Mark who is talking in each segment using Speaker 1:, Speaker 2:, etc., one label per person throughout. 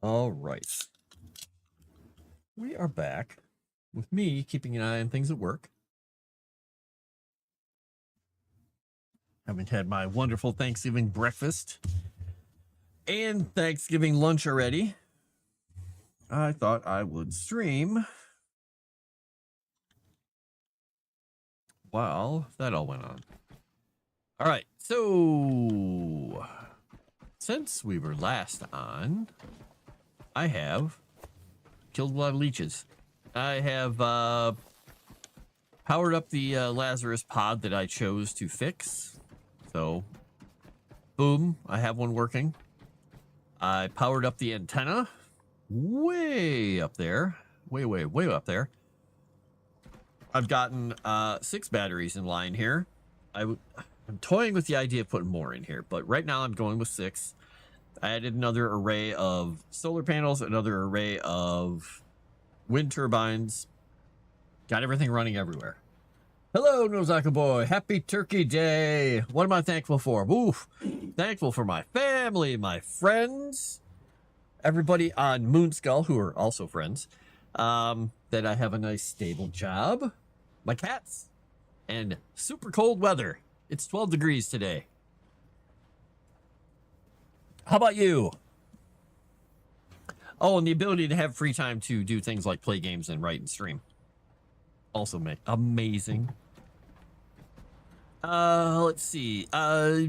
Speaker 1: All right. We are back with me keeping an eye on things at work. Haven't had my wonderful Thanksgiving breakfast and Thanksgiving lunch already. I thought I would stream while that all went on. All right, so since we were last on, I have killed a lot of leeches. I have powered up the Lazarus pod that I chose to fix. So, boom, I have one working. I powered up the antenna way up there. Way up there. I've gotten 6 batteries in line here. I'm toying with the idea of putting more in here, but right now I'm going with 6. I added another array of solar panels, another array of wind turbines. Got everything running everywhere. Hello, Nozaka Boy. Happy Turkey Day. What am I thankful for? Oof. Thankful for my family, my friends, everybody on Moonskull, who are also friends, that I have a nice stable job, my cats, and super cold weather. It's 12 degrees today. How about you? Oh, and the ability to have free time to do things like play games and write and stream. Also amazing. Let's see. So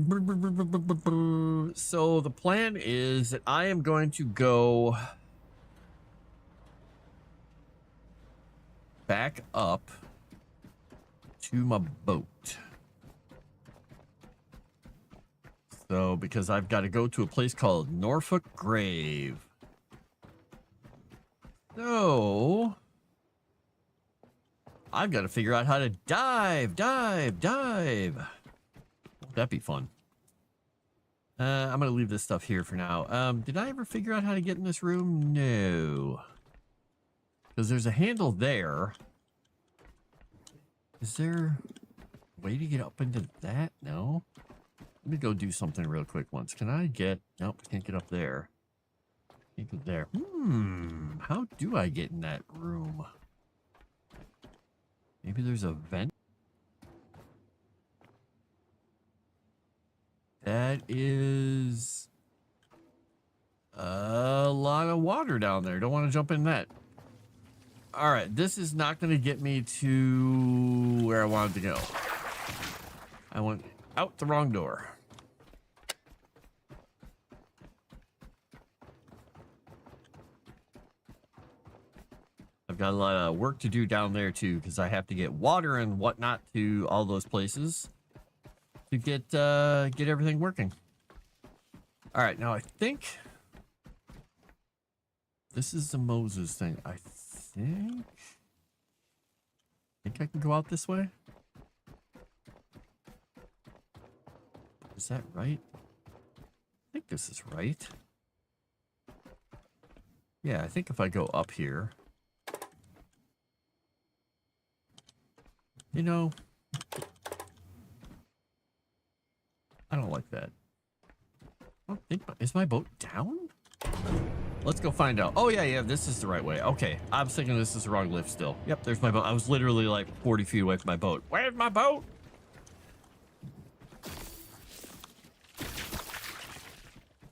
Speaker 1: the plan is that I am going to go back up to my boat. So, because I've got to go to a place called Norfolk Grave. So, I've got to figure out how to dive. Won't that be fun? I'm going to leave this stuff here for now. Did I ever figure out how to get in this room? No. Because there's a handle there. Is there a way to get up into that? No. Let me go do something real quick once. Can I get... Nope, I can't get up there. Can't get there. How do I get in that room? Maybe there's a vent? That is... a lot of water down there. Don't want to jump in that. Alright, this is not going to get me to where I wanted to go. I went out the wrong door. I've got a lot of work to do down there too, because I have to get water and whatnot to all those places to get everything working. All right, now I think this is the Moses thing. I think I can go out this way. Is that right? I think this is right. Yeah, I think if I go up here. You know, I don't like that. I don't think is my boat down? Let's go find out. Oh, yeah, this is the right way. Okay, I was thinking this is the wrong lift still. Yep, there's my boat. I was literally like 40 feet away from my boat. Where's my boat?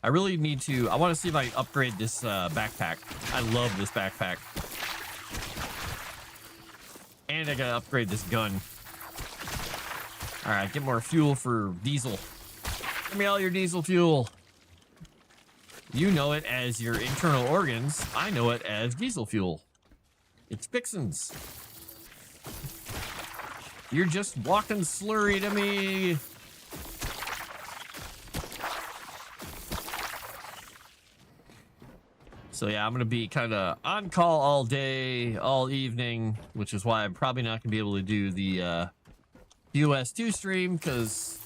Speaker 1: I really need to... I want to see if I upgrade this backpack. I love this backpack. And I gotta upgrade this gun. All right, get more fuel for diesel. Give me all your diesel fuel. You know it as your internal organs. I know it as diesel fuel. It's fixins. You're just walking slurry to me. So yeah, I'm going to be kind of on call all day, all evening, which is why I'm probably not going to be able to do the US2 stream, because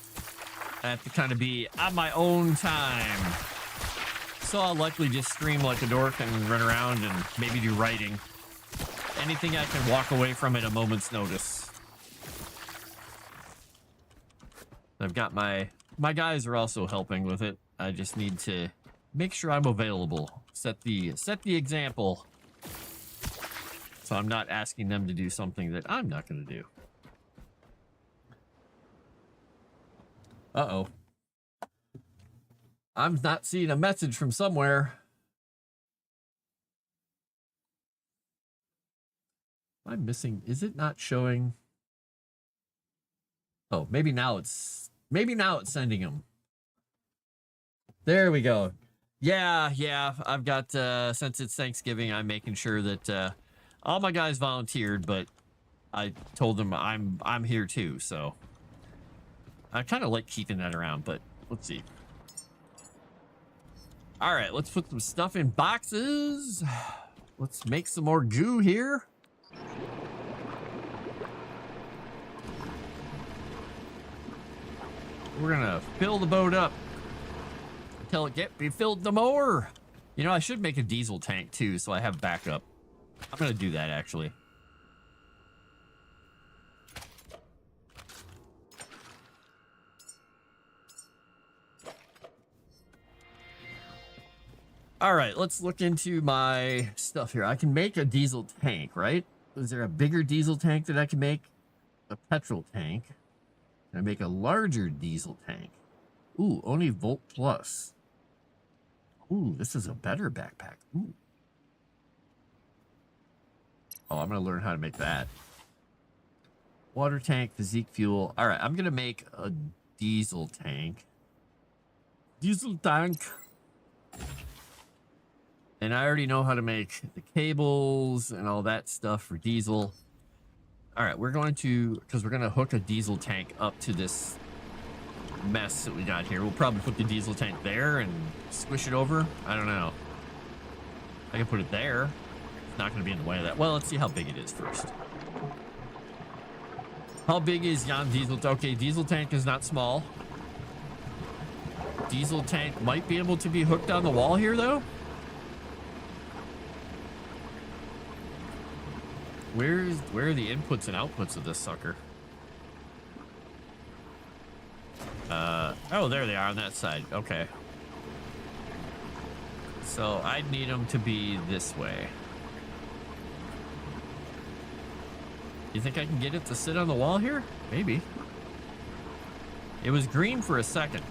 Speaker 1: I have to kind of be on my own time. So I'll likely just stream like a dork and run around and maybe do writing. Anything I can walk away from at a moment's notice. I've got my guys are also helping with it. I just need to make sure I'm available. Set the example. So I'm not asking them to do something that I'm not going to do. Uh-oh. I'm not seeing a message from somewhere. I'm missing. Is it not showing? Oh, maybe now it's sending them. There we go. Yeah. I've got since it's Thanksgiving, I'm making sure that all my guys volunteered, but I told them I'm here too, so I kind of like keeping that around, but let's see. All right, let's put some stuff in boxes. Let's make some more goo here. We're gonna fill the boat up until it get be filled no more. You know, I should make a diesel tank too, so I have backup. I'm gonna do that actually. All right, let's look into my stuff here. I can make a diesel tank, right? Is there a bigger diesel tank that I can make? A petrol tank. Can I make a larger diesel tank? Ooh, only Volt Plus. Ooh, this is a better backpack. Ooh. Oh, I'm going to learn how to make that. Water tank, physique fuel. All right, I'm going to make a diesel tank. Diesel tank. And I already know how to make the cables and all that stuff for diesel. All right, we're going to, because we're going to hook a diesel tank up to this mess that we got here. We'll probably put the diesel tank there and squish it over. I don't know. I can put it there. It's not going to be in the way of that. Well, let's see how big it is first. How big is Jan diesel? Okay, diesel tank is not small. Diesel tank might be able to be hooked on the wall here, though. Where are the inputs and outputs of this sucker? Oh, there they are on that side. Okay. So I'd need them to be this way. You think I can get it to sit on the wall here? Maybe. It was green for a second.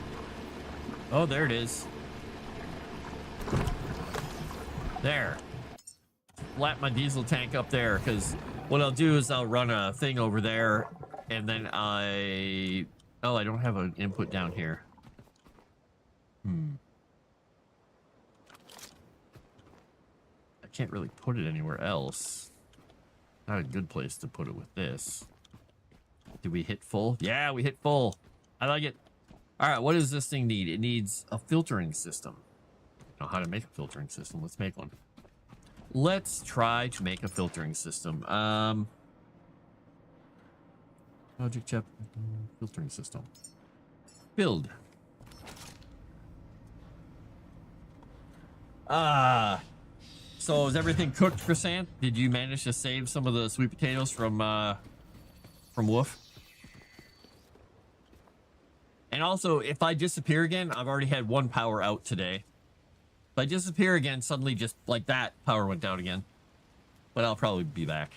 Speaker 1: Oh, there it is. There. Flat my diesel tank up there, because what I'll do is I'll run a thing over there, and then I don't have an input down here. I can't really put it anywhere else. Not a good place to put it with this. Did we hit full? Yeah, we hit full. I like it. All right, what does this thing need? It needs a filtering system. I don't know how to make a filtering system. Let's make one. Let's try to make a filtering system. Project chip filtering system. Build. So is everything cooked, Chrysant? Did you manage to save some of the sweet potatoes from Wolf? And also, if I disappear again, I've already had one power out today. If I disappear again, suddenly just like that, power went down again. But I'll probably be back.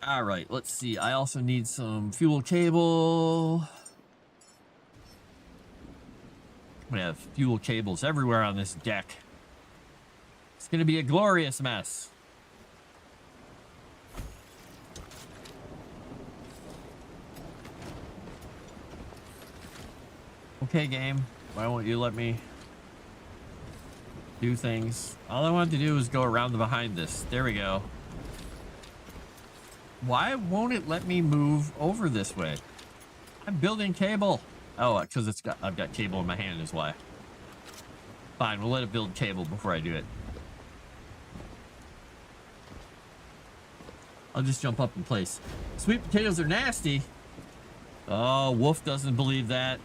Speaker 1: All right, let's see. I also need some fuel cable. We have fuel cables everywhere on this deck. It's going to be a glorious mess. Okay, game. Why won't you let me do things? All I wanted to do was go around the behind this. There we go. Why won't it let me move over this way? I'm building cable. Oh, because I've got cable in my hand is why. Fine, we'll let it build cable before I do it. I'll just jump up in place. Sweet potatoes are nasty. Oh, Wolf doesn't believe that.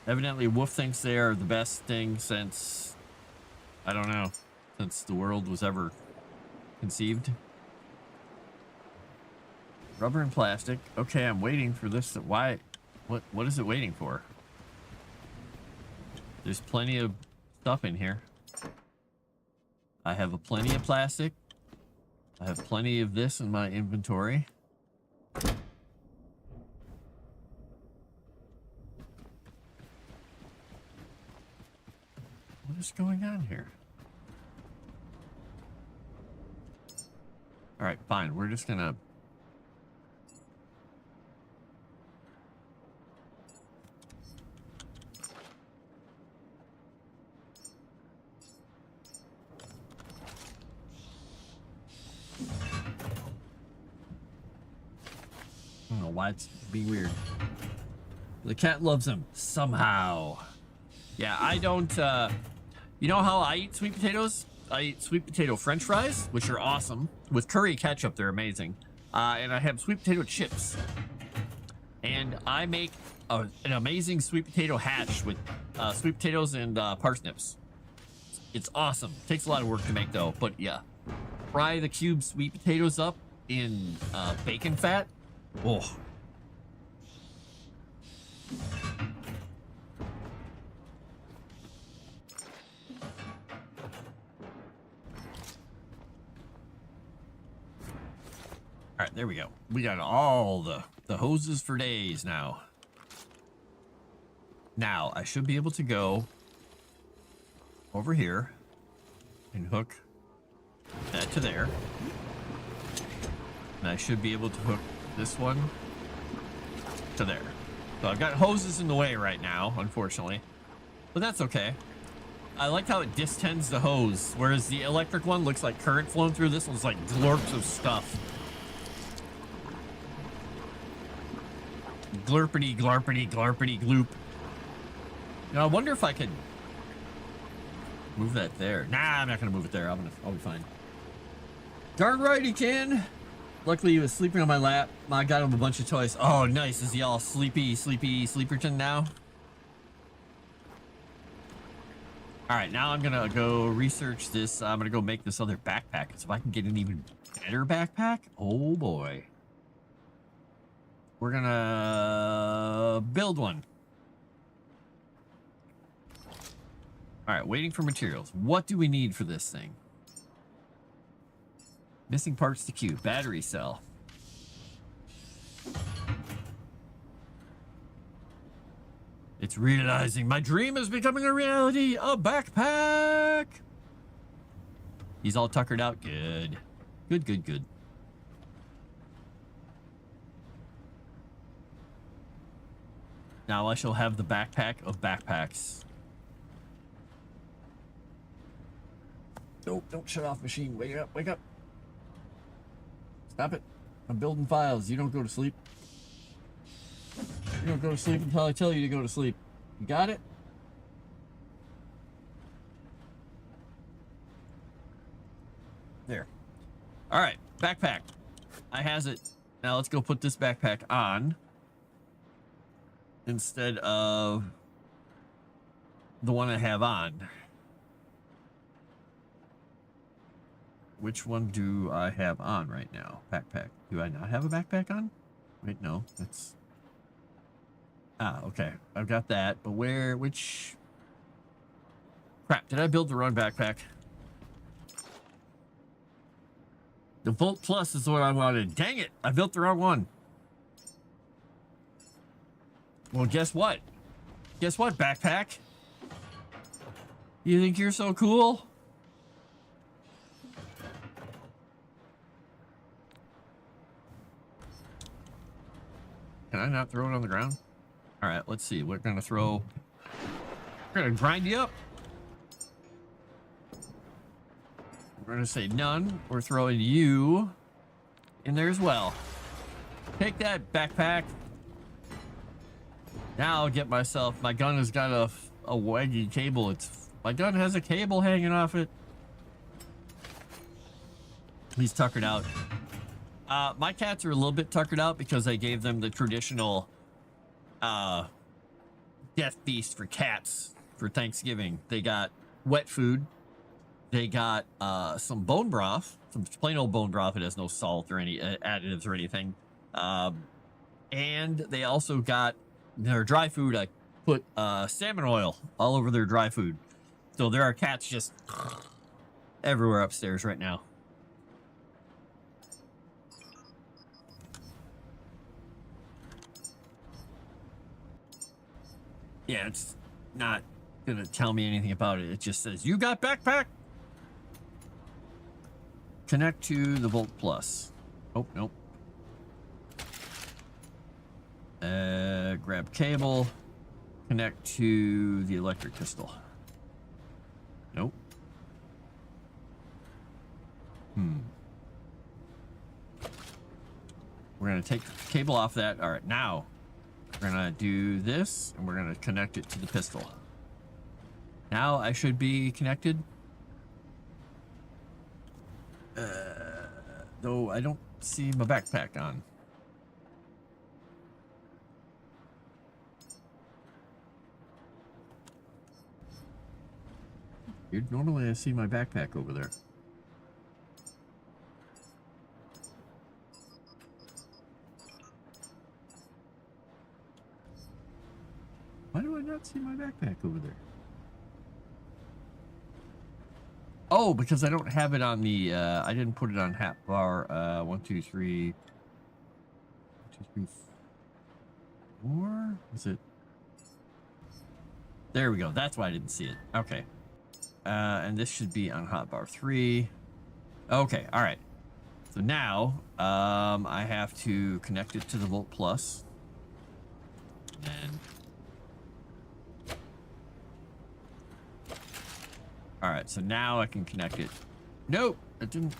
Speaker 1: Evidently, Wolf thinks they are the best thing since, I don't know, since the world was ever conceived. Rubber and plastic. Okay, I'm waiting for this. Why? What is it waiting for? There's plenty of stuff in here. I have plenty of plastic. I have plenty of this in my inventory. What is going on here? All right, fine. We're just gonna... I don't know why it's being weird. The cat loves him somehow. Yeah, I don't, you know how I eat sweet potatoes? I eat sweet potato french fries, which are awesome. With curry ketchup, they're amazing. And I have sweet potato chips. And I make an amazing sweet potato hash with sweet potatoes and parsnips. It's awesome. Takes a lot of work to make, though. But yeah, fry the cubed sweet potatoes up in bacon fat. Oh. All right, there we go. We got all the hoses for days now. Now, I should be able to go over here and hook that to there. And I should be able to hook this one to there. So I've got hoses in the way right now, unfortunately. But that's okay. I like how it distends the hose, whereas the electric one looks like current flowing through. This one's like glorps of stuff. Glurpity, glarpity, glarpity, gloop. Now, I wonder if I could move that there. Nah, I'm not gonna move it there. I'll be fine. Darn right he can. Luckily, he was sleeping on my lap. I got him a bunch of toys. Oh, nice. Is he all sleeperton now? All right, now I'm gonna go research this. I'm gonna go make this other backpack. So if I can get an even better backpack, oh boy. We're gonna build one. All right, waiting for materials. What do we need for this thing? Missing parts to queue. Battery cell. It's realizing my dream is becoming a reality. A backpack. He's all tuckered out. Good. Good, good, good. Now I shall have the backpack of backpacks. Nope, don't shut off machine. Wake up, wake up. Stop it. I'm building files. You don't go to sleep. You don't go to sleep until I tell you to go to sleep. You got it? There. All right, backpack. I has it. Now let's go put this backpack on instead of the one I have on. Which one do I have on right now? Backpack. Do I not have a backpack on? Wait, no. That's... Ah, okay. I've got that. But where... Which... Crap. Did I build the wrong backpack? The Volt Plus is what I wanted. Dang it. I built the wrong one. Well, guess what? Guess what, backpack? You think you're so cool? Can I not throw it on the ground? All right, let's see. We're gonna throw... We're gonna grind you up. We're gonna say none. We're throwing you in there as well. Take that, backpack. Now I'll get myself... My gun has got a waggy cable. My gun has a cable hanging off it. He's tuckered out. My cats are a little bit tuckered out because I gave them the traditional death feast for cats for Thanksgiving. They got wet food. They got some bone broth, some plain old bone broth. It has no salt or any additives or anything. And they also got their dry food. I put salmon oil all over their dry food. So there are cats just everywhere upstairs right now. Yeah, it's not gonna tell me anything about it. It just says, you got backpack. Connect to the Volt Plus. Oh, nope. Grab cable. Connect to the electric pistol. Nope. We're gonna take the cable off that. All right, now we're gonna do this, and we're gonna connect it to the pistol. Now I should be connected. Though I don't see my backpack on. Normally I see my backpack over there. Why do I not see my backpack over there? Oh, because I don't have it on the, I didn't put it on hat bar, 1, 2, 3, 2, 3, 4, is it? There we go, that's why I didn't see it, okay. And this should be on hotbar 3. Okay, all right. So now, I have to connect it to the Volt Plus. And all right, so now I can connect it. Nope, it didn't.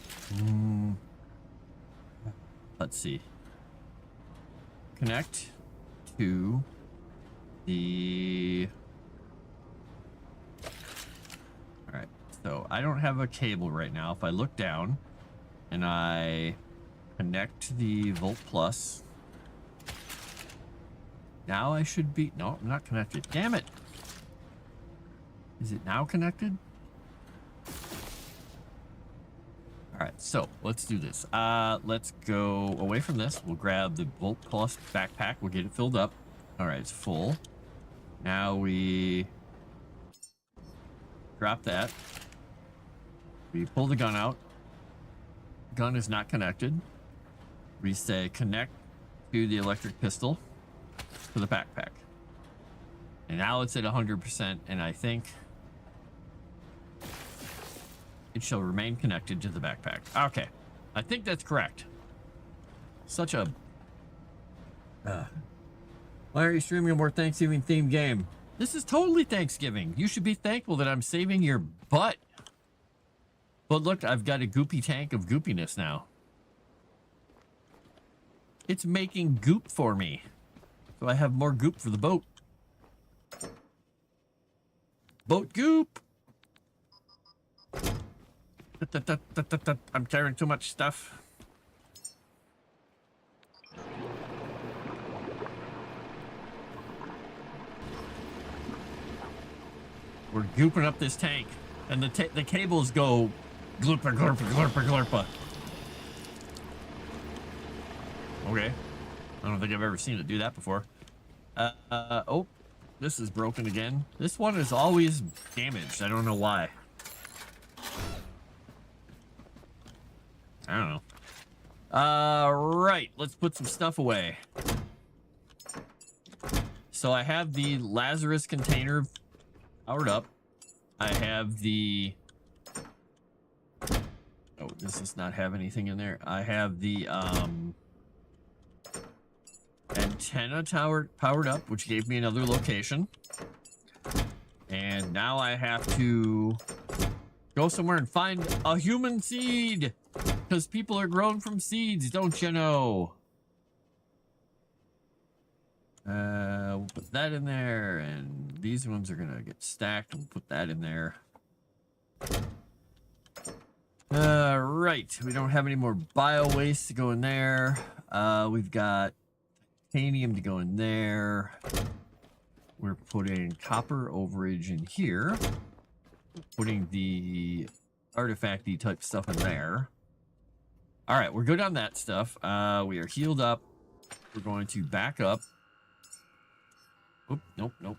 Speaker 1: Let's see. Connect to the. All right, so I don't have a cable right now. If I look down and I connect the Volt Plus, now I should be. No, I'm not connected. Damn it. Is it now connected? All right, so let's do this. Let's go away from this. We'll grab the Volt Plus backpack. We'll get it filled up. All right, it's full. Now we drop that. We pull the gun out. Gun is not connected. We say connect to the electric pistol to the backpack. And now it's at 100%, and I think it shall remain connected to the backpack. Okay, I think that's correct. Such a... Why are you streaming a more Thanksgiving themed game? This is totally Thanksgiving. You should be thankful that I'm saving your butt. But look, I've got a goopy tank of goopiness now. It's making goop for me. So I have more goop for the boat. Boat goop! I'm carrying too much stuff. We're gooping up this tank, and the cables go glurpa, glurpa, glurpa, glurpa. Okay. I don't think I've ever seen it do that before. Oh, this is broken again. This one is always damaged. I don't know why. I don't know. Right. Let's put some stuff away. So I have the Lazarus container powered up. I have the... Oh, does this not have anything in there? I have the antenna tower powered up, which gave me another location. And now I have to go somewhere and find a human seed. Because people are grown from seeds, don't you know? We'll put that in there, and these ones are gonna get stacked. We'll put that in there. Right. We don't have any more bio waste to go in there. We've got titanium to go in there. We're putting copper overage in here. Putting the artifacty type stuff in there. All right, we're good on that stuff. We are healed up. we're going to back up. Oop, nope, nope.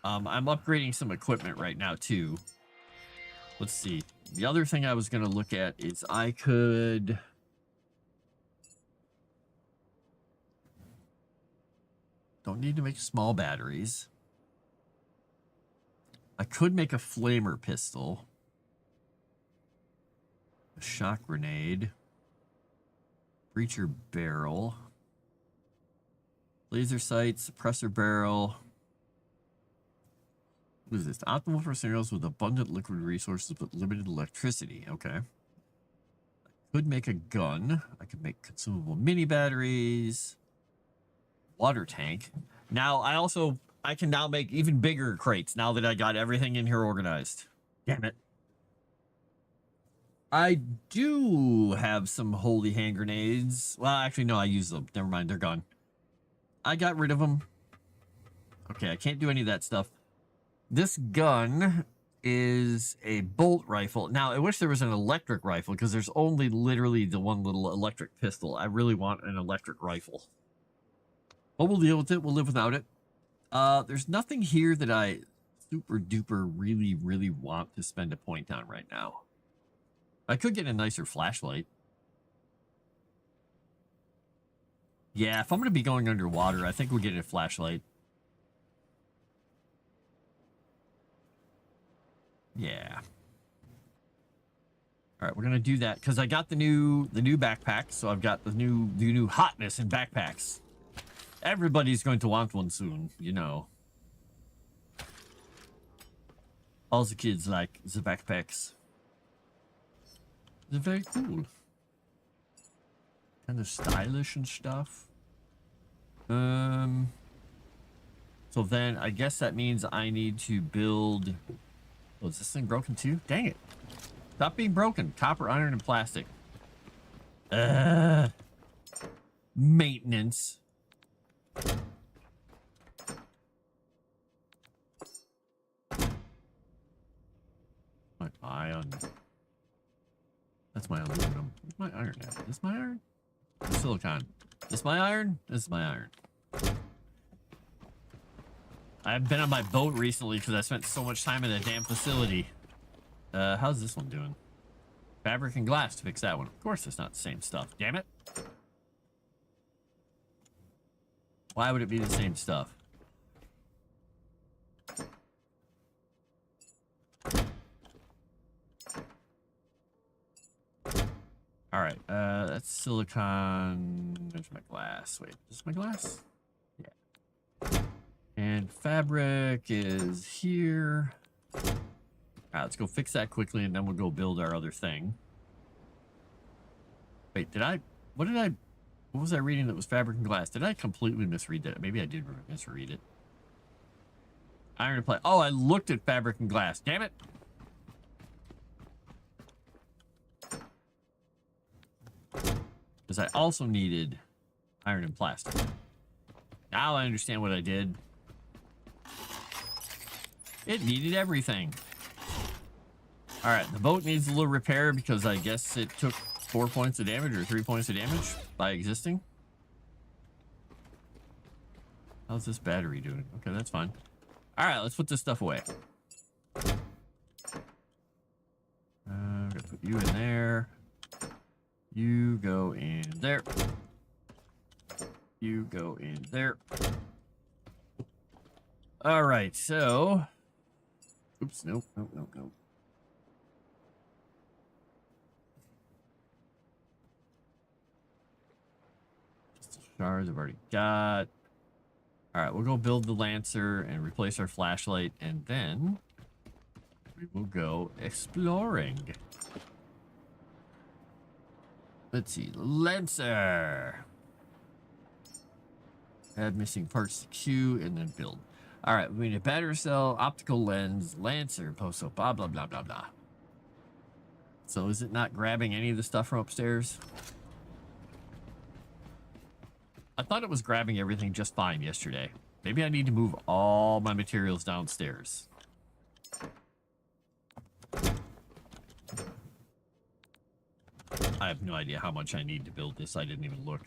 Speaker 1: I'm upgrading some equipment right now, too. Let's see. The other thing I was going to look at is I could... Don't need to make small batteries. I could make a flamer pistol. A shock grenade. Breacher barrel. Laser sight, suppressor barrel. What is this? Optimal for scenarios with abundant liquid resources but limited electricity. Okay. I could make a gun. I could make consumable mini batteries. Water tank. Now, I can now make even bigger crates now that I got everything in here organized. Damn it. I do have some holy hand grenades. Well, actually, no, I used them. Never mind, they're gone. I got rid of them. Okay, I can't do any of that stuff. This gun is a bolt rifle. Now, I wish there was an electric rifle because there's only literally the one little electric pistol. I really want an electric rifle. But we'll deal with it. We'll live without it. There's nothing here that I super duper really, really want to spend a point on right now. I could get a nicer flashlight. Yeah, if I'm going to be going underwater, I think we'll get a flashlight. Yeah. All right, we're going to do that because I got the new backpack, so I've got the new hotness in backpacks. Everybody's going to want one soon, you know. All the kids like the backpacks. They're very cool. Kind of stylish and stuff. So then I guess that means I need to build... Oh, is this thing broken too? Dang it. Stop being broken. Copper, iron, and plastic. Maintenance. My iron. That's my aluminum. Where's my iron at? Is this my iron? Silicon. Is this my iron? This is my iron. I've been on my boat recently because I spent so much time in a damn facility. How's this one doing? Fabric and glass to fix that one. Of course it's not the same stuff. Damn it. Why would it be the same stuff? All right, that's silicon. There's my glass. Wait, is this my glass? Yeah. And fabric is here. All right, let's go fix that quickly, and then we'll go build our other thing. Wait, what was I reading that was fabric and glass? Did I completely misread that? Maybe I did misread it. Iron and plate. Oh, I looked at fabric and glass. Damn it. Because I also needed iron and plastic. Now I understand what I did. It needed everything. All right, the boat needs a little repair because I guess it took 4 points of damage or 3 points of damage by existing. How's this battery doing? Okay, that's fine. All right, let's put this stuff away. I'm gonna put you in there. You go in there. You go in there. All right, so... Oops, nope. Just shards I've already got. All right, we'll go build the Lancer and replace our flashlight, and then we will go exploring. Let's see, Lancer. Add missing parts to queue and then build. All right, we need a battery cell, optical lens, Lancer, post-op, blah, blah, blah, blah, blah. So is it not grabbing any of the stuff from upstairs? I thought it was grabbing everything just fine yesterday. Maybe I need to move all my materials downstairs. I have no idea how much I need to build this. I didn't even look.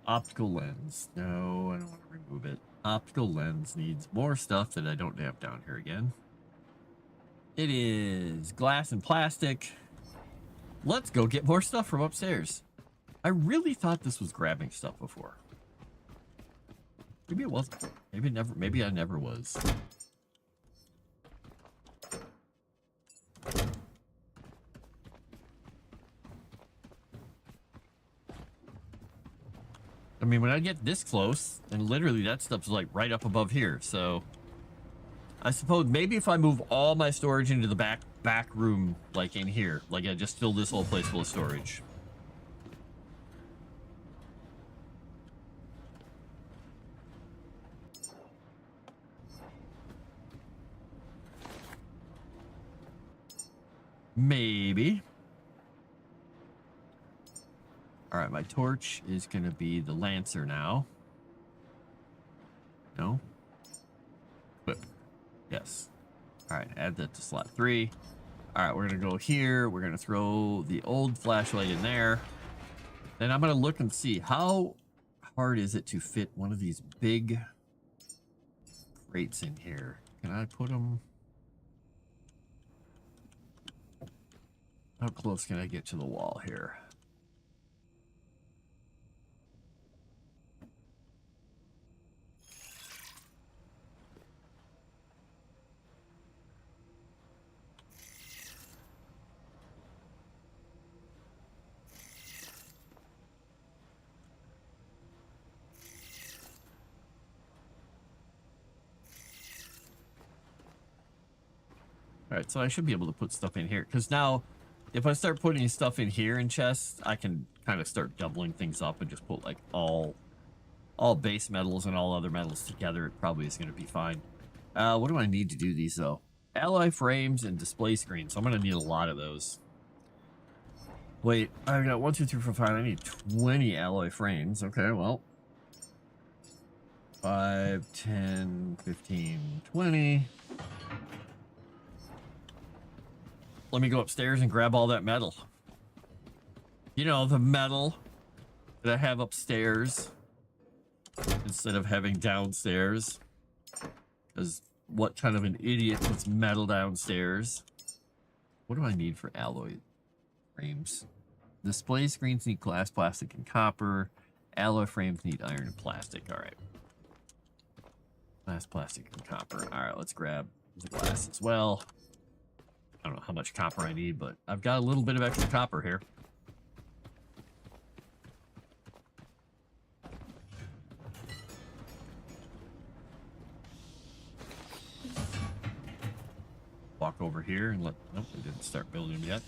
Speaker 1: Optical lens. No, I don't want to remove it. Optical lens needs more stuff that I don't have down here again. It is glass and plastic. Let's go get more stuff from upstairs. I really thought this was grabbing stuff before. Maybe it wasn't. Maybe never. Maybe I never was. I mean, when I get this close, and literally that stuff's like right up above here, so I suppose maybe if I move all my storage into the back room, like in here, like I just fill this whole place full of storage. Maybe. All right, my torch is going to be the Lancer now. No? Whip. Yes. All right, add that to slot 3. All right, we're going to go here. We're going to throw the old flashlight in there. Then I'm going to look and see how hard is it to fit one of these big crates in here. Can I put them? How close can I get to the wall here? All right, so I should be able to put stuff in here, because now if I start putting stuff in here in chests, I can kind of start doubling things up and just put like all base metals and all other metals together. It probably is going to be fine. What do I need to do these though? Alloy frames and display screens. So I'm going to need a lot of those. Wait, I got 1, 2, 3, 4, 5. I need 20 alloy frames. Okay, well, 5, 10, 15, 20. Let me go upstairs and grab all that metal. You know, the metal that I have upstairs instead of having downstairs. Because what kind of an idiot puts metal downstairs? What do I need for alloy frames? Display screens need glass, plastic, and copper. Alloy frames need iron and plastic. All right. Glass, plastic, and copper. All right, let's grab the glass as well. I don't know how much copper I need, but I've got a little bit of extra copper here. Walk over here and let... Nope, we didn't start building them yet.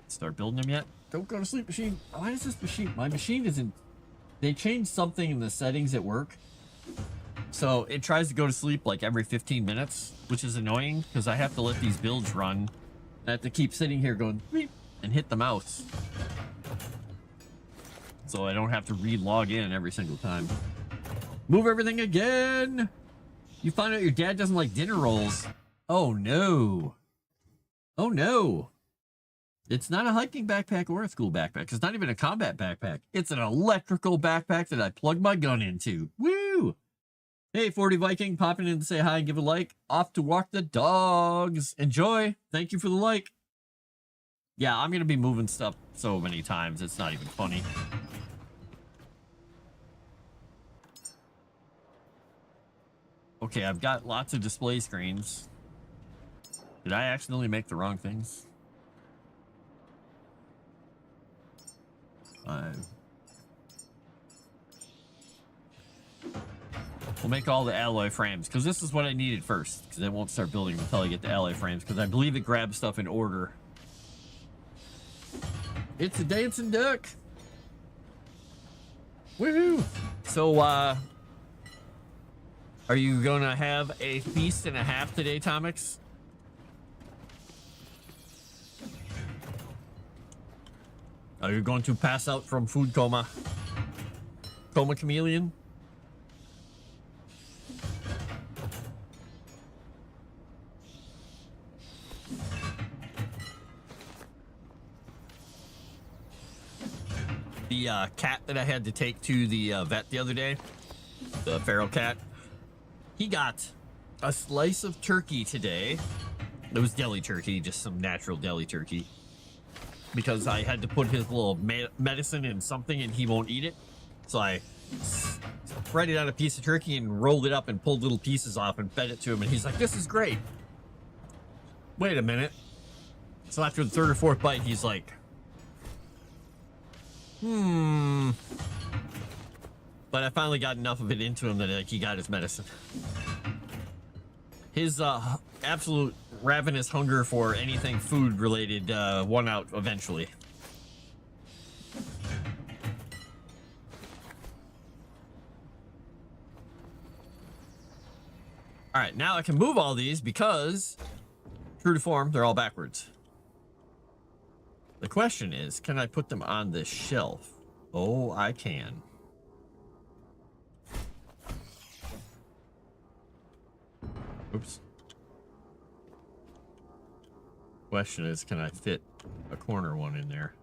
Speaker 1: Start building them yet? Don't go to sleep, machine. Why is this machine? My machine isn't... They changed something in the settings at work. So it tries to go to sleep like every 15 minutes, which is annoying because I have to let these builds run. I have to keep sitting here going beep and hit the mouse. So I don't have to re-log in every single time. Move everything again! You find out your dad doesn't like dinner rolls. Oh no. Oh no. It's not a hiking backpack or a school backpack. It's not even a combat backpack. It's an electrical backpack that I plug my gun into. Woo! Hey, 40 Viking, popping in to say hi and give a like. Off to walk the dogs. Enjoy. Thank you for the like. Yeah, I'm going to be moving stuff so many times. It's not even funny. Okay, I've got lots of display screens. Did I accidentally make the wrong things? 5. We'll make all the alloy frames, because this is what I needed first, because I won't start building until I get the alloy frames, because I believe it grabs stuff in order. It's a dancing duck. Woohoo! So, are you gonna have a feast and a half today, Tomix? Are you going to pass out from food coma? Coma chameleon? The cat that I had to take to the vet the other day, the feral cat, he got a slice of turkey today. It was deli turkey, just some natural deli turkey. Because I had to put his little medicine in something and he won't eat it. So I spread it on a piece of turkey and rolled it up and pulled little pieces off and fed it to him. And he's like, this is great. Wait a minute. So after the third or fourth bite, he's like, But I finally got enough of it into him that like, he got his medicine. His absolute ravenous hunger for anything food related won out eventually. All right, now I can move all these because, true to form, they're all backwards. The question is, can I put them on this shelf? Oh, I can. Oops. Question is, can I fit a corner one in there?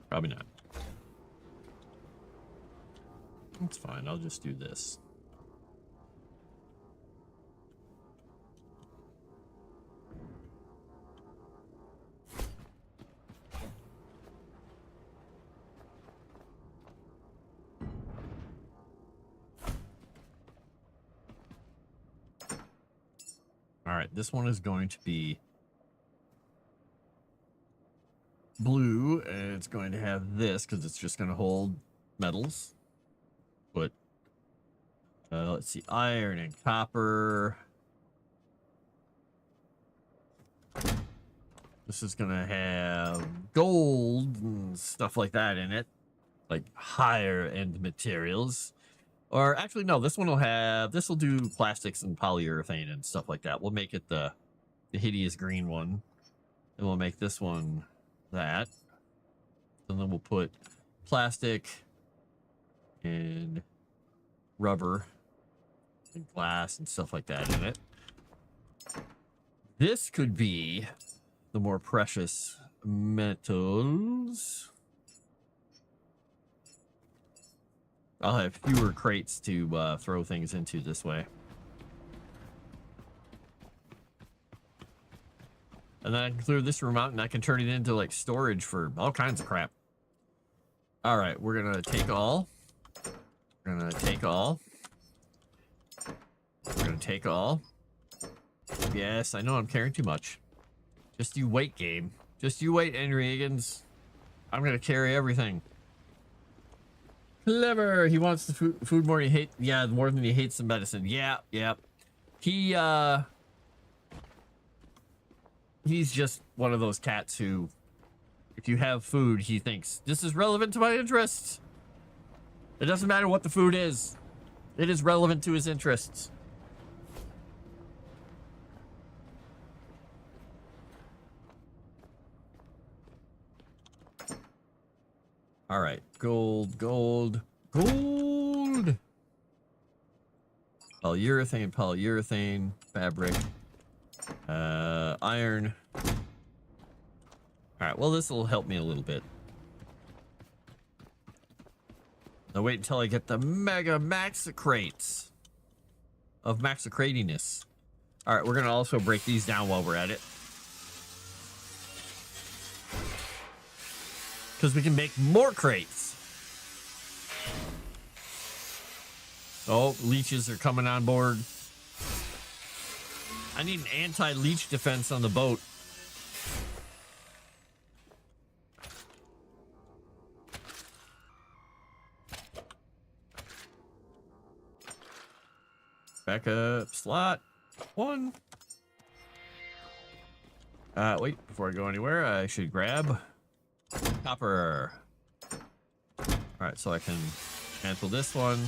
Speaker 1: Probably not. That's fine. I'll just do this. All right, this one is going to be blue, and it's going to have this because it's just going to hold metals. But let's see, iron and copper. This is going to have gold and stuff like that in it, like higher end materials. Or actually, no, this one will have, this will do plastics and polyurethane and stuff like that. We'll make it the hideous green one. And we'll make this one that. And then we'll put plastic and rubber and glass and stuff like that in it. This could be the more precious metals. I'll have fewer crates to throw things into this way. And then I can clear this room out and I can turn it into like storage for all kinds of crap. All right, we're gonna take all. We're gonna take all. We're gonna take all. Yes, I know I'm carrying too much. Just you wait, game. Just you wait, Henry Higgins. I'm gonna carry everything. Clever. He wants the food more than he hates. Yeah, more than he hates the medicine. Yeah, yeah. He's just one of those cats who, if you have food, he thinks this is relevant to my interests. It doesn't matter what the food is. It is relevant to his interests. All right, gold, gold, gold. Polyurethane, polyurethane, fabric, iron. All right, well, this will help me a little bit. Now wait until I get the mega maxicrates of maxicratiness. All right, we're gonna also break these down while we're at it. Because we can make more crates. Oh, leeches are coming on board. I need an anti-leech defense on the boat. Backup slot 1. Wait, before I go anywhere, I should grab copper. All right, so I can cancel this one.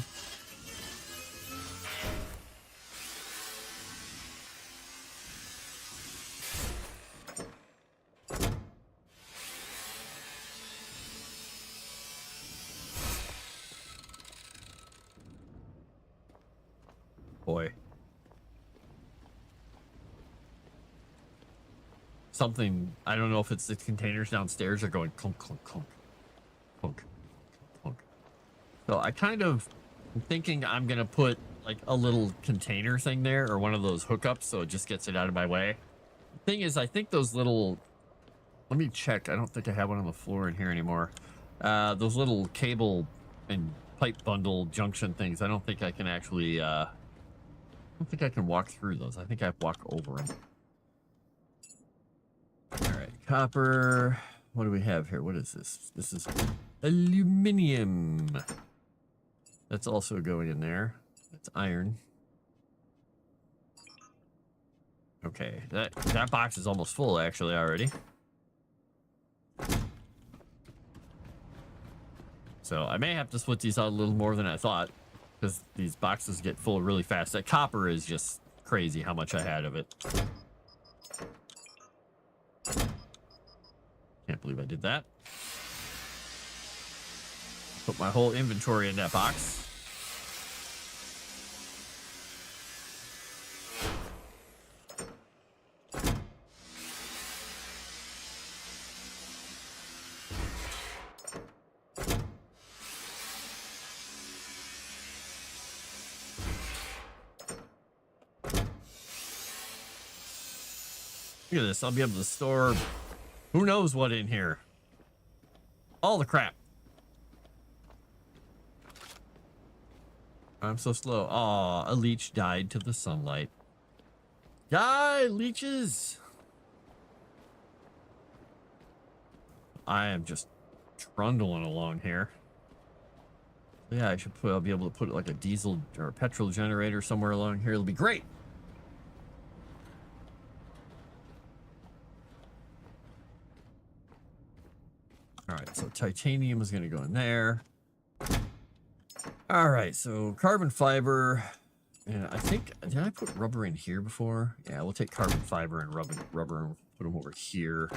Speaker 1: Boy, something. I don't know if it's the containers downstairs are going clunk, clunk, clunk, clunk, clunk. So I kind of am thinking I'm going to put like a little container thing there or one of those hookups so it just gets it out of my way. The thing is, I think those little, let me check. I don't think I have one on the floor in here anymore. Those little cable and pipe bundle junction things, I don't think I can actually, I don't think I can walk through those. I think I walk over them. All right, copper. What do we have here? What is this? This is aluminum. That's also going in there. That's iron. Okay, that box is almost full actually already. So I may have to split these out a little more than I thought because these boxes get full really fast. That copper is just crazy how much I had of it. Can't believe I did that. Put my whole inventory in that box. Look at this. I'll be able to store who knows what in here. All the crap. I'm so slow. Aw, a leech died to the sunlight. Die, leeches! I am just trundling along here. Yeah, I'll be able to put like a diesel or a petrol generator somewhere along here. It'll be great. All right, so titanium is going to go in there. All right, so carbon fiber. And I think, did I put rubber in here before? Yeah, we'll take carbon fiber and rubber and put them over here.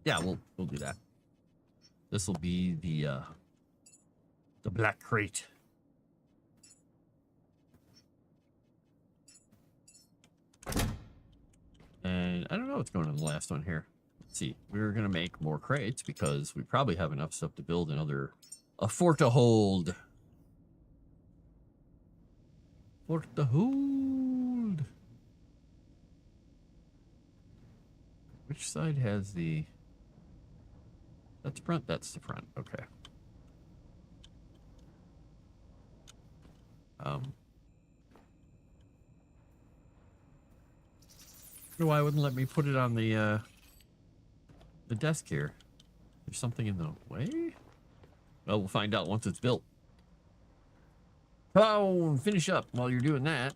Speaker 1: Yeah, we'll do that. This will be the black crate. And I don't know what's going on in the last one here. Let's see. We're gonna make more crates because we probably have enough stuff to build a fort to hold. Fort to hold. Which side has the? That's front. That's the front. Okay. Why wouldn't let me put it on the desk here? There's something in the way? Well, we'll find out once it's built. Oh, finish up while you're doing that.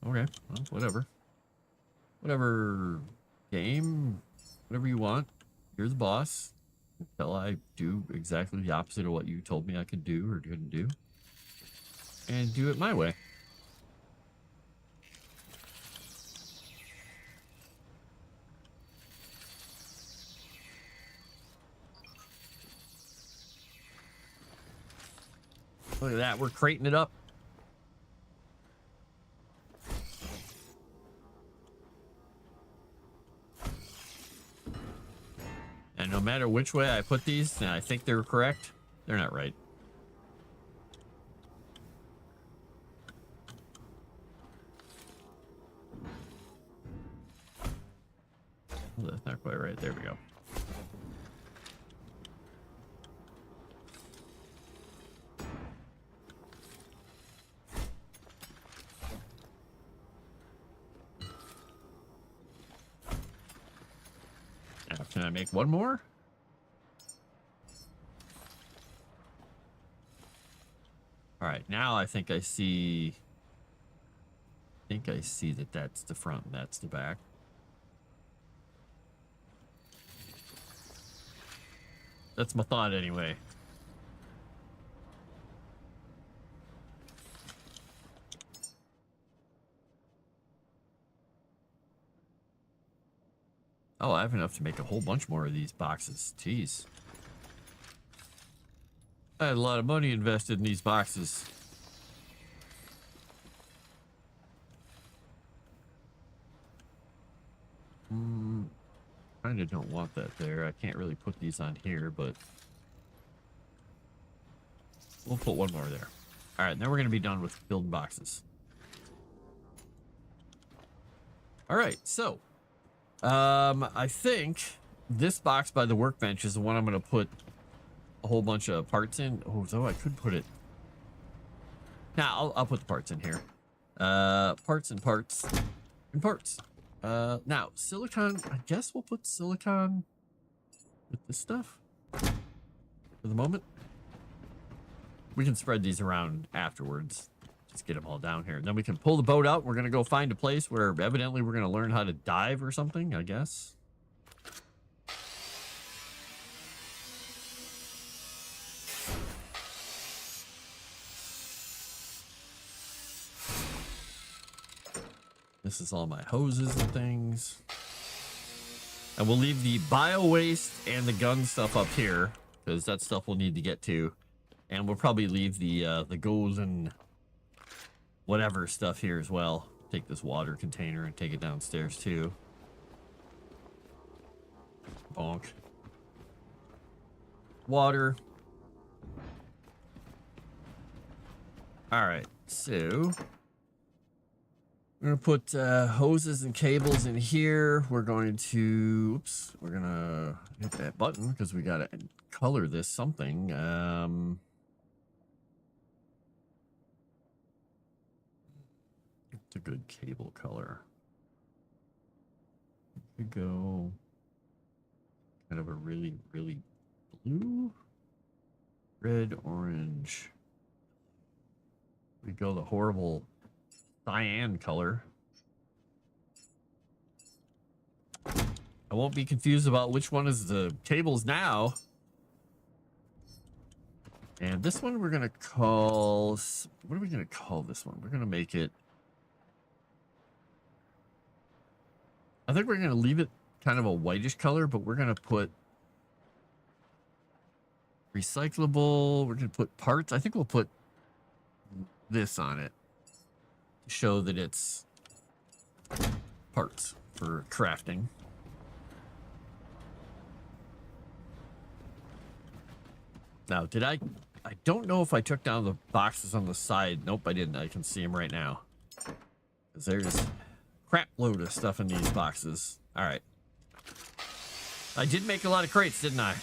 Speaker 1: Okay, well, whatever. Whatever game, whatever you want. You're the boss. Until I do exactly the opposite of what you told me I could do or couldn't do. And do it my way. Look at that, we're crating it up. And no matter which way I put these, and I think they're correct, they're not right. Oh, that's not quite right. There we go. Now, can I make one more? All right, now I think I see that that's the front and that's the back. That's my thought anyway. Oh, I have enough to make a whole bunch more of these boxes. Jeez. I had a lot of money invested in these boxes. Kind of don't want that there. I can't really put these on here, but we'll put one more there. All right, then we're going to be done with building boxes. All right, so I think this box by the workbench is the one I'm going to put a whole bunch of parts in. Oh, so I could put it. Now I'll put the parts in here. Parts and parts and parts. Now silicon. I guess we'll put silicon with this stuff for the moment. We can spread these around afterwards. Just get them all down here. And then we can pull the boat out. We're going to go find a place where evidently we're going to learn how to dive or something, I guess. This is all my hoses and things. And we'll leave the bio waste and the gun stuff up here, because that stuff we'll need to get to. And we'll probably leave the golden whatever stuff here as well. Take this water container and take it downstairs too. Bonk. Water. All right, so we're gonna put hoses and cables in here. We're going to, oops, we're gonna hit that button because we gotta color this something. It's a good cable color. Could go kind of a really, really blue, red, orange. We go the horrible cyan color. I won't be confused about which one is the cables now. And this one we're gonna call, what are we gonna call this one? We're gonna make it, I think we're gonna leave it kind of a whitish color, but we're gonna put recyclable. We're gonna put parts. I think we'll put this on it to show that it's parts for crafting. Now, did I don't know if I took down the boxes on the side. Nope, I didn't. I can see them right now. 'Cause there's a crap load of stuff in these boxes. All right. I did make a lot of crates, didn't I?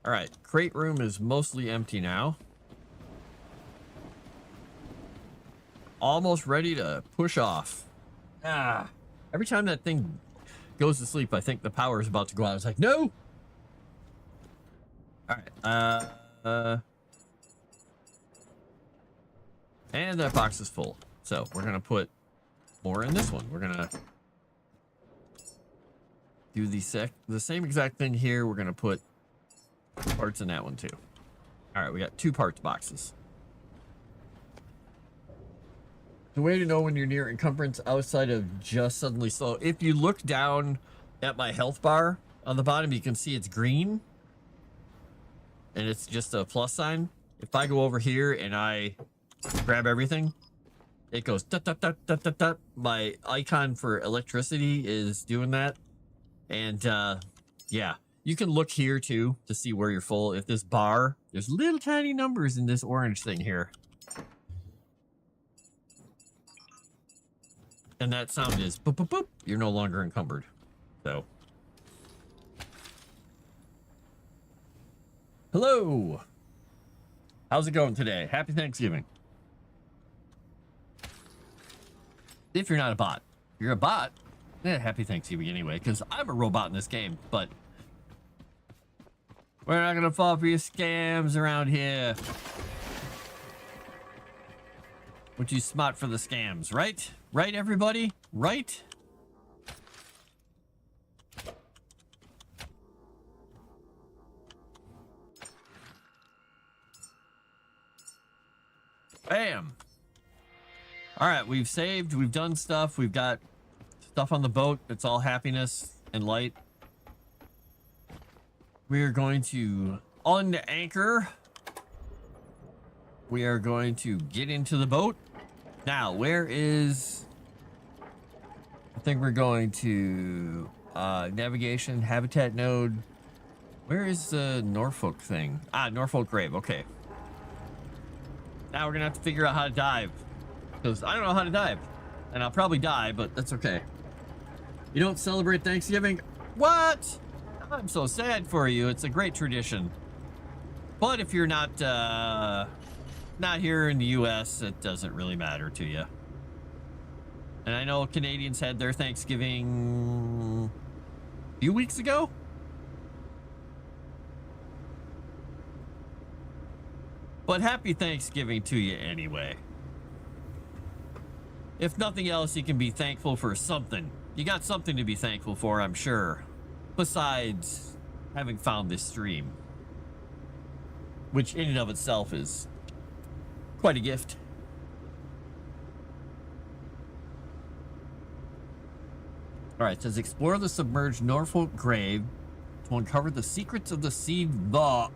Speaker 1: All right, crate room is mostly empty now. Almost ready to push off. Every time that thing goes to sleep, I think the power is about to go out. It's like, no. All right. And that box is full. So we're gonna put more in this one. We're gonna do the same exact thing here. We're gonna put parts in that one too. All right, we got 2 parts boxes. The way to know when you're near encumbrance outside of just suddenly slow. If you look down at my health bar on the bottom, you can see it's green. And it's just a plus sign. If I go over here and I grab everything, it goes dut, dut, dut, dut, dut, dut. My icon for electricity is doing that. And yeah, you can look here too to see where you're full. If this bar, there's little tiny numbers in this orange thing here. And that sound is boop, boop, boop. You're no longer encumbered. So. Hello. How's it going today? Happy Thanksgiving. If you're not a bot. If you're a bot, happy Thanksgiving anyway, because I'm a robot in this game, but we're not going to fall for your scams around here. We're too smart for the scams, right? Right, everybody? Right? Bam. All right, we've saved. We've done stuff. We've got stuff on the boat. It's all happiness and light. We are going to unanchor. We are going to get into the boat. Now, where is... I think we're going to navigation, habitat node. Where is the Norfolk thing? Ah, Norfolk Grave. Okay. Now we're going to have to figure out how to dive. Because I don't know how to dive. And I'll probably die, but that's okay. You don't celebrate Thanksgiving? What? I'm so sad for you. It's a great tradition. But if you're not here in the US, it doesn't really matter to you. And I know Canadians had their Thanksgiving a few weeks ago. But happy Thanksgiving to you anyway. If nothing else, you can be thankful for something. You got something to be thankful for, I'm sure. Besides having found this stream. Which in and of itself is quite a gift. Alright, it says explore the submerged Norfolk Grave to uncover the secrets of the seed vault.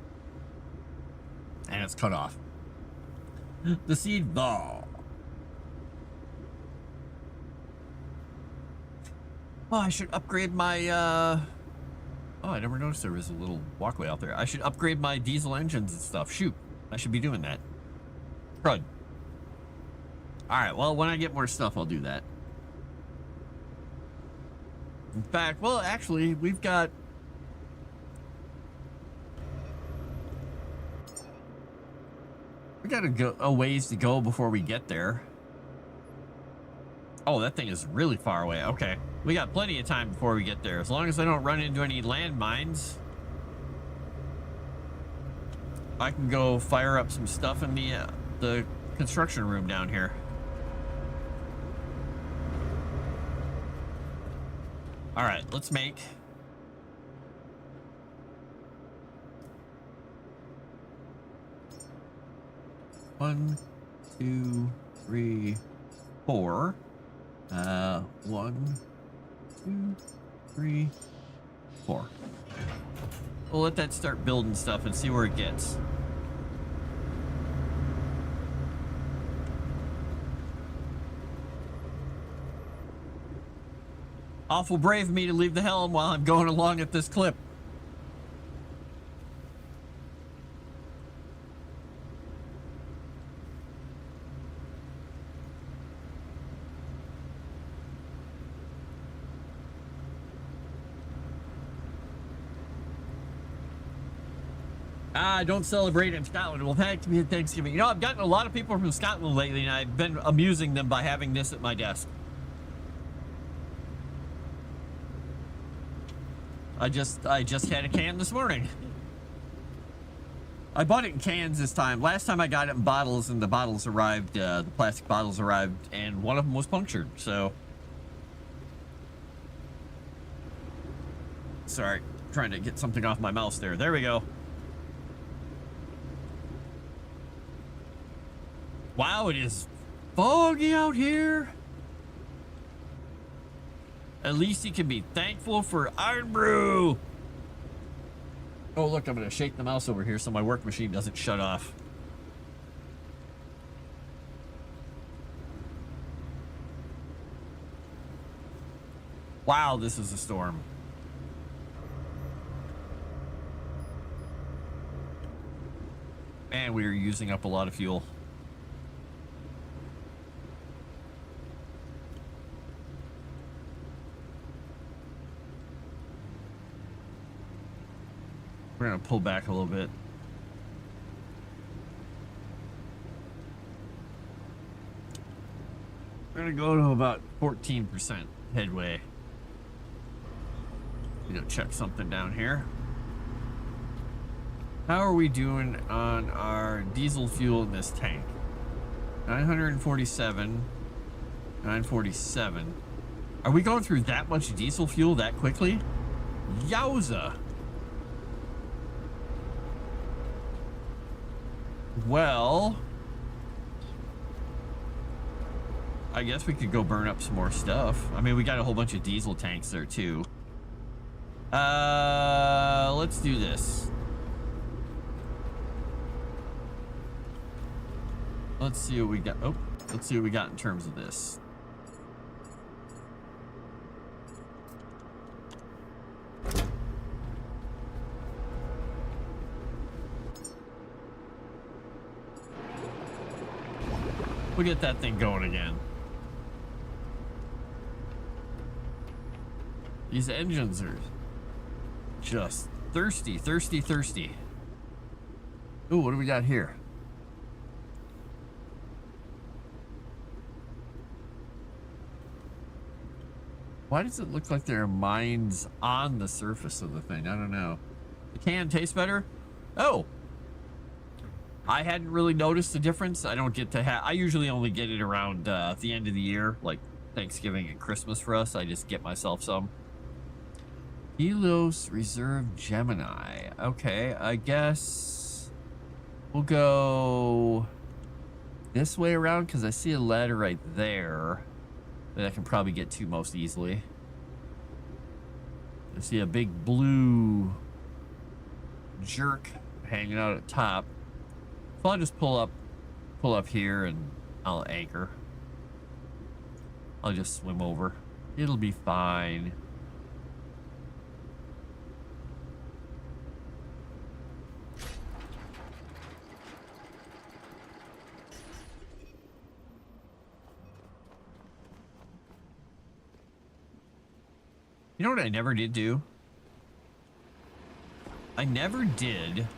Speaker 1: And it's cut off. The seed vault. Oh, I should upgrade my, Oh, I never noticed there was a little walkway out there. I should upgrade my diesel engines and stuff. Shoot, I should be doing that. Crud. Alright, well, when I get more stuff, I'll do that. In fact, well, actually, we've got... We got a ways to go before we get there. Oh, that thing is really far away. Okay. We got plenty of time before we get there. As long as I don't run into any landmines, I can go fire up some stuff in the construction room down here. All right, let's make... One, two, three, four. 1, 2, 3, 4. We'll let that start building stuff and see where it gets. Awful brave of me to leave the helm while I'm going along at this clip. I don't celebrate in Scotland. Well, Thanksgiving. You know, I've gotten a lot of people from Scotland lately, and I've been amusing them by having this at my desk. I just had a can this morning. I bought it in cans this time. Last time I got it in bottles, and the bottles arrived, the plastic bottles arrived, and one of them was punctured, so. Sorry, trying to get something off my mouse there. There we go. Wow, it is foggy out here. At least you can be thankful for Iron Brew. Oh, look, I'm going to shake the mouse over here so my work machine doesn't shut off. Wow, this is a storm. Man, we are using up a lot of fuel. We're going to pull back a little bit. We're going to go to about 14% headway. You know, check something down here. How are we doing on our diesel fuel in this tank? 947. 947. Are we going through that much diesel fuel that quickly? Yowza! Well, I guess we could go burn up some more stuff. I mean, we got a whole bunch of diesel tanks there too. Let's do this. Let's see what we got. Oh, let's see what we got in terms of this. We'll get that thing going again. These engines are just thirsty, thirsty, thirsty. Ooh, what do we got here? Why does it look like there are mines on the surface of the thing? I don't know. The can tastes better? Oh. I hadn't really noticed the difference. I don't get to have... I usually only get it around the end of the year, like Thanksgiving and Christmas for us. I just get myself some. Helios Reserve Gemini. Okay, I guess we'll go this way around because I see a ladder right there that I can probably get to most easily. I see a big blue jerk hanging out at the top. So I'll just pull up here and I'll anchor. I'll just swim over. It'll be fine. You know what I never did do? I never did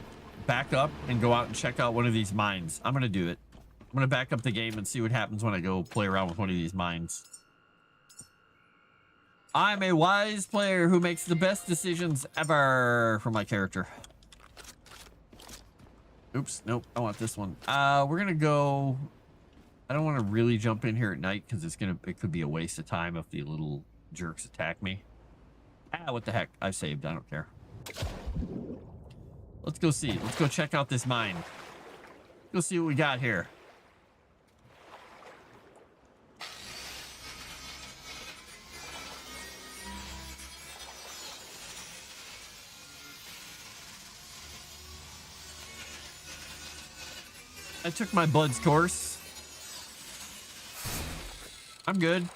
Speaker 1: back up and go out and check out one of these mines. I'm gonna do it. I'm gonna back up the game and see what happens when I go play around with one of these mines. I'm a wise player who makes the best decisions ever for my character. Oops, nope, I want this one. We're gonna go... I don't want to really jump in here at night because it could be a waste of time if the little jerks attack me. What the heck? I saved, I don't care. Let's go see. Let's go check out this mine. Go see what we got here. I took my Bloods course. I'm good.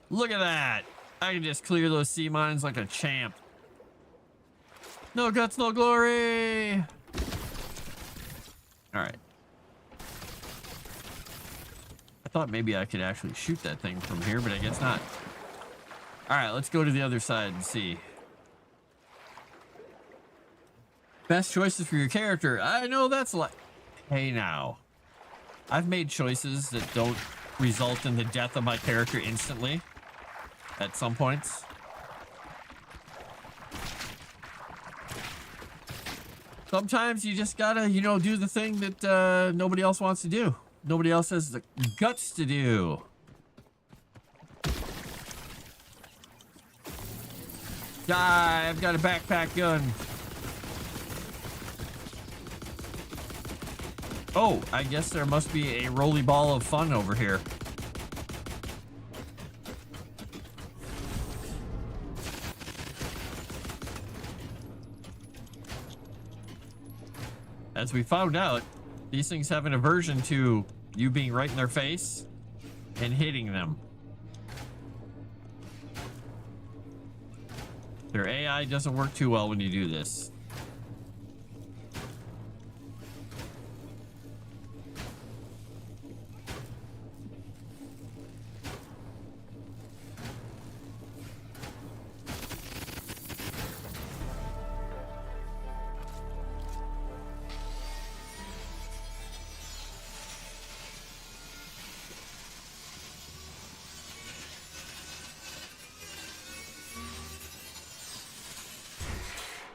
Speaker 1: Look at that. I can just clear those sea mines like a champ. No guts, no glory. All right. I thought maybe I could actually shoot that thing from here, but I guess not. All right, let's go to the other side and see. Best choices for your character. I know that's like... Hey now. I've made choices that don't result in the death of my character instantly. At some points. Sometimes you just gotta, you know, do the thing that nobody else wants to do. Nobody else has the guts to do. Die, I've got a backpack gun. Oh, I guess there must be a roly ball of fun over here. As we found out, these things have an aversion to you being right in their face and hitting them. Their AI doesn't work too well when you do this.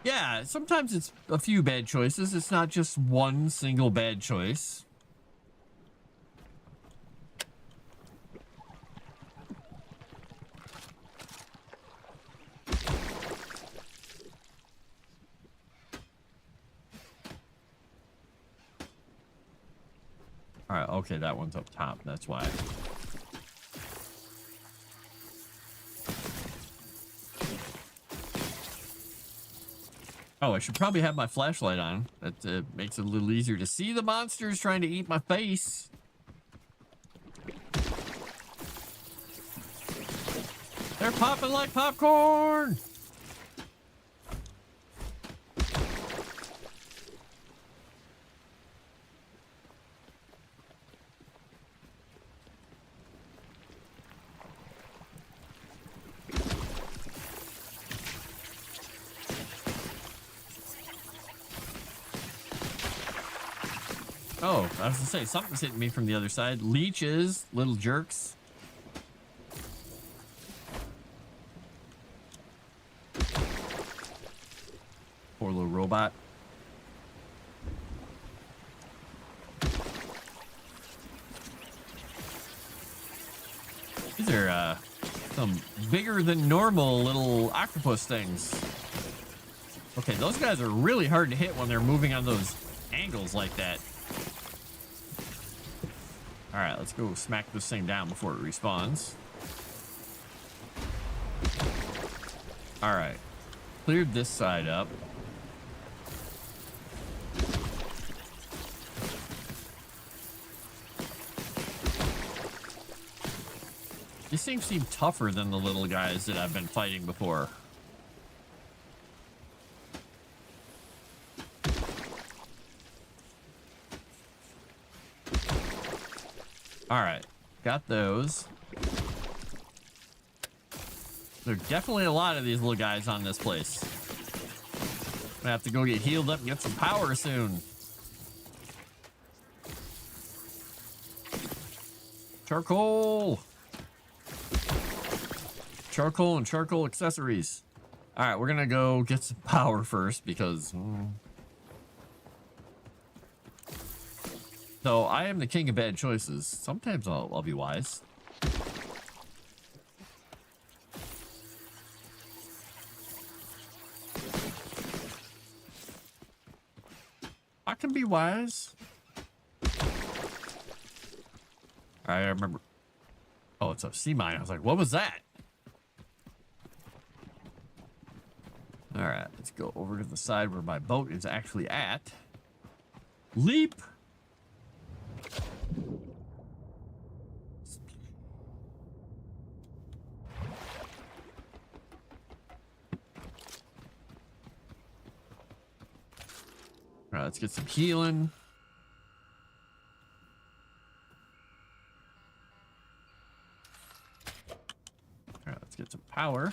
Speaker 1: Yeah, sometimes it's a few bad choices. It's not just one single bad choice. All right, okay, that one's up top. That's why. Oh, I should probably have my flashlight on. That makes it a little easier to see the monsters trying to eat my face. They're popping like popcorn. Oh, I was gonna say, something's hitting me from the other side. Leeches, little jerks. Poor little robot. These are some bigger than normal little octopus things. Okay, those guys are really hard to hit when they're moving on those angles like that. All right, let's go smack this thing down before it respawns. All right, cleared this side up. These things seem tougher than the little guys that I've been fighting before. All right, got those. There are definitely a lot of these little guys on this place. I'm gonna have to go get healed up and get some power soon. Charcoal! Charcoal and charcoal accessories. All right, we're gonna go get some power first because... So I am the king of bad choices. Sometimes I'll be wise. I can be wise. I remember. Oh, it's a sea mine. I was like, what was that? All right, let's go over to the side where my boat is actually at. Leap. All right, let's get some healing. All right, let's get some power.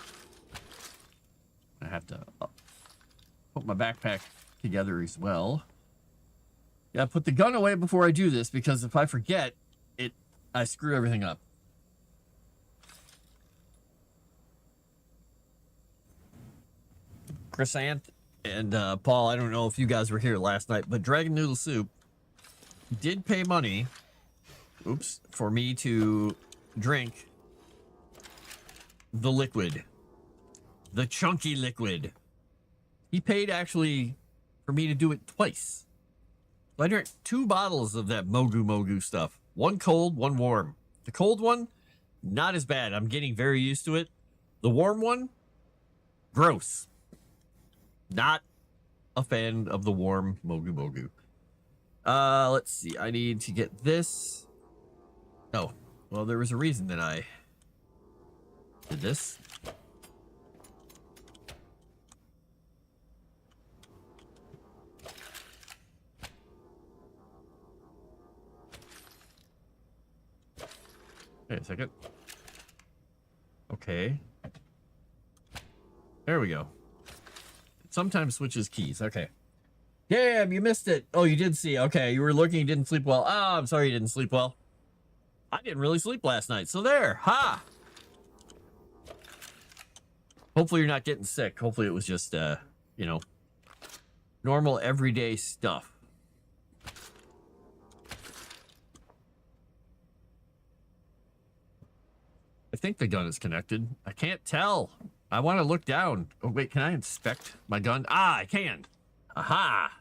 Speaker 1: I have to put my backpack together as well. Yeah, put the gun away before I do this because if I forget it, I screw everything up. Chrysant and Paul, I don't know if you guys were here last night, but Dragon Noodle Soup did pay money, oops, for me to drink the liquid, the chunky liquid. He paid actually for me to do it twice. So I drank 2 bottles of that Mogu Mogu stuff. One cold, one warm. The cold one, not as bad. I'm getting very used to it. The warm one, gross. Not a fan of the warm Mogu Mogu. Let's see. I need to get this. Oh, well, there was a reason that I did this. Wait a second. Okay. There we go. It sometimes switches keys. Okay. Damn, you missed it. Oh, you did see. Okay, you were looking, you didn't sleep well. Oh, I'm sorry you didn't sleep well. I didn't really sleep last night. So there. Ha! Hopefully you're not getting sick. Hopefully it was just, you know, normal everyday stuff. I think the gun is connected. I can't tell. I want to look down. Oh, wait, can I inspect my gun? Ah, I can. Aha.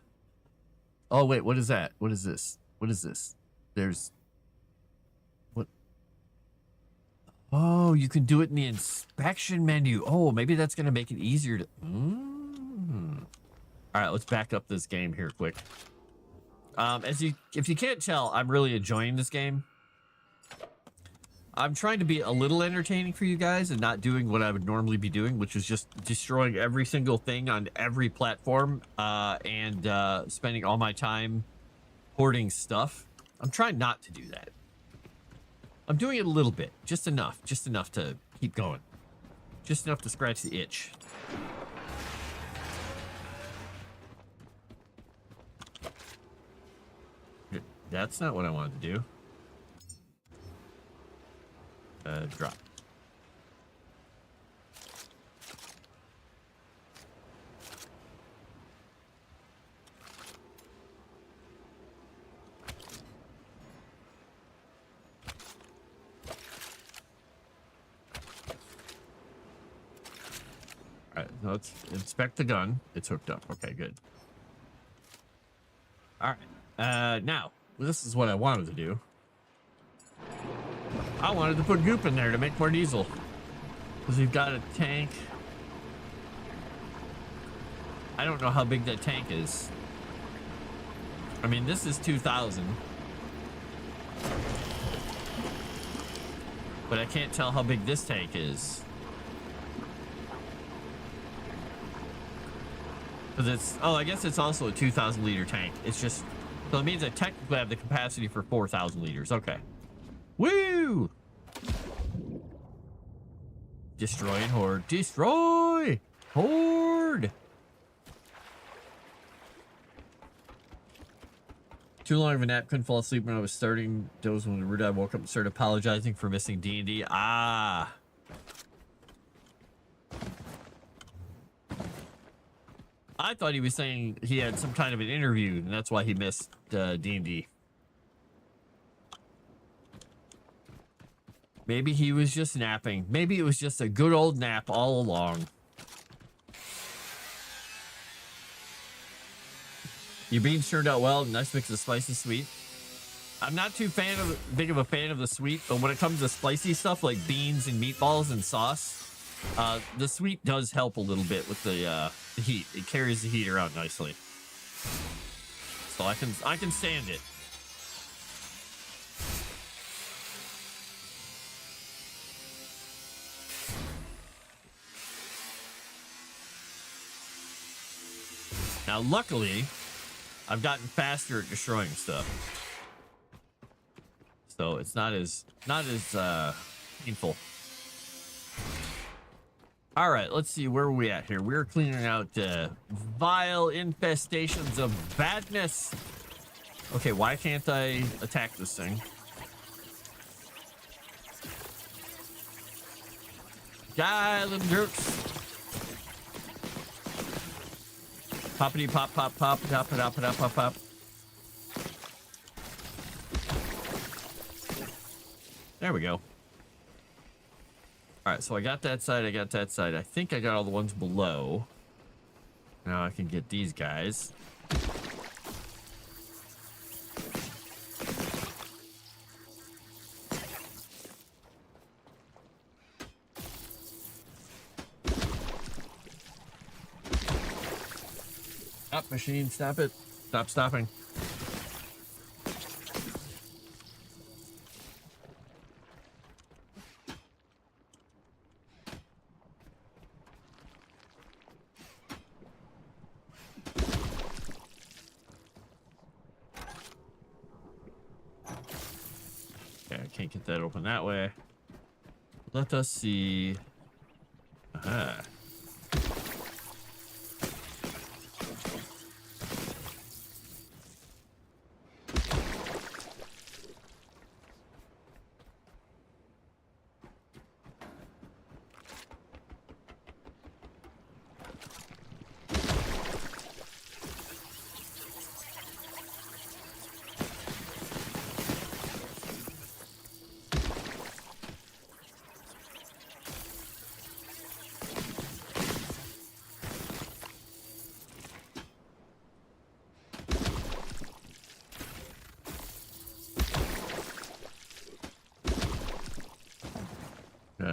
Speaker 1: Oh, wait, what is that? What is this? What is this? There's... What? Oh, you can do it in the inspection menu. Oh, maybe that's going to make it easier to... All right, let's back up this game here quick. If you can't tell, I'm really enjoying this game. I'm trying to be a little entertaining for you guys and not doing what I would normally be doing, which is just destroying every single thing on every platform and spending all my time hoarding stuff. I'm trying not to do that. I'm doing it a little bit, just enough to keep going. Just enough to scratch the itch. That's not what I wanted to do. Drop. All right, let's inspect the gun. It's hooked up. Okay, good. All right. Now, this is what I wanted to do. I wanted to put goop in there to make more diesel. Because we've got a tank. I don't know how big that tank is. I mean, this is 2,000. But I can't tell how big this tank is. Because it's, oh, I guess it's also a 2,000 liter tank. It's just, so it means I technically have the capacity for 4,000 liters. Okay. Woo! Destroy and hoard. Destroy! Hoard! Too long of a nap. Couldn't fall asleep when I was starting. Dozed when I woke up and started apologizing for missing D&D. Ah. I thought he was saying he had some kind of an interview, and that's why he missed D&D. Maybe he was just napping. Maybe it was just a good old nap all along. Your beans turned out well. Nice mix of spicy sweet. I'm not too big of a fan of the sweet, but when it comes to spicy stuff like beans and meatballs and sauce, the sweet does help a little bit with the heat. It carries the heat around nicely. So I can stand it. Now, luckily, I've gotten faster at destroying stuff. So it's not as painful. All right, let's see, where are we at here? We're cleaning out vile infestations of badness. Okay, why can't I attack this thing? Die, little jerks. Poppity pop pop pop pop pop pop pop pop. There we go. All right, so I got that side. I got that side. I think I got all the ones below. Now I can get these guys. Stop, machine. Stop it. Stop stopping. Okay, I can't get that open that way. Let us see. Aha.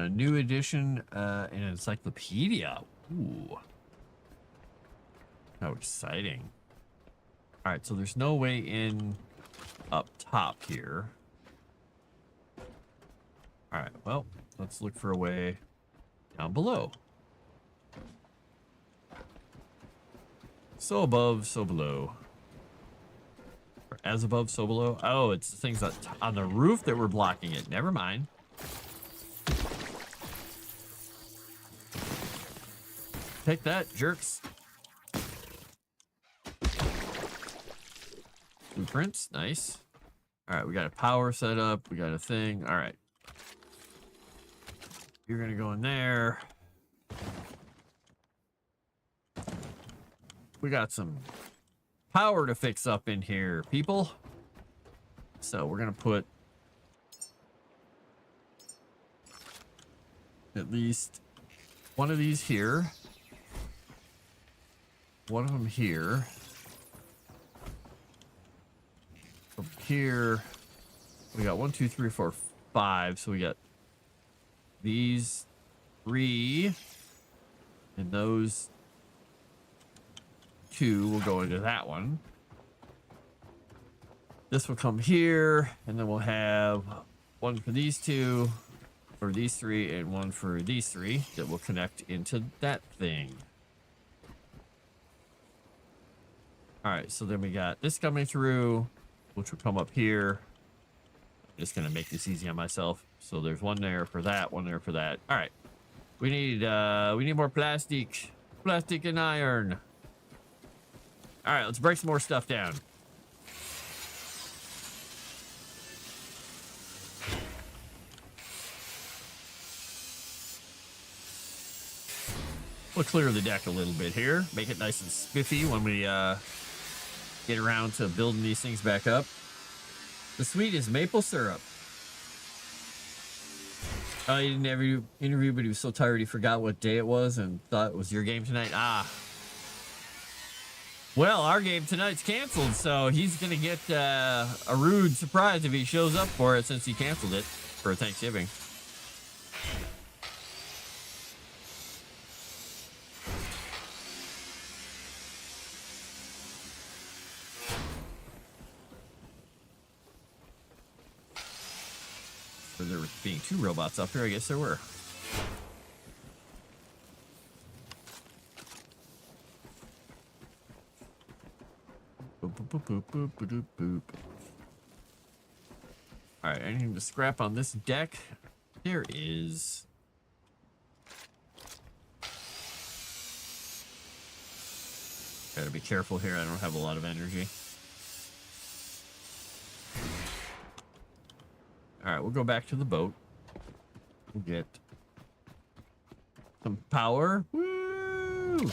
Speaker 1: New edition, an encyclopedia. Ooh. How exciting. All right, so there's no way in up top here. All right, well, let's look for a way down below. So above, so below. Or as above, so below. Oh, it's the things on the roof that were blocking it. Never mind. Take that, jerks. Blueprints, nice. All right, we got a power set up. We got a thing. All right. You're gonna go in there. We got some power to fix up in here, people. So we're gonna put at least one of these here. One of them here. From here, we got 1, 2, 3, 4, 5. So we got these 3, and those 2 will go into that one. This will come here, and then we'll have one for these 2, for these 3, and one for these 3 that will connect into that thing. All right, so then we got this coming through, which will come up here. I'm just gonna make this easy on myself. So there's one there for that, one there for that. All right, we need more plastic and iron. All right, let's break some more stuff down. We'll clear the deck a little bit here, make it nice and spiffy when we get around to building these things back up. The sweet is maple syrup. Oh, he didn't have your interview, but he was so tired he forgot what day it was and thought it was your game tonight. Ah. Well, our game tonight's canceled, so he's going to get a rude surprise if he shows up for it since he canceled it for Thanksgiving. There were being 2 robots up here, I guess there were. Boop, boop, boop, boop, boop, boop, boop. All right, anything to scrap on this deck? There is. Gotta be careful here. I don't have a lot of energy. All right, we'll go back to the boat. We'll get some power. Woo!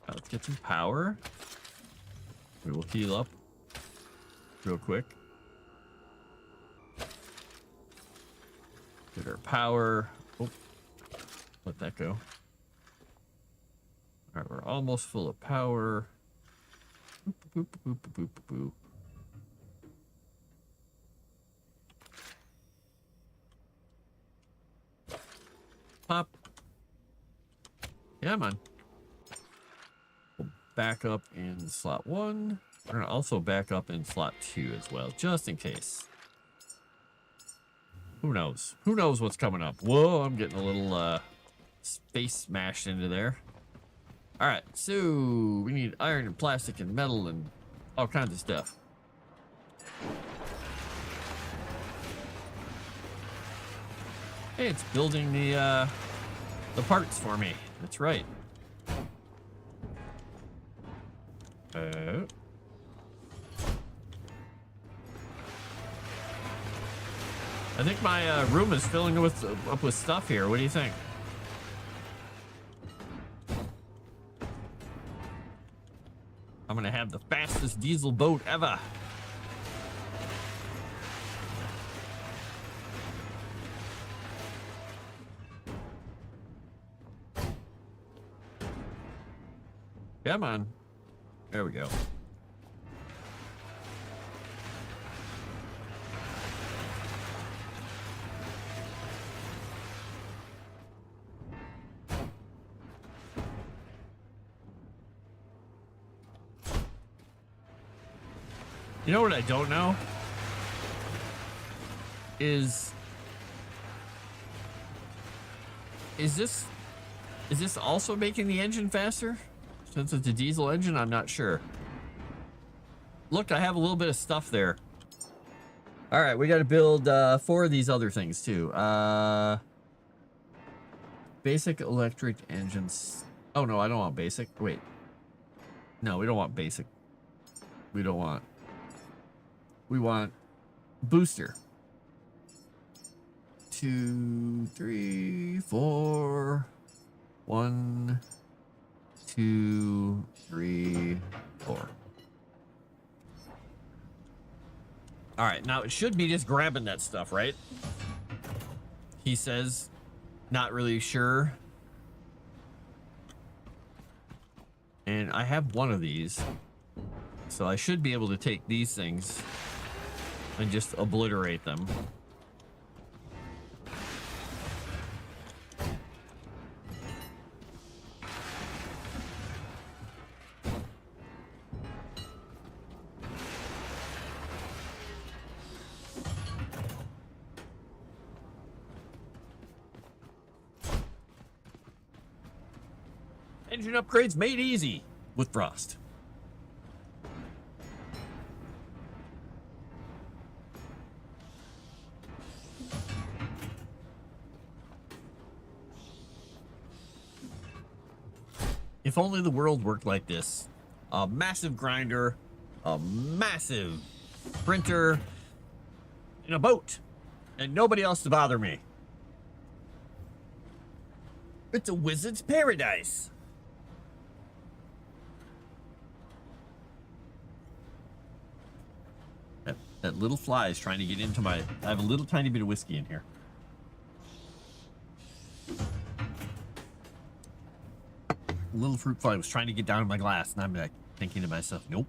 Speaker 1: Let's get some power. We will heal up real quick. Get our power. Oh, let that go. All right, we're almost full of power. Boop, boop, boop, boop, boop, boop, boop. Pop. Yeah, man. We'll back up in slot 1. We're gonna also back up in slot 2 as well, just in case. Who knows? Who knows what's coming up? Whoa, I'm getting a little space smashed into there. All right, so we need iron and plastic and metal and all kinds of stuff. Hey, it's building the parts for me. That's right. I think my room is filling up with stuff here. What do you think? I'm gonna have the fastest diesel boat ever. Come on. There we go. You know what I don't know? Is this also making the engine faster? Since it's a diesel engine, I'm not sure. Look, I have a little bit of stuff there. All right, we got to build 4 of these other things too. Basic electric engines. Oh no, I don't want basic. Wait. No, we don't want basic. We want booster. 2, 3, 4. 1, 2, 3, 4. All right, now it should be just grabbing that stuff, right? He says, not really sure. And I have one of these, so I should be able to take these things and just obliterate them. Engine upgrades made easy with Frost. If only the world worked like this. A massive grinder, a massive printer, and a boat, and nobody else to bother me. It's a wizard's paradise. That little fly is trying to get into my... I have a little tiny bit of whiskey in here. A little fruit fly was trying to get down in my glass, and I'm like thinking to myself, nope.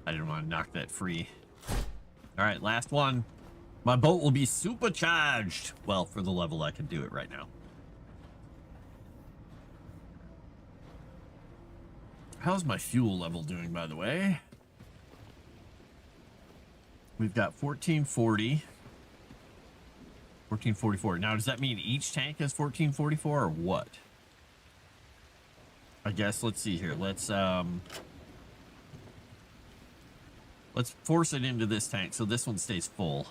Speaker 1: I didn't want to knock that free. All right, last one. My boat will be supercharged. Well, for the level I can do it right now. How's my fuel level doing, by the way? We've got 1440. 1444. Now, does that mean each tank has 1444 or what? I guess, let's see here. Let's force it into this tank so this one stays full.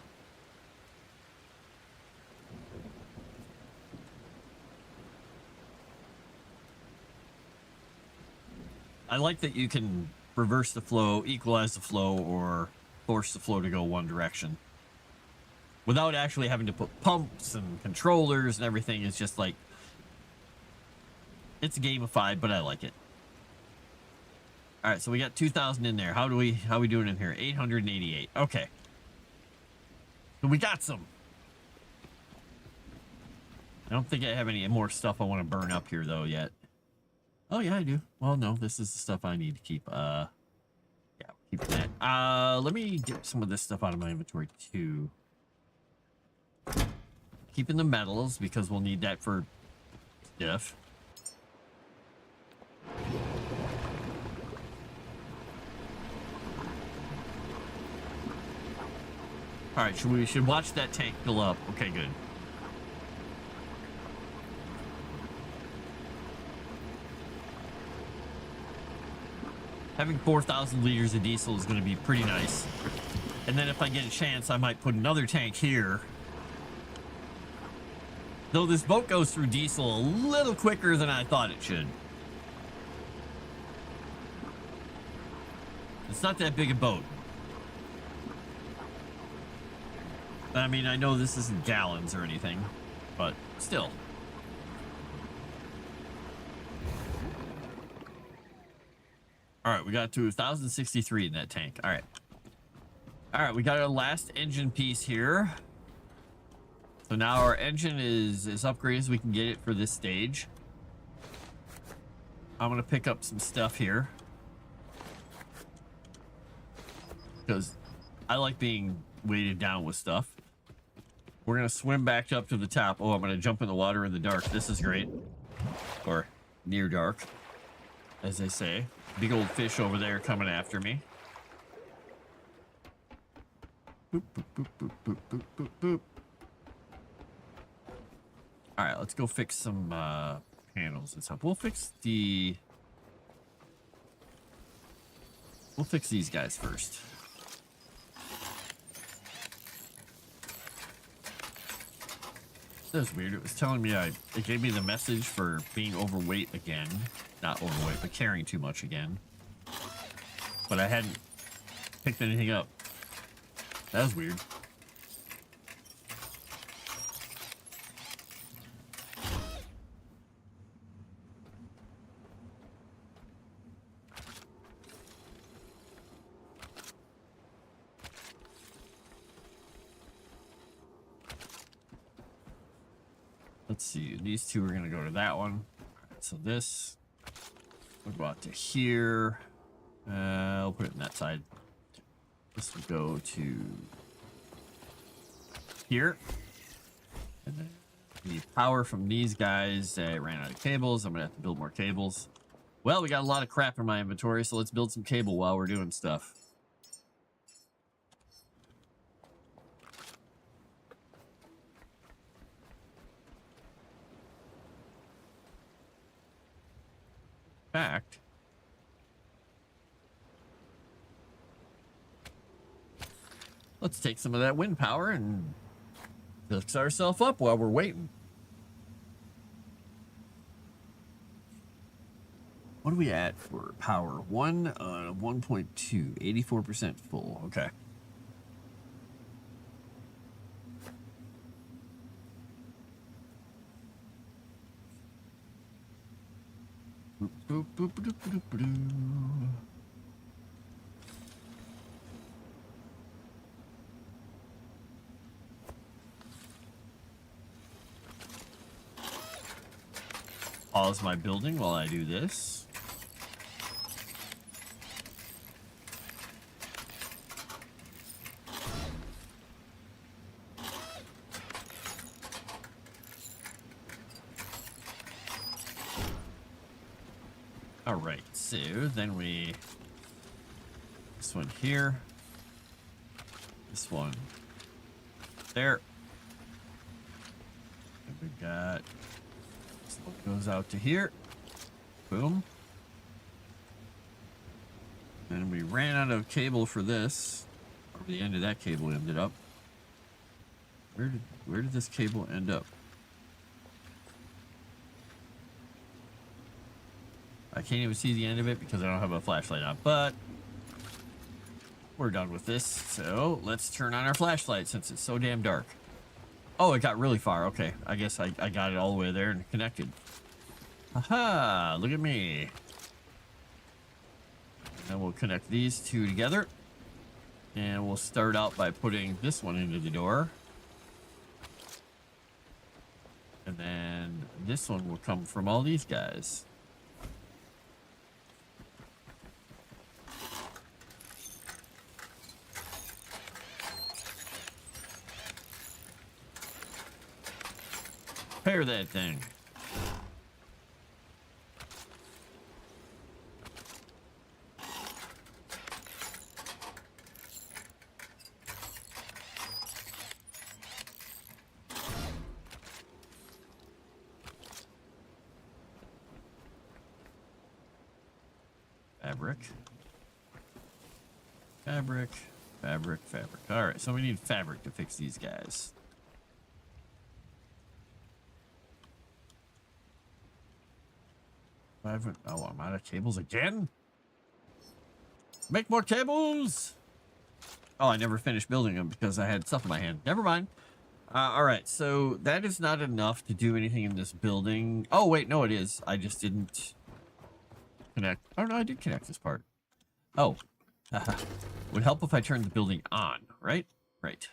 Speaker 1: I like that you can reverse the flow, equalize the flow, or force the flow to go one direction without actually having to put pumps and controllers and everything. It's just like, it's gamified, but I like it. All right, so we got 2,000 in there. How we doing in here? 888. Okay. So we got some. I don't think I have any more stuff I want to burn up here though yet. Oh yeah, I do. Well, no, this is the stuff I need to keep. Yeah, keep that. Let me get some of this stuff out of my inventory too. Keeping the metals because we'll need that for stuff. All right, we should watch that tank fill up. Okay, good. Having 4,000 liters of diesel is going to be pretty nice. And then if I get a chance, I might put another tank here. Though this boat goes through diesel a little quicker than I thought it should. It's not that big a boat. I mean, I know this isn't gallons or anything, but still. All right, we got to 1,063 in that tank. All right. All right, we got our last engine piece here. So now our engine is as upgraded as we can get it for this stage. I'm going to pick up some stuff here, because I like being weighted down with stuff. We're going to swim back up to the top. Oh, I'm going to jump in the water in the dark. This is great. Or near dark. as they say. Big old fish over there coming after me. Boop, boop, boop, boop, boop, boop, boop, boop. All right, let's go fix some panels and stuff. We'll fix these guys first. That was weird. It was telling me it gave me the message for being overweight again. Not overweight, but carrying too much again. But I hadn't picked anything up. That was weird. Let's see. These two are going to go to that one. Right, so this will go out to here. I'll put it in that side. This will go to here. And then the power from these guys, I ran out of cables. I'm going to have to build more cables. Well, we got a lot of crap in my inventory, so let's build some cable while we're doing stuff. Fact, let's take some of that wind power and fix ourselves up while we're waiting. What are we at for power? 1.2, 84% full. Okay. Boop, boop, boop, boop, boop, boop, boop. Pause my building while I do this. All right, so then this one here, this one there, and we got this one goes out to here, boom, and we ran out of cable for this, or the end of that cable ended up. Where did this cable end up? I can't even see the end of it because I don't have a flashlight on, but we're done with this. So let's turn on our flashlight since it's so damn dark. Oh, it got really far. Okay, I guess I got it all the way there and connected. Aha, look at me. And we'll connect these two together. And we'll start out by putting this one into the door. And then this one will come from all these guys. Repair that thing. Fabric. Fabric. Fabric. Fabric. All right, so we need fabric to fix these guys. Oh, I'm out of cables again? Make more cables! Oh, I never finished building them because I had stuff in my hand. Never mind. All right, so that is not enough to do anything in this building. Oh, wait, no, it is. I just didn't connect. Oh, no, I did connect this part. Oh. Would help if I turned the building on, right? Right.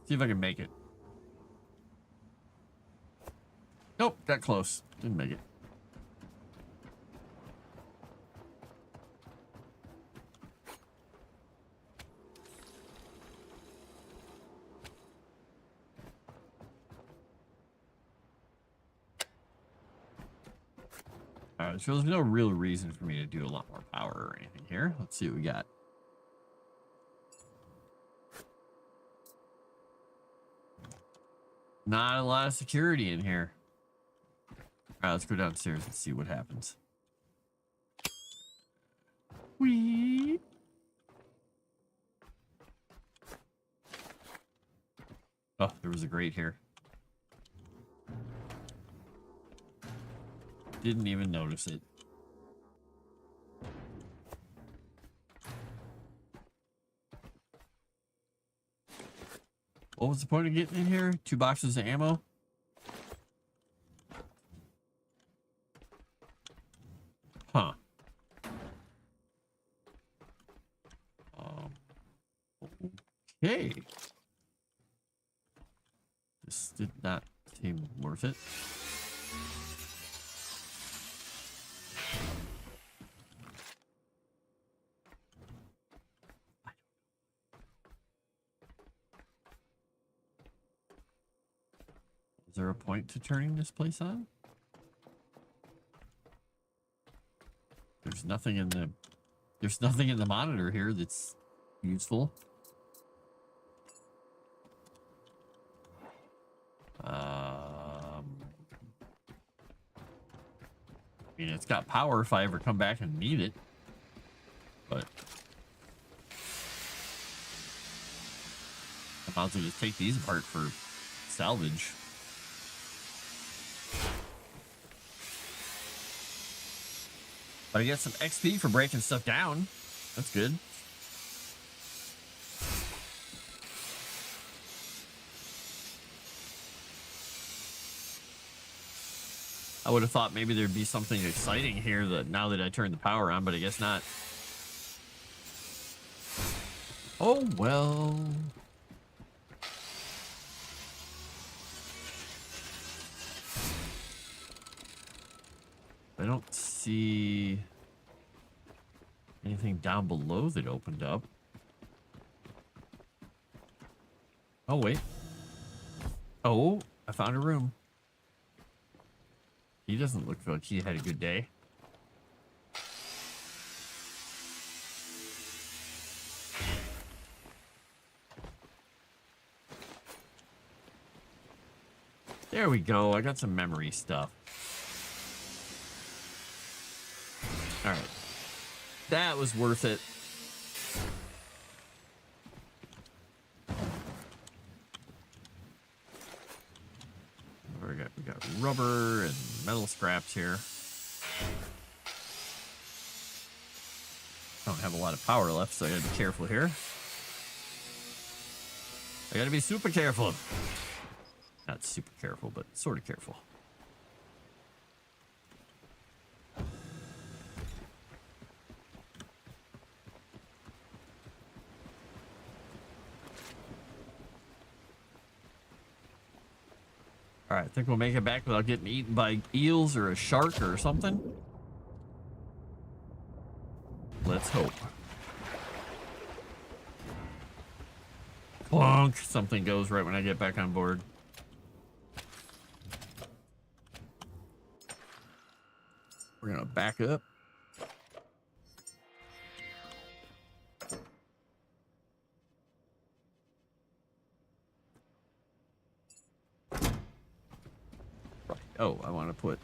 Speaker 1: See if I can make it. Nope, got close. Didn't make it. All right, so there's no real reason for me to do a lot more power or anything here. Let's see what we got. Not a lot of security in here. All right, let's go downstairs and see what happens. Whee! Oh, there was a grate here. Didn't even notice it. What was the point of getting in here? 2 boxes of ammo? Huh. Okay. This did not seem worth it. Is there a point to turning this place on? There's nothing in the monitor here that's useful. I mean, it's got power if I ever come back and need it, but I might as well just take these apart for salvage. But I get some XP for breaking stuff down. That's good. I would have thought maybe there'd be something exciting here that now that I turned the power on, but I guess not. Oh, well. I don't see anything down below that opened up. Oh, wait. Oh, I found a room. He doesn't look like he had a good day. There we go. I got some memory stuff. All right. That was worth it. We got rubber and metal scraps here. I don't have a lot of power left, so I gotta be careful here. I gotta be super careful. Not super careful, but sort of careful. All right, I think we'll make it back without getting eaten by eels or a shark or something. Let's hope. Clunk! Something goes right when I get back on board. We're gonna back up. Oh, I want to put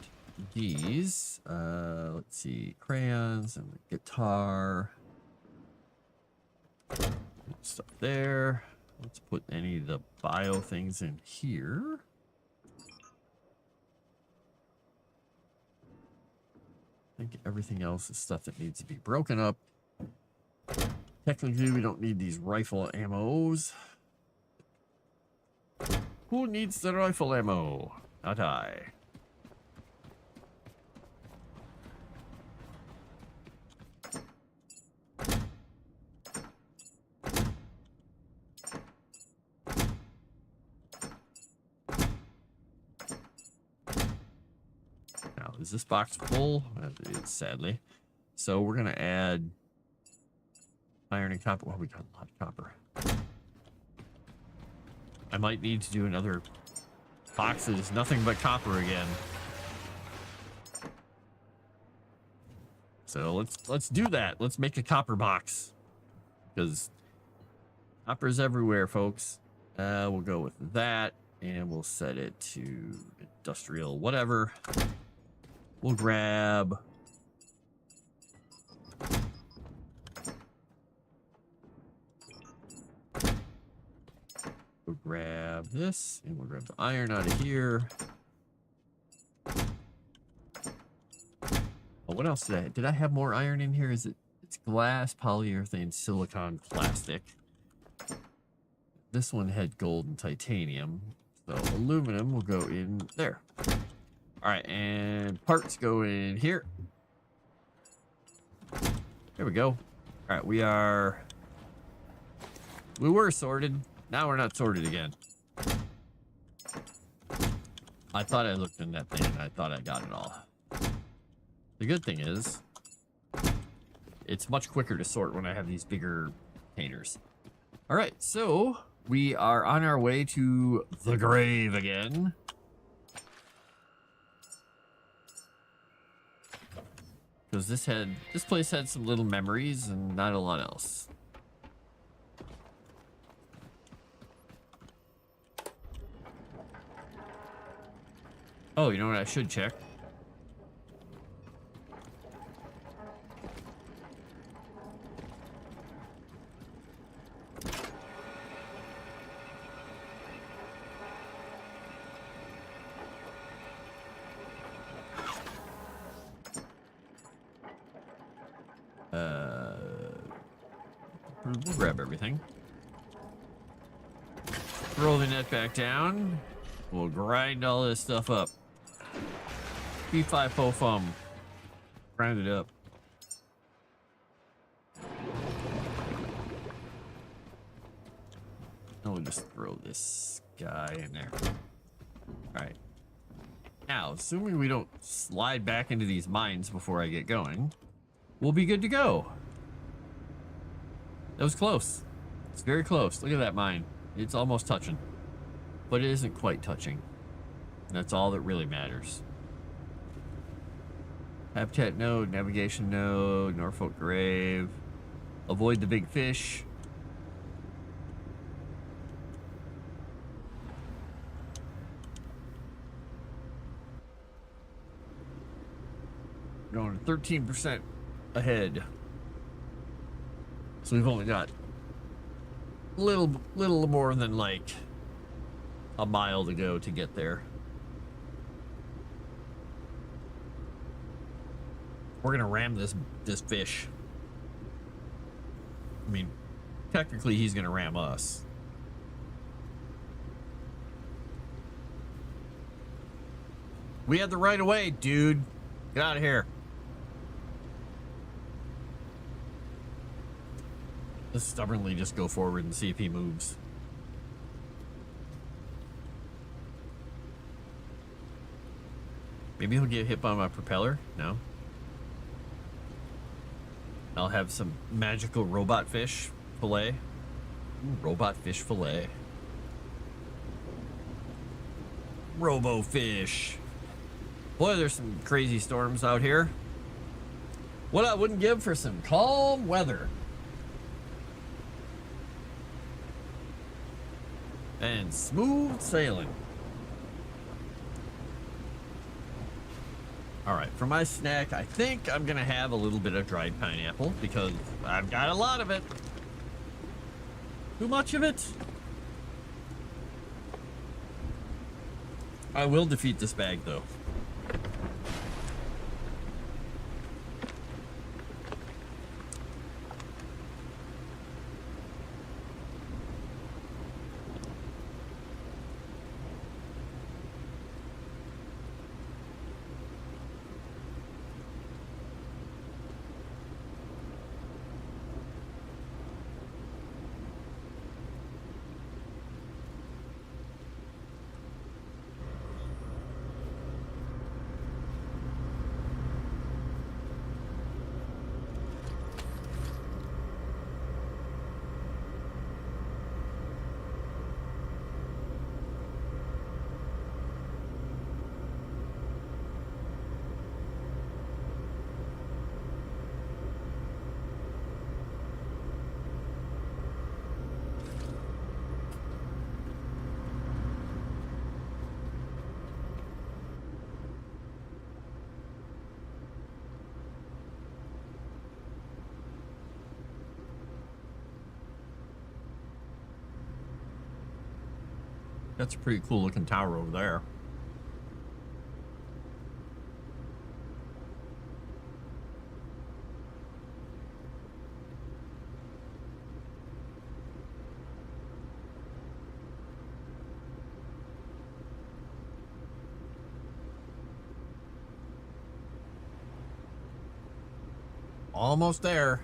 Speaker 1: these, let's see, crayons and the guitar. Stuff there. Let's put any of the bio things in here. I think everything else is stuff that needs to be broken up. Technically, we don't need these rifle ammos. Who needs the rifle ammo? Not I. Is this box full? It is, sadly. So we're going to add iron and copper. Well, we got a lot of copper. I might need to do another box that is nothing but copper again. So let's do that. Let's make a copper box. Because copper's everywhere, folks. We'll go with that. And we'll set it to industrial, whatever. We'll grab... We'll grab this, and we'll grab the iron out of here. Oh, what else did I have more iron in here? It's glass, polyurethane, silicon, plastic. This one had gold and titanium. So aluminum will go in there. All right, and parts go in here. There we go. All right, we were sorted. Now we're not sorted again. I thought I looked in that thing and I thought I got it all. The good thing is, it's much quicker to sort when I have these bigger containers. All right, so we are on our way to the grave again. Because this place had some little memories and not a lot else. Oh, you know what I should check? We'll grab everything. Roll the net back down. We'll grind all this stuff up. P5-fo-fum. Grind it up. And we'll just throw this guy in there. Alright. Now, assuming we don't slide back into these mines before I get going, we'll be good to go. That was close. It's very close. Look at that mine. It's almost touching. But it isn't quite touching. That's all that really matters. Habitat node, navigation node, Norfolk grave. Avoid the big fish. Going 13% ahead. So we've only got little more than like a mile to go to get there. We're gonna ram this fish. I mean, technically he's gonna ram us. We had the right of way, dude. Get out of here. Let's stubbornly just go forward and see if he moves. Maybe he'll get hit by my propeller? No. I'll have some magical robot fish fillet. Ooh, robot fish fillet. Robo fish. Boy, there's some crazy storms out here. What I wouldn't give for some calm weather. And smooth sailing. All right, for my snack, I think I'm gonna have a little bit of dried pineapple because I've got a lot of it. Too much of it? I will defeat this bag though. That's a pretty cool looking tower over there. Almost there.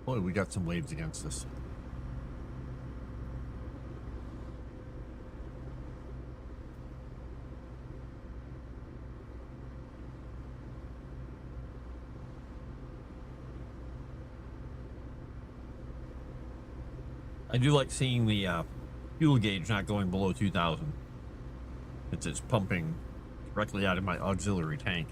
Speaker 1: Boy, we got some waves against us. I do like seeing the fuel gauge not going below 2,000. It's pumping directly out of my auxiliary tank.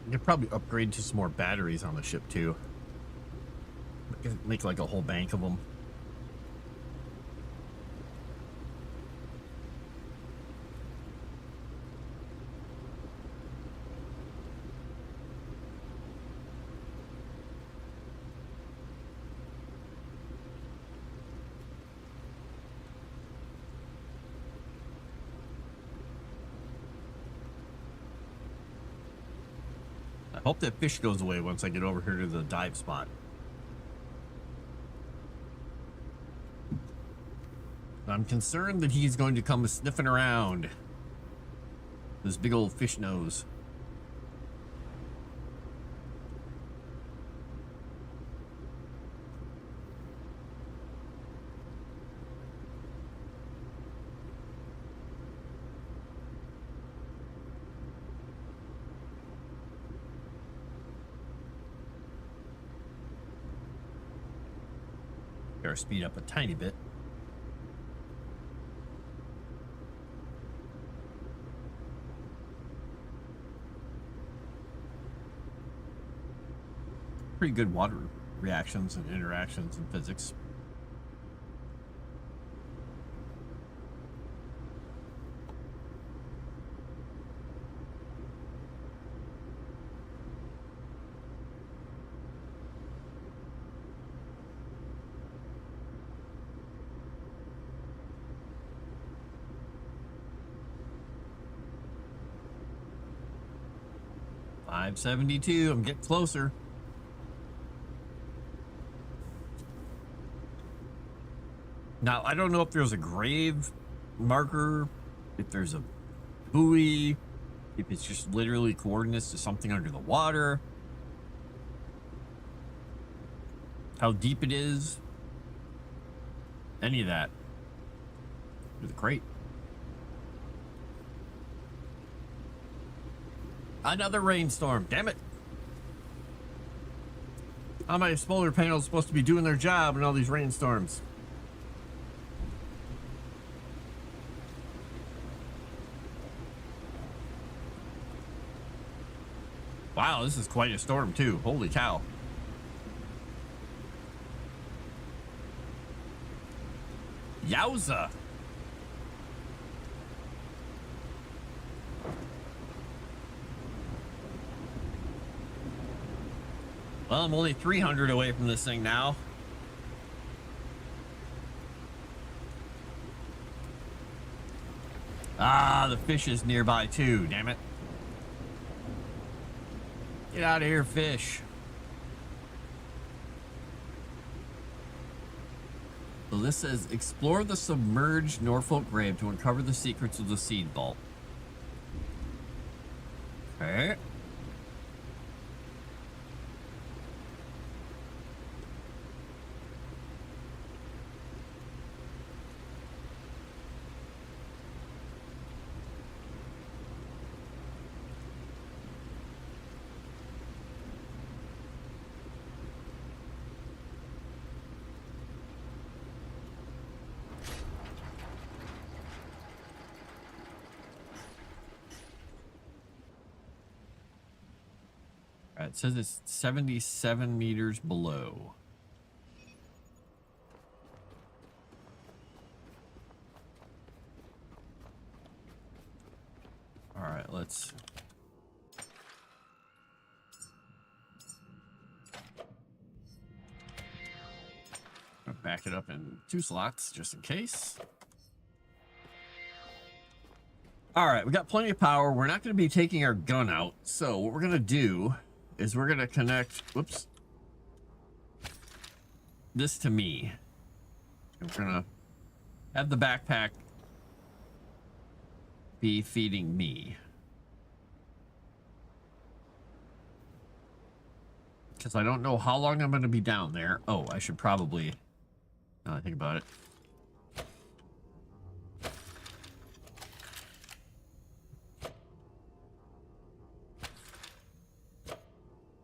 Speaker 1: You could probably upgrade to some more batteries on the ship too. Make like a whole bank of them. I hope that fish goes away once I get over here to the dive spot. I'm concerned that he's going to come sniffing around. This big old fish nose. Better speed up a tiny bit. Pretty good water reactions and interactions in physics. $572. I'm getting closer. Now, I don't know if there's a grave marker, if there's a buoy, if it's just literally coordinates to something under the water, how deep it is, any of that. It's great. Another rainstorm, damn it. How my solar panels supposed to be doing their job in all these rainstorms? Wow, this is quite a storm too. Holy cow. Yowza. Well, I'm only 300 away from this thing now. Ah, the fish is nearby too, damn it. Get out of here, fish. So this says, explore the submerged Norfolk grave to uncover the secrets of the seed vault. Okay. It says it's 77 meters below. All right, let's... back it up in 2 slots just in case. All right, we got plenty of power. We're not going to be taking our gun out. So what we're going to do is we're going to connect, whoops, this to me. And we're going to have the backpack be feeding me. Because I don't know how long I'm going to be down there. Oh, I should probably, now I think about it.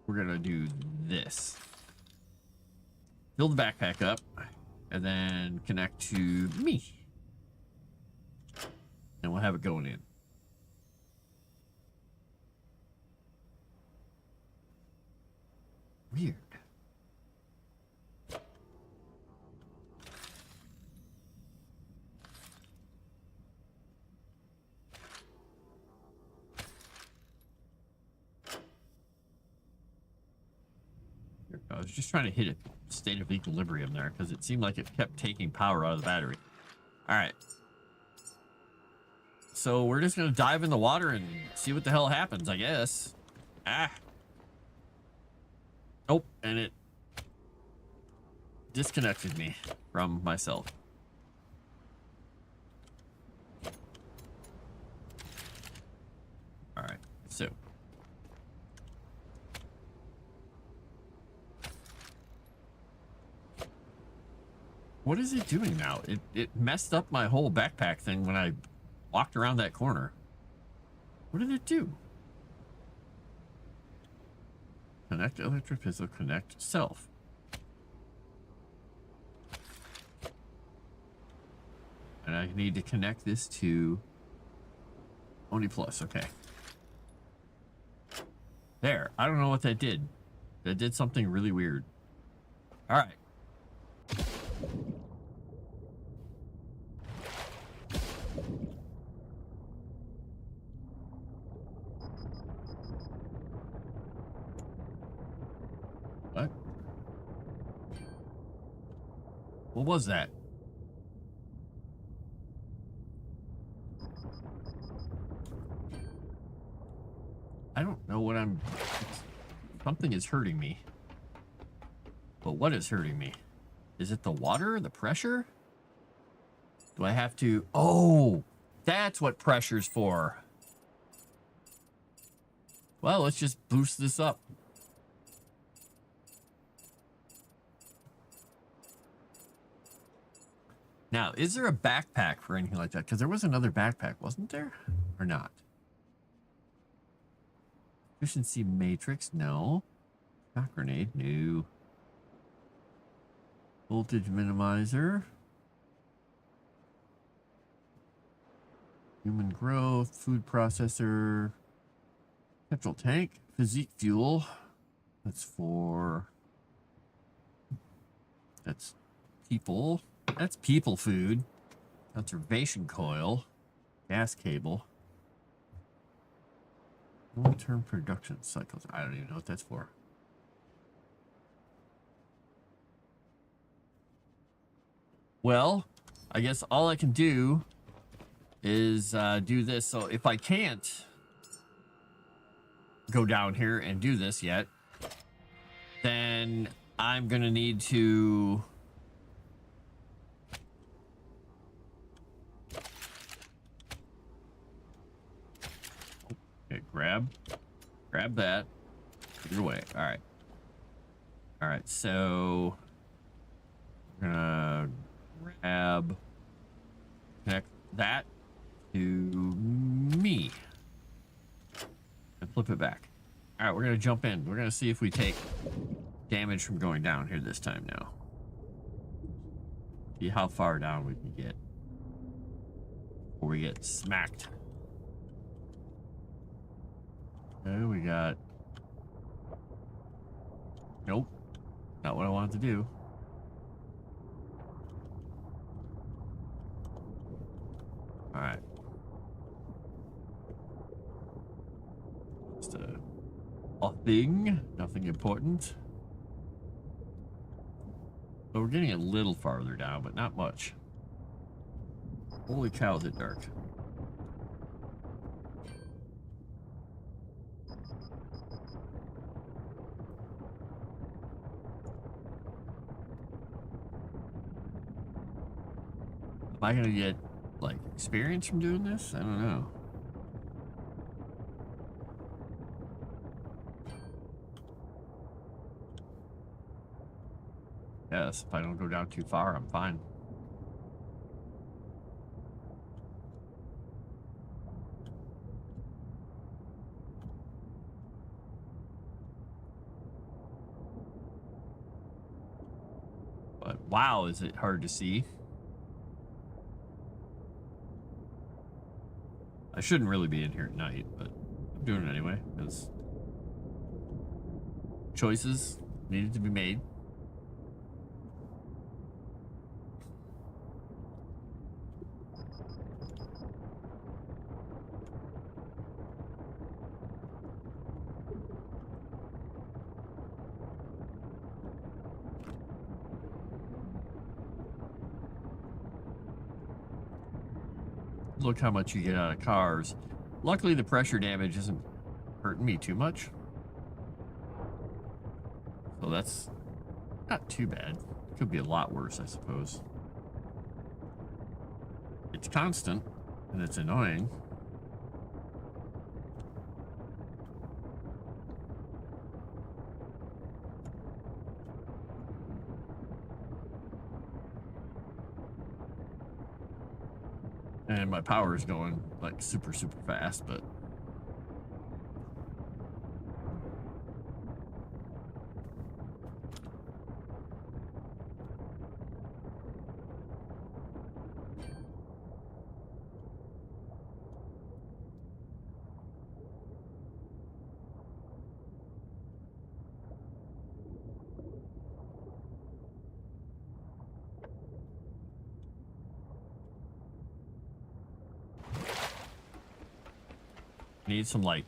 Speaker 1: We're going to do this. Fill the backpack up and then connect to me. And we'll have it going in. Weird. I was just trying to hit a state of equilibrium there because it seemed like it kept taking power out of the battery. All right. So we're just going to dive in the water and see what the hell happens, I guess. Ah. Nope, and it disconnected me from myself. All right, so. What is it doing now? It messed up my whole backpack thing when I walked around that corner. What did it do? Connect electric pistol, connect self. And I need to connect this to Oni Plus, okay. There, I don't know what that did. That did something really weird. All right. What? What was that? I don't know what I'm... Something is hurting me. But what is hurting me? Is it the water? The pressure? Do I have to... Oh! That's what pressure's for. Well, let's just boost this up. Now, is there a backpack for anything like that? Because there was another backpack, wasn't there? Or not? Efficiency matrix, no. Shock grenade, no. Voltage minimizer. Human growth, food processor. Petrol tank, physique fuel. That's for... That's people. That's people food. Conservation coil. Gas cable. Long-term production cycles. I don't even know what that's for. Well, I guess all I can do is do this. So if I can't go down here and do this yet, then I'm going to need to... Okay, grab that. Put it away. All right. All right, so we're gonna connect that to me and flip it back. All right, we're gonna jump in. We're gonna see if we take damage from going down here this time now. See how far down we can get before we get smacked. Okay, we got Nope. Not what I wanted to do. All right. Just a thing. Nothing important. So we're getting a little farther down, but not much. Holy cow, is it dark. Am I gonna get, like, experience from doing this? I don't know. Yes, if I don't go down too far, I'm fine. But wow, is it hard to see? I shouldn't really be in here at night, but I'm doing it anyway, because choices needed to be made. Look how much you get out of cars. Luckily, the pressure damage isn't hurting me too much. So that's not too bad. Could be a lot worse, I suppose. It's constant, and it's annoying. And my power is going like super fast, but need some like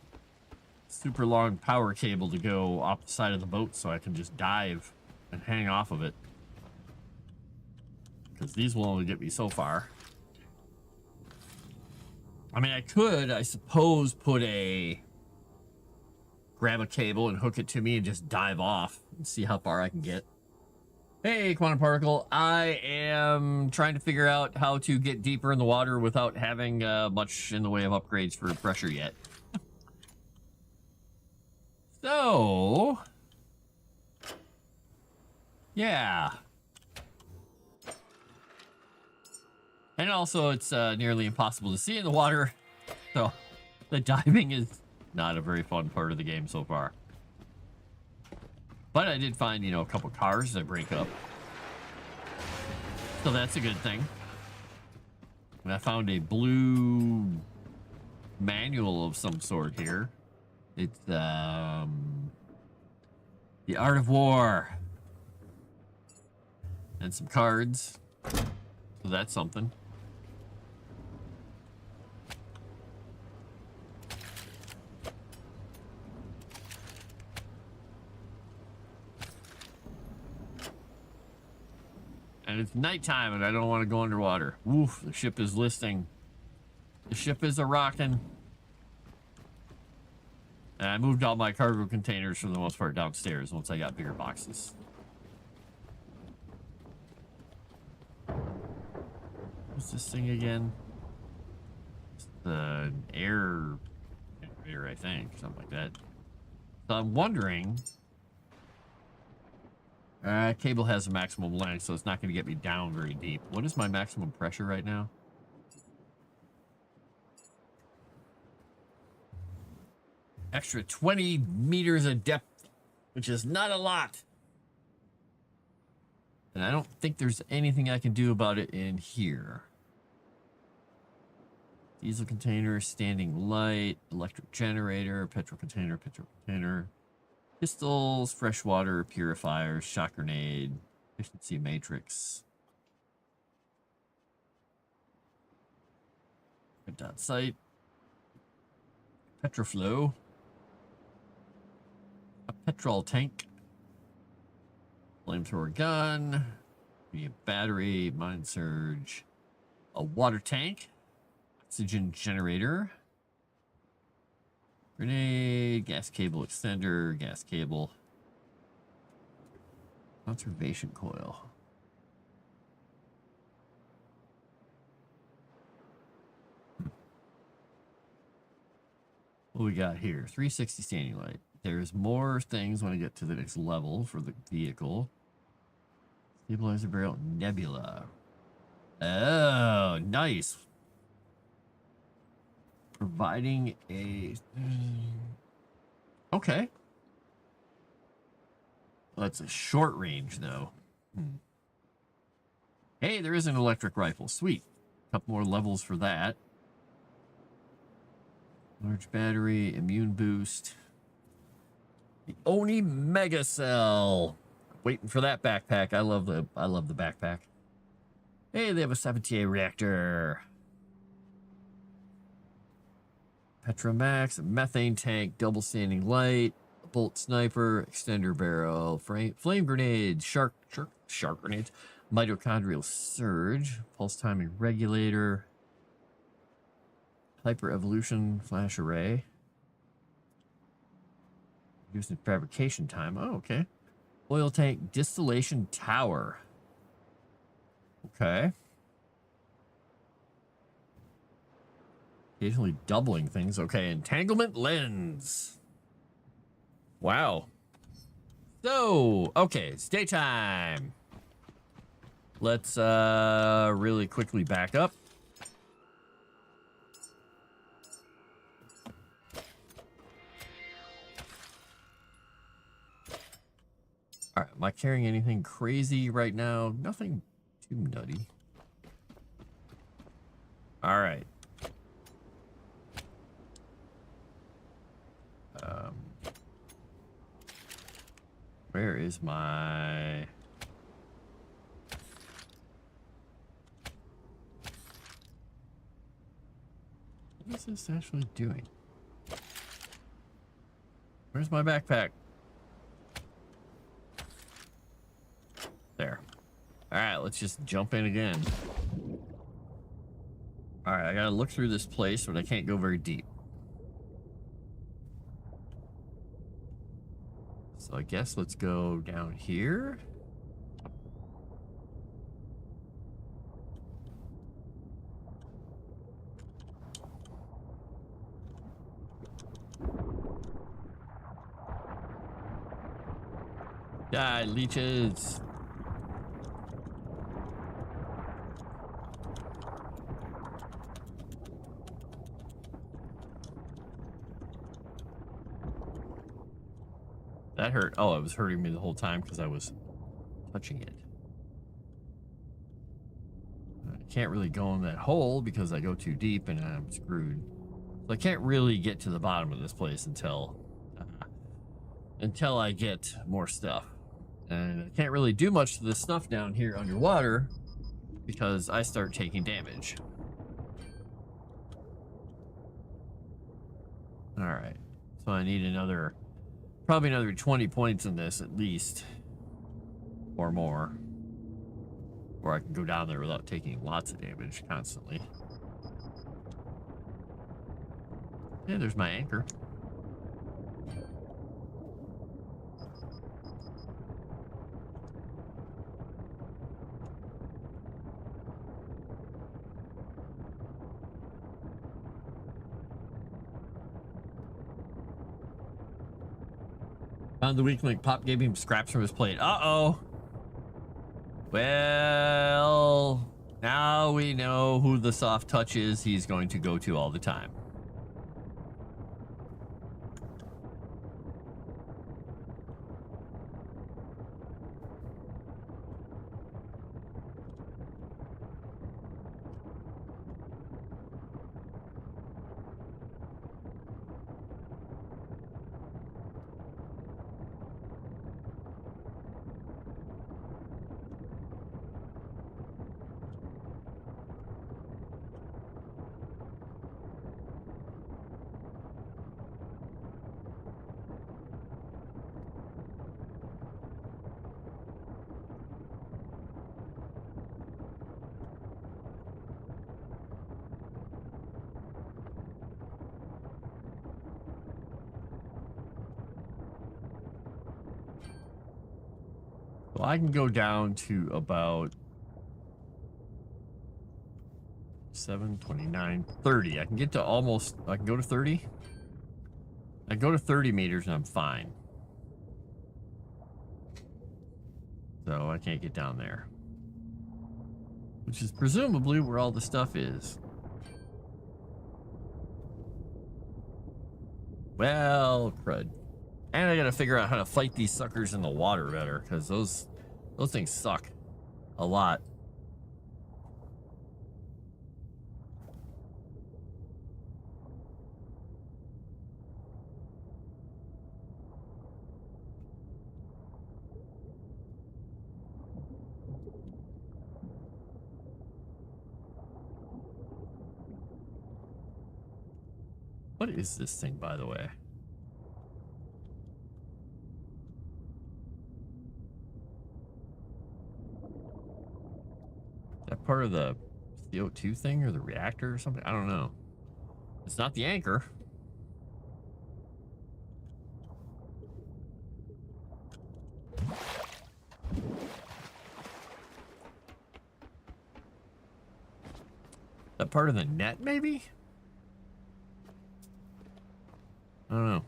Speaker 1: super long power cable to go off the side of the boat so I can just dive and hang off of it. Because these will only get me so far. I mean, I could, I suppose, grab a cable and hook it to me and just dive off and see how far I can get. Hey, Quantum Particle, I am trying to figure out how to get deeper in the water without having much in the way of upgrades for pressure yet. So, yeah. And also, it's nearly impossible to see in the water, so the diving is not a very fun part of the game so far. But I did find, you know, a couple cars that break up. So that's a good thing. And I found a blue manual of some sort here. It's, The Art of War. And some cards. So that's something. And it's nighttime and I don't want to go underwater. Oof, the ship is listing. The ship is a-rocking. And I moved all my cargo containers for the most part downstairs once I got bigger boxes. What's this thing again? It's the air generator, I think. Something like that. So I'm wondering... cable has a maximum length, so it's not going to get me down very deep. What is my maximum pressure right now? Extra 20 meters of depth, which is not a lot. And I don't think there's anything I can do about it in here. Diesel container, standing light, electric generator, petrol container, petrol container. Pistols, freshwater purifiers, shock grenade, efficiency matrix. Red dot sight. Petroflow. A petrol tank. Flamethrower gun. A battery, mind surge. A water tank. Oxygen generator. Grenade, gas cable extender, gas cable. Conservation coil. What we got here? 360 standing light. There's more things when I get to the next level for the vehicle. Stabilizer barrel, nebula. Oh, nice. Providing a... Okay. Well, that's a short range, though. Hey, there is an electric rifle. Sweet. Couple more levels for that. Large battery, immune boost. The Oni Mega Cell. Waiting for that backpack. I love the backpack. Hey, they have a 7TA reactor. Petromax, a methane tank, double standing light, a bolt sniper, extender barrel, flame grenade, shark grenades, mitochondrial surge, pulse timing regulator, hyper evolution flash array, reducing fabrication time. Oh, okay. Oil tank distillation tower. Okay. Occasionally doubling things. Okay, entanglement lens. Wow. So, okay, it's daytime. Let's really quickly back up. All right, am I carrying anything crazy right now? Nothing too nutty. All right. Where is my... What is this actually doing? Where's my backpack? There. All right, let's just jump in again. All right, I gotta look through this place, but I can't go very deep. So I guess let's go down here. Die, leeches. That hurt. Oh, it was hurting me the whole time because I was touching it. I can't really go in that hole because I go too deep and I'm screwed. So I can't really get to the bottom of this place until I get more stuff. And I can't really do much to this stuff down here underwater because I start taking damage. All right. So I need another... Probably another 20 points in this at least. Or more. Or I can go down there without taking lots of damage constantly. Yeah, there's my anchor. Found the weak link. Pop gave him scraps from his plate. Uh-oh. Well, now we know who the soft touch is he's going to go to all the time. So I can go down to about 7, 29, 30. I can get to almost, I can go to 30. I go to 30 meters and I'm fine. So I can't get down there. Which is presumably where all the stuff is. Well, crud. And I gotta figure out how to fight these suckers in the water better, because those things suck a lot. What is this thing, by the way? Is that part of the CO2 thing or the reactor or something? I don't know. It's not the anchor. That part of the net, maybe? I don't know.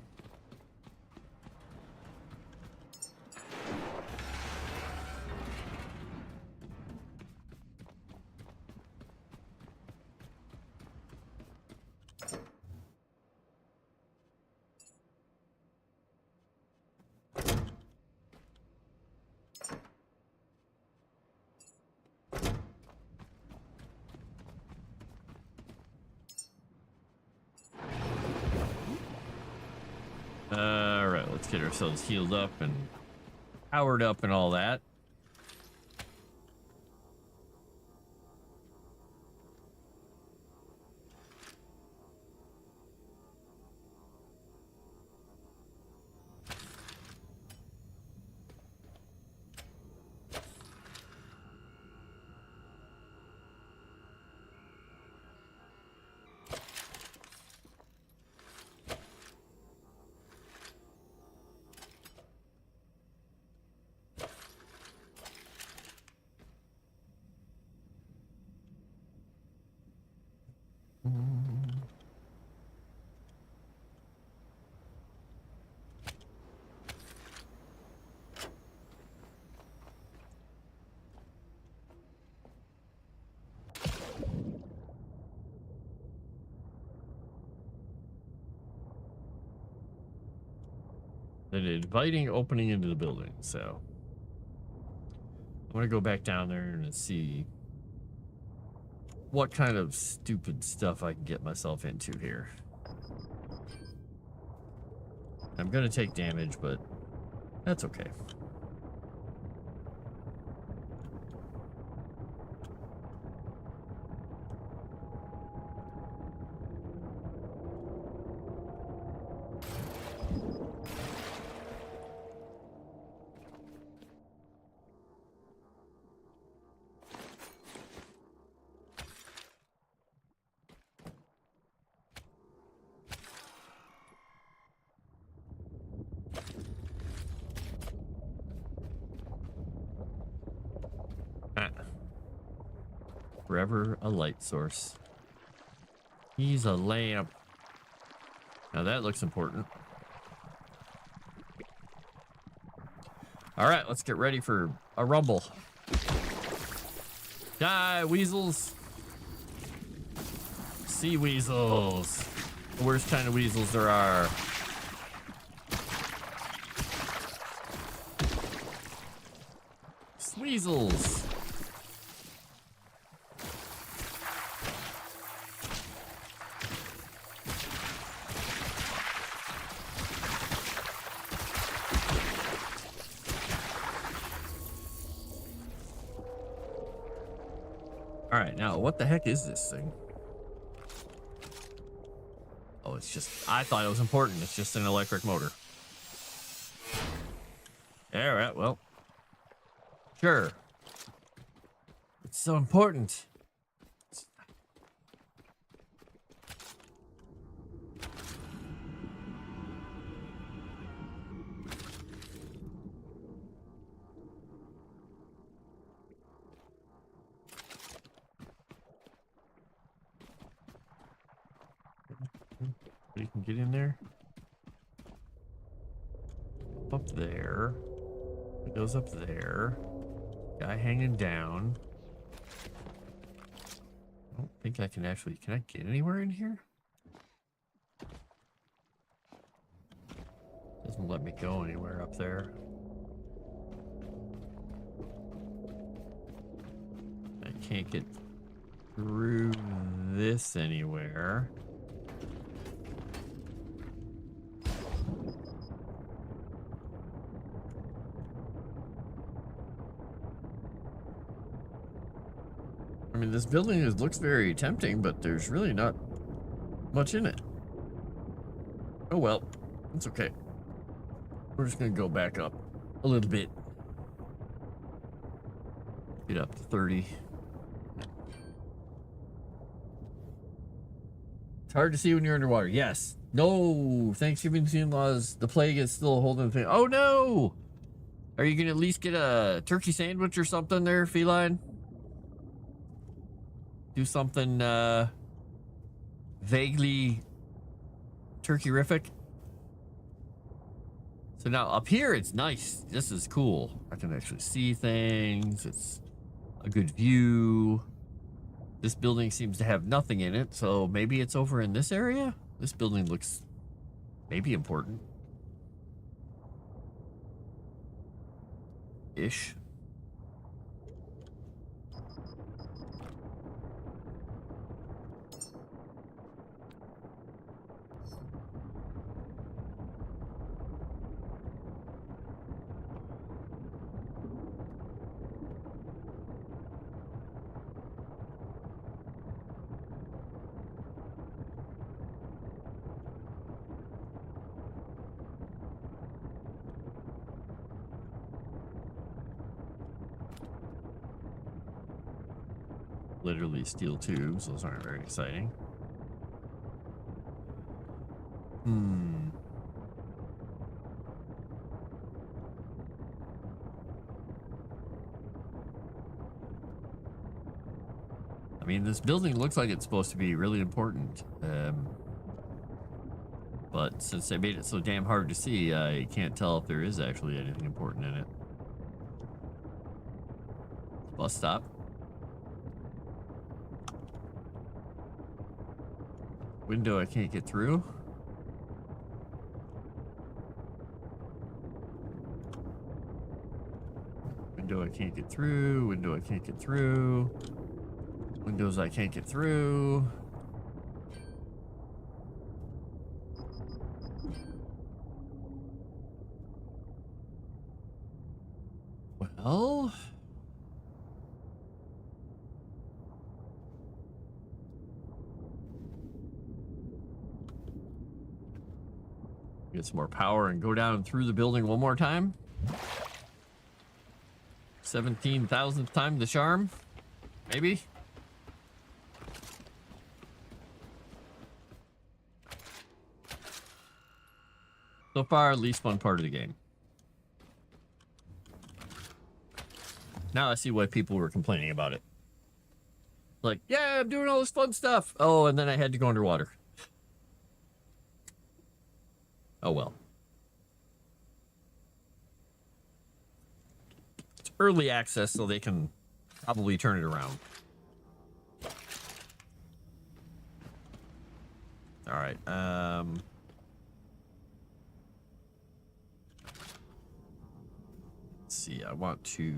Speaker 1: All right, let's get ourselves healed up and powered up and all that. An inviting opening into the building, so I'm gonna go back down there and see what kind of stupid stuff I can get myself into here. I'm gonna take damage, but that's okay. Forever a light source. He's a lamp. Now that looks important. All right, let's get ready for a rumble. Die, weasels. Sea weasels. The worst kind of weasels there are. Weasels. All right, now what the heck is this thing? Oh, it's just, I thought it was important. It's just an electric motor. All right, well, sure. It's so important. You can get in there. Up there. It goes up there. Guy hanging down. I don't think I can actually... Can I get anywhere in here? Doesn't let me go anywhere up there. I can't get through this anywhere. I mean, this building looks very tempting, but there's really not much in it. Oh well, it's okay. We're just gonna go back up a little bit. Get up to 30. It's hard to see when you're underwater. Yes. No. Thanksgiving in-laws. The plague is still holding the thing. Oh no! Are you gonna at least get a turkey sandwich or something there, feline? Do something vaguely turkey-rific. So now up here it's nice. This is cool. I can actually see things. It's a good view. This building seems to have nothing in it, so maybe it's over in this area? This building looks maybe important. Ish. Literally steel tubes. Those aren't very exciting. I mean, this building looks like it's supposed to be really important. But since they made it so damn hard to see, I can't tell if there is actually anything important in it. Bus stop. Window I can't get through. Window I can't get through. Window I can't get through. Windows I can't get through. Well... Get some more power and go down through the building one more time. 17,000th time the charm, maybe. So far, at least one part of the game. Now I see why people were complaining about it. Like, yeah, I'm doing all this fun stuff. Oh, and then I had to go underwater. Oh well. It's early access, so they can probably turn it around. All right. Let's see. I want to...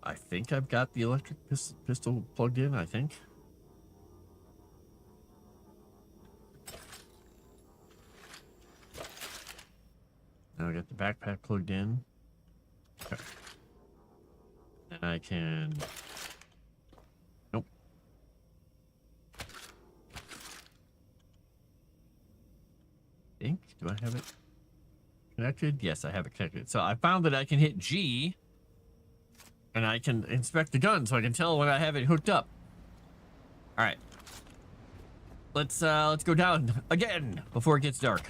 Speaker 1: I think I've got the electric pistol plugged in, I think. Now I got the backpack plugged in. Okay. And I can... Nope. Do I have it connected? Yes, I have it connected. So I found that I can hit G and I can inspect the gun so I can tell when I have it hooked up. All right. Let's go down again before it gets dark.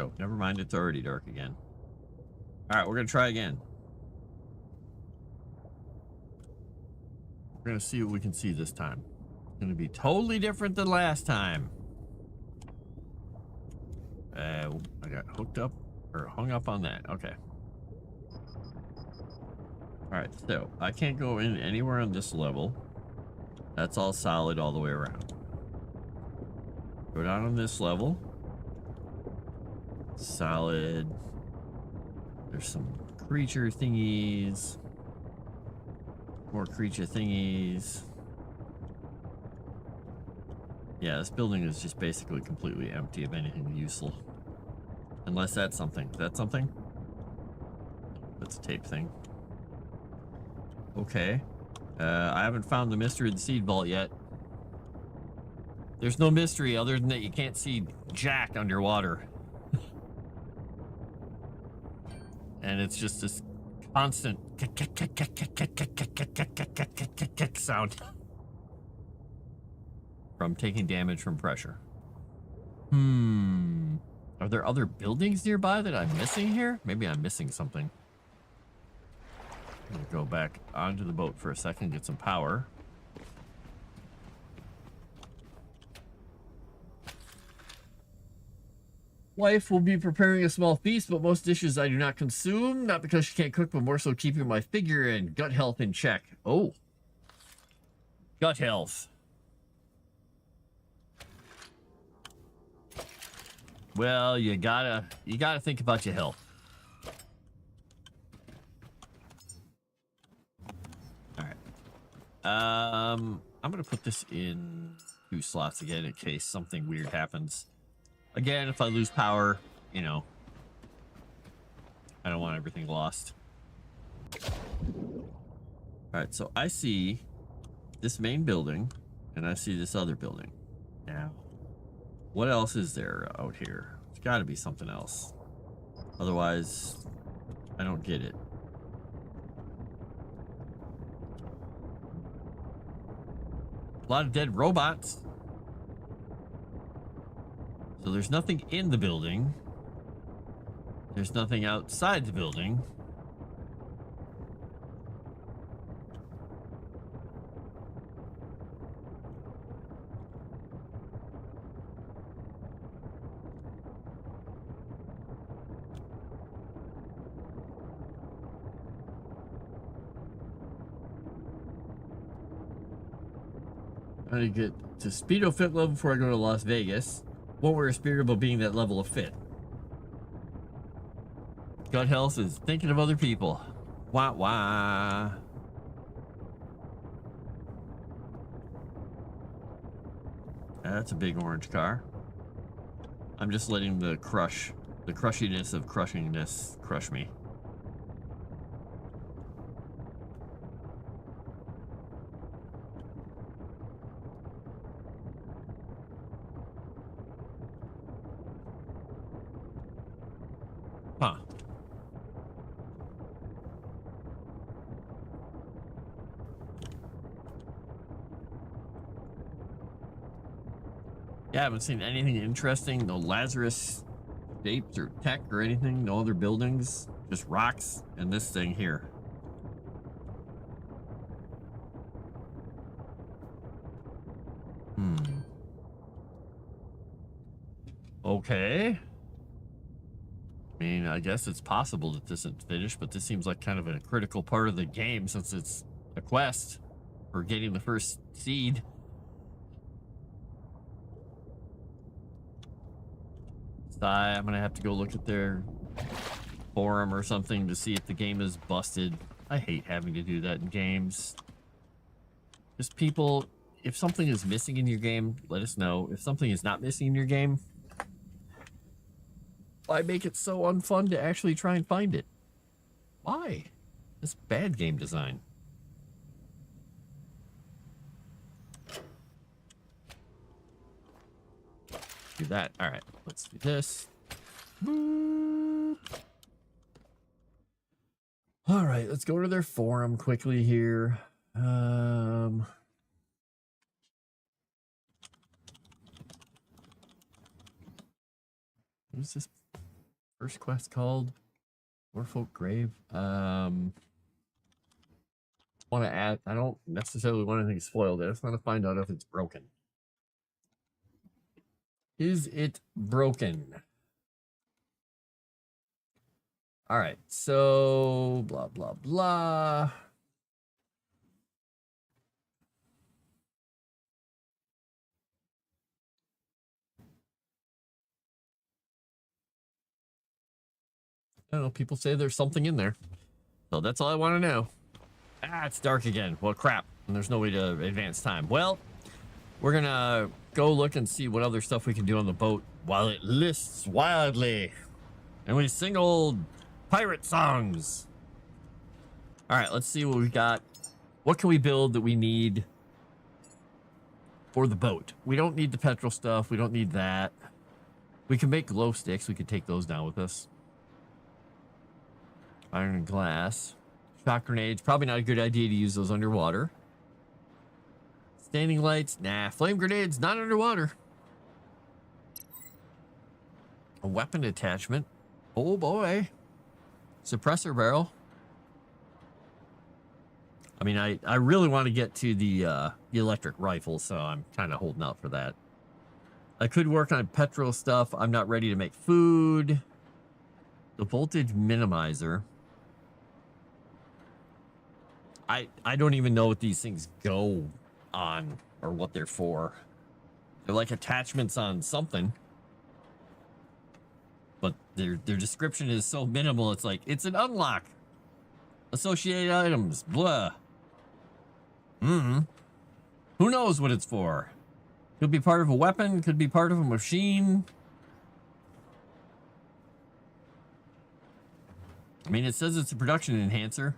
Speaker 1: Oh, never mind. It's already dark again. All right, we're going to try again. We're going to see what we can see this time. It's going to be totally different than last time. I got hooked up or hung up on that. Okay. All right, so I can't go in anywhere on this level. That's all solid all the way around. Go down on this level. Solid. There's some creature thingies. More creature thingies. Yeah, this building is just basically completely empty of anything useful. Unless that's something. Is that something? That's a tape thing. Okay. I haven't found the mystery of the seed vault yet. There's no mystery other than that you can't see jack underwater. And it's just this constant sound from taking damage from pressure. Are there other buildings nearby that I'm missing here? Maybe I'm missing something. I'm gonna go back onto the boat for a second, get some power. Wife will be preparing a small feast, but most dishes I do not consume. Not because she can't cook, but more so keeping my figure and gut health in check. Oh. Gut health. Well, you gotta think about your health. All right. I'm gonna put this in 2 slots again in case something weird happens. Again, if I lose power, you know, I don't want everything lost. All right, so I see this main building, and I see this other building. Now, what else is there out here? There's got to be something else. Otherwise, I don't get it. A lot of dead robots. So there's nothing in the building. There's nothing outside the building. I need to get to Speedo Fit level before I go to Las Vegas. Won't wear a Speedo being that level of fit. Gut health is thinking of other people. Wah wah. That's a big orange car. I'm just letting the crushiness of crushingness crush me. Huh. Yeah, I haven't seen anything interesting. No Lazarus shapes or tech or anything. No other buildings. Just rocks and this thing here. Okay. I mean, I guess it's possible that this isn't finished, but this seems like kind of a critical part of the game since it's a quest for getting the first seed. So I'm gonna have to go look at their forum or something to see if the game is busted. I hate having to do that in games. Just people, if something is missing in your game, let us know. If something is not missing in your game, why make it so unfun to actually try and find it? Why? It's bad game design. Do that. All right, let's do this. Boop. All right, let's go to their forum quickly here. Who's this First quest called Warfolk Grave. Want to add, I don't necessarily want anything spoiled. I just want to find out if it's broken. Is it broken? All right, so blah, blah, blah. I don't know, people say there's something in there. So that's all I want to know. Ah, it's dark again. Well, crap. And there's no way to advance time. Well, we're going to go look and see what other stuff we can do on the boat while it lists wildly. And we sing old pirate songs. All right, let's see what we got. What can we build that we need for the boat? We don't need the petrol stuff. We don't need that. We can make glow sticks. We could take those down with us. Iron and glass. Shock grenades. Probably not a good idea to use those underwater. Standing lights. Nah. Flame grenades. Not underwater. A weapon attachment. Oh boy. Suppressor barrel. I mean, I really want to get to the electric rifle, so I'm kind of holding out for that. I could work on petrol stuff. I'm not ready to make food. The voltage minimizer. I don't even know what these things go on or what they're for. They're like attachments on something. But their description is so minimal, it's like, it's an unlock. Associated items, blah. Who knows what it's for? Could be part of a weapon, could be part of a machine. I mean, it says it's a production enhancer.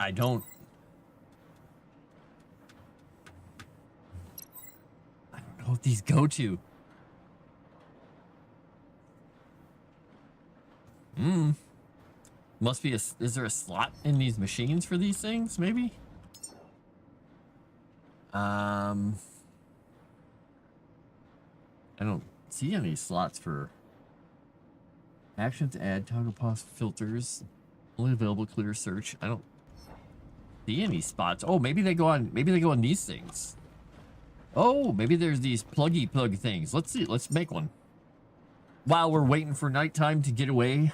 Speaker 1: I don't know what these go to. Must be is there a slot in these machines for these things, maybe? I don't see any slots for actions, add, toggle pause filters, only available clear search. I don't see any spots. Oh, maybe they go on these things. Oh, maybe there's these pluggy plug things. Let's see. Let's make one. While we're waiting for nighttime to get away.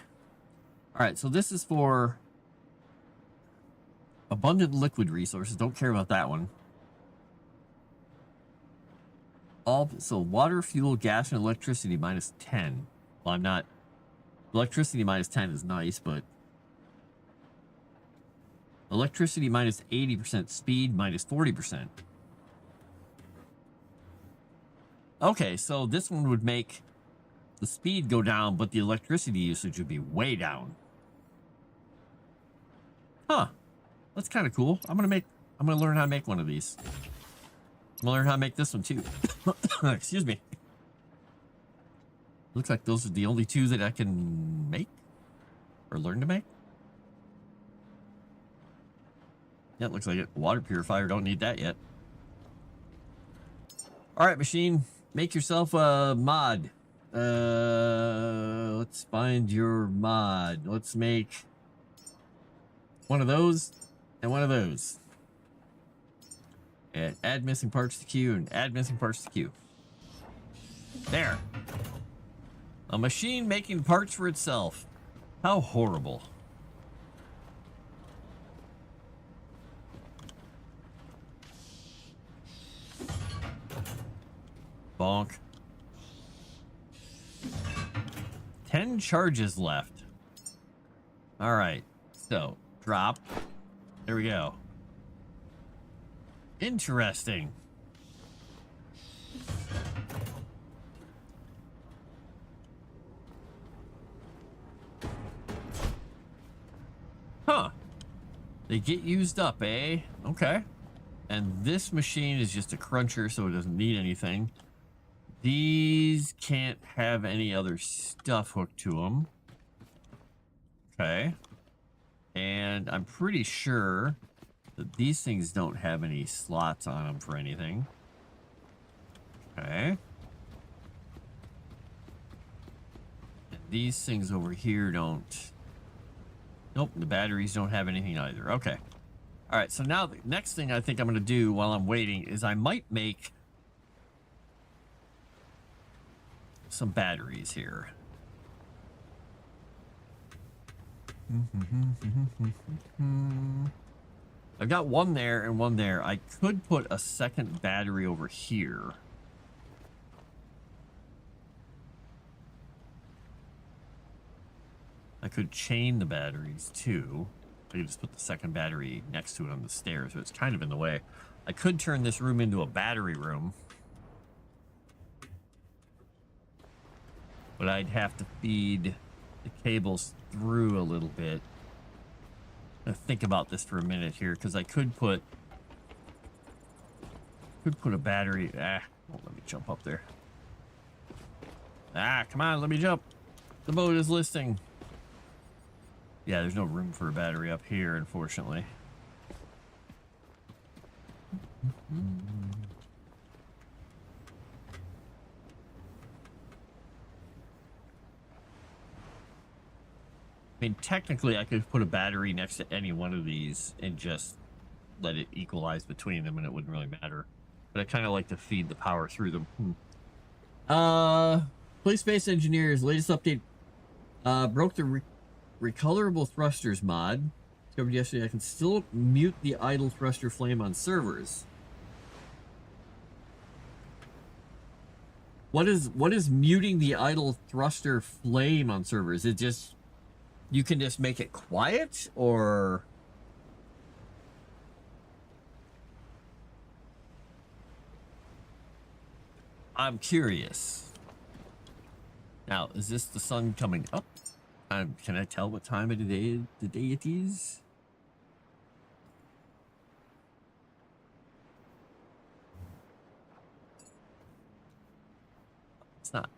Speaker 1: All right, so this is for abundant liquid resources. Don't care about that one. So water, fuel, gas, and electricity minus 10. Well, I'm not. Electricity minus 10 is nice, but electricity minus 80%, speed minus 40%. Okay, so this one would make the speed go down, but the electricity usage would be way down. Huh. That's kind of cool. I'm gonna learn how to make one of these. I'm gonna learn how to make this one too. Excuse me. Looks like those are the only two that I can make or learn to make. Yeah, it looks like it. Water purifier, don't need that yet. All right, machine, make yourself a mod. Let's find your mod. Let's make one of those and one of those. And add missing parts to queue and add missing parts to queue. There. A machine making parts for itself. How horrible. Bonk. 10 charges left. All right. So, drop. There we go. Interesting. Huh. They get used up, eh? Okay. And this machine is just a cruncher, so it doesn't need anything. These can't have any other stuff hooked to them. Okay. And I'm pretty sure that these things don't have any slots on them for anything. Okay. these things over here don't. Nope, the batteries don't have anything either. Okay. All right, so now the next thing I think I'm going to do while I'm waiting is I might make some batteries here. I've got one there and one there. I could put a second battery over here. I could chain the batteries too. I could just put the second battery next to it on the stairs, but it's kind of in the way. I could turn this room into a battery room, but I'd have to feed the cables through a little bit. I'm gonna think about this for a minute here, because I could put a battery. Won't let me jump up there. Come on, let me jump. The boat is listing. Yeah, there's no room for a battery up here, unfortunately. I mean, technically, I could put a battery next to any one of these and just let it equalize between them, and it wouldn't really matter. But I kind of like to feed the power through them. Police Space Engineers latest update broke the recolorable thrusters mod. Discovered yesterday I can still mute the idle thruster flame on servers. What is muting the idle thruster flame on servers? It just, you can just make it quiet, or I'm curious. Now, is this the sun coming up? Can I tell what time of the day it is? It's not.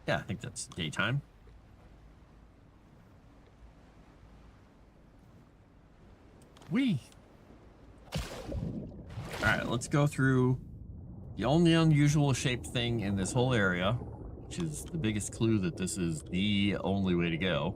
Speaker 1: Yeah, I think that's daytime. All right, let's go through the only unusual shaped thing in this whole area, which is the biggest clue that this is the only way to go.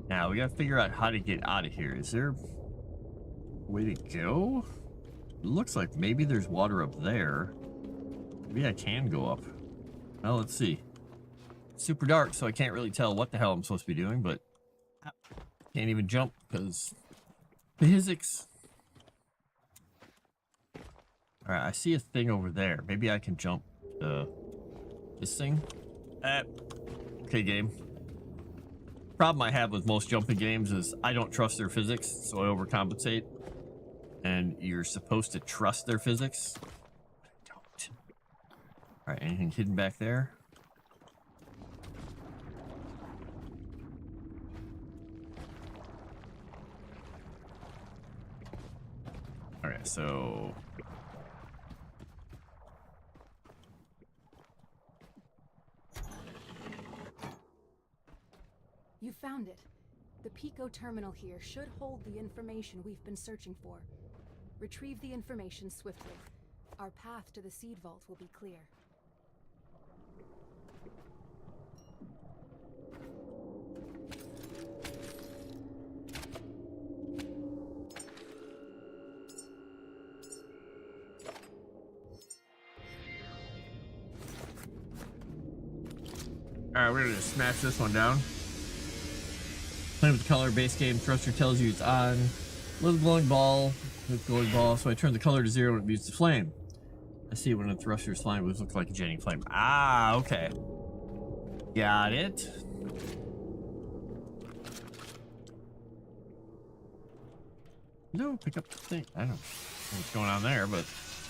Speaker 1: Now we gotta figure out how to get out of here. Is there a way to go? It looks like maybe there's water up there. Maybe I can go up. Well, let's see. It's super dark, so I can't really tell what the hell I'm supposed to be doing, but can't even jump because physics. All right, I see a thing over there. Maybe I can jump this thing. Okay, game. Problem I have with most jumping games is I don't trust their physics, so I overcompensate. And you're supposed to trust their physics. I don't. All right, anything hidden back there? All right, so
Speaker 2: you found it. The Pico terminal here should hold the information we've been searching for. Retrieve the information swiftly. Our path to the seed vault will be clear.
Speaker 1: all right, we're gonna smash this one down. Playing with the color, base game thruster tells you it's on. Little glowing ball with glowing ball, so I turn the color to 0 and it mutes the flame. I see it when the thruster is flying, which looks like a jetting flame. Ah, okay. Got it. No, pick up the thing. I don't know what's going on there, but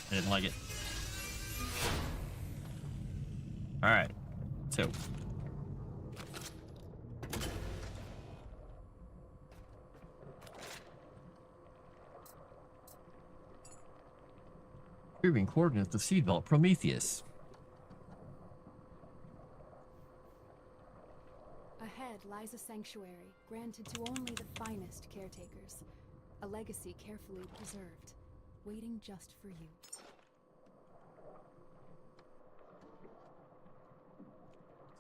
Speaker 1: I didn't like it. All right. So. Retrieving coordinates of Seed Vault Prometheus.
Speaker 2: Ahead lies a sanctuary granted to only the finest caretakers. A legacy carefully preserved, waiting just for you.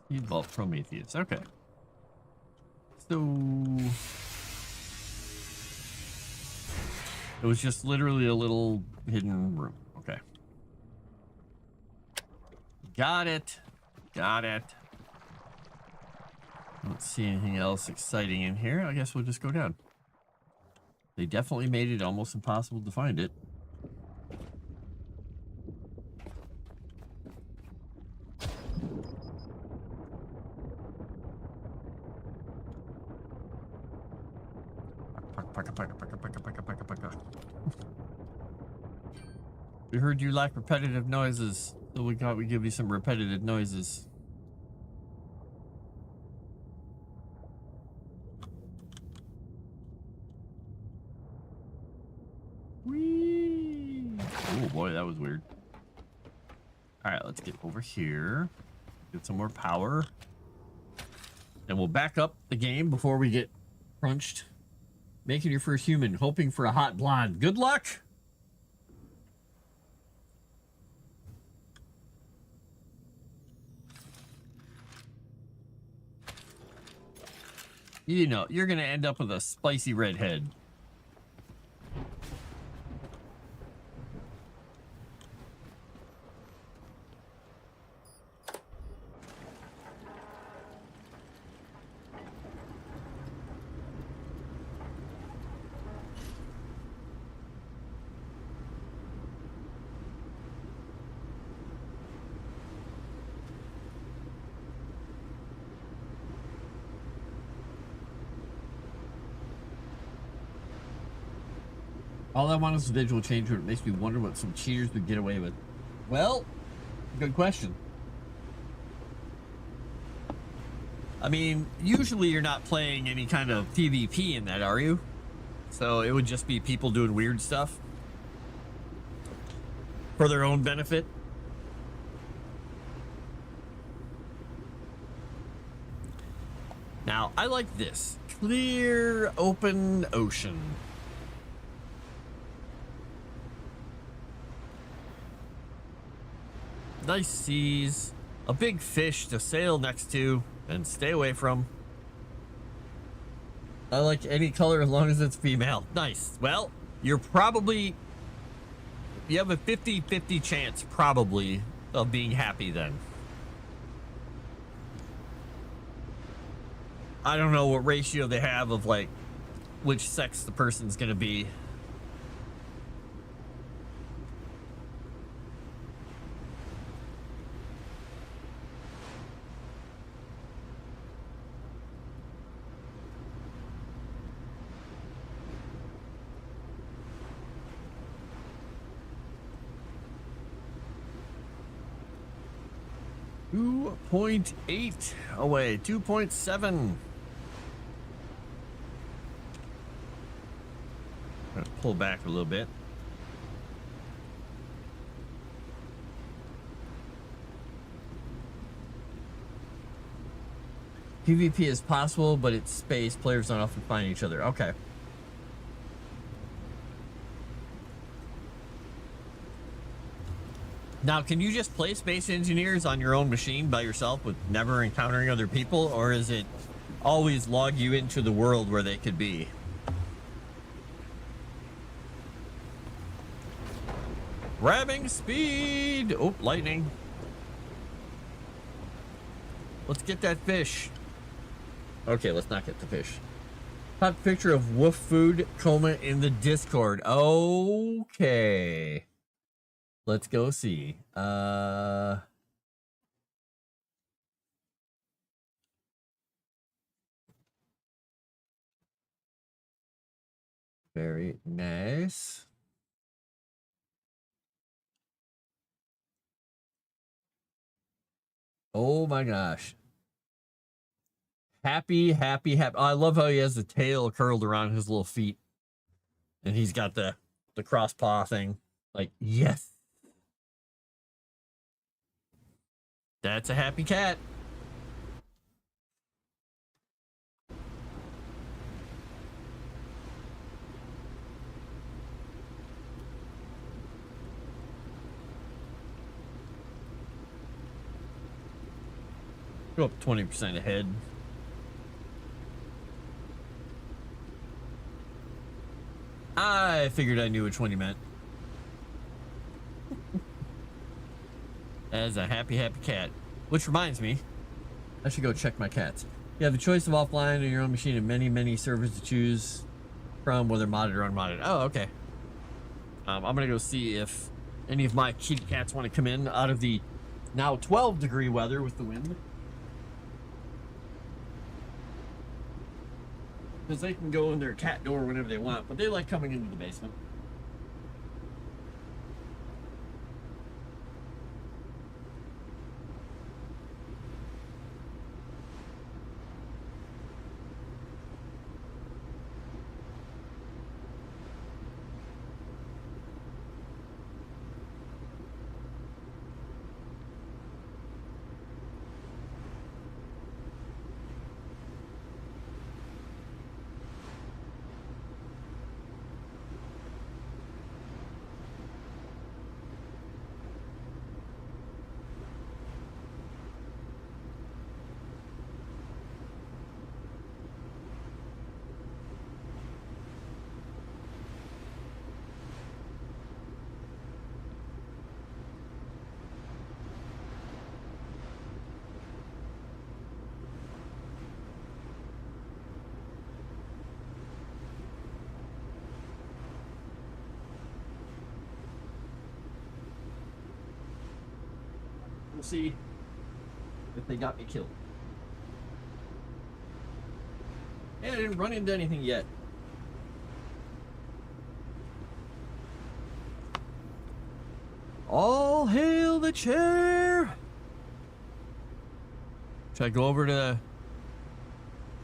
Speaker 1: Seed Vault Prometheus. Okay. So it was just literally a little hidden room. Okay. Got it. Got it. Don't see anything else exciting in here. I guess we'll just go down. They definitely made it almost impossible to find it. We heard you like repetitive noises, so we thought we'd give you some repetitive noises. Whee! Oh boy, that was weird. All right, let's get over here. Get some more power. And we'll back up the game before we get crunched. Making your first human, hoping for a hot blonde. Good luck! You know, you're gonna end up with a spicy redhead. All I want is a visual change, but it makes me wonder what some cheaters would get away with. Well, good question. I mean, usually you're not playing any kind of PvP in that, are you? So it would just be people doing weird stuff for their own benefit. Now, I like this. Clear, open ocean. Nice seas, a big fish to sail next to and stay away from. I like any color as long as it's female. Nice. Well, you have a 50-50 chance probably of being happy then. I don't know what ratio they have of like which sex the person's gonna be. .8 away, 2.7. Pull back a little bit. PvP is possible, but it's space. Players don't often find each other. Okay. Now, can you just play Space Engineers on your own machine by yourself with never encountering other people, or is it always log you into the world where they could be? Grabbing speed! Oh, lightning. Let's get that fish. Okay, let's not get the fish. Hot picture of Wolf Food Coma in the Discord. Okay. Let's go see. Very nice. Oh my gosh. Happy, happy, happy. I love how he has the tail curled around his little feet. And he's got the cross paw thing. Like, yes. That's a happy cat. Go up 20% ahead. I figured I knew which one you meant. As a happy, happy cat. Which reminds me, I should go check my cats. You have the choice of offline or your own machine and many, many servers to choose from, whether modded or unmodded. Oh, okay. I'm gonna go see if any of my kitty cats want to come in out of the now 12-degree weather with the wind. Because they can go in their cat door whenever they want, but they like coming into the basement. We'll see if they got me killed. Hey, I didn't run into anything yet. All hail the chair! Should I go over to the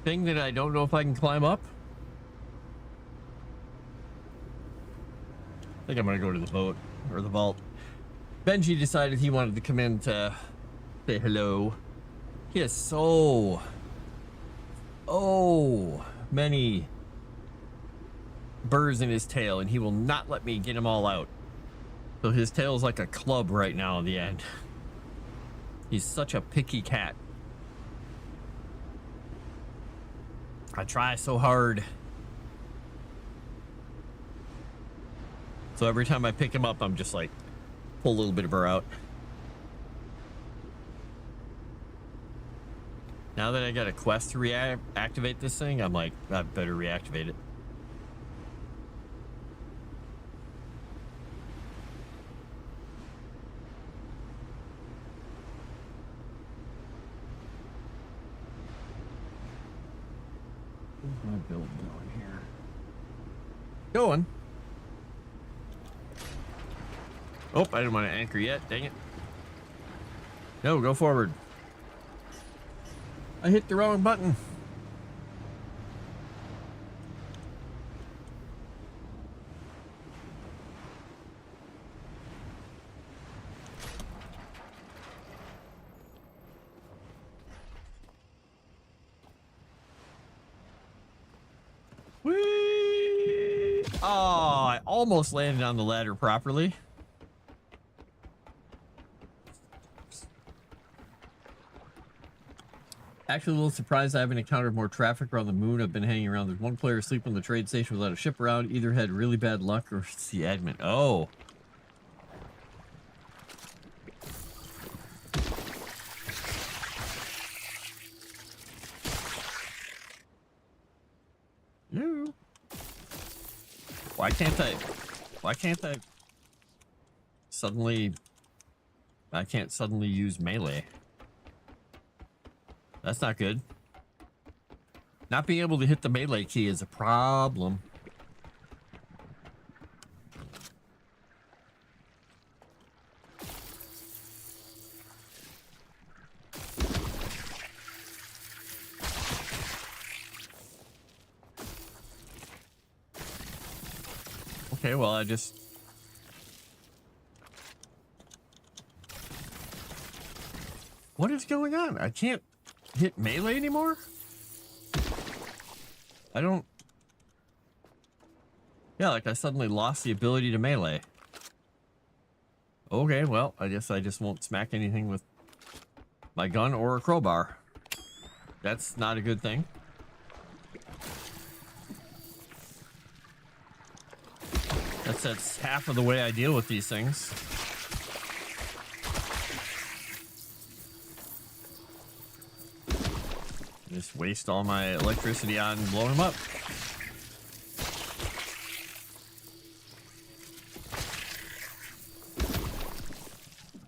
Speaker 1: thing that I don't know if I can climb up? I think I'm gonna go to the boat, or the vault. Benji decided he wanted to come in to say hello. He has so many burrs in his tail, and he will not let me get them all out. So his tail is like a club right now at the end. He's such a picky cat. I try so hard. So every time I pick him up, I'm just like, pull a little bit of burr out. Now that I got a quest to reactivate this thing, I'm like, I better reactivate it. Where's my build going here? Going. Oh, I didn't want to anchor yet. Dang it. No, go forward. I hit the wrong button. Whee! Oh, I almost landed on the ladder properly. Actually, a little surprised I haven't encountered more traffic around the moon. I've been hanging around. There's one player asleep on the trade station without a ship around. Either had really bad luck or it's the admin. Oh. No. Why can't I suddenly... I can't suddenly use melee. That's not good. Not being able to hit the melee key is a problem. Okay, well, I just... What is going on? I can't hit melee anymore? I don't... Yeah, like I suddenly lost the ability to melee. Okay, well, I guess I just won't smack anything with my gun or a crowbar. That's not a good thing. That's half of the way I deal with these things. Just waste all my electricity on blowing them up.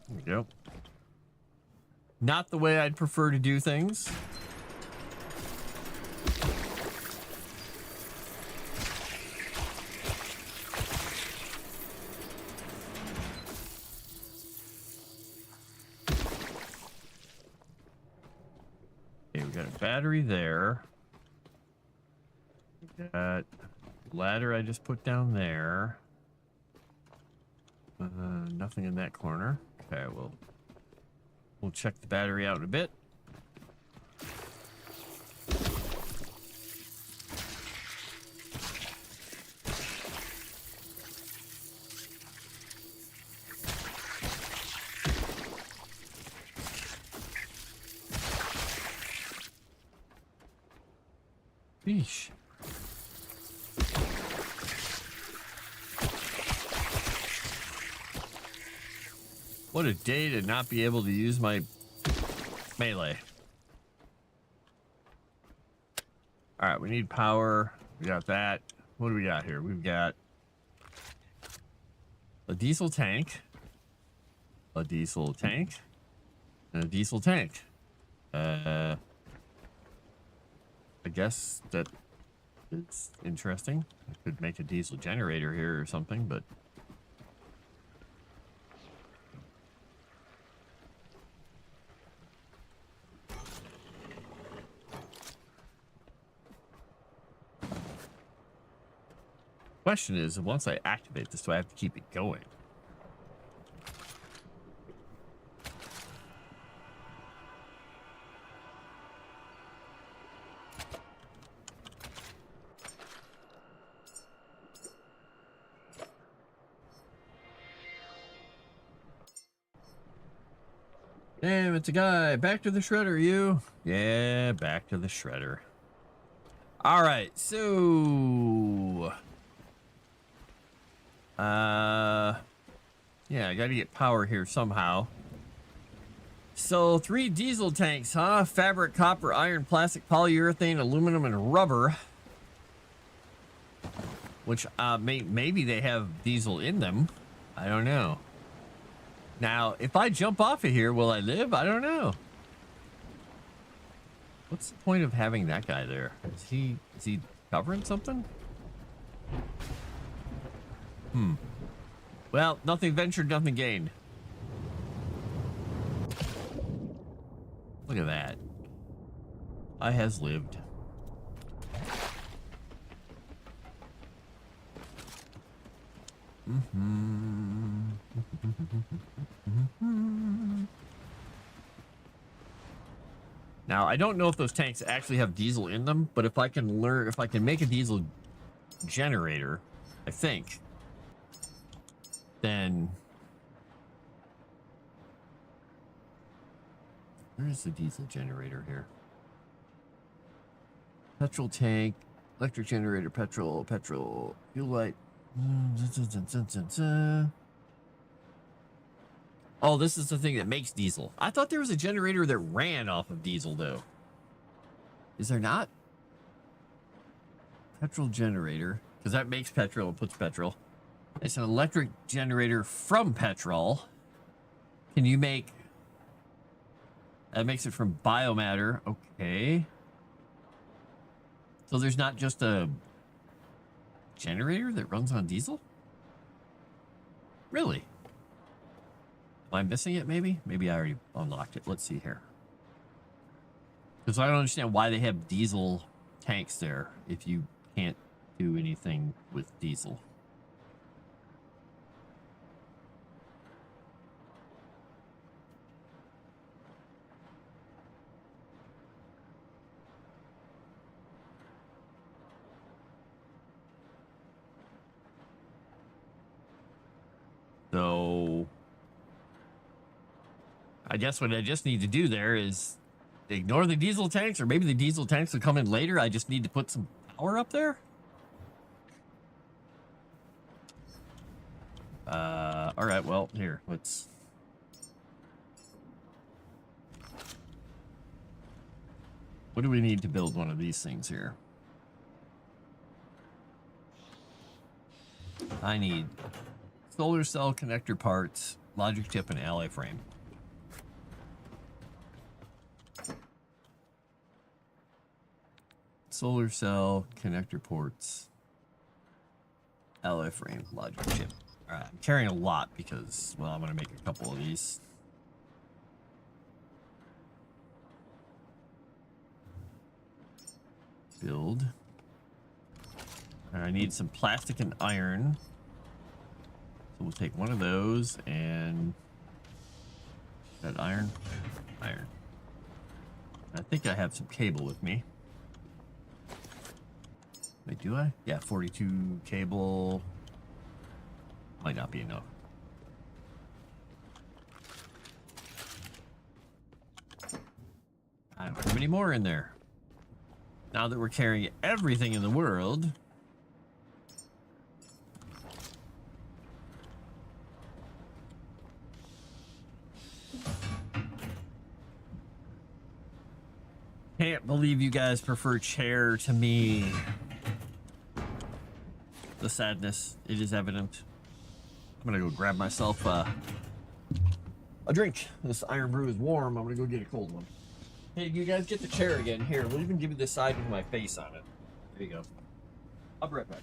Speaker 1: There we go. Not the way I'd prefer to do things. Okay, we got a battery there. We got ladder I just put down there. Nothing in that corner. Okay, we'll check the battery out in a bit. Yeesh. What a day to not be able to use my melee. All right, we need power. We got that. What do we got here? We've got a diesel tank, and a diesel tank. I guess that it's interesting. I could make a diesel generator here or something, but question is, once I activate this, do I have to keep it going? Damn, it's a guy. Back to the shredder, you. Yeah, back to the shredder. All right, so... yeah, I gotta get power here somehow. So 3 diesel tanks, huh? Fabric, copper, iron, plastic, polyurethane, aluminum, and rubber. Which, maybe they have diesel in them. I don't know. Now, if I jump off of here, will I live? I don't know. What's the point of having that guy there? Is he covering something? Well, nothing ventured, nothing gained. Look at that. I has lived. Now, I don't know if those tanks actually have diesel in them, but if I can make a diesel generator, I think, then where is the diesel generator here? Petrol tank, electric generator, petrol, fuel light. Oh, this is the thing that makes diesel. I thought there was a generator that ran off of diesel, though. Is there not? Petrol generator, because that makes petrol and puts petrol. It's an electric generator from petrol. Can you make... That makes it from biomatter. Okay. So there's not just a generator that runs on diesel? Really? Am I missing it, maybe? Maybe I already unlocked it. Let's see here. Because I don't understand why they have diesel tanks there if you can't do anything with diesel. I guess what I just need to do there is ignore the diesel tanks, or maybe the diesel tanks will come in later. I just need to put some power up there. All right, well, here, let's... What do we need to build one of these things here? I need solar cell connector parts, logic chip, and alloy frame. Solar cell connector ports, alloy frame, logic chip. All right, I'm carrying a lot because, well, I'm going to make a couple of these. Build. And I need some plastic and iron. So we'll take one of those and that iron. I think I have some cable with me. Wait, do I? Yeah, 42 cable. Might not be enough. I don't have any more in there. Now that we're carrying everything in the world. Can't believe you guys prefer chair to me. The sadness, it is evident. I'm gonna go grab myself a drink. This iron brew is warm. I'm gonna go get a cold one. Hey, you guys get the chair again. Here, we'll even give you the side with my face on it. There you go. I'll be right back.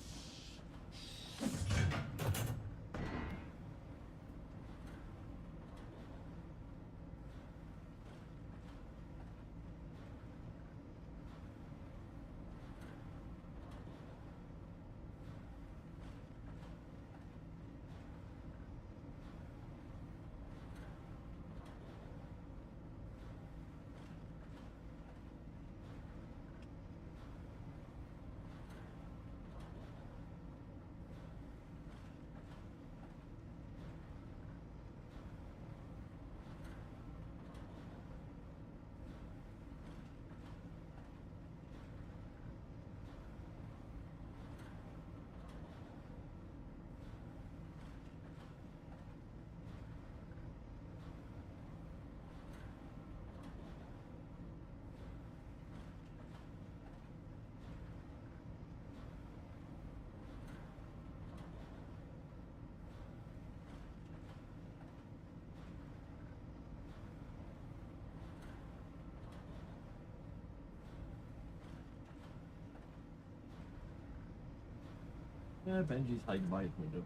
Speaker 1: Yeah, Benji's hiding by his window.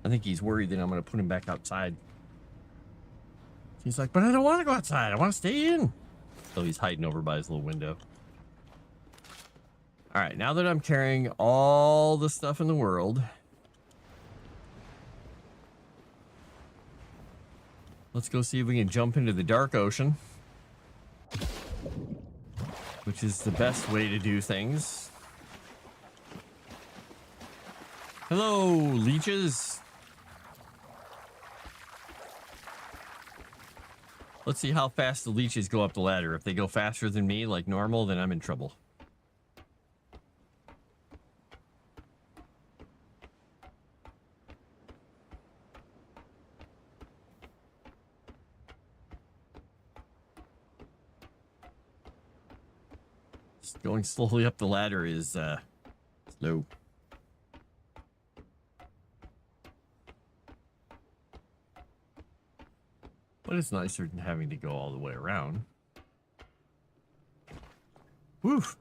Speaker 1: I think he's worried that I'm going to put him back outside. He's like, but I don't want to go outside. I want to stay in. So he's hiding over by his little window. All right, now that I'm carrying all the stuff in the world, let's go see if we can jump into the dark ocean, which is the best way to do things. Hello, leeches. Let's see how fast the leeches go up the ladder. If they go faster than me, like normal, then I'm in trouble. Just going slowly up the ladder is slow. But it's nicer than having to go all the way around. Woof.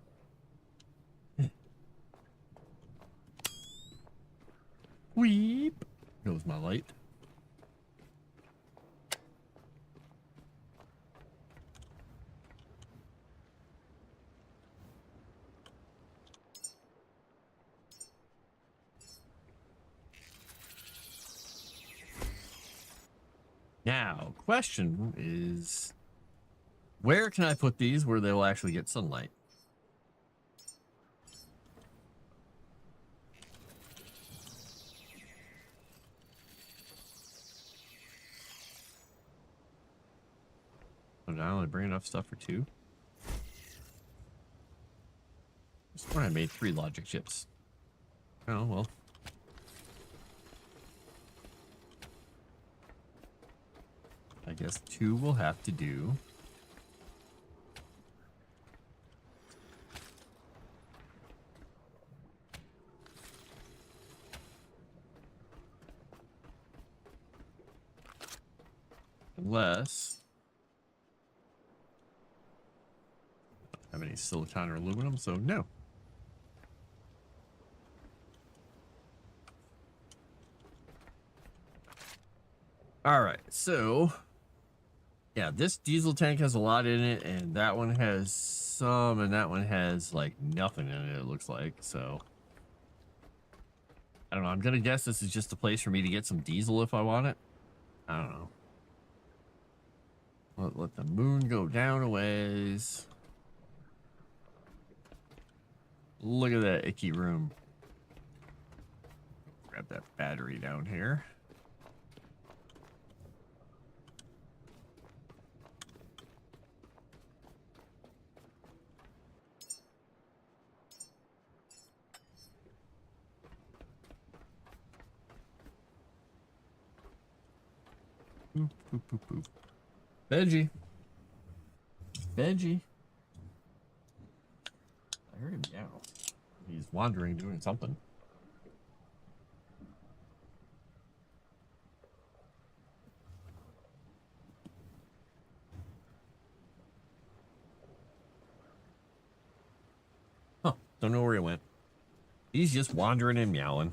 Speaker 1: Weep. Goes my light. Now, question is, where can I put these where they'll actually get sunlight? Oh, now I bring enough stuff for 2. This one I made 3 logic chips. Oh, well. I guess 2 will have to do. Unless I don't have any silicon or aluminum, so no. All right, so yeah, this diesel tank has a lot in it, and that one has some, and that one has like nothing in it, it looks like. So I don't know. I'm gonna guess this is just a place for me to get some diesel if I want it. I don't know. Let the moon go down a ways. Look at that icky room. Grab that battery down here. Boop, boop, boop, boop. Benji. Benji. I heard him meow. He's wandering, doing something. Huh. Don't know where he went. He's just wandering and meowing.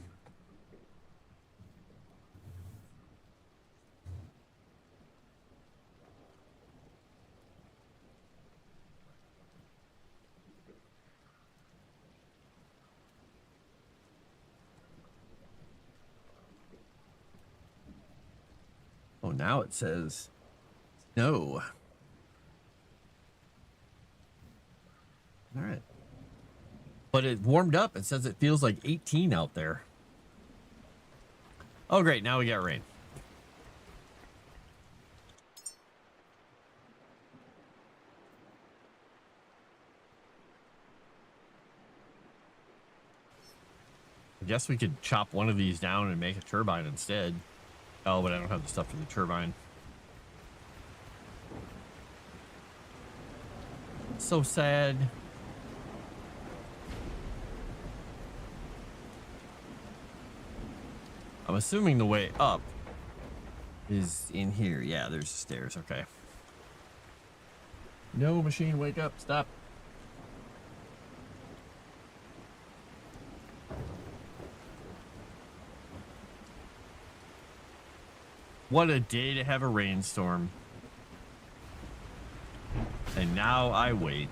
Speaker 1: Oh, now it says no. All right. But it warmed up. It says it feels like 18 out there. Oh, great. Now we got rain. I guess we could chop one of these down and make a turbine instead. Oh, but I don't have the stuff for the turbine. So sad. I'm assuming the way up is in here. Yeah, there's stairs. Okay. No, machine, wake up. Stop. What a day to have a rainstorm. And now I wait.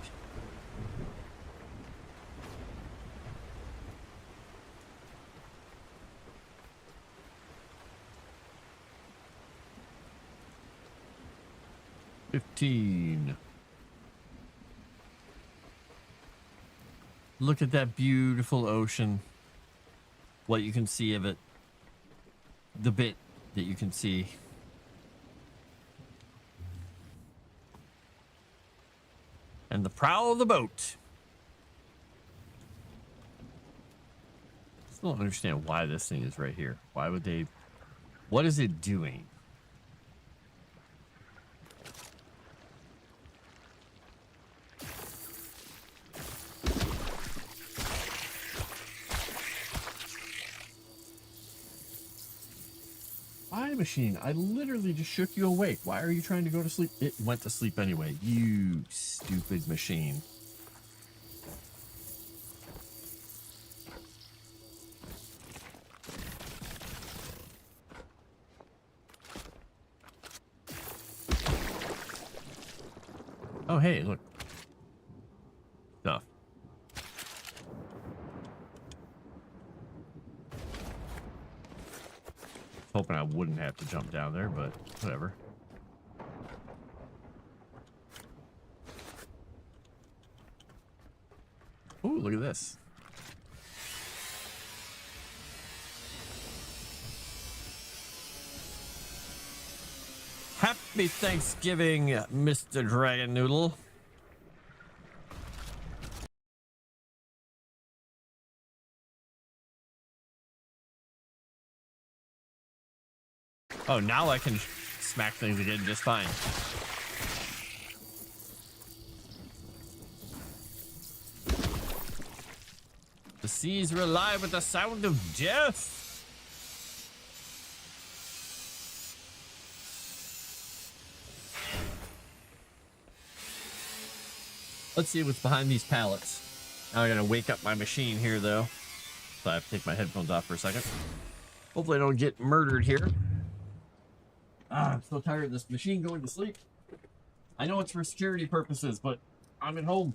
Speaker 1: $15. Look at that beautiful ocean. What you can see of it. The bit that you can see. And the prow of the boat. Still don't understand why this thing is right here. Why would they? What is it doing? Machine, I literally just shook you awake. Why are you trying to go to sleep? It went to sleep anyway. You stupid machine. Oh, hey, look. Stuff. Hoping I wouldn't have to jump down there, but whatever. Ooh, look at this. Happy Thanksgiving, Mr. Dragon Noodle. Oh, now I can smack things again just fine. The seas are alive with the sound of death. Let's see what's behind these pallets. Now I gotta wake up my machine here, though. So I have to take my headphones off for a second. Hopefully I don't get murdered here. I'm so tired of this machine going to sleep. I know it's for security purposes, but I'm at home.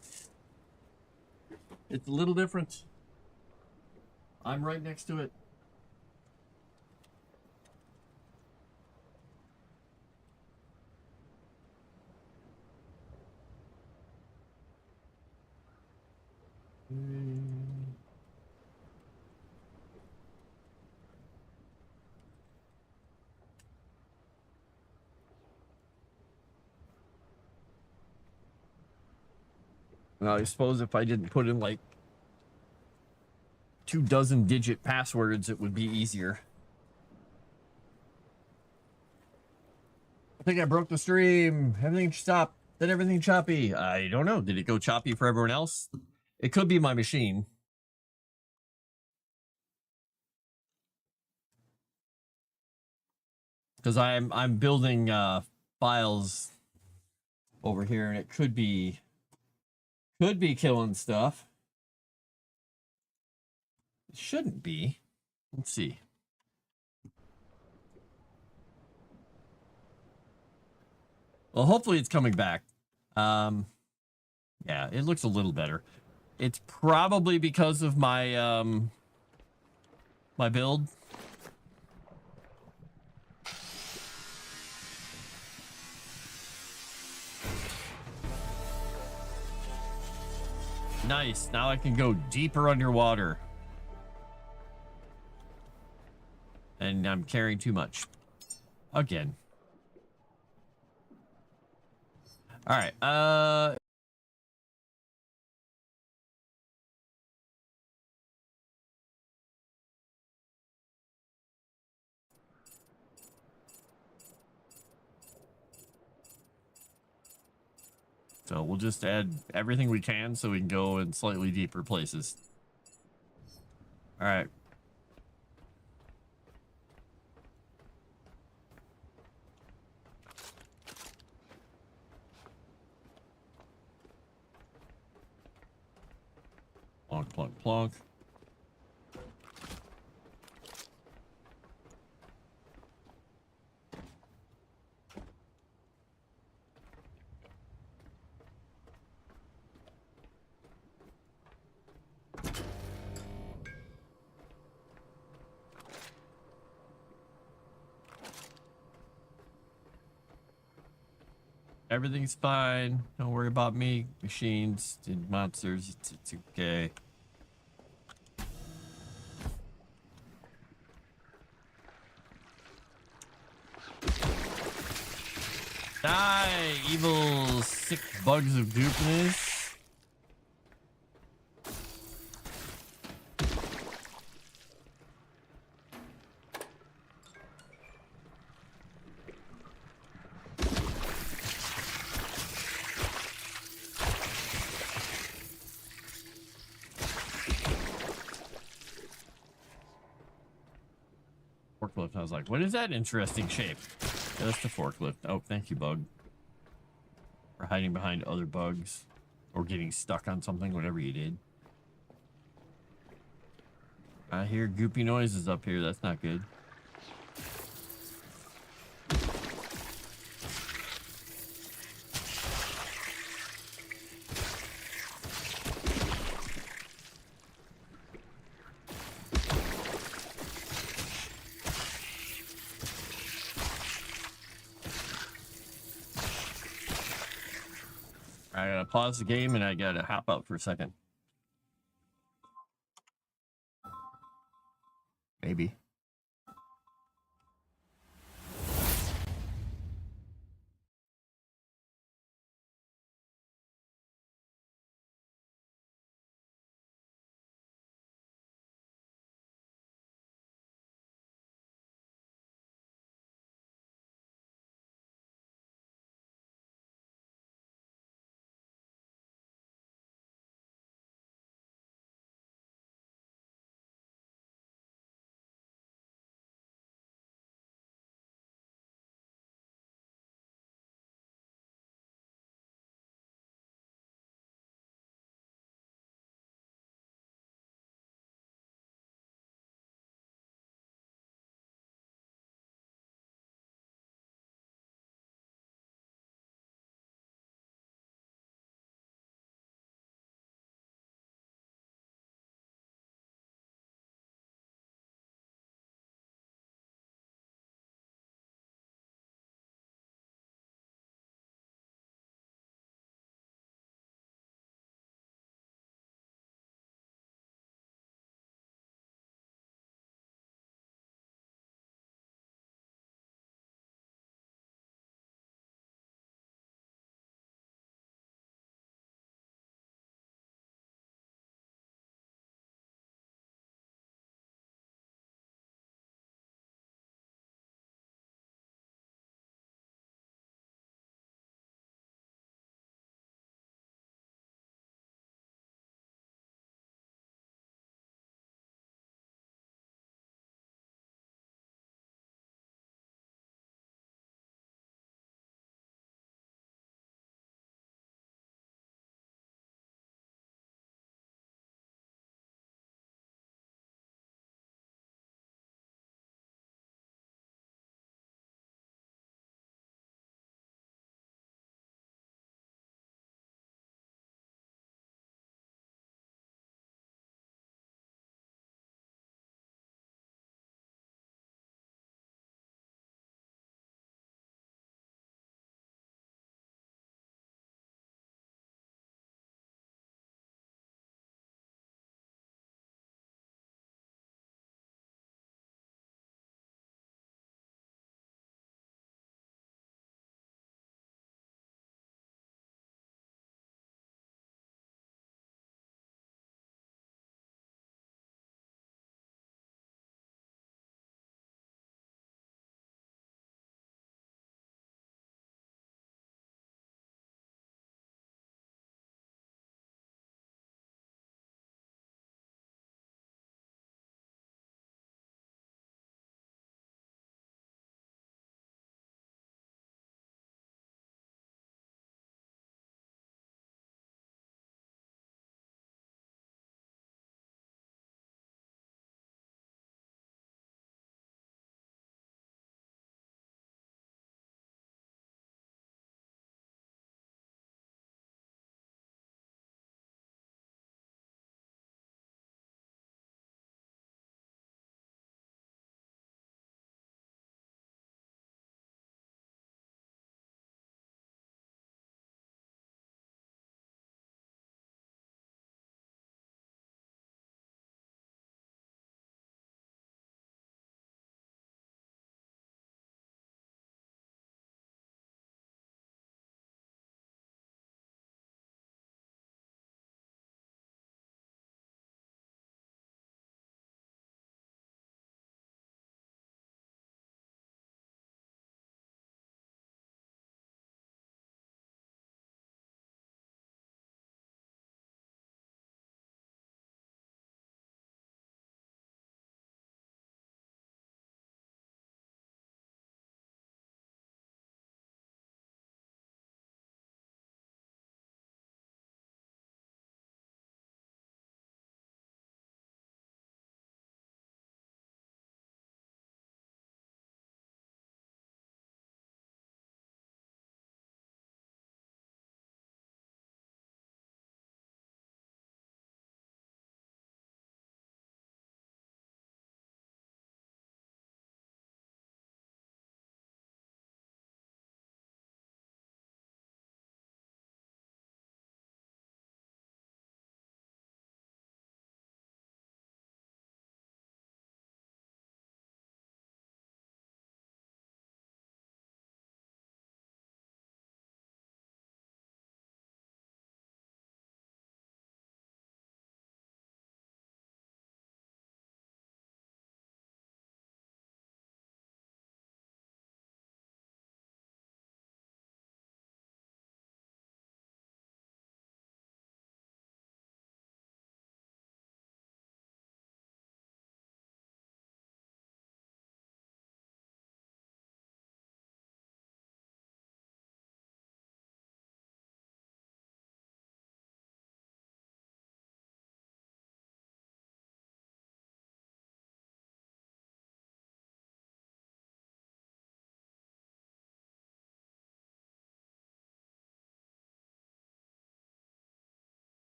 Speaker 1: It's a little different. I'm right next to it. Now, I suppose if I didn't put in like 24 digit passwords, it would be easier. I think I broke the stream. Everything stopped. Did everything choppy? I don't know. Did it go choppy for everyone else? It could be my machine. Because I'm building files over here, and it could be killing stuff. It shouldn't be. Let's see. Well, hopefully it's coming back. Yeah, it looks a little better. It's probably because of my my build. Nice. Now I can go deeper underwater. And I'm carrying too much. Again. All right. So we'll just add everything we can so we can go in slightly deeper places. All right. Plonk, plonk, plonk. Everything's fine. Don't worry about me. Machines and monsters. It's okay. Die, evil, sick bugs of goopness. Forklift. I was like, what is that interesting shape? Yeah, that's the forklift. Oh, thank you, bug. For hiding behind other bugs. Or getting stuck on something, whatever you did. I hear goopy noises up here. That's not good. I gotta pause the game and I gotta hop out for a second. Maybe.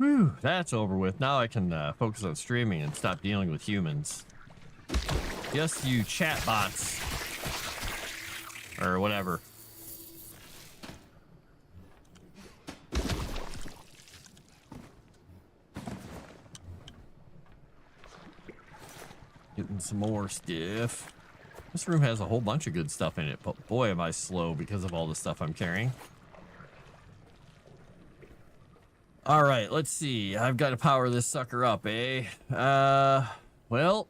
Speaker 1: Whew, that's over with. Now I can focus on streaming and stop dealing with humans. Just you chat bots. Or whatever. Getting some more stuff. This room has a whole bunch of good stuff in it, but boy am I slow because of all the stuff I'm carrying. All right, let's see. I've got to power this sucker up, eh? Well,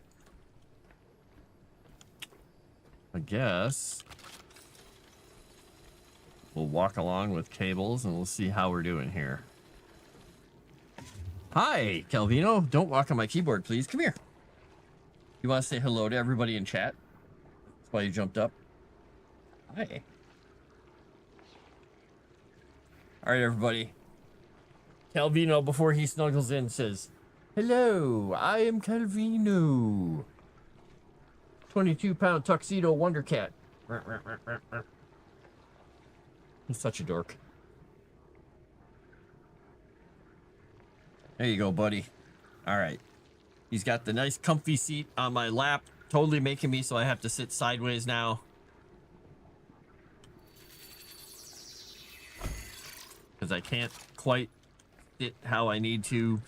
Speaker 1: I guess we'll walk along with cables and we'll see how we're doing here. Hi, Calvino. Don't walk on my keyboard, please. Come here. You want to say hello to everybody in chat? That's why you jumped up. Hi. All right, everybody. Calvino, before he snuggles in, says, "Hello, I am Calvino. 22-pound tuxedo wonder cat." He's such a dork. There you go, buddy. All right. He's got the nice comfy seat on my lap, totally making me so I have to sit sideways now. Because I can't quite sit how I need to.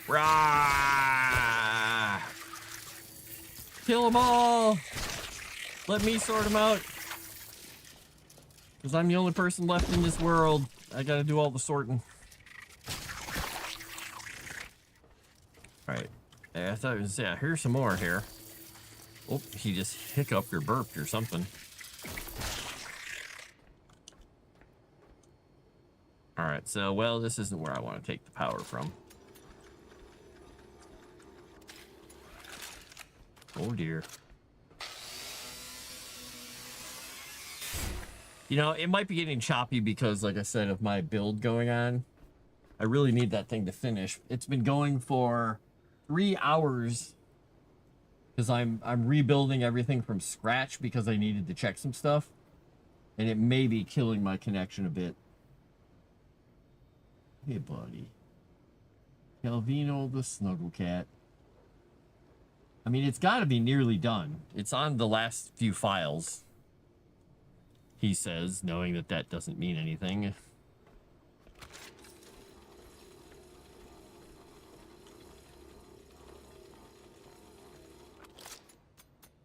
Speaker 1: Rah! Kill them all! Let me sort them out. Because I'm the only person left in this world. I gotta do all the sorting. Alright. I thought it was, yeah, here's some more here. Oh, he just hiccuped or burped or something. Alright, so, well, this isn't where I want to take the power from. Oh, dear. You know, it might be getting choppy because, like I said, of my build going on. I really need that thing to finish. It's been going for 3 hours because I'm rebuilding everything from scratch because I needed to check some stuff. And it may be killing my connection a bit. Hey, buddy. Calvino the Snuggle Cat. I mean, it's got to be nearly done. It's on the last few files. He says, knowing that that doesn't mean anything.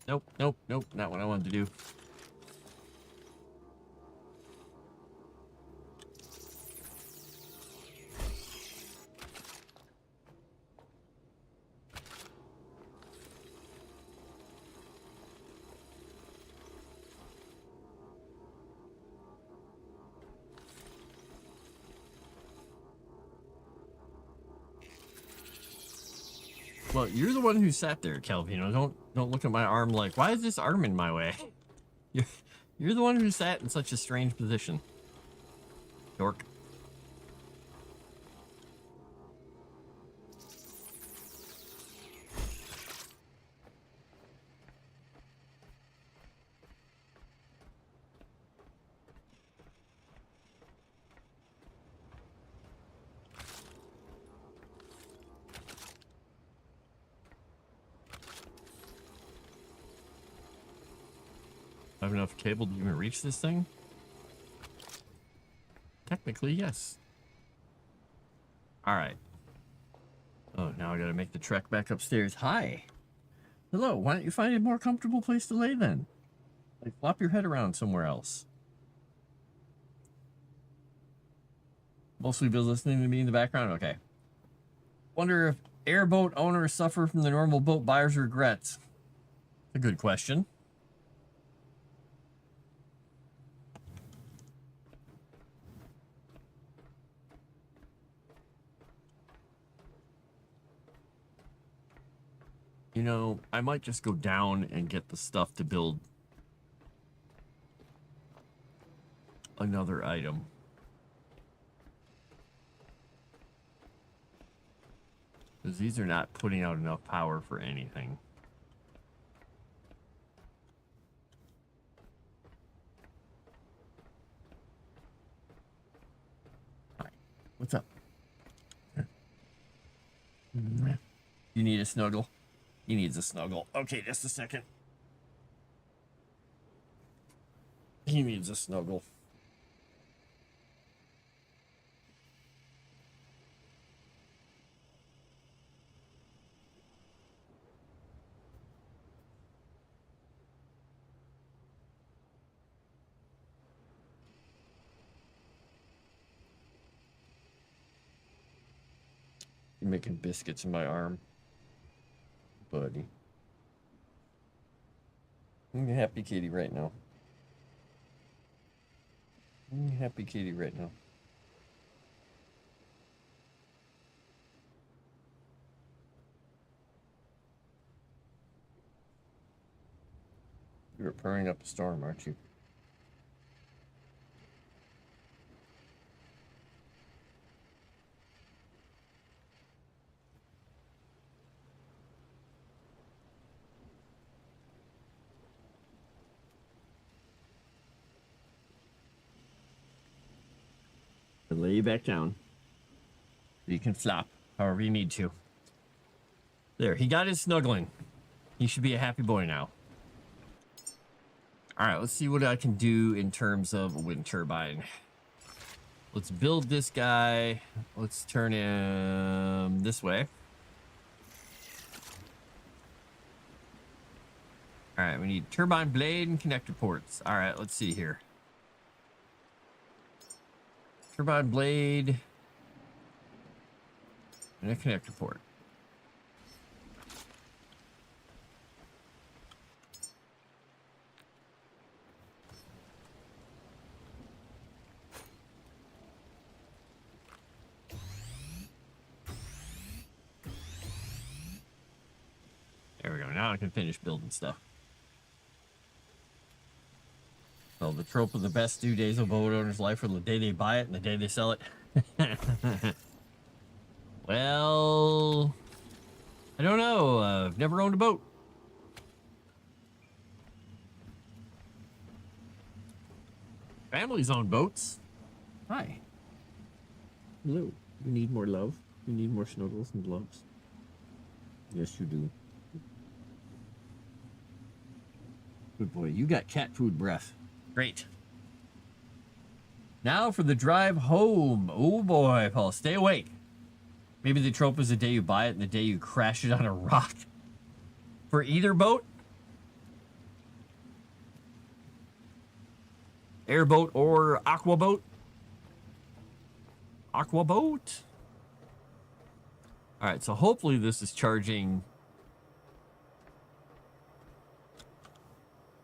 Speaker 1: Nope, nope, nope, not what I wanted to do. Well, you're the one who sat there, Calvino. Don't look at my arm like, why is this arm in my way? You're the one who sat in such a strange position. Dork. I have enough cable to even reach this thing? Technically, yes. Alright. Oh, now I gotta make the trek back upstairs. Hi! Hello, why don't you find a more comfortable place to lay then? Like, flop your head around somewhere else. Mostly been listening to me in the background? Okay. Wonder if airboat owners suffer from the normal boat buyer's regrets. A good question. You know, I might just go down and get the stuff to build another item. Because these are not putting out enough power for anything. What's up? You need a snuggle? He needs a snuggle. Okay, just a second. He needs a snuggle. You're making biscuits in my arm, buddy. I'm happy kitty right now. I'm happy kitty right now. You're purring up a storm, aren't you? Lay you back down. You can flop however you need to. There, he got his snuggling. He should be a happy boy now. All right, let's see what I can do in terms of a wind turbine. Let's build this guy. Let's turn him this way. All right, we need turbine blade and connector ports. All right, let's see here. Turbine blade and a connector port. There we go. Now I can finish building stuff. So the trope of the best 2 days of a boat owner's life are the day they buy it and the day they sell it. Well, I don't know. I've never owned a boat. Families own boats. Hi. Hello. You need more love? You need more snuggles and loves? Yes, you do. Good boy. You got cat food breath. Great. Now for the drive home. Oh boy, Paul, stay awake. Maybe the trope is the day you buy it and the day you crash it on a rock. For either boat, airboat or aqua boat. Aqua boat. All right, so hopefully this is charging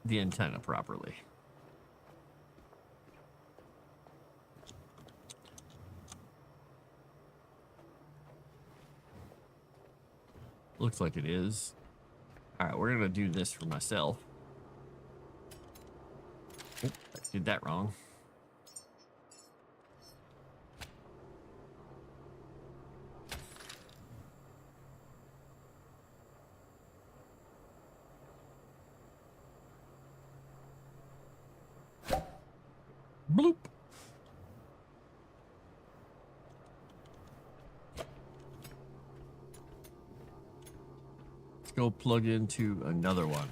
Speaker 1: the antenna properly. Looks like it is. All right, we're gonna do this for myself. Oop, I did that wrong. Bloop. Let's go plug into another one.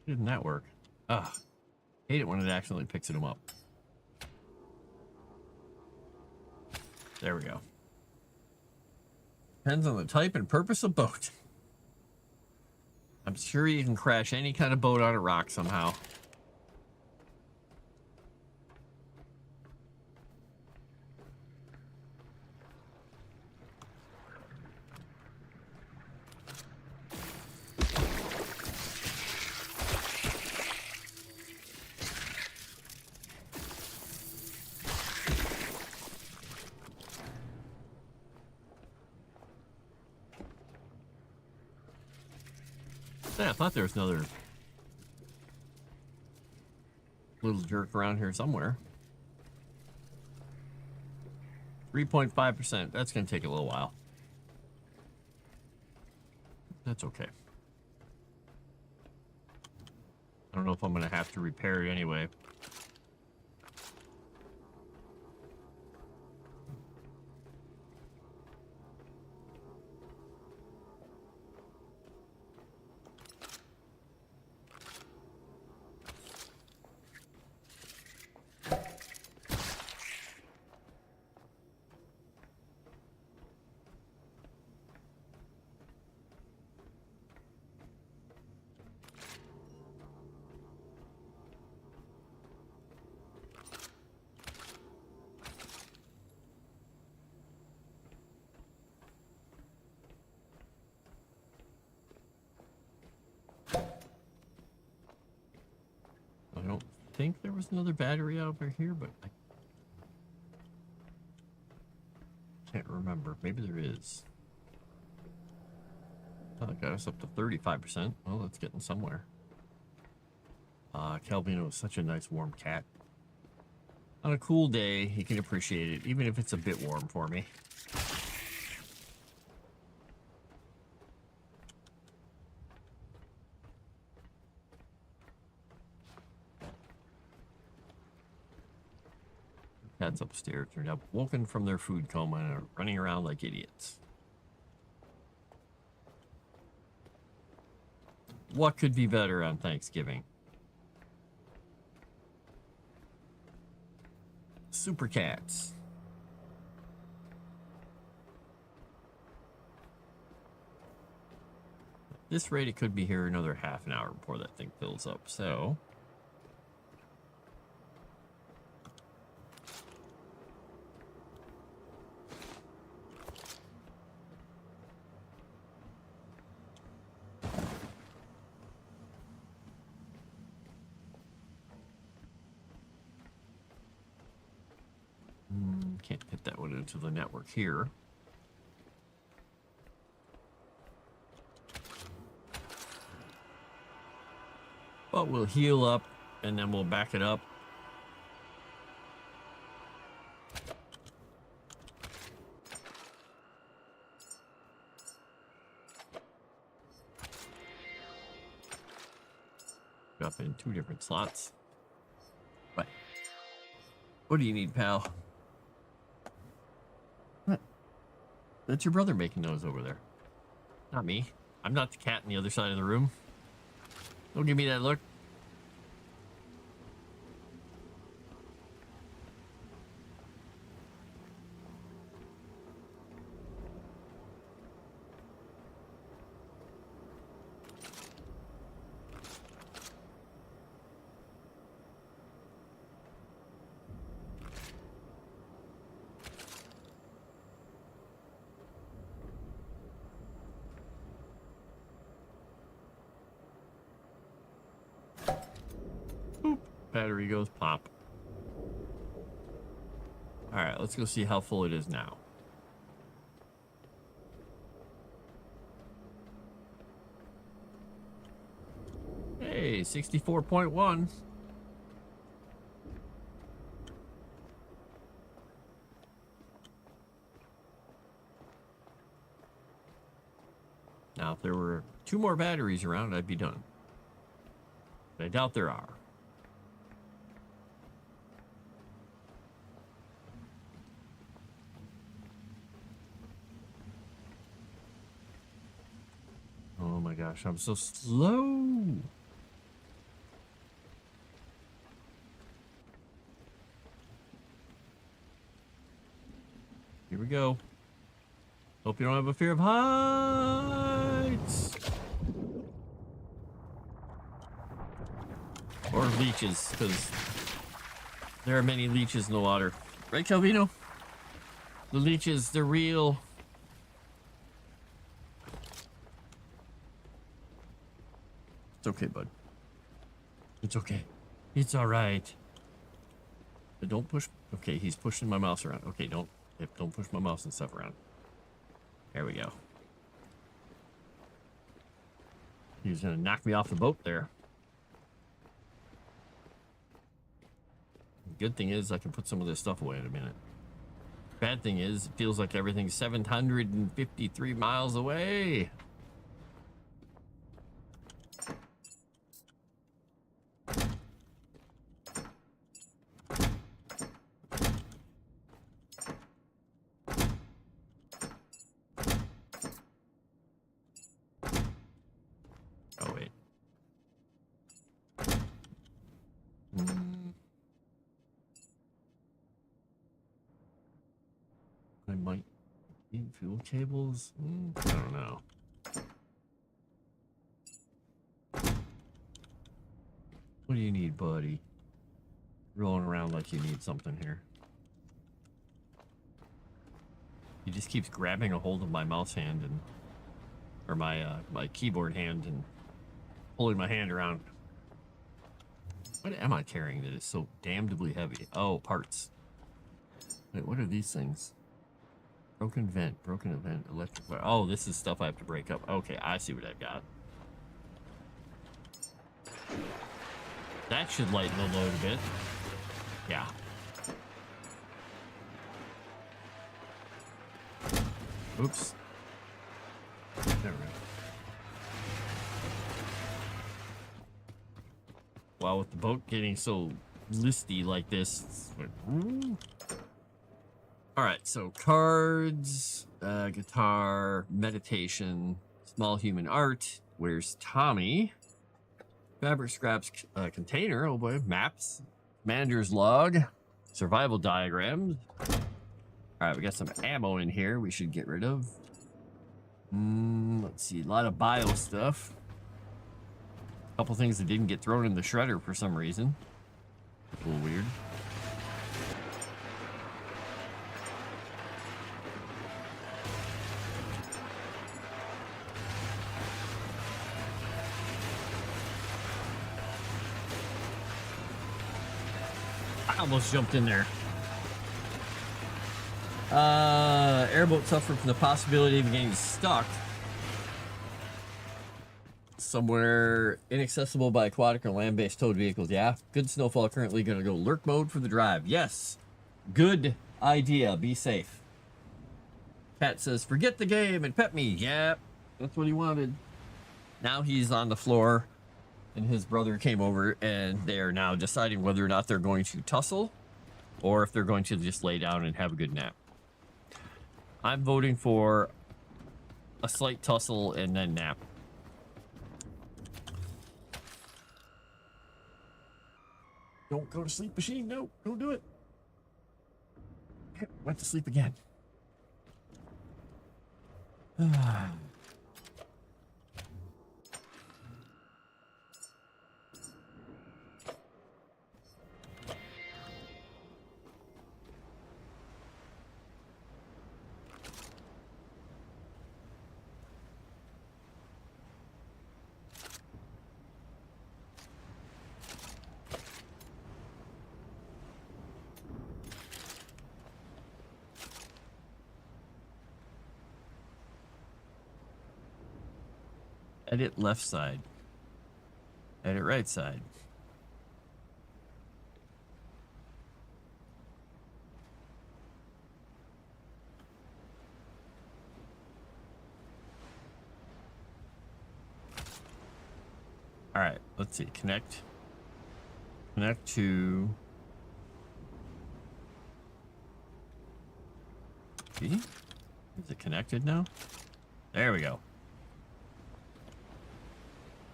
Speaker 1: Didn't that work? Ugh. Hate it when it accidentally picks them up. There we go. Depends on the type and purpose of boat. I'm sure you can crash any kind of boat on a rock somehow. Yeah, I thought there was another little jerk around here somewhere. 3.5%. That's going to take a little while. That's okay. don't know if I'm gonna have to repair it anyway. I don't think there was another battery over here, but I can't remember. Maybe there is. Oh, that got us up to 35%. Well, that's getting somewhere. Calvino is such a nice warm cat. On a cool day, he can appreciate it, even if it's a bit warm for me. Cats upstairs are now woken from their food coma and are running around like idiots. What could be better on Thanksgiving? Super cats. At this rate, it could be here another half an hour before that thing fills up, so... Can't fit that one into the network here. But we'll heal up and then we'll back it up. Drop in 2 different slots. Right. What do you need, pal? What? That's your brother making noise over there. Not me. I'm not the cat on the other side of the room. Don't give me that look. Battery goes pop. All right, let's go see how full it is now. Hey, 64.1. Now, if there were 2 more batteries around, I'd be done. But I doubt there are. Oh my gosh, I'm so slow. Here we go. Hope you don't have a fear of heights. Or leeches, because there are many leeches in the water. Right, Calvino? The leeches, they're real. It's okay, bud. It's okay. It's all right. But don't push. Okay, he's pushing my mouse around. Okay, don't push my mouse and stuff around. There we go. He's gonna knock me off the boat there. Good thing is I can put some of this stuff away in a minute. Bad thing is it feels like everything's 753 miles away. Need fuel cables? I don't know. What do you need, buddy? Rolling around like you need something here. He just keeps grabbing a hold of my mouse hand and, or my my keyboard hand and pulling my hand around. What am I carrying that is so damnably heavy? Oh, parts. Wait, what are these things? Broken vent, electric wire. Oh, this is stuff I have to break up. Okay, I see what I've got. That should lighten the load a bit. Yeah. Oops. There we go. Wow, with the boat getting so listy like this. It's like, ooh. All right, so cards, guitar, meditation, small human art. Where's Tommy? Fabric scraps container. Oh boy, maps, manager's log, survival diagrams. All right, we got some ammo in here we should get rid of. Let's see, a lot of bio stuff. A couple things that didn't get thrown in the shredder for some reason. A little weird. I almost jumped in there. Airboat suffered from the possibility of getting stuck somewhere inaccessible by aquatic or land-based towed vehicles. Yeah, good snowfall. Currently going to go lurk mode for the drive. Yes, good idea. Be safe. Pat says, forget the game and pet me. Yeah, that's what he wanted. Now he's on the floor, and his brother came over, and they are now deciding whether or not they're going to tussle or if they're going to just lay down and have a good nap. I'm voting for a slight tussle and then nap. Don't go to sleep, machine. No, don't do it. Went to sleep again. Edit left side. Edit right side. All right, let's see. Connect. Connect to. See? Is it connected now? There we go.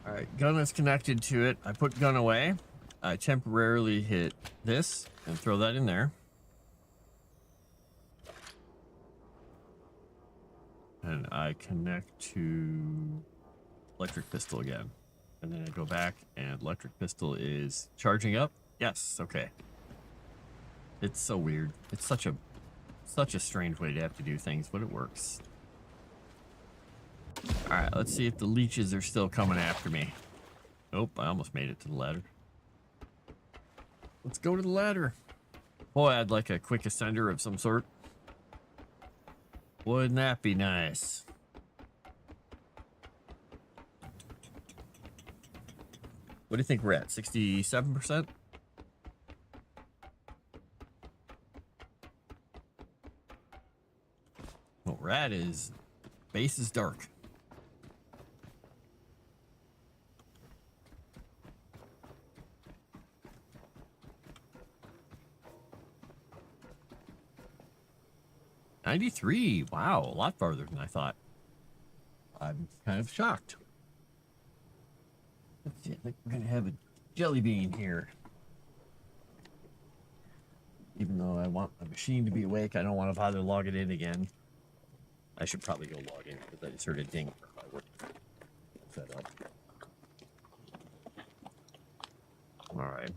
Speaker 1: All right, gun is connected to it. I put gun away. I temporarily hit this and throw that in there. And I connect to electric pistol again. And then I go back and electric pistol is charging up. Yes, okay. It's so weird. It's such a strange way to have to do things, but it works. All right, let's see if the leeches are still coming after me. Nope, I almost made it to the ladder. Let's go to the ladder. Boy, I'd like a quick ascender of some sort. Wouldn't that be nice? What do you think we're at? 67%? What we're at is base is dark. $93. Wow, a lot farther than I thought. I'm kind of shocked. Let's see, I think we're gonna have a jelly bean here. Even though I want the machine to be awake, I don't want to bother logging in again. I should probably go log in because I just heard a ding for my work setup. All right.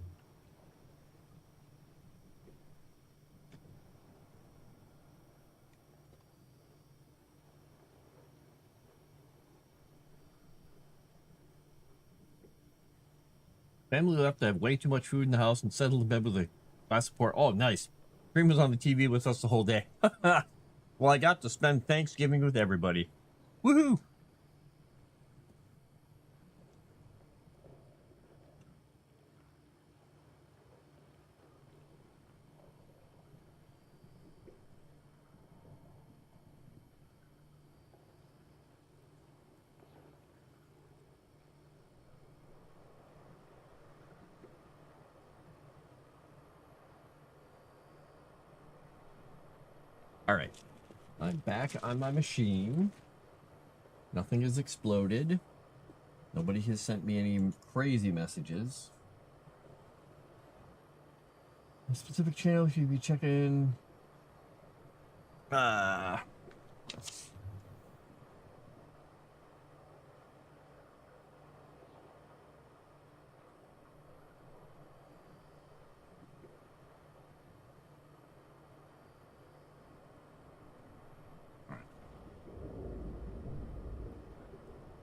Speaker 1: Family left to have way too much food in the house and settled in bed with a glass of port. Oh, nice. Cream was on the TV with us the whole day. Well, I got to spend Thanksgiving with everybody. Woohoo! All right. I'm back on my machine. Nothing has exploded. Nobody has sent me any crazy messages. A specific channel if you be checking.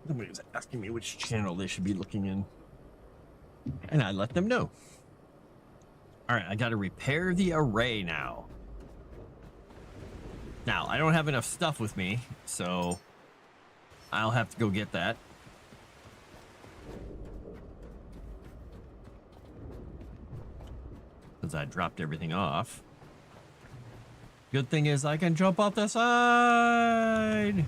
Speaker 1: Somebody's asking me which channel they should be looking in. And I let them know. All right, I got to repair the array now. Now, I don't have enough stuff with me, so I'll have to go get that. Because I dropped everything off. Good thing is I can jump off the side.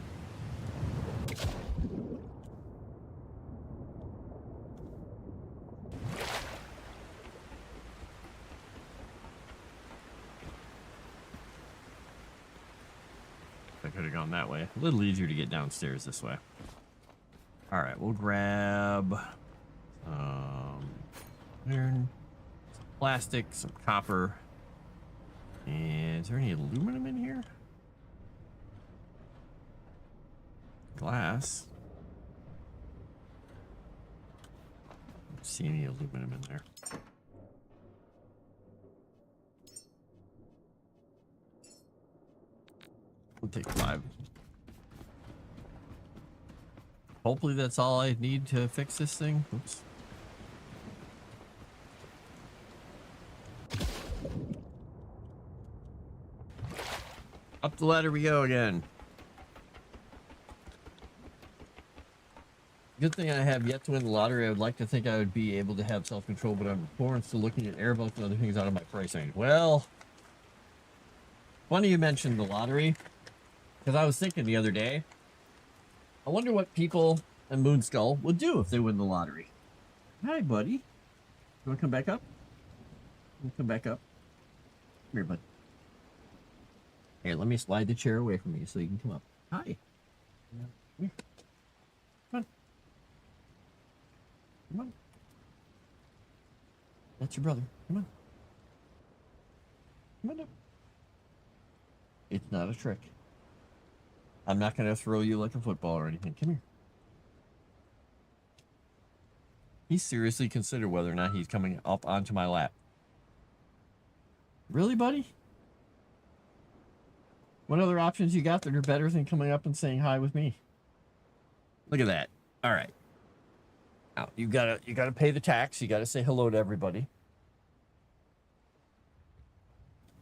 Speaker 1: I could have gone that way. A little easier to get downstairs this way. All right, we'll grab iron, some plastic, some copper. And is there any aluminum in here? Glass. Don't see any aluminum in there. We'll take 5. Hopefully that's all I need to fix this thing. Oops. Up the ladder we go again. Good thing I have yet to win the lottery. I would like to think I would be able to have self-control, but I'm poor and still looking at air votes and other things out of my price range. Well, funny you mentioned the lottery, because I was thinking the other day, I wonder what people in Moonskull would do if they win the lottery. Hi, buddy. You want to come back up? Come back up. Come here, bud. Here, let me slide the chair away from you so you can come up. Hi. Come here. Come on. Come on. That's your brother. Come on. Come on up. It's not a trick. I'm not going to throw you like a football or anything. Come here. He seriously considered whether or not he's coming up onto my lap. Really, buddy? What other options you got that are better than coming up and saying hi with me? Look at that. All right. Now, you gotta pay the tax. You gotta say hello to everybody.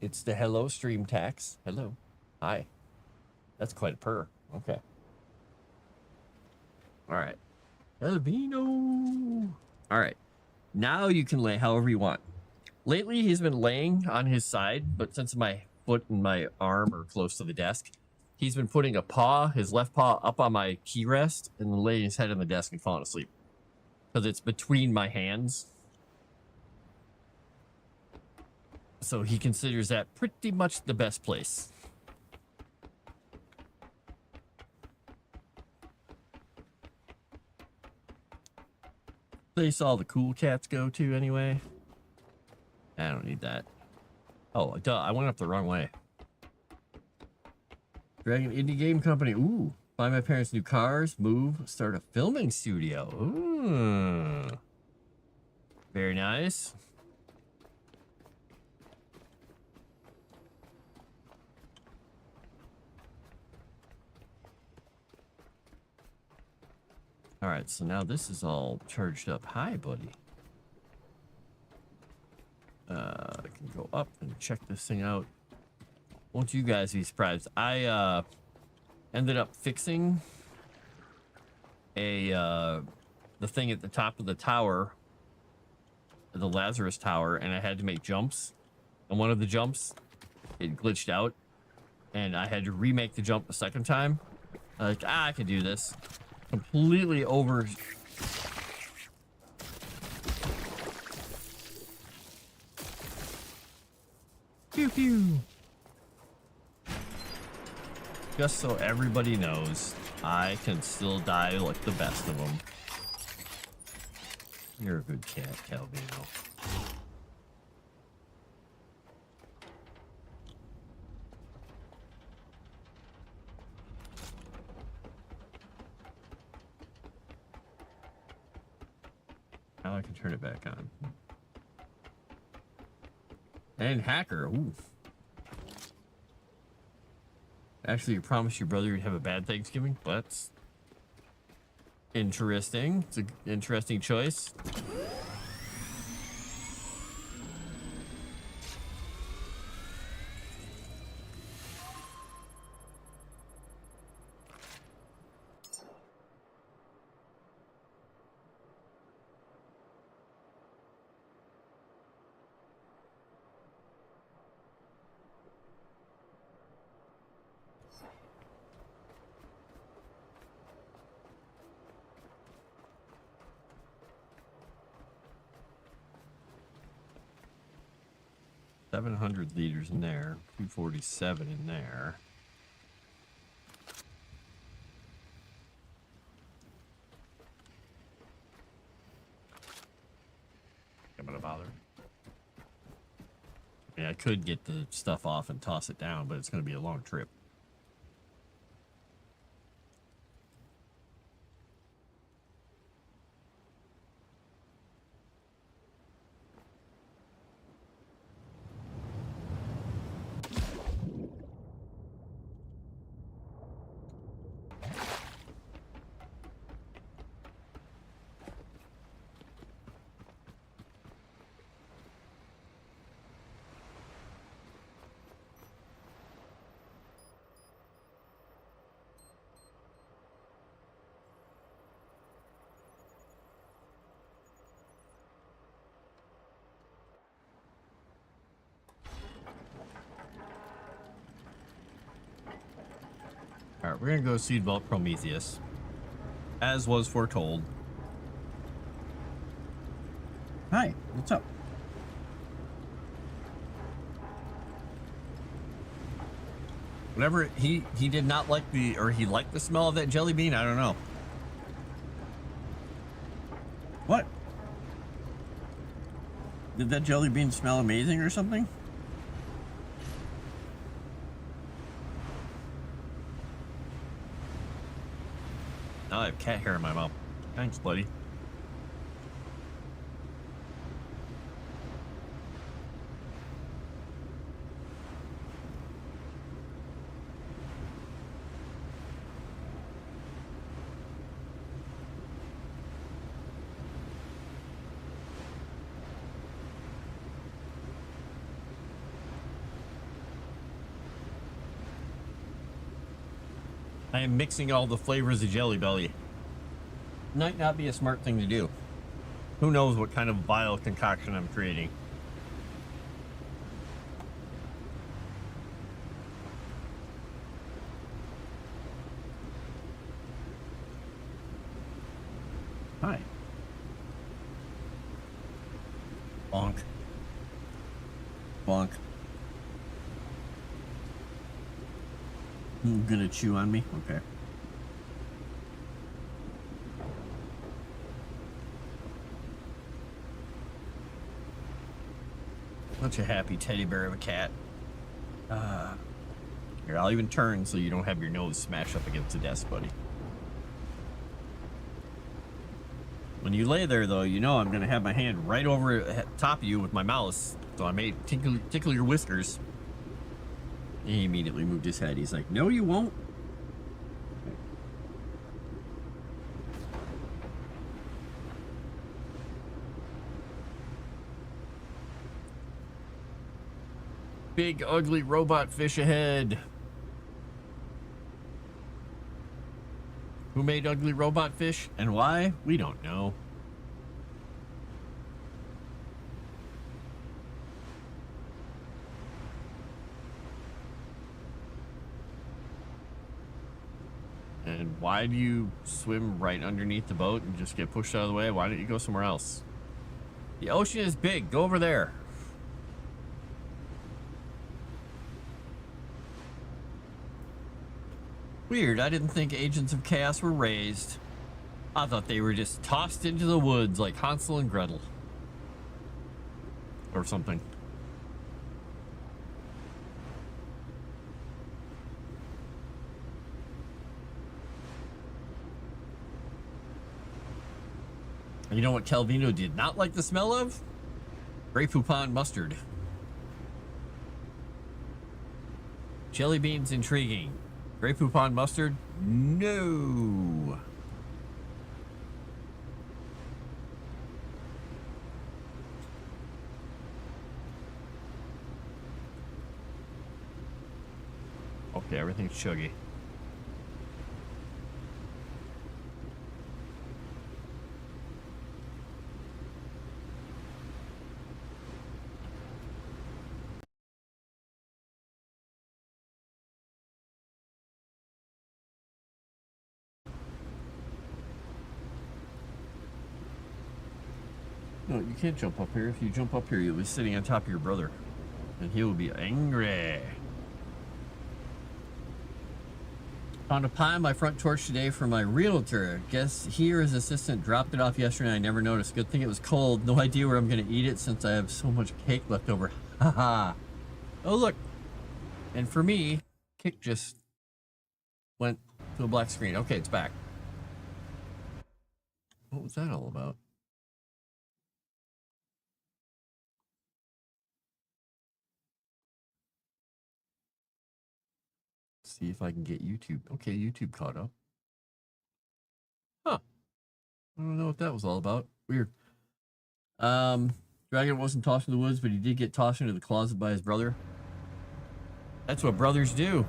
Speaker 1: It's the hello stream tax. Hello. Hi. That's quite a purr. Okay. All right. Albino. All right. Now you can lay however you want. Lately, he's been laying on his side, but since my foot and my arm are close to the desk, he's been putting his left paw up on my key rest and then laying his head on the desk and falling asleep. Because it's between my hands. So he considers that pretty much the best place. Place all the cool cats go to anyway. I don't need that. Oh, duh, I went up the wrong way. Dragon Indie Game Company. Ooh. Buy my parents new cars. Move. Start a filming studio. Ooh. Very nice. All right, so now this is all charged up. Hi, buddy. I can go up and check this thing out. Won't you guys be surprised? I ended up fixing the thing at the top of the tower, the Lazarus Tower, and I had to make jumps. And one of the jumps, it glitched out, and I had to remake the jump a second time. Like, I can do this. Completely over. Pew pew. Just so everybody knows, I can still die like the best of them. You're a good cat, Calvino. Now I can turn it back on. And hacker, ooh. Actually, you promised your brother you'd have a bad Thanksgiving? Well, that's interesting. It's an interesting choice. $700 liters in there, 247 in there. I'm gonna bother. I mean, I could get the stuff off and toss it down, but it's gonna be a long trip. All right, we're gonna go Seed Vault Prometheus, as was foretold. Hi, what's up? Whatever, he did not like the, or he liked the smell of that jelly bean. I don't know. What? Did that jelly bean smell amazing or something? Now I have cat hair in my mouth. Thanks, buddy. I am mixing all the flavors of Jelly Belly. Might not be a smart thing to do. Who knows what kind of vile concoction I'm creating. Hi. Bonk. Bonk. You gonna chew on me? Okay. Such a happy teddy bear of a cat. Here, I'll even turn so you don't have your nose smashed up against the desk, buddy. When you lay there, though, you know I'm going to have my hand right over top of you with my mouse, so I may tickle your whiskers. He immediately moved his head. He's like, no, you won't. Big, ugly robot fish ahead. Who made ugly robot fish and why? We don't know. And why do you swim right underneath the boat and just get pushed out of the way? Why don't you go somewhere else? The ocean is big. Go over there. Weird. I didn't think Agents of Chaos were raised. I thought they were just tossed into the woods like Hansel and Gretel. Or something. You know what Calvino did not like the smell of? Grey Poupon mustard. Jelly beans intriguing. Grey Poupon mustard? No. Okay, everything's chuggy. No, you can't jump up here. If you jump up here, you'll be sitting on top of your brother. And he will be angry. Found a pie on my front porch today for my realtor. Guess he or his assistant dropped it off yesterday. I never noticed. Good thing it was cold. No idea where I'm going to eat it since I have so much cake left over. Haha. Oh, look. And for me, Kick just went to a black screen. Okay, it's back. What was that all about? See if I can get YouTube. Okay, YouTube caught up. Huh. I don't know what that was all about. Weird. Dragon wasn't tossed in the woods, but he did get tossed into the closet by his brother. That's what brothers do.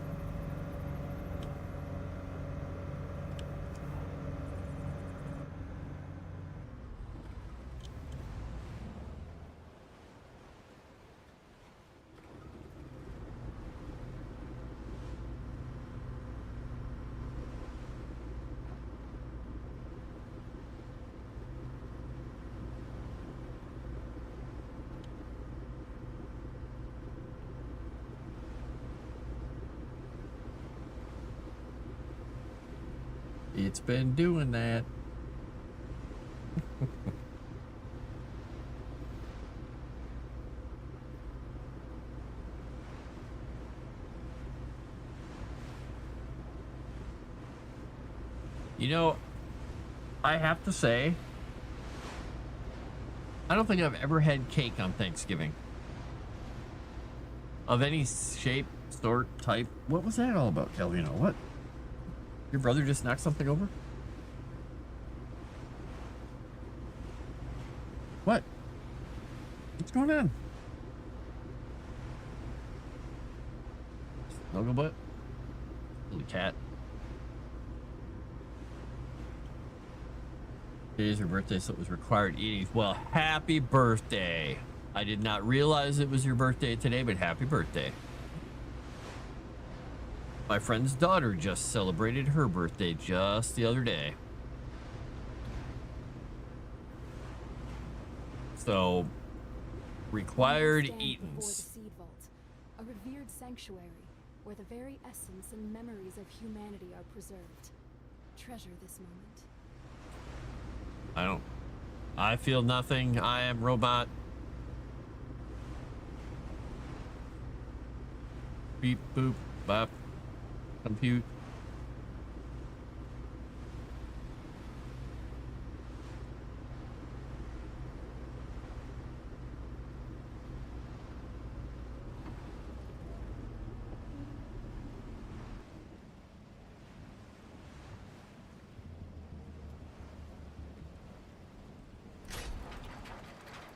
Speaker 1: It's been doing that. You know, I have to say, I don't think I've ever had cake on Thanksgiving. Of any shape, sort, type. What was that all about, Calvino? What? Your brother just knocked something over? What? What's going on? Snuggle butt? Little cat. Today's her birthday, so it was required eating. Well, happy birthday. I did not realize it was your birthday today, but happy birthday. My friend's daughter just celebrated her birthday just the other day. So, required eatings.
Speaker 2: The Seed Vault, a revered sanctuary where the very essence and memories of humanity are preserved. Treasure this moment.
Speaker 1: I feel nothing. I am robot. Beep, boop, bop. compute.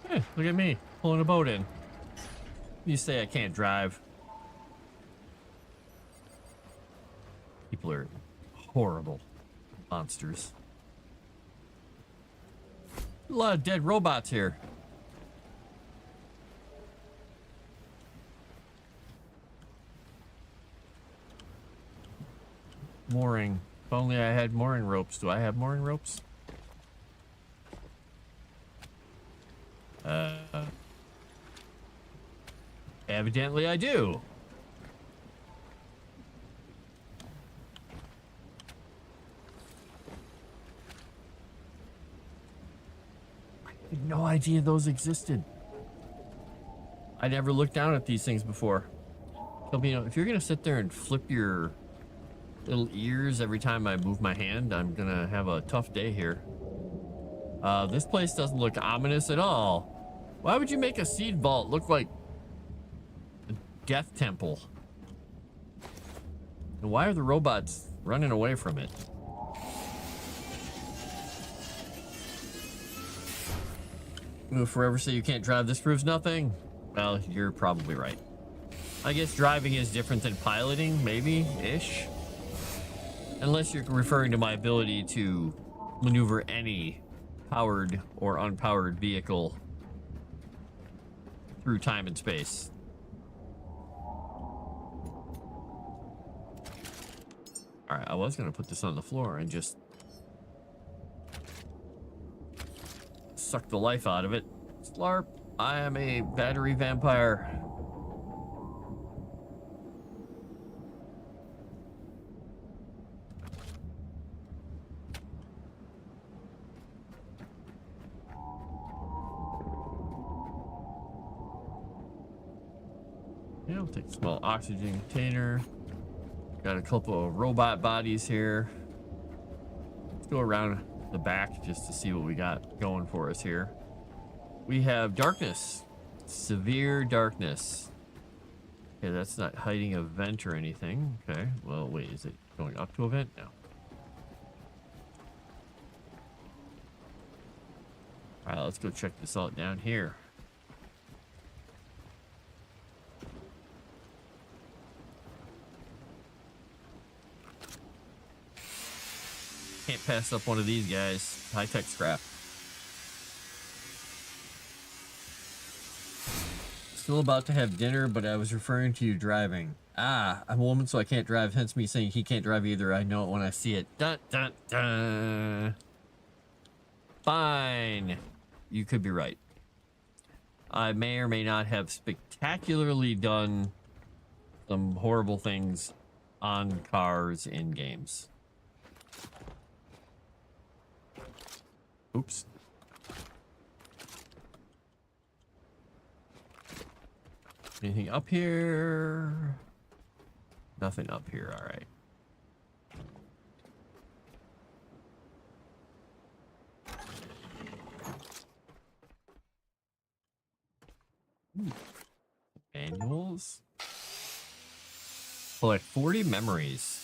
Speaker 1: Hey, look at me pulling a boat in. You say I can't drive. People are horrible monsters. A lot of dead robots here. Mooring. If only I had mooring ropes. Do I have mooring ropes? Evidently I do. I had no idea those existed. I never looked down at these things before. So, you know, if you're gonna sit there and flip your little ears every time I move my hand, I'm gonna have a tough day here. This place doesn't look ominous at all. Why would you make a seed vault look like a death temple? And why are the robots running away from it? Will forever say you can't drive. This proves nothing. Well, you're probably right. I guess driving is different than piloting, maybe-ish. Unless you're referring to my ability to maneuver any powered or unpowered vehicle through time and space. All right, I was gonna put this on the floor and just suck the life out of it. Slarp, I am a battery vampire. Yeah, we'll take a small oxygen container. Got a couple of robot bodies here. Let's go around the back just to see what we got going for us here. We have darkness. Severe darkness. Okay, that's not hiding a vent or anything. Okay, well, wait, is it going up to a vent? No. All right, let's go check this out down here. Can't pass up one of these guys. High-tech scrap. Still about to have dinner, but I was referring to you driving. Ah, I'm a woman, so I can't drive. Hence me saying he can't drive either. I know it when I see it. Dun, dun, dun. Fine. You could be right. I may or may not have spectacularly done some horrible things on cars in games. Oops. Anything up here? Nothing up here. All right. Manuals. Collect 40 memories.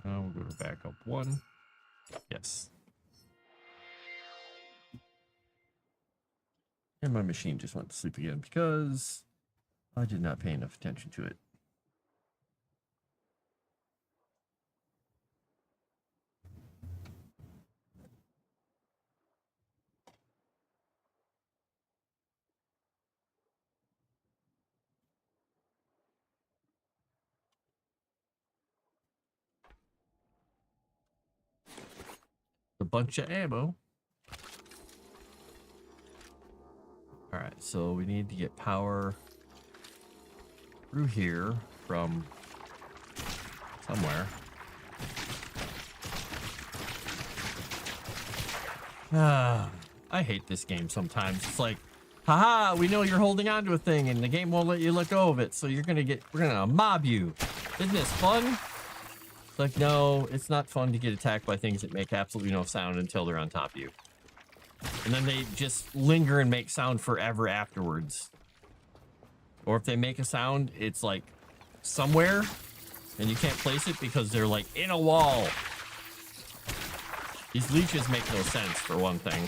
Speaker 1: We'll go to backup 1. Yes. And my machine just went to sleep again because I did not pay enough attention to it. bunch of ammo. All right, so we need to get power through here from somewhere. I hate this game sometimes. It's like, haha, we know you're holding on to a thing and the game won't let you let go of it, so we're gonna mob you. Isn't this fun? It's like, no, it's not fun to get attacked by things that make absolutely no sound until they're on top of you. And then they just linger and make sound forever afterwards. Or if they make a sound, it's like somewhere and you can't place it because they're like in a wall. These leeches make no sense, for one thing.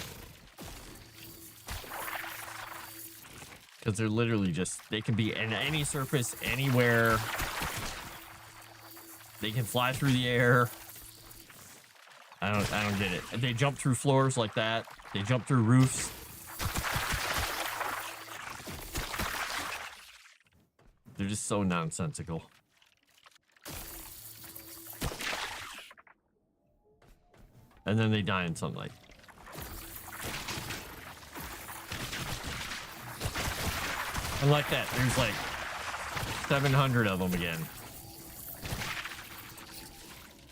Speaker 1: Because they're literally just, they can be in any surface, anywhere. They can fly through the air. I don't get it. They jump through floors like that. They jump through roofs. They're just so nonsensical. And then they die in sunlight. And like that, there's like 700 of them again.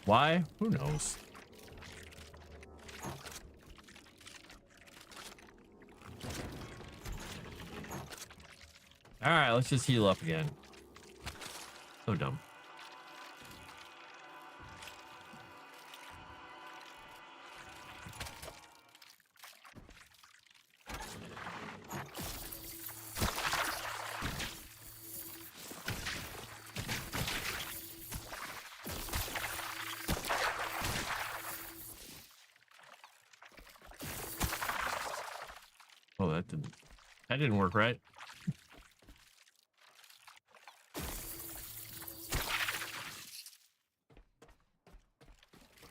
Speaker 1: Why? Who knows? All right, let's just heal up again. So dumb. Oh, that didn't work right.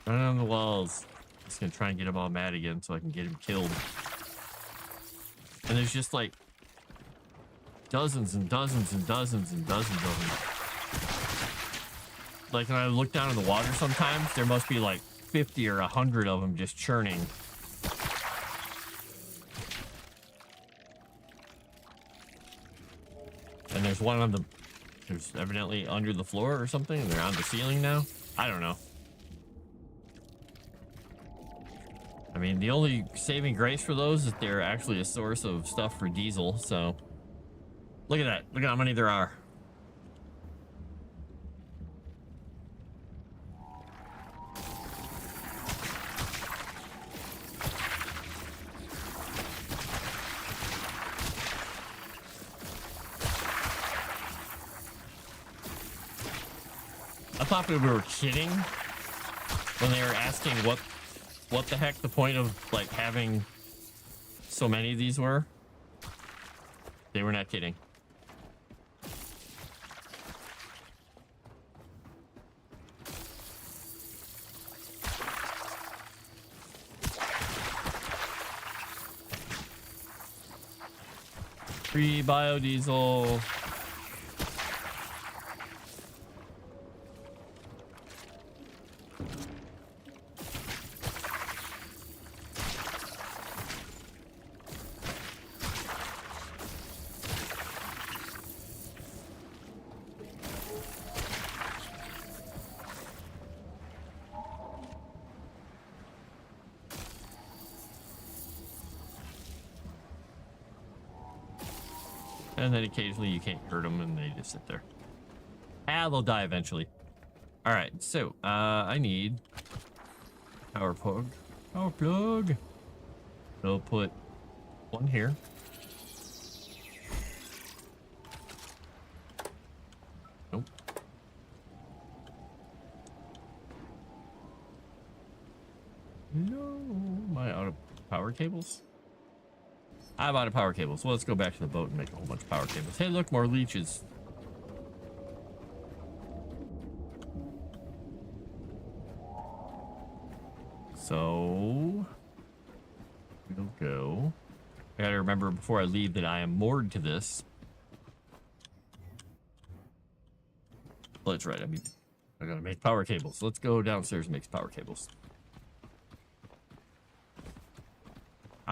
Speaker 1: Run on the walls. Just gonna try and get him all mad again so I can get him killed. And there's just like dozens and dozens and dozens and dozens of them. Like when I look down in the water sometimes, there must be like 50 or 100 of them just churning. And there's one on the, there's evidently under the floor or something, and they're on the ceiling now. I don't know. I mean, the only saving grace for those is they're actually a source of stuff for diesel, so. Look at that. Look at how many there are. I thought we were kidding when they were asking what the heck the point of like having so many of these were. They were not kidding. Free biodiesel. And then occasionally you can't hurt them and they just sit there. Ah, they'll die eventually. All right, so I need power plug. Power plug. I'll put one here. Nope. No, am I out of power cables? I'm out of power cables, so let's go back to the boat and make a whole bunch of power cables. Hey, look, more leeches. So we'll go. I gotta remember before I leave that I am moored to this. Well, that's right. I mean, I gotta make power cables. Let's go downstairs and make power cables.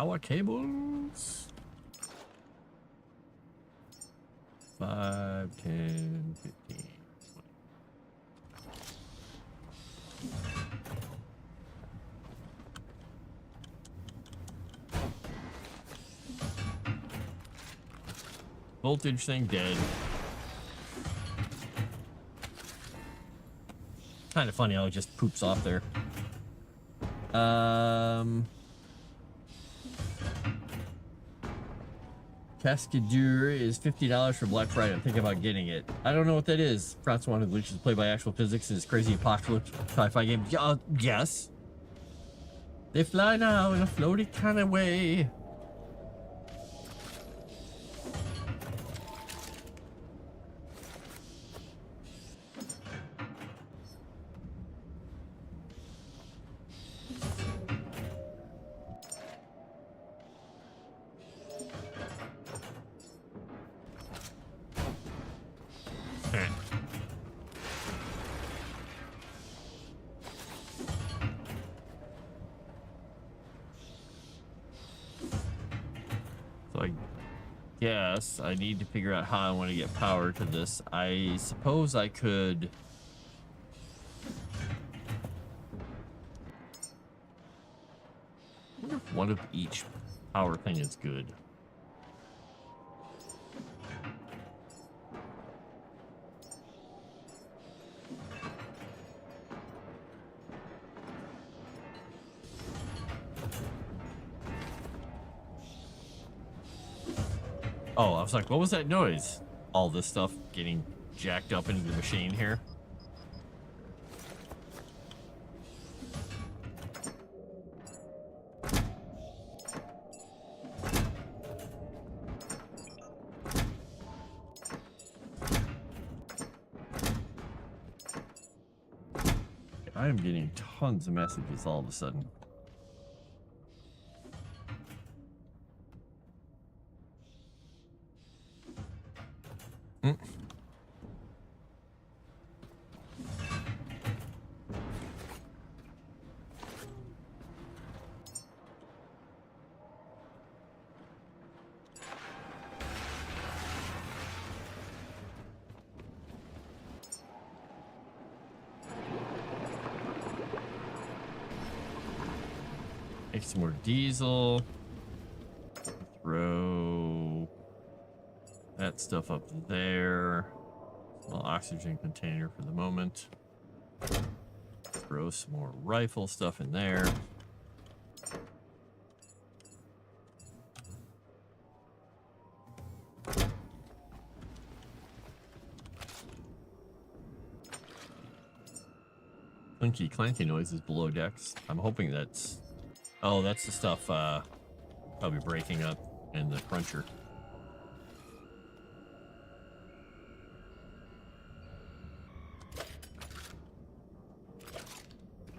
Speaker 1: Power cables. 5, 10, 15. Voltage thing dead. Kind of funny how it just poops off there. Cascadeur is $50 for Black Friday. I'm thinking about getting it. I don't know what that is. France wanted glitches played by actual physics in this crazy apocalypse sci-fi game. Yes. They fly now in a floaty kind of way. So I guess I need to figure out how I want to get power to this. I suppose I could... I wonder if one of each power thing is good. Oh, I was like, what was that noise? All this stuff getting jacked up into the machine here. I am getting tons of messages all of a sudden. Make some more diesel. Throw that stuff up there. Small oxygen container for the moment. Throw some more rifle stuff in there. Clinky clanky noises below decks. I'm hoping that's... Oh, that's the stuff probably breaking up in the cruncher.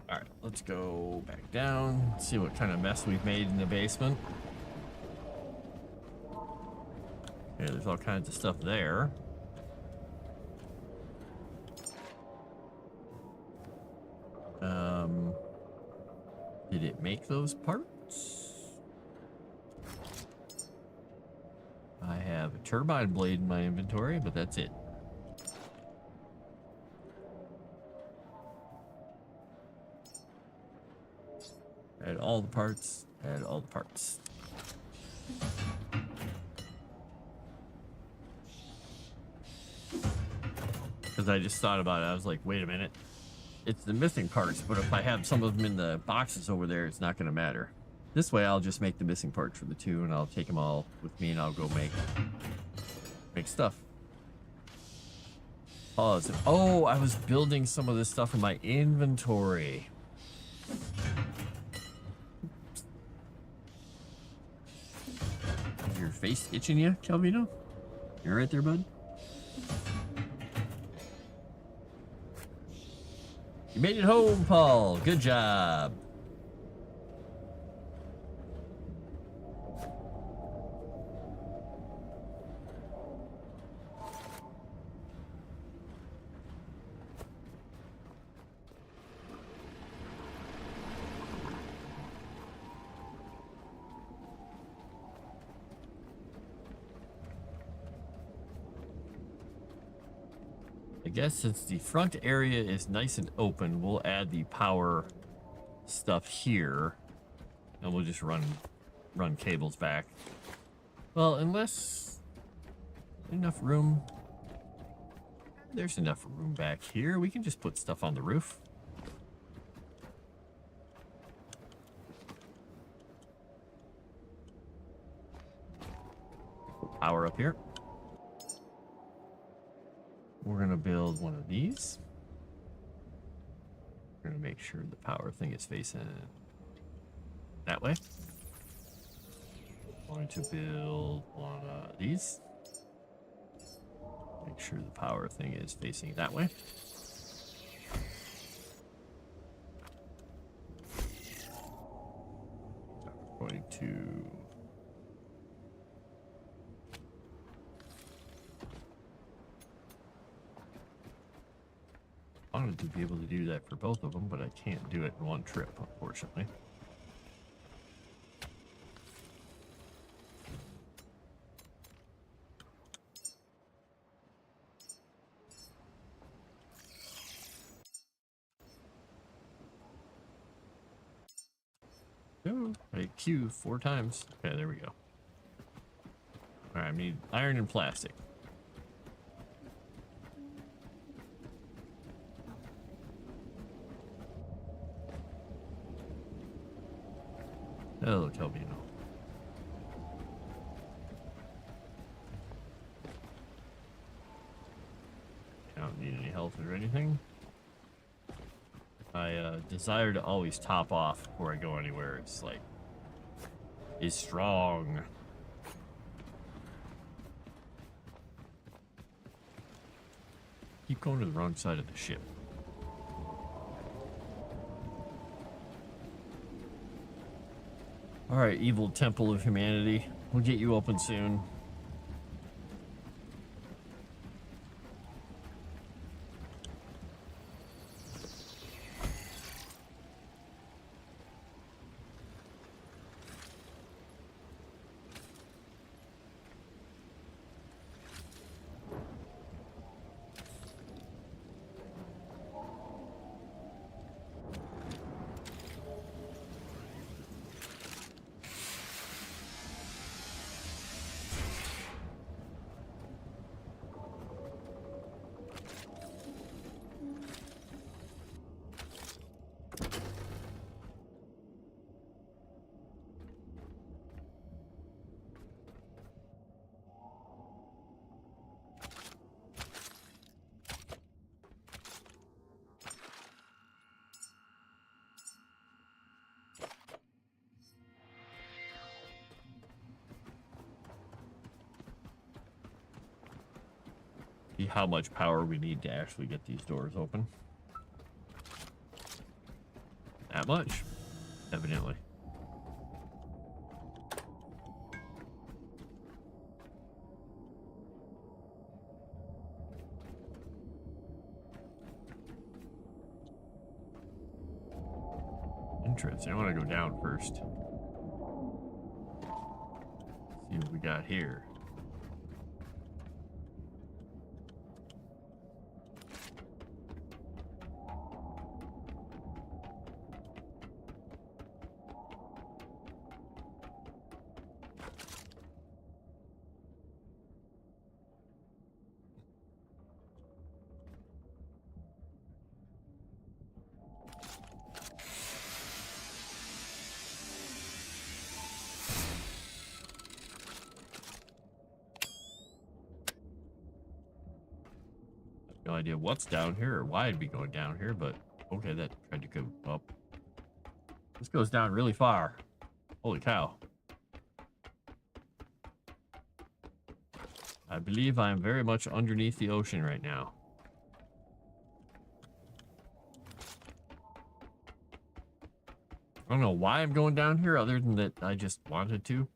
Speaker 1: Alright, let's go back down, see what kind of mess we've made in the basement. Okay, there's all kinds of stuff there. Did it make those parts? I have a turbine blade in my inventory, but that's it. Add all the parts, add all the parts. Because I just thought about it, I was like, wait a minute. It's the missing parts, but if I have some of them in the boxes over there, it's not going to matter. This way, I'll just make the missing parts for the two, and I'll take them all with me, and I'll go make stuff. Pause. Oh, I was building some of this stuff in my inventory. Is your face itching you, Calvino? You right there, bud? You made it home, Paul. Good job. guess since the front area is nice and open, we'll add the power stuff here, and we'll just run cables back. Well, unless enough room. There's enough room back here. We can just put stuff on the roof. Power up here. We're gonna build one of these. We're gonna make sure the power thing is facing that way. Going to build one of these. Make sure the power thing is facing that way. We're going to wanted to be able to do that for both of them, but I can't do it in one trip, unfortunately. Oh, I Q 4 times. Okay, there we go. All right, I need iron and plastic. Oh, tell me no. I don't need any health or anything. I desire to always top off before I go anywhere. It's like, is strong. Keep going to the wrong side of the ship. All right, evil temple of humanity. We'll get you open soon. See how much power we need to actually get these doors open. That much, evidently. Interesting. I want to go down first. See what we got here. No idea what's down here or why I'd be going down here, but okay, that tried to go up. This goes down really far. Holy cow. I believe I am very much underneath the ocean right now. I don't know why I'm going down here other than that I just wanted to.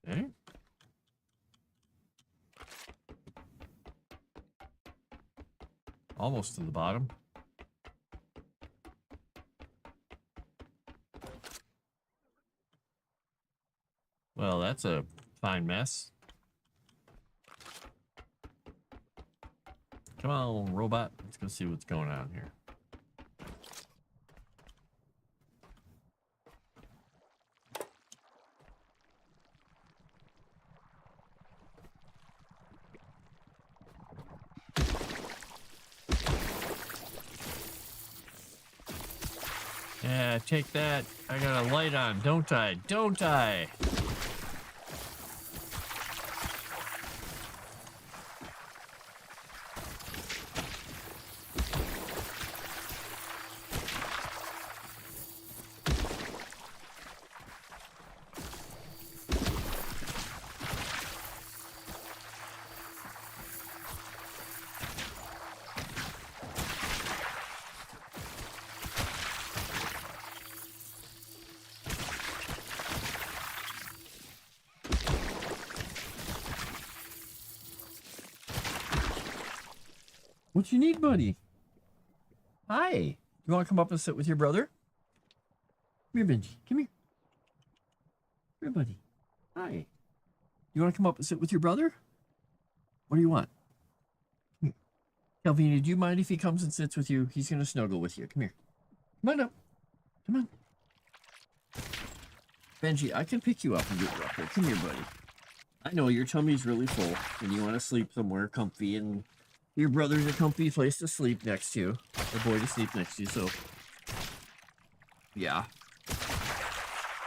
Speaker 1: Okay. Almost to the bottom. Well, that's a fine mess. Come on, robot. Let's go see what's going on here. Yeah, take that. I got a light on, don't I? Don't I? What you need, buddy? Hi. You want to come up and sit with your brother? Come here, Benji. Come here. Come here, buddy. Hi. You want to come up and sit with your brother? What do you want? Come here. Calvina, do you mind if he comes and sits with you? He's going to snuggle with you. Come here. Come on up. Come on. Benji, I can pick you up and get you up here. Come here, buddy. I know your tummy's really full and you want to sleep somewhere comfy, and your brother's a comfy place to sleep next to you. A boy to sleep next to you, so. Yeah.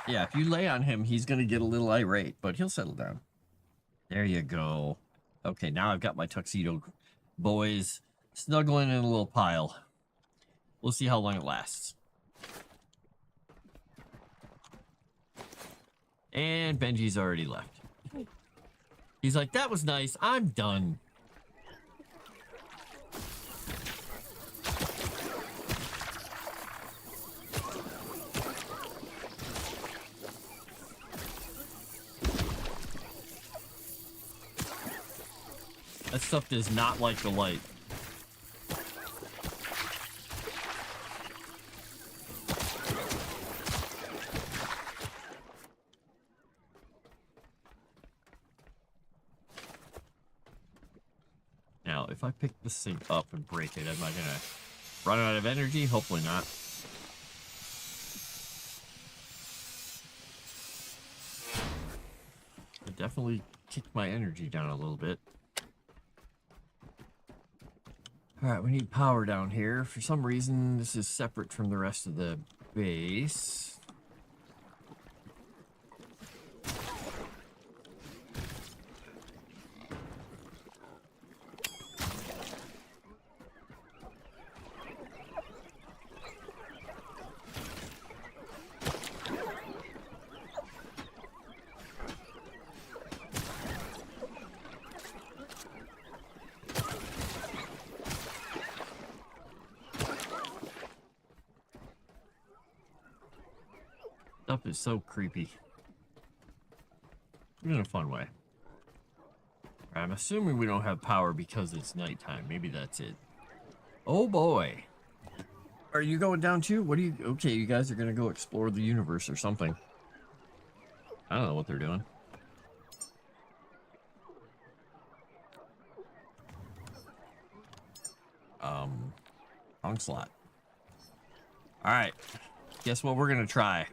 Speaker 1: Yeah, if you lay on him, he's going to get a little irate, but he'll settle down. There you go. Okay, now I've got my tuxedo boys snuggling in a little pile. We'll see how long it lasts. And Benji's already left. He's like, that was nice. I'm done. That stuff does not like the light. Now, if I pick this thing up and break it, am I gonna run out of energy? Hopefully not. It definitely kicked my energy down a little bit. Alright, we need power down here. For some reason, this is separate from the rest of the base. Stuff is so creepy. In a fun way. I'm assuming we don't have power because it's nighttime. Maybe that's it. Oh boy. Are you going down too? What do you... Okay, you guys are going to go explore the universe or something. I don't know what they're doing. Wrong slot. Alright. Guess what we're going to try?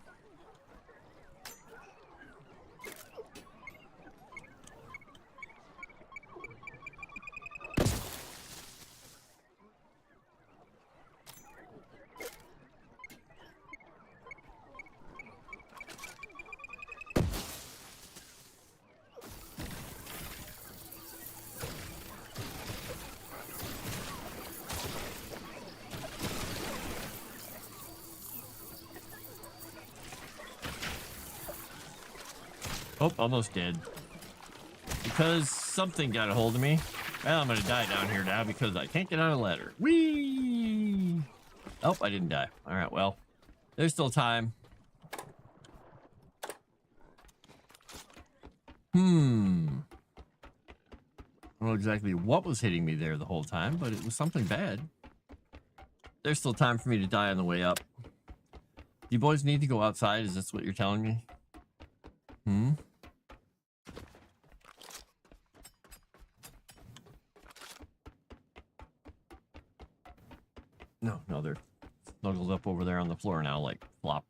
Speaker 1: Oh, almost dead. Because something got a hold of me. Well, I'm gonna die down here now because I can't get on a ladder. Whee! Oh, I didn't die. Alright, well. There's still time. I don't know exactly what was hitting me there the whole time, but it was something bad. There's still time for me to die on the way up. You boys need to go outside? Is this what you're telling me? No, they're snuggled up over there on the floor now, like flop.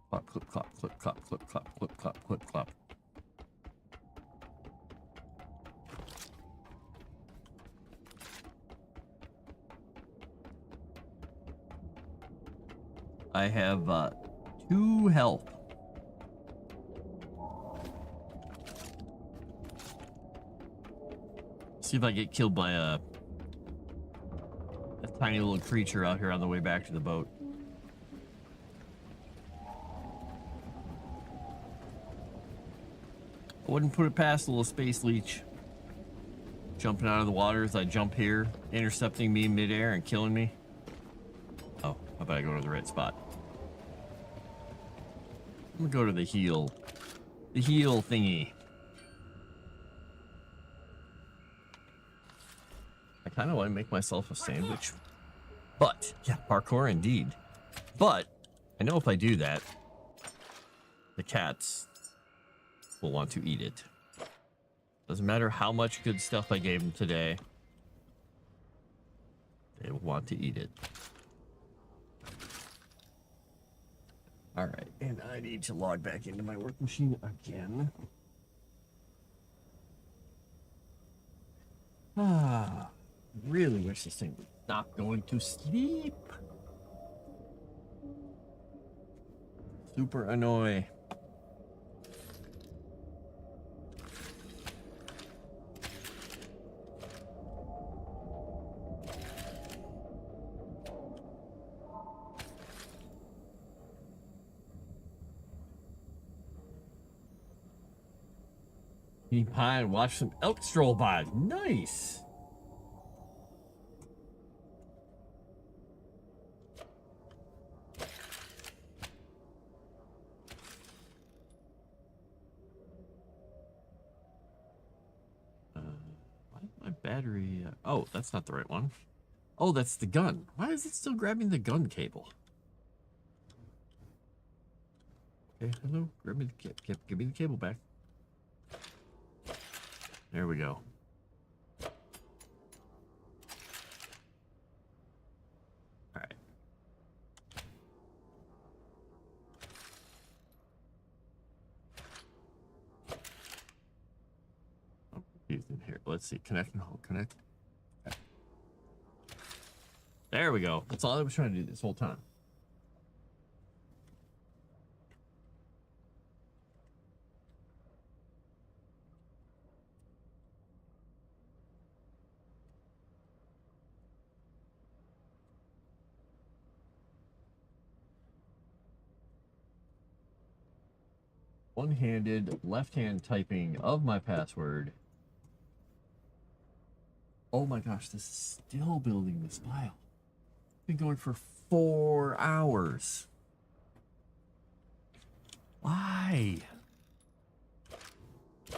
Speaker 1: Clop, clip, clop, clip, clop, clip, clop, clip, clop, clip, clop. I have 2 health. See if I get killed by a tiny little creature out here on the way back to the boat. I wouldn't put it past a little space leech jumping out of the water as I jump here, intercepting me midair and killing me. Oh, I better go to the right spot. I'm gonna go to the heel thingy. I kind of want to make myself a sandwich, but yeah, parkour indeed. But I know if I do that, the cats will want to eat it. Doesn't matter how much good stuff I gave them today, they will want to eat it. All right, and I need to log back into my work machine again. Really wish this thing would stop going to sleep. Super annoy. Eat pie and watch some elk stroll by. Nice. Why is my battery? Oh, that's not the right one. Oh, that's the gun. Why is it still grabbing the gun cable? Okay, hello. Give me the cable back. There we go. All right. I'm confused in here. Let's see. Connect. No, connect. Okay. There we go. That's all I was trying to do this whole time. One-handed, left-hand typing of my password. Oh my gosh, this is still building this file. Been going for 4 hours. Why? I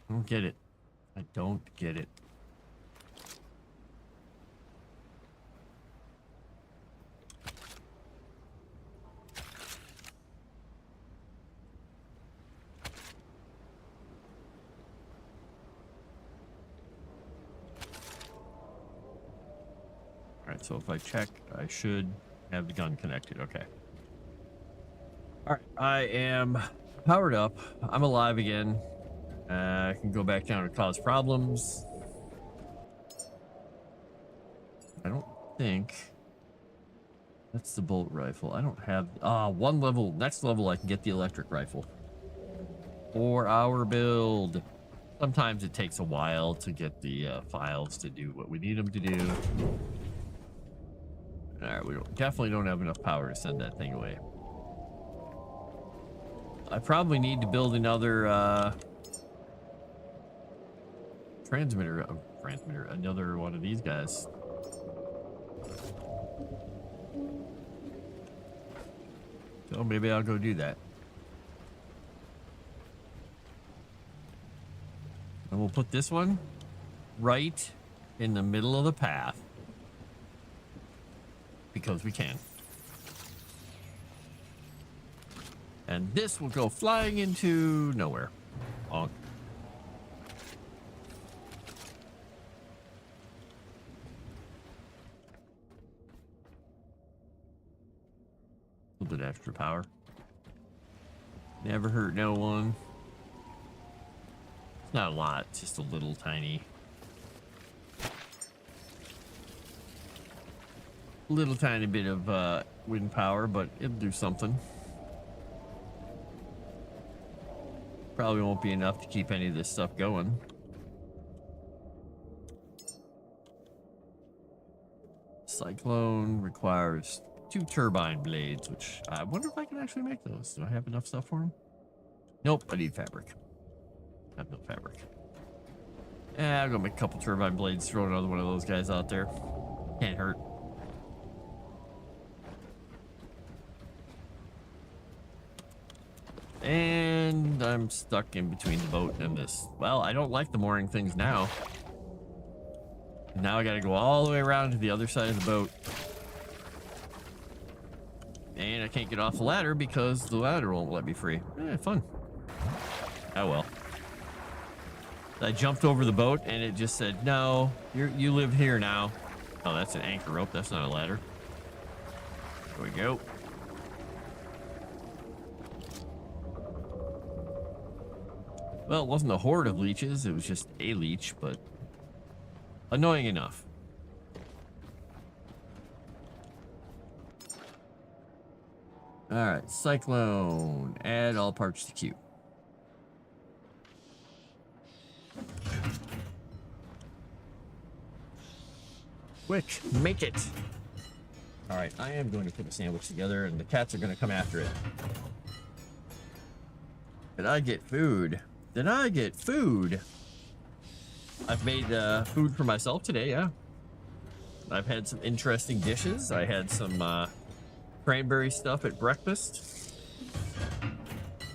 Speaker 1: don't get it. I don't get it. Alright, so if I check, I should have the gun connected. Okay. Alright, I am powered up. I'm alive again. I can go back down to cause problems. I don't think that's the bolt rifle. I don't have one level. Next level, I can get the electric rifle. 4-hour build. Sometimes it takes a while to get the files to do what we need them to do. All right, we definitely don't have enough power to send that thing away. I probably need to build another transmitter, another one of these guys. So maybe I'll go do that. And we'll put this one right in the middle of the path. Because we can. And this will go flying into nowhere. Bonk. A little bit extra power. Never hurt no one. It's not a lot, just a little tiny. Little tiny bit of wind power, but it'll do something. Probably won't be enough to keep any of this stuff going. Cyclone requires 2 turbine blades, which I wonder if I can actually make those. Do I have enough stuff for them? Nope, I need fabric. I have no fabric. Yeah, I'll go make a couple turbine blades, throw another one of those guys out there. Can't hurt. And I'm stuck in between the boat and this. Well, I don't like the mooring things now. Now I gotta go all the way around to the other side of the boat. And I can't get off the ladder because the ladder won't let me free. Fun. Oh well. I jumped over the boat and it just said, no, you live here now. Oh, that's an anchor rope. That's not a ladder. There we go. Well, it wasn't a horde of leeches. It was just a leech, but annoying enough. All right, Cyclone. Add all parts to queue. Quick, make it. All right, I am going to put a sandwich together, and the cats are going to come after it. Did I get food? Did I get food? I've made food for myself today, yeah. I've had some interesting dishes. I had some cranberry stuff at breakfast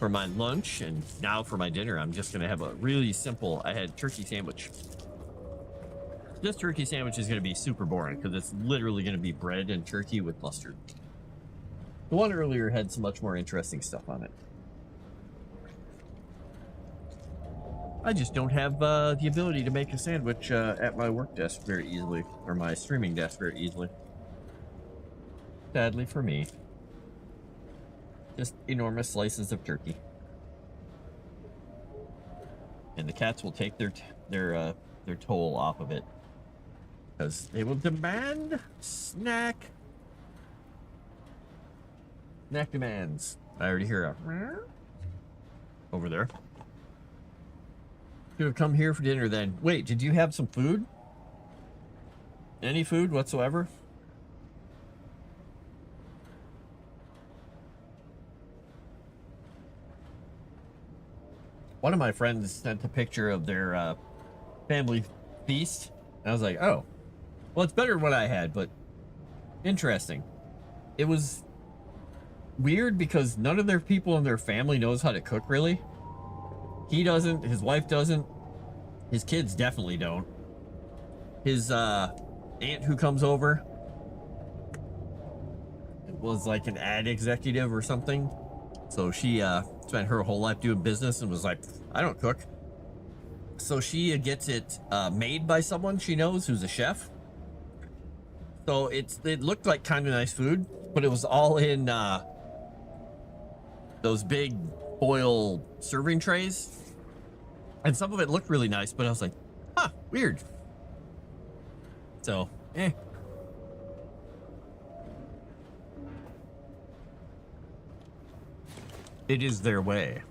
Speaker 1: for my lunch, and now for my dinner, I'm just gonna have a really simple, I had turkey sandwich. This turkey sandwich is gonna be super boring because it's literally gonna be bread and turkey with mustard. The one earlier had so much more interesting stuff on it. I just don't have the ability to make a sandwich at my work desk very easily, or my streaming desk very easily. Sadly for me. Just enormous slices of turkey. And the cats will take their toll off of it. Because they will demand snack. Snack demands. I already hear a over there. Should have come here for dinner then. Wait, did you have some food? Any food whatsoever? One of my friends sent a picture of their family feast. And I was like, oh, well, it's better than what I had, but interesting. It was weird because none of their people in their family knows how to cook, really. He doesn't, his wife doesn't, his kids definitely don't. His aunt who comes over was like an ad executive or something. So she spent her whole life doing business and was like, I don't cook. So she gets it made by someone she knows who's a chef. So it looked like kind of nice food, but it was all in those big foil serving trays. And some of it looked really nice, but I was like, huh, weird. So, It is their way.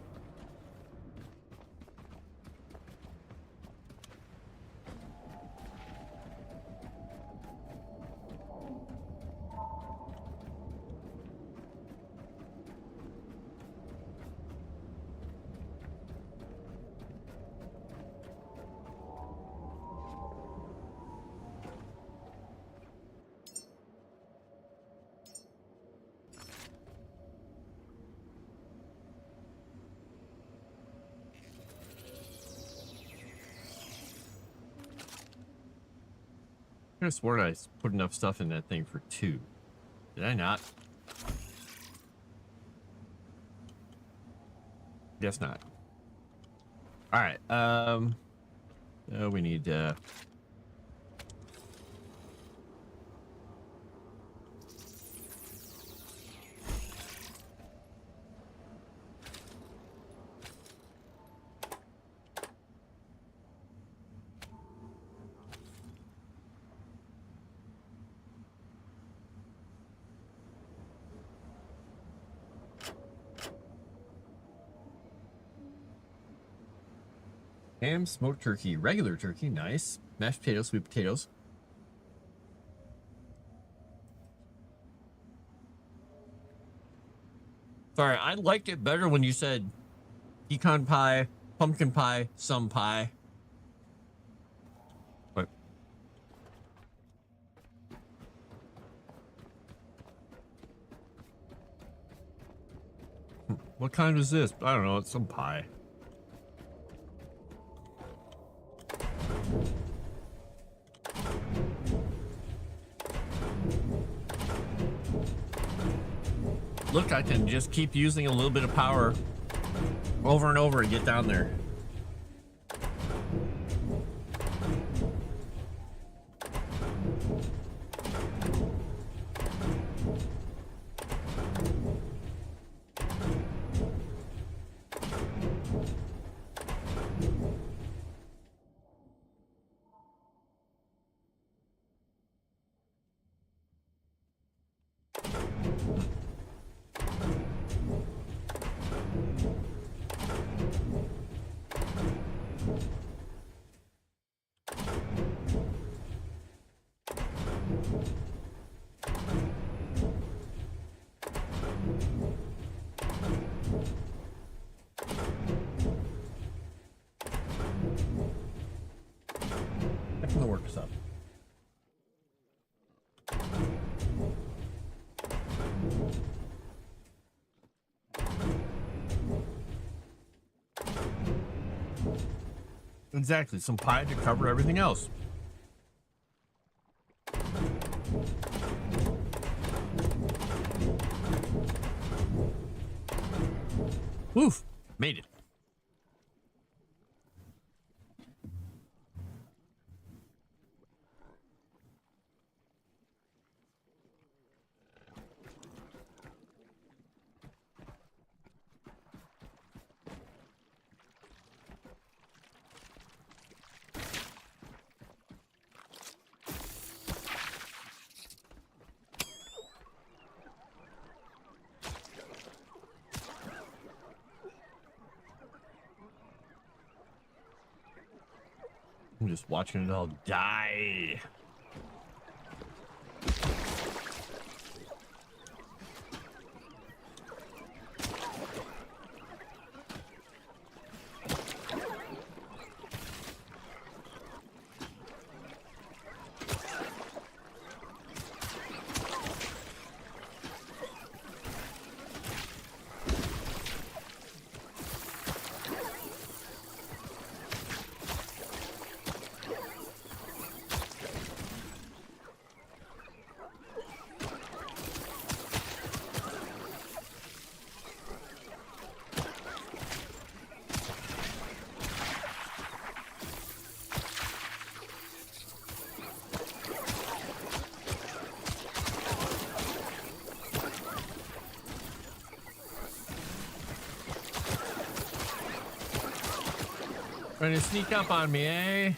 Speaker 1: I could have sworn I put enough stuff in that thing for 2. Did I not? Guess not. All right. We need. Ham, smoked turkey, regular turkey, nice. Mashed potatoes, sweet potatoes. Sorry, I liked it better when you said pecan pie, pumpkin pie, some pie. What? What kind is this? I don't know. It's some pie. Look, I can just keep using a little bit of power over and over and get down there. Back to the work stuff. Exactly, some pie to cover everything else. Woof, made it. I'm just watching it all die. Trying to sneak up on me, eh?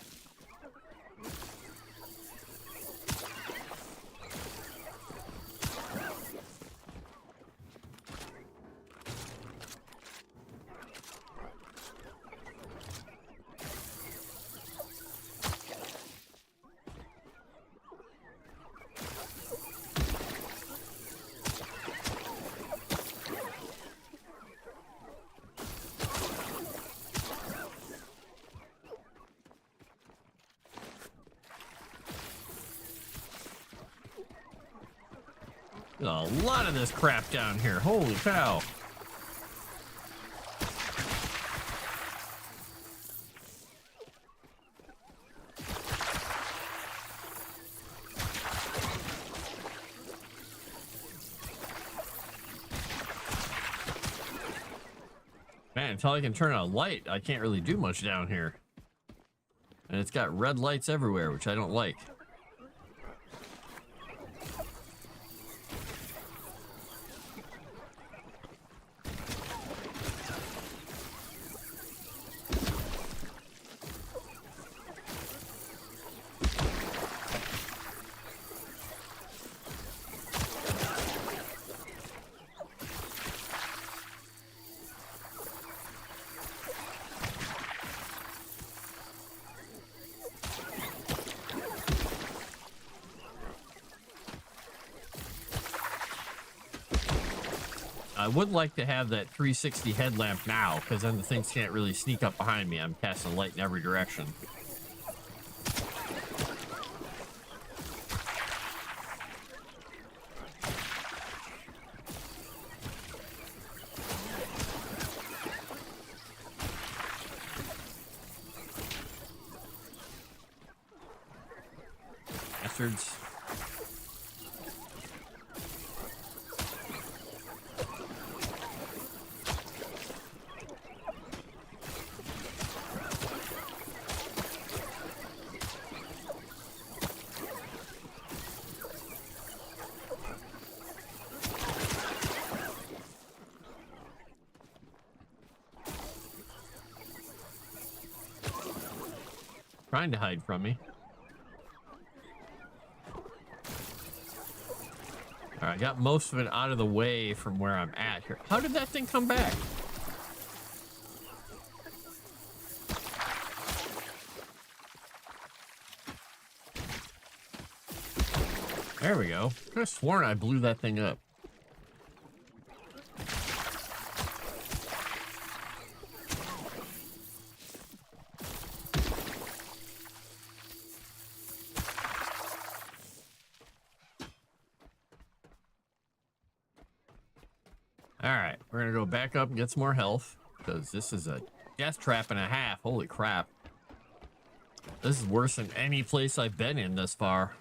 Speaker 1: A lot of this crap down here. Holy cow. Man, until I can turn on a light, I can't really do much down here. And it's got red lights everywhere, which I don't like. I would like to have that 360 headlamp now, because then the things can't really sneak up behind me. I'm casting light in every direction. Bastards. Trying to hide from me. All right, I got most of it out of the way from where I'm at here. How did that thing come back? There we go. I could have sworn I blew that thing up. All right, we're gonna go back up and get some more health, because this is a death trap and a half. Holy crap. This is worse than any place I've been in thus far.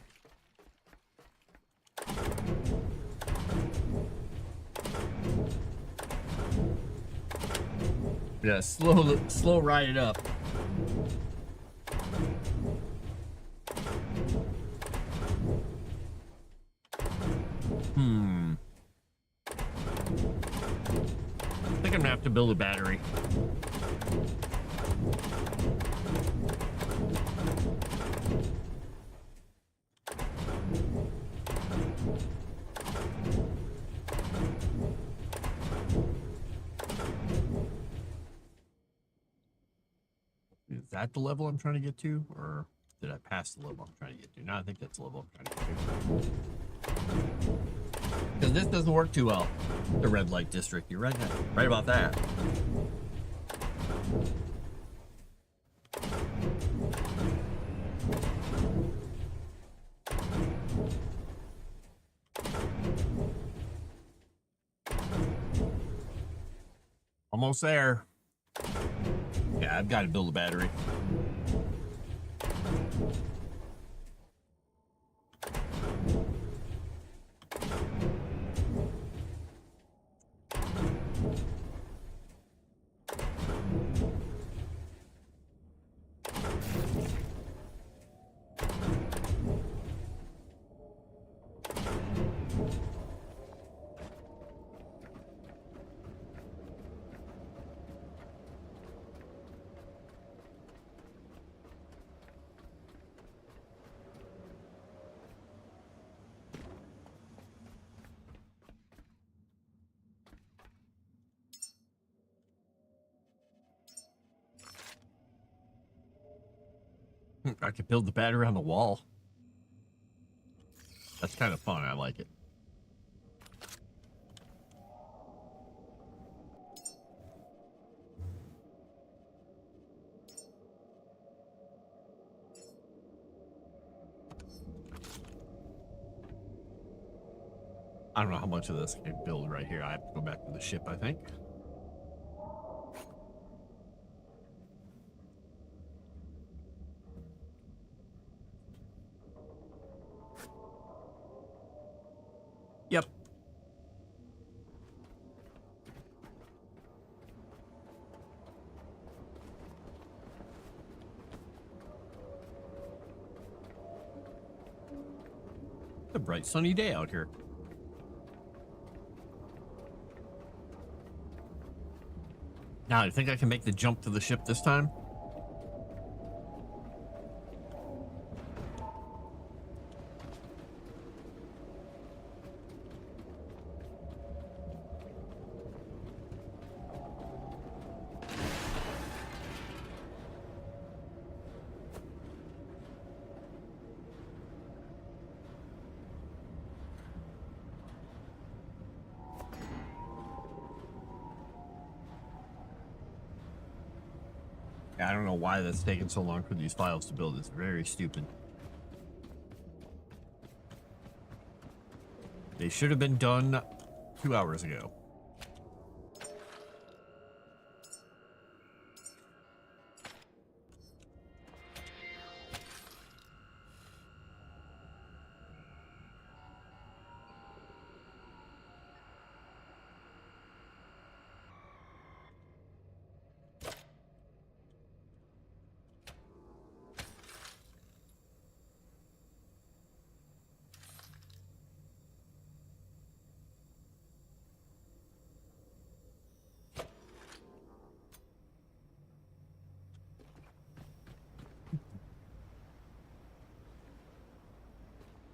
Speaker 1: Yeah, slow ride it up. I think I'm gonna have to build a battery. Is that the level I'm trying to get to? Or did I pass the level I'm trying to get to? No, I think that's the level I'm trying to get to. Because this doesn't work too well, the red light district. You're right, right about that. Almost there. Yeah, I've got to build a battery. I could build the battery on the wall. That's kind of fun. I like it. I don't know how much of this I can build right here. I have to go back to the ship, I think. Yep. A bright sunny day out here. Now, I think I can make the jump to the ship this time. I don't know why that's taking so long for these files to build. It's very stupid. They should have been done 2 hours ago.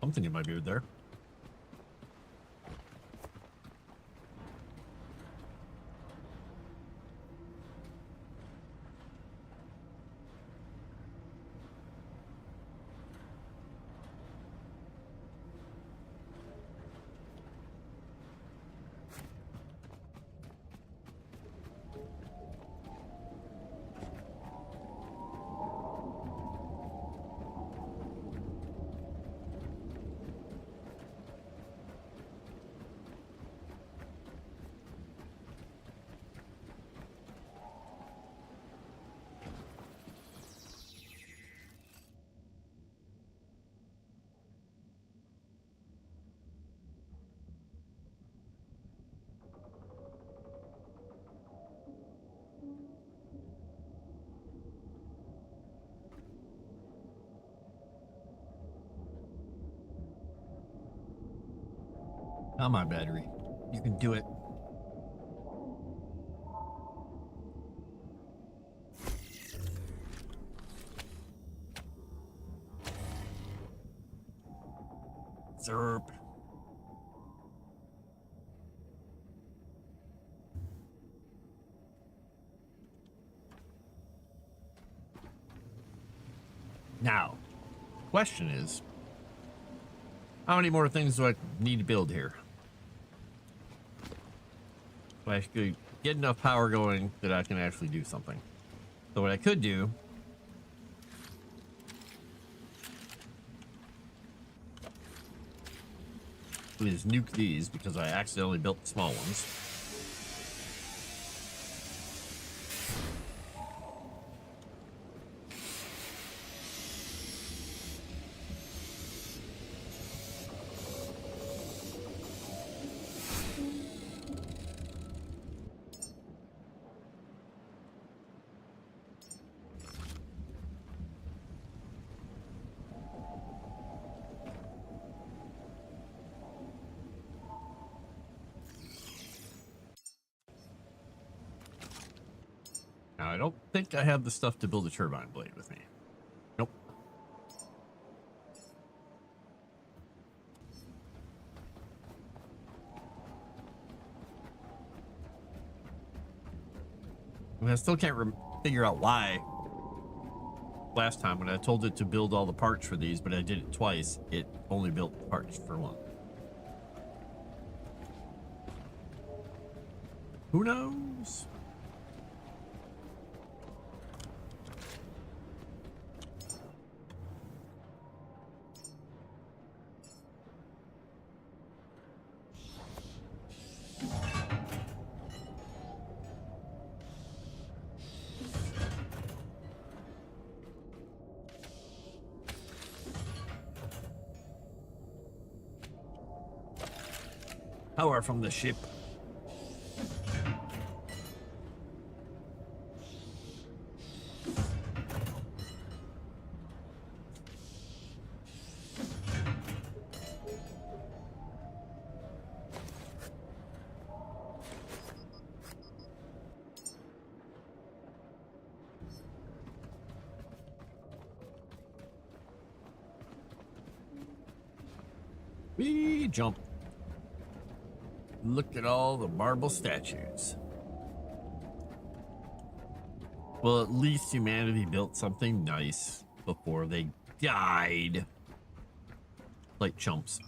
Speaker 1: Something in my beard there. Come on, battery. You can do it. Zerp. Now, question is, how many more things do I need to build here? So I could get enough power going that I can actually do something. So what I could do is nuke these because I accidentally built the small ones. Now, I don't think I have the stuff to build a turbine blade with me. Nope. I still can't figure out why last time when I told it to build all the parts for these, but I did it twice, it only built the parts for one. Who knows? Power from the ship. We jump. Look at all the marble statues. Well, at least humanity built something nice before they died. Like chumps.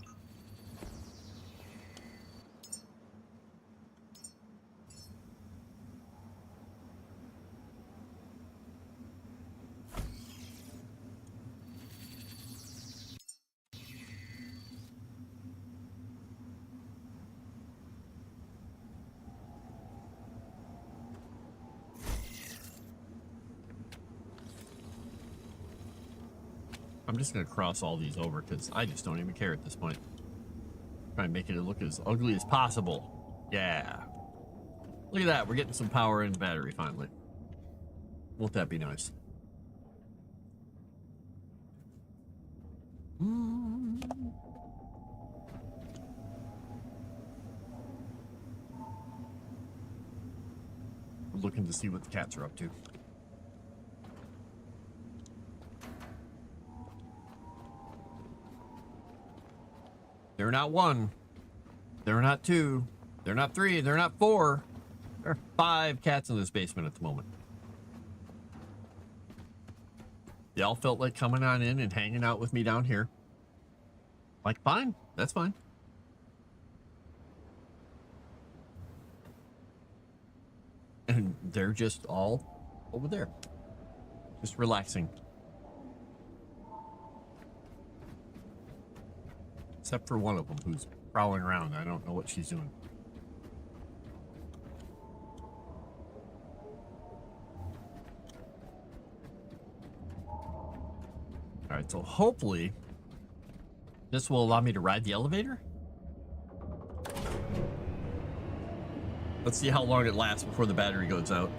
Speaker 1: I'm just going to cross all these over because I just don't even care at this point. Try and make it look as ugly as possible. Yeah. Look at that. We're getting some power in battery finally. Won't that be nice? I'm looking to see what the cats are up to. They're not one. They're not two. They're not three. They're not four. There are 5 cats in this basement at the moment. They all felt like coming on in and hanging out with me down here. Like, fine. That's fine. And they're just all over there. Just relaxing. Except for one of them who's prowling around. I don't know what she's doing. All right, so hopefully this will allow me to ride the elevator. Let's see how long it lasts before the battery goes out.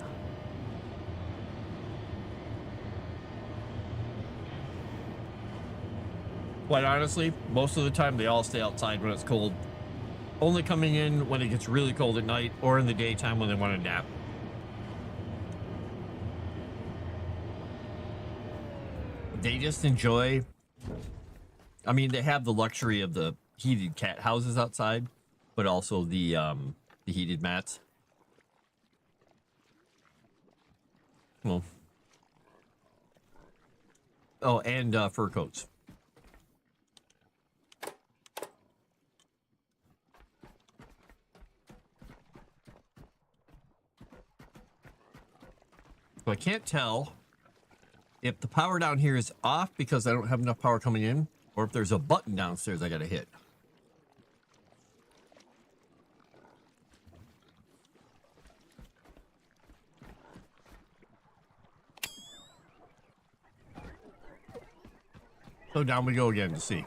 Speaker 1: Quite honestly, most of the time they all stay outside when it's cold. Only coming in when it gets really cold at night or in the daytime when they want to nap. They just enjoy. I mean, they have the luxury of the heated cat houses outside, but also the heated mats. Well, oh, and fur coats. So I can't tell if the power down here is off because I don't have enough power coming in, or if there's a button downstairs I gotta hit. So down we go again to see.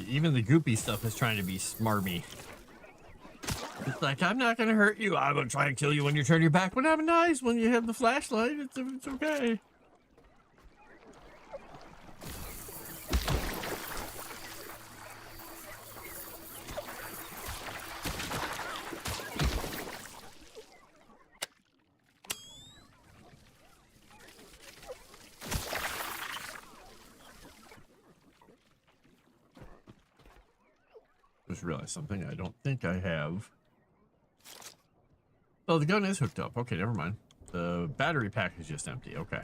Speaker 1: Even the goopy stuff is trying to be smarmy. It's like, I'm not gonna hurt you. I'm gonna try and kill you when you turn your back. When I'm nice, when you have the flashlight, it's okay. Just realized something. I don't think I have. Oh, the gun is hooked up. Okay, never mind. The battery pack is just empty. Okay.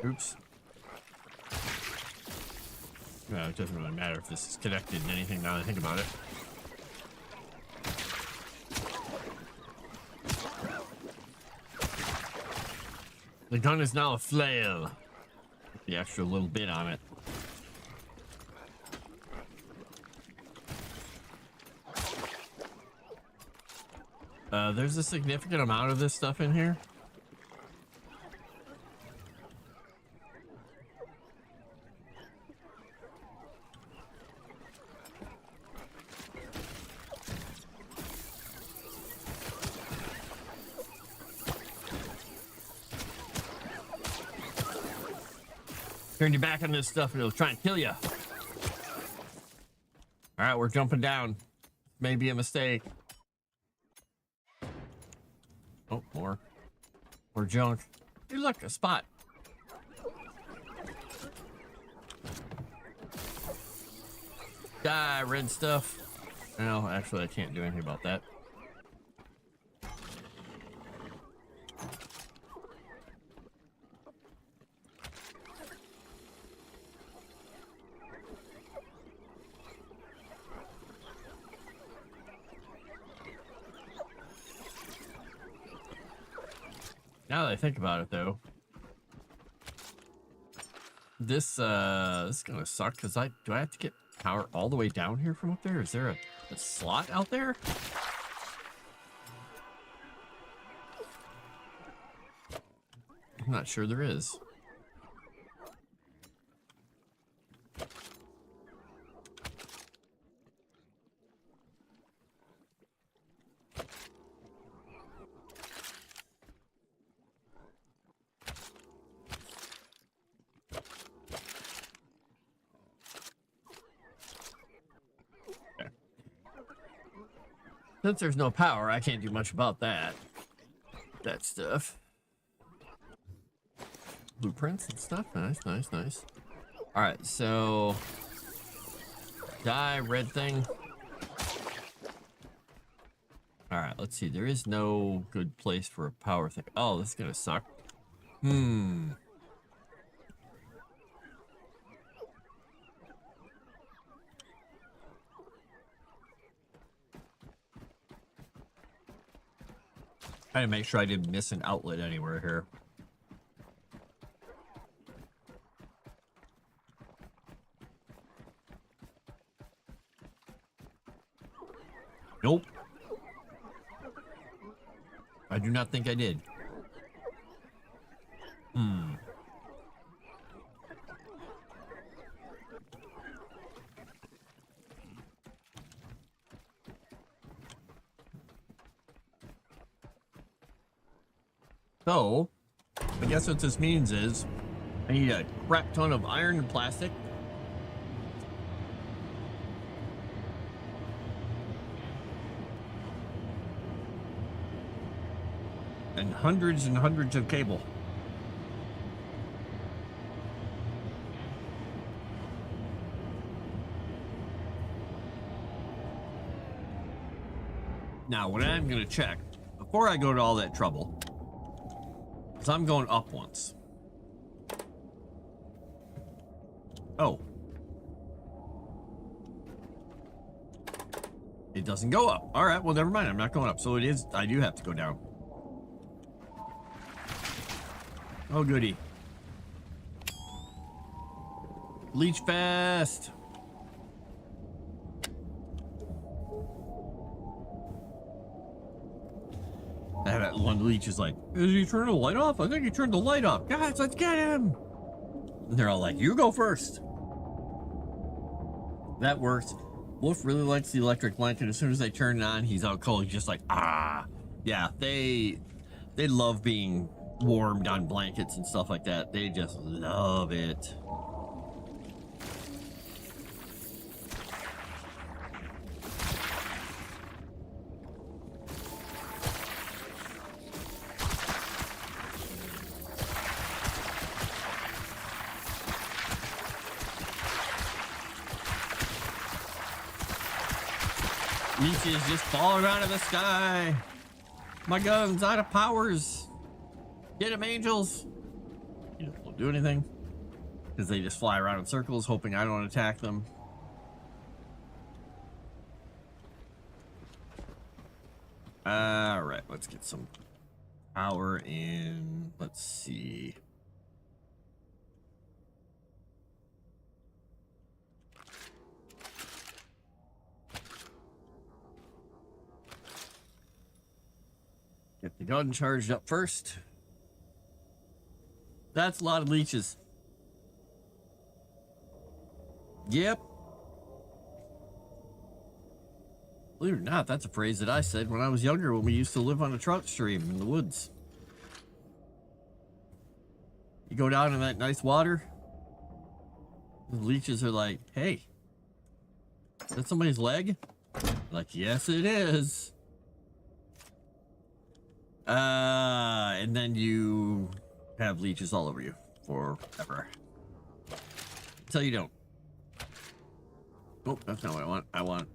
Speaker 1: Oops. No, it doesn't really matter if this is connected to anything now that I think about it. The gun is now a flail. the extra little bit on it. There's a significant amount of this stuff in here. Turn your back on this stuff and it'll try and kill you. All right, we're jumping down. Maybe a mistake. Oh, more junk. Hey, look, a spot. Die, red stuff. No, actually, I can't do anything about that. Now that I think about it, though, this is gonna suck because do I have to get power all the way down here from up there? Is there a slot out there? I'm not sure there is. Since there's no power, I can't do much about that stuff. Blueprints and stuff. Nice, nice, nice. All right, so die, red thing. All right, let's see. There is no good place for a power thing. Oh, this is gonna suck. Trying to make sure I didn't miss an outlet anywhere here. Nope. I do not think I did. So, I guess what this means is I need a crap ton of iron and plastic. And hundreds of cable. Now, what I'm going to check, before I go to all that trouble, is I'm going up once. Oh. It doesn't go up. All right, well, never mind. I'm not going up. So it is, I do have to go down. Oh, goody. Leech fast. That one leech is like, is he turning the light off? I think he turned the light off. Guys, let's get him. And they're all like, you go first. That works. Wolf really likes the electric blanket. As soon as they turn it on, he's out cold. He's just like, ah. Yeah, they love being warmed on blankets and stuff like that. They just love it. Leeches just falling out of the sky. My gun's out of powers. Get him, angels. You know, won't do anything because they just fly around in circles, hoping I don't attack them. All right, let's get some power in. Let's see. The gun charged up first. That's a lot of leeches. Yep. Believe it or not, that's a phrase that I said when I was younger when we used to live on a trout stream in the woods. You go down in that nice water, the leeches are like, hey, is that somebody's leg? Like, yes, it is. And then you have leeches all over you forever. Until you don't. Oh, that's not what I want. I want...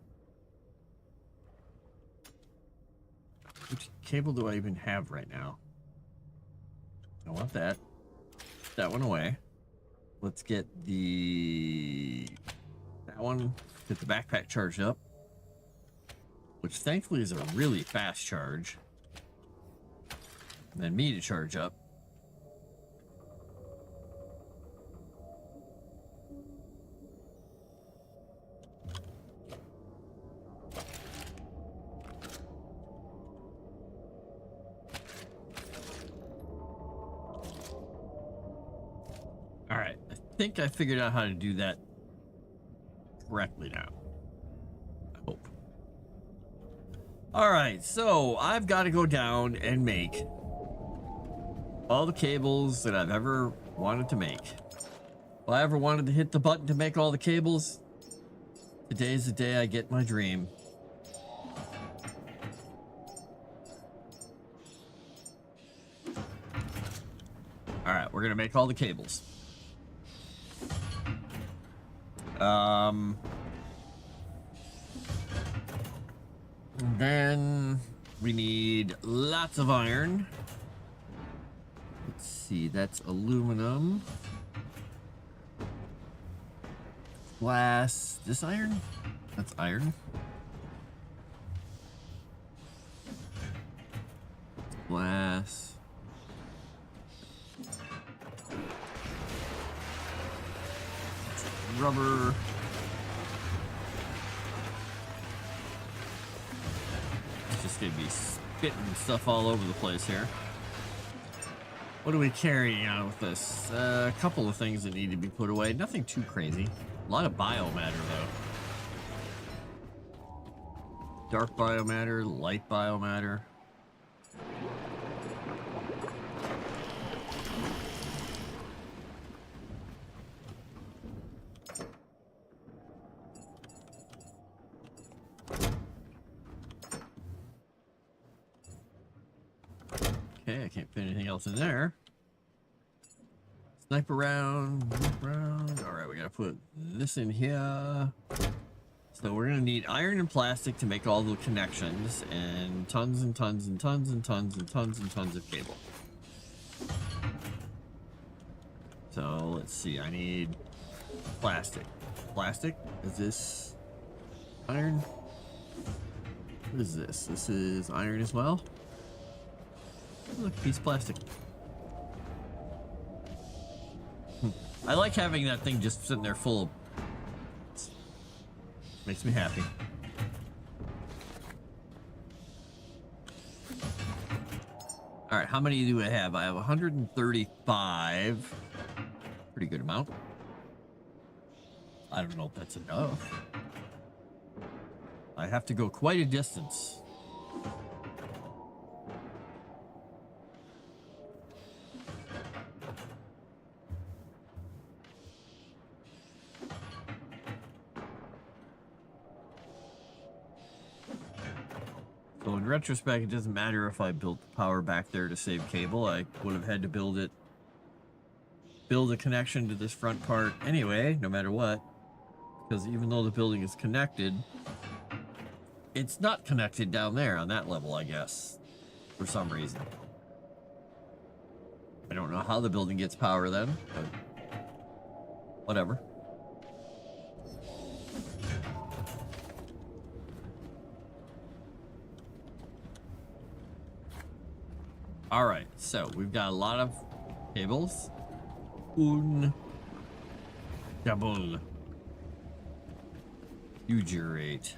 Speaker 1: Which cable do I even have right now? I want that. That one away. Let's get that one. Get the backpack charged up, which thankfully is a really fast charge. And then me to charge up. All right, I think I figured out how to do that correctly now. I hope. All right, so I've got to go down and make all the cables that I've ever wanted to make. If I ever wanted to hit the button to make all the cables, today's the day I get my dream. All right, we're gonna make all the cables. Then we need lots of iron. Let's see, that's aluminum. Glass. This iron? That's iron. Glass. Rubber. It's just gonna be spitting stuff all over the place here. What are we carrying out with this? A couple of things that need to be put away. Nothing too crazy. A lot of biomatter though. Dark biomatter, light biomatter. Okay, I can't fit anything else in there. Sniper round. All right, we gotta put this in here. So we're gonna need iron and plastic to make all the connections, and tons and tons and tons and tons and tons and tons of cable. So let's see, I need plastic. Plastic? Is this iron? What is this? This is iron as well? Look, piece of plastic. I like having that thing just sitting there full of... Makes me happy. Alright, how many do I have? I have 135. Pretty good amount. I don't know if that's enough. I have to go quite a distance. So in retrospect, it doesn't matter if I built the power back there to save cable. I would have had to build a connection to this front part anyway, no matter what. Because even though the building is connected, it's not connected down there on that level, I guess, for some reason. I don't know how the building gets power then, but whatever. All right, so we've got a lot of cables. Un double fugurate.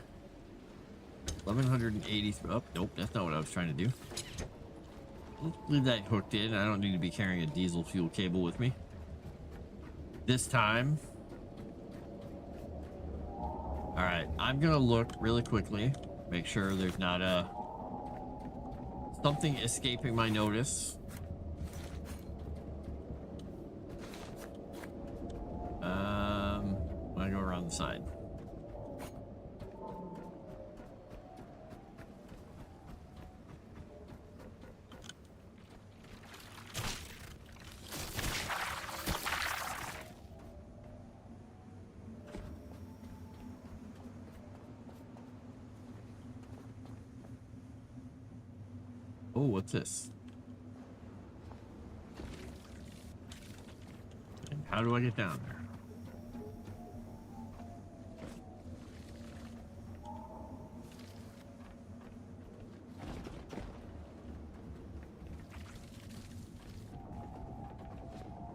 Speaker 1: 1180. Oh, nope, that's not what I was trying to do. Let's leave that hooked in. I don't need to be carrying a diesel fuel cable with me. This time. All right, I'm gonna look really quickly, make sure there's not something escaping my notice. I'm gonna go around the side. Oh, what's this? And how do I get down there?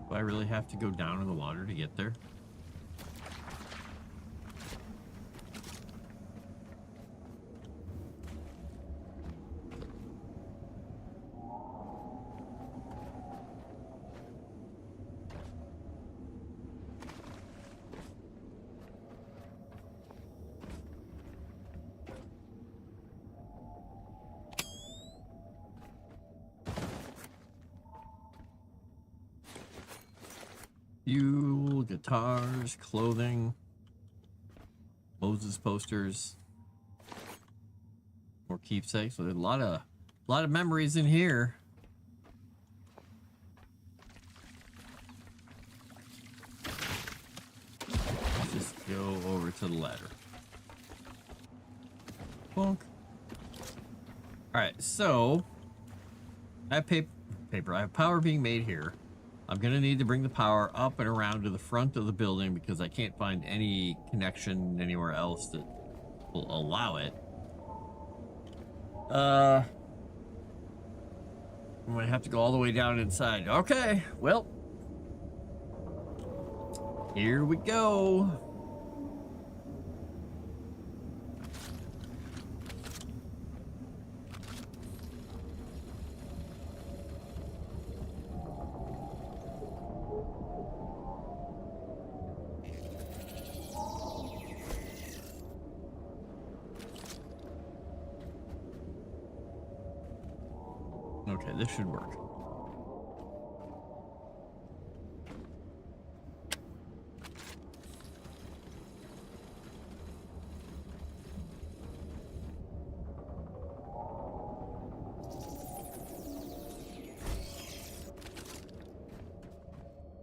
Speaker 1: Do I really have to go down in the water to get there? Fuel, guitars, clothing, Moses posters, more keepsakes. So there's a lot of memories in here. Let's just go over to the ladder. Bonk. All right, so I have paper. I have power being made here. I'm going to need to bring the power up and around to the front of the building because I can't find any connection anywhere else that will allow it. I'm going to have to go all the way down inside. Okay, well, here we go. Okay, this should work.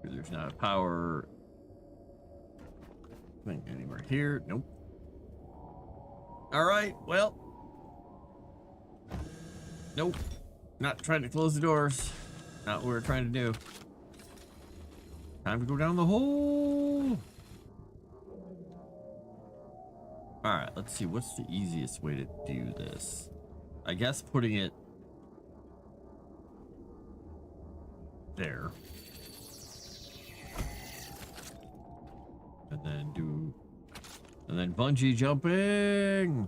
Speaker 1: There's not a power thing anywhere here. Nope. All right, well. Nope. Not trying to close the doors. Not what we're trying to do. Time to go down the hole. All right, let's see. What's the easiest way to do this? I guess putting it there. And then bungee jumping.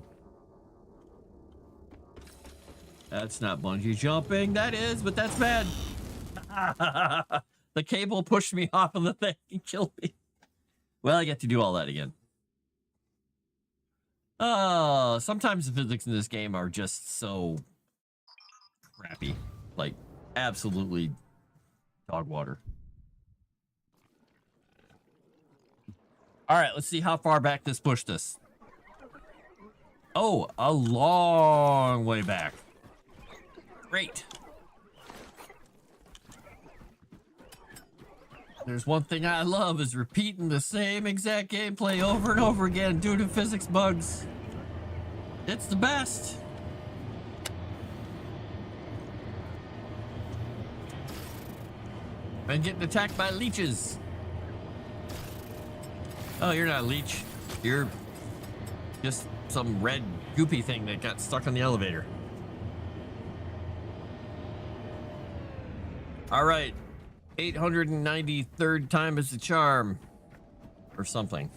Speaker 1: That's not bungee jumping. That is, but that's bad. The cable pushed me off of the thing and killed me. Well, I get to do all that again. Oh, sometimes the physics in this game are just so crappy. Like, absolutely dog water. All right, let's see how far back this pushed us. Oh, a long way back. Great. There's one thing I love is repeating the same exact gameplay over and over again due to physics bugs. It's the best. I'm getting attacked by leeches. Oh, you're not a leech. You're just some red goopy thing that got stuck on the elevator. All right. 893rd time is the charm. Or something.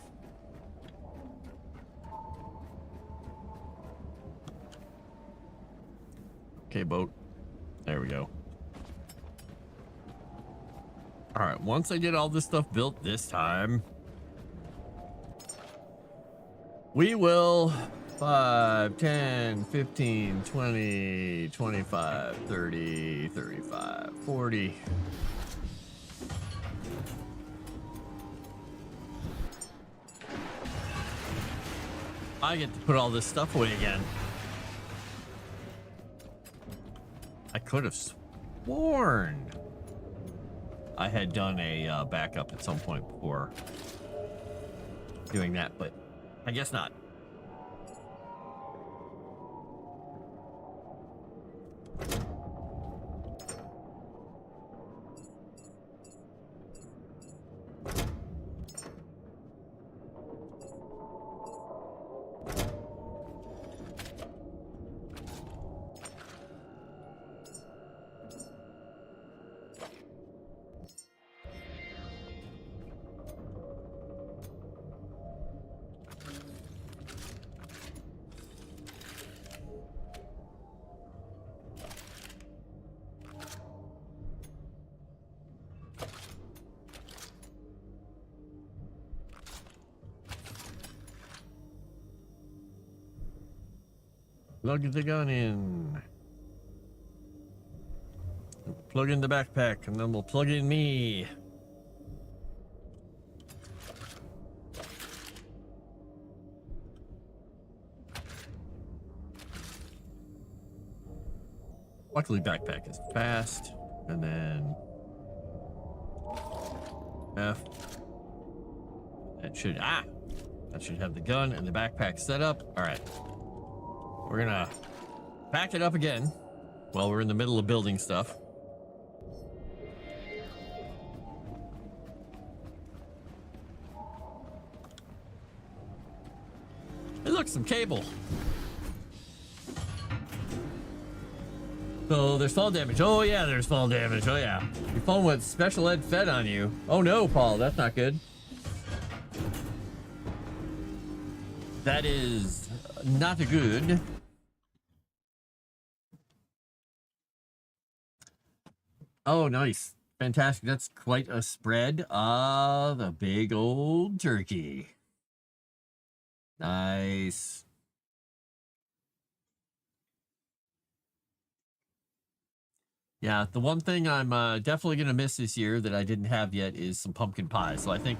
Speaker 1: Okay, boat. There we go. All right, once I get all this stuff built this time, we will 5, 10, 15, 20, 25, 30, 35, 40. I get to put all this stuff away again. I could have sworn I had done a backup at some point before doing that, but I guess not. Plug the gun in. Plug in the backpack, and then we'll plug in me. Luckily, backpack is fast. And then F. That should have the gun and the backpack set up. All right. We're gonna pack it up again while we're in the middle of building stuff. Hey, look, some cable. So there's fall damage. Oh yeah, there's fall damage. Oh yeah. Your phone went special ed fed on you. Oh no, Paul, that's not good. That is not good. Oh, nice. Fantastic. That's quite a spread of a big old turkey. Nice. Yeah, the one thing I'm definitely going to miss this year that I didn't have yet is some pumpkin pie. So I think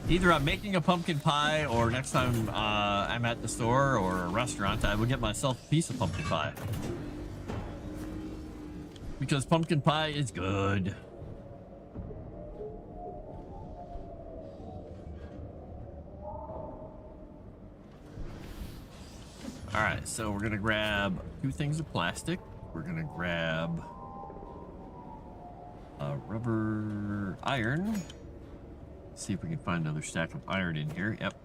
Speaker 1: either I'm making a pumpkin pie or next time I'm at the store or a restaurant, I will get myself a piece of pumpkin pie. Because pumpkin pie is good. All right, so we're going to grab 2 things of plastic. We're going to grab rubber iron. See if we can find another stack of iron in here. Yep.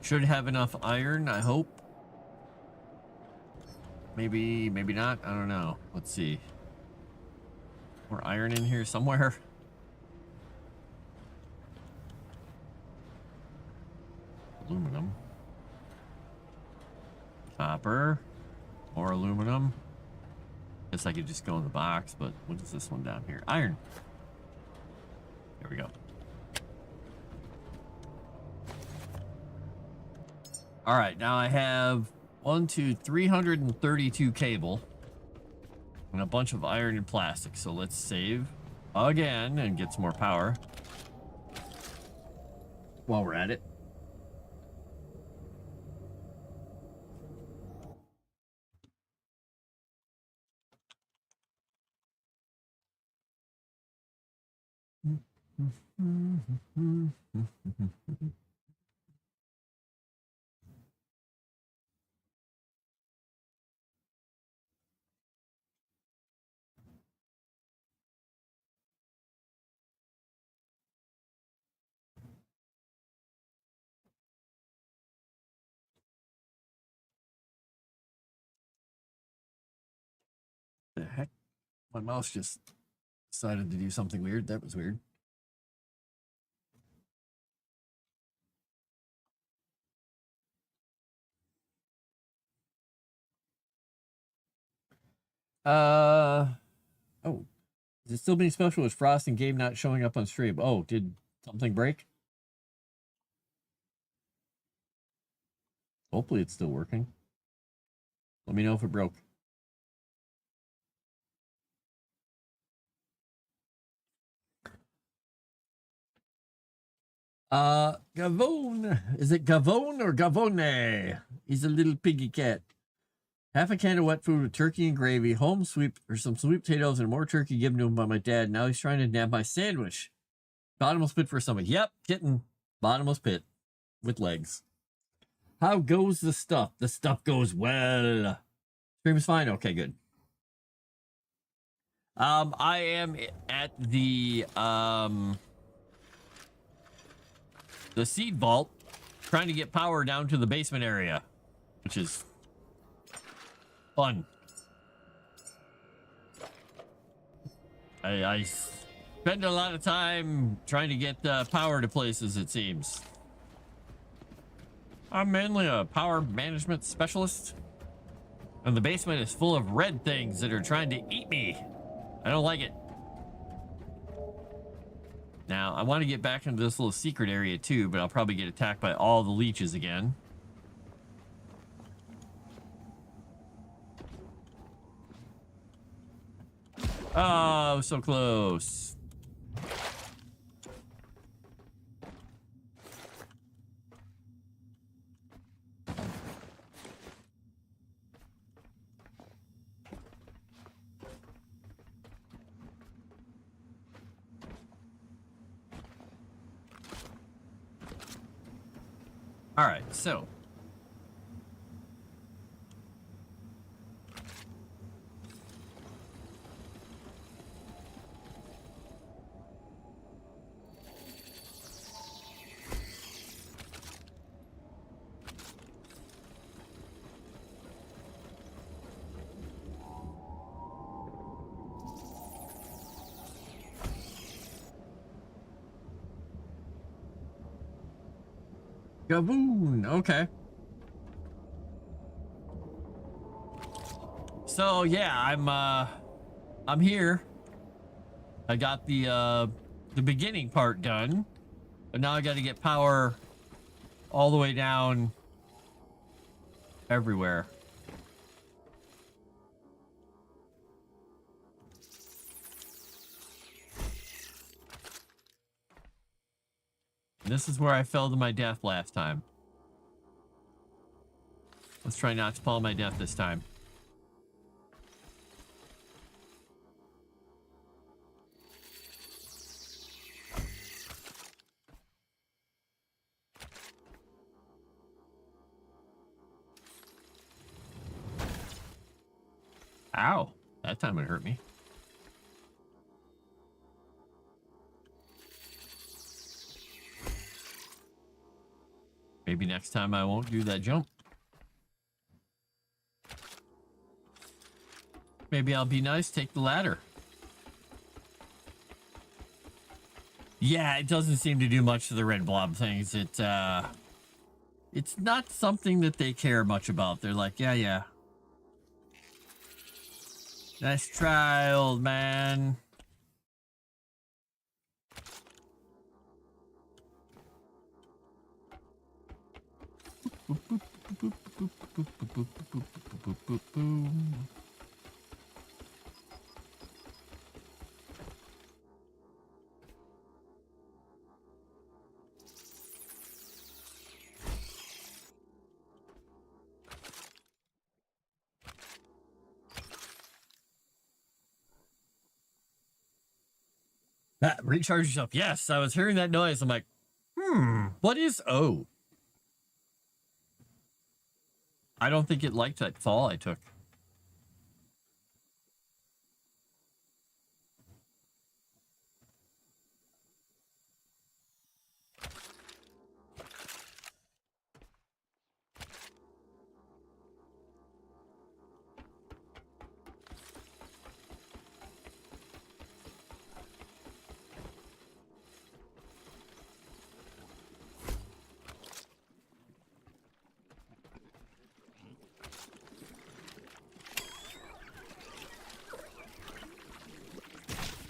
Speaker 1: Should have enough iron, I hope. Maybe not. I don't know. Let's see. More iron in here somewhere. Aluminum. Copper. More aluminum. Guess I could just go in the box, but what is this one down here? Iron. There we go. All right, now I have 332 cable and a bunch of iron and plastic. So let's save again and get some more power while we're at it. The heck? My mouse just decided to do something weird. That was weird. Oh, Is it still being special with Frost and Gabe not showing up on stream? Oh, did something break? Hopefully it's still working. Let me know if it broke. Gavone. Is it Gavone or Gavone? He's a little piggy cat. Half a can of wet food with turkey and gravy, home sweet or some sweet potatoes, and more turkey given to him by my dad. Now he's trying to nab my sandwich. Bottomless pit for a stomach. Yep, kitten. Bottomless pit with legs. How goes the stuff? The stuff goes well. Stream is fine. Okay, good. I am at the seed vault, trying to get power down to the basement area, which is fun. I spend a lot of time trying to get power to places, it seems. I'm mainly a power management specialist, and the basement is full of red things that are trying to eat me. I don't like it. Now, I want to get back into this little secret area too, but I'll probably get attacked by all the leeches again. Oh, so close. All right, so Gavoon, okay. So yeah, I'm here. I got the beginning part done, but now I got to get power all the way down everywhere. This is where I fell to my death last time. Let's try not to fall to my death this time. Ow, that time it hurt me. Maybe next time I won't do that jump. Maybe I'll be nice, take the ladder. Yeah, it doesn't seem to do much to the red blob things. It's not something that they care much about. They're like, yeah. Nice try, old man. Recharge yourself. Yes, I was hearing that noise. I'm like, what is O? I don't think it liked that fall I took.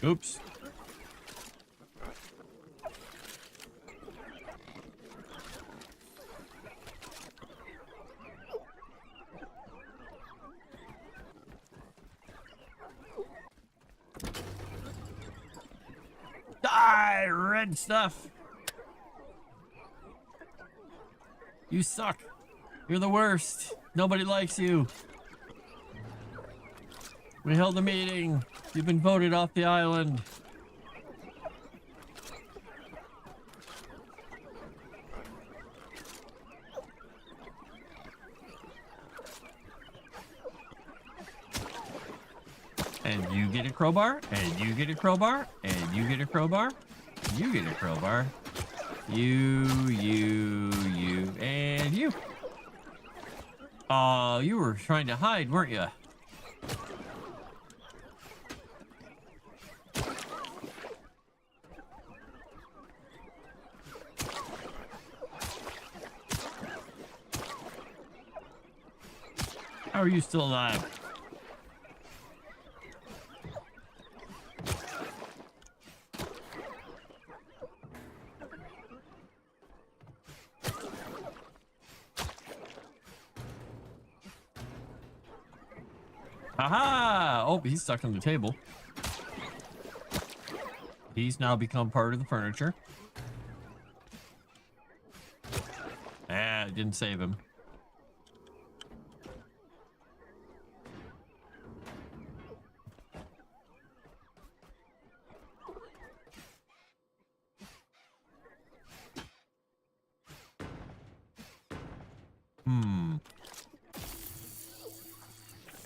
Speaker 1: Oops. Die, red stuff. You suck. You're the worst. Nobody likes you. We held a meeting. You've been voted off the island. And you get a crowbar, and you get a crowbar, and you get a crowbar, you get a crowbar. You, and you. Oh, you were trying to hide, weren't you? How are you still alive? Aha! Oh, he's stuck on the table. He's now become part of the furniture. Ah, it didn't save him.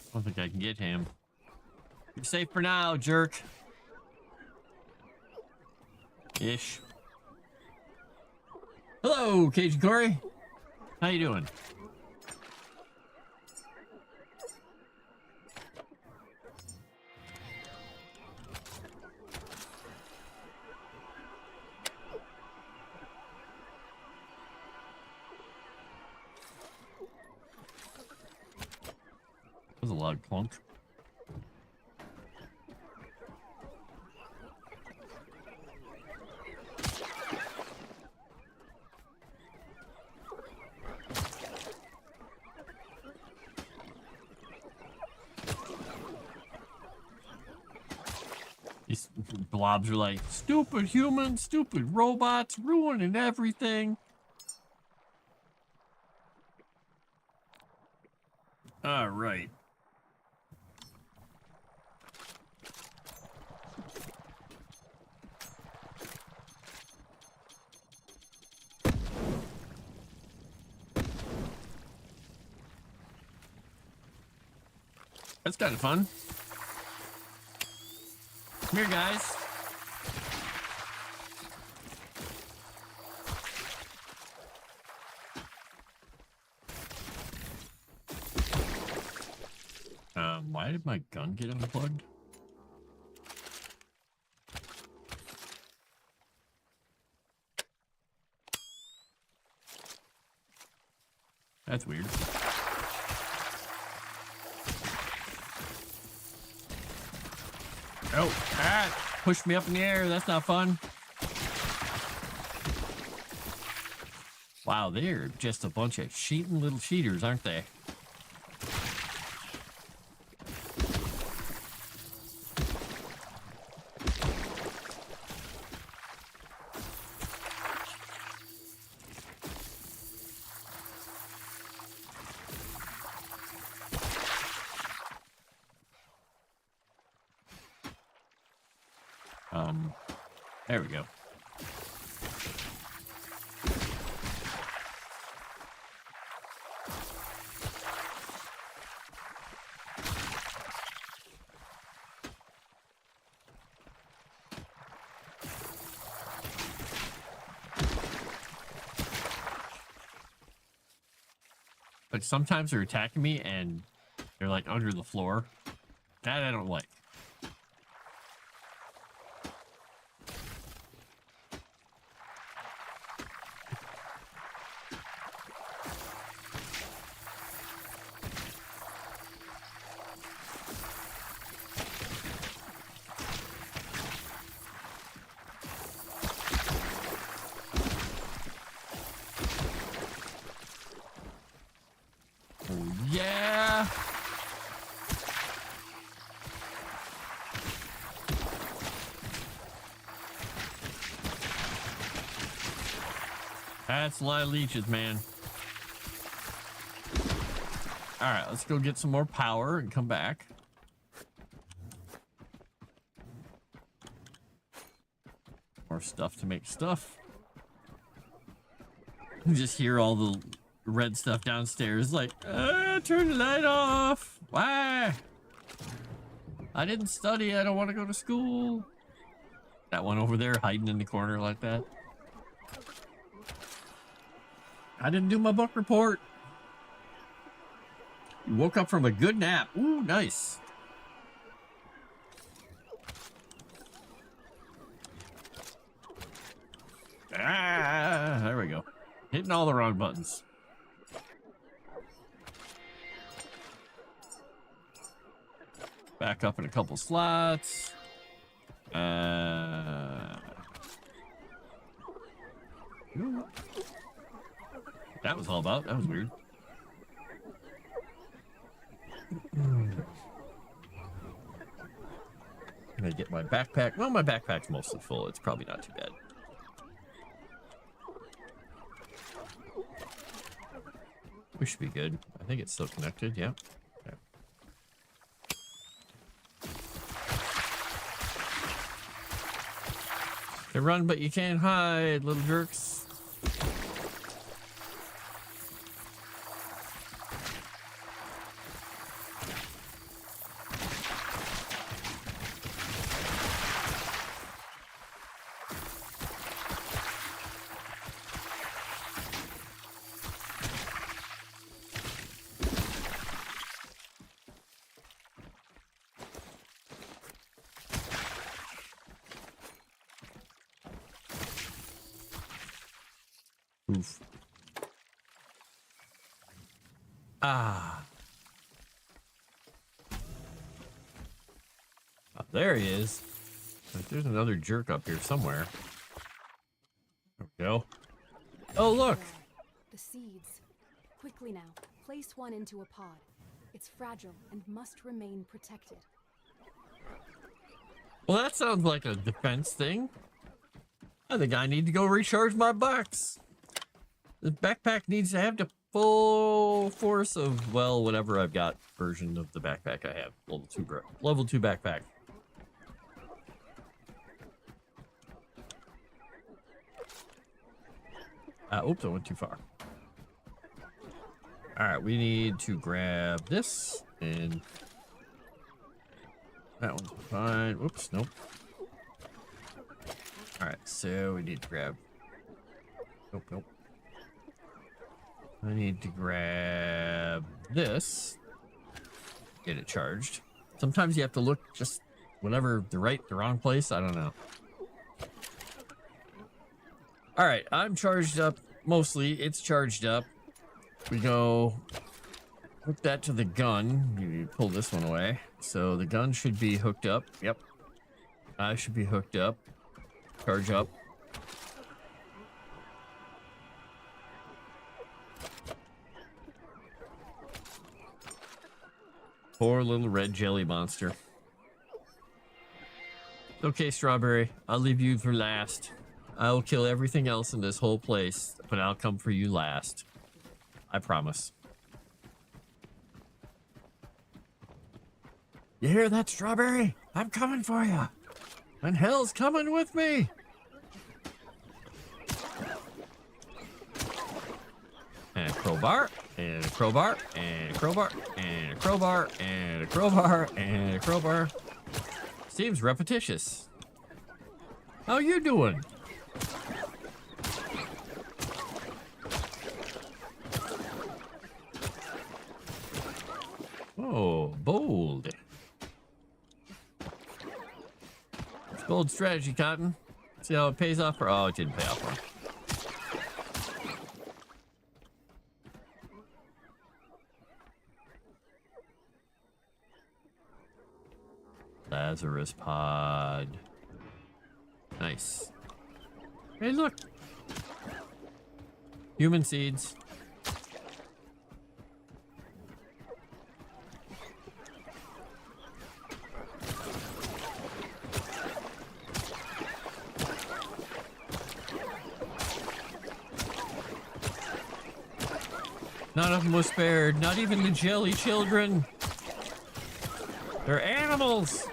Speaker 1: I don't think I can get him. You're safe for now, jerk. Ish. Hello, Cajun Corey. How you doing? That was a lot of clunk. These blobs are like, stupid humans, stupid robots, ruining everything. All right. That's kind of fun. Come here, guys. Why did my gun get unplugged? That's weird. Oh, ah, pushed me up in the air. That's not fun. Wow, they're just a bunch of cheating little cheaters, aren't they? There we go. But sometimes they're attacking me and they're like under the floor. That I don't like. That's a lot of leeches, man. All right, let's go get some more power and come back. More stuff to make stuff. You just hear all the red stuff downstairs like, turn the light off. Why? I didn't study. I don't want to go to school. That one over there hiding in the corner like that. I didn't do my book report. You woke up from a good nap. Ooh, nice. Ah, there we go. Hitting all the wrong buttons. Back up in a couple slots. That was all about. That was weird. I'm gonna get my backpack. Well, my backpack's mostly full. It's probably not too bad. We should be good. I think it's still connected. Yeah. Okay. You run, but you can't hide, little jerks. Oof. Ah. Oh, there he is. There's another jerk up here somewhere. There we go. Oh, look.
Speaker 2: The seeds. Quickly now, place one into a pod. It's fragile and must remain protected.
Speaker 1: Well, that sounds like a defense thing. I think I need to go recharge my box. The backpack needs to have the full force of, well, whatever I've got version of the backpack I have. Level 2 backpack. Oops, I went too far. All right, we need to grab this and that one's fine. Whoops, nope. All right, so we need to grab. Nope. I need to grab this. Get it charged. Sometimes you have to look just whatever the wrong place. I don't know. All right, I'm charged up. Mostly, it's charged up. We go hook that to the gun. You pull this one away. So the gun should be hooked up. Yep. I should be hooked up. Charge up. Poor little red jelly monster. Okay, Strawberry. I'll leave you for last. I'll kill everything else in this whole place, but I'll come for you last. I promise. You hear that, Strawberry? I'm coming for you. And hell's coming with me. And a crowbar, and a crowbar, and a crowbar, and a crowbar, and a crowbar, and a crowbar. Seems repetitious. How you doing? Oh, bold. It's bold strategy, Cotton. See how it pays off for... Oh, it didn't pay off for him. Lazarus pod. Nice. Hey, look. Human seeds. None of them was spared. Not even the jelly children. They're animals.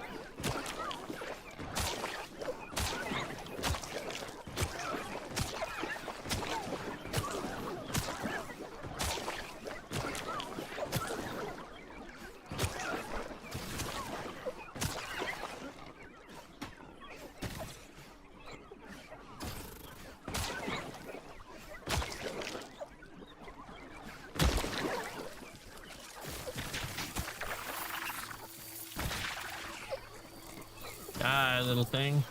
Speaker 1: Die, little thing.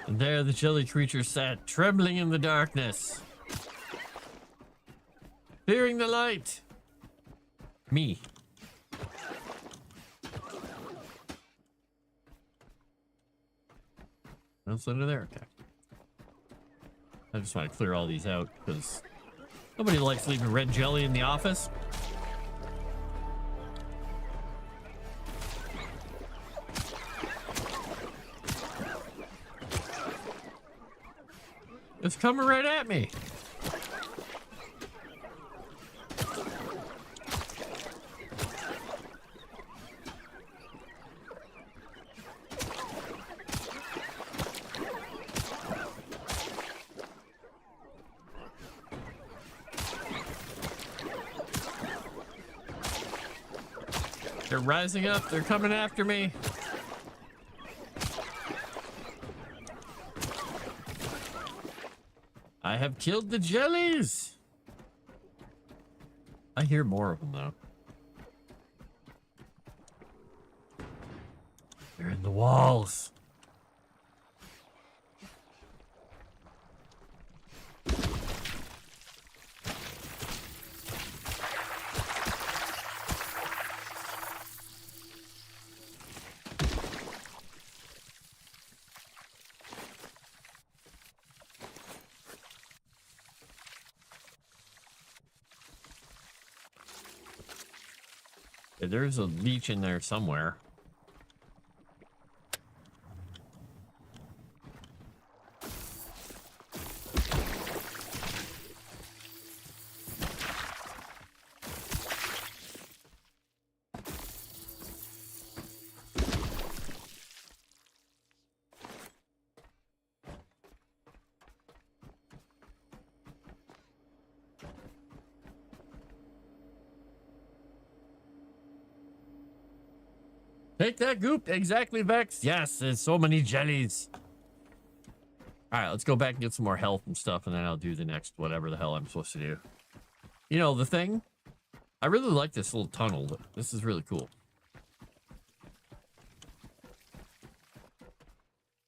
Speaker 1: And there the jelly creature sat, trembling in the darkness, fearing the light. Me. What's under there? Okay. I just want to clear all these out because nobody likes leaving red jelly in the office. It's coming right at me. They're rising up. They're coming after me. I have killed the jellies. I hear more of them though. They're in the walls. There's a leech in there somewhere. Take that goop. Exactly, Vex. Yes, there's so many jellies. All right, let's go back and get some more health and stuff, and then I'll do the next whatever the hell I'm supposed to do. You know, the thing, I really like this little tunnel. This is really cool.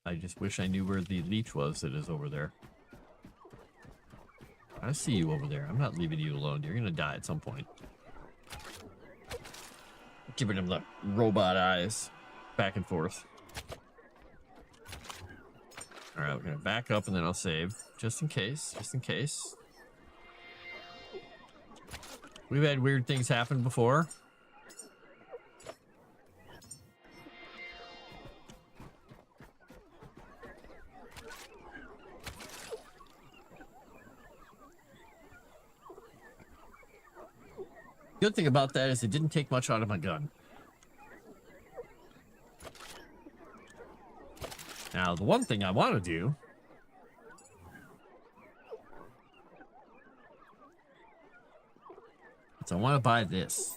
Speaker 1: I just wish I knew where the leech was that is over there. I see you over there. I'm not leaving you alone. You're going to die at some point. Giving him the robot eyes back and forth. All right, we're gonna back up and then I'll save just in case. Just in case. We've had weird things happen before. Good thing about that is it didn't take much out of my gun. Now, the one thing I want to do is I want to buy this.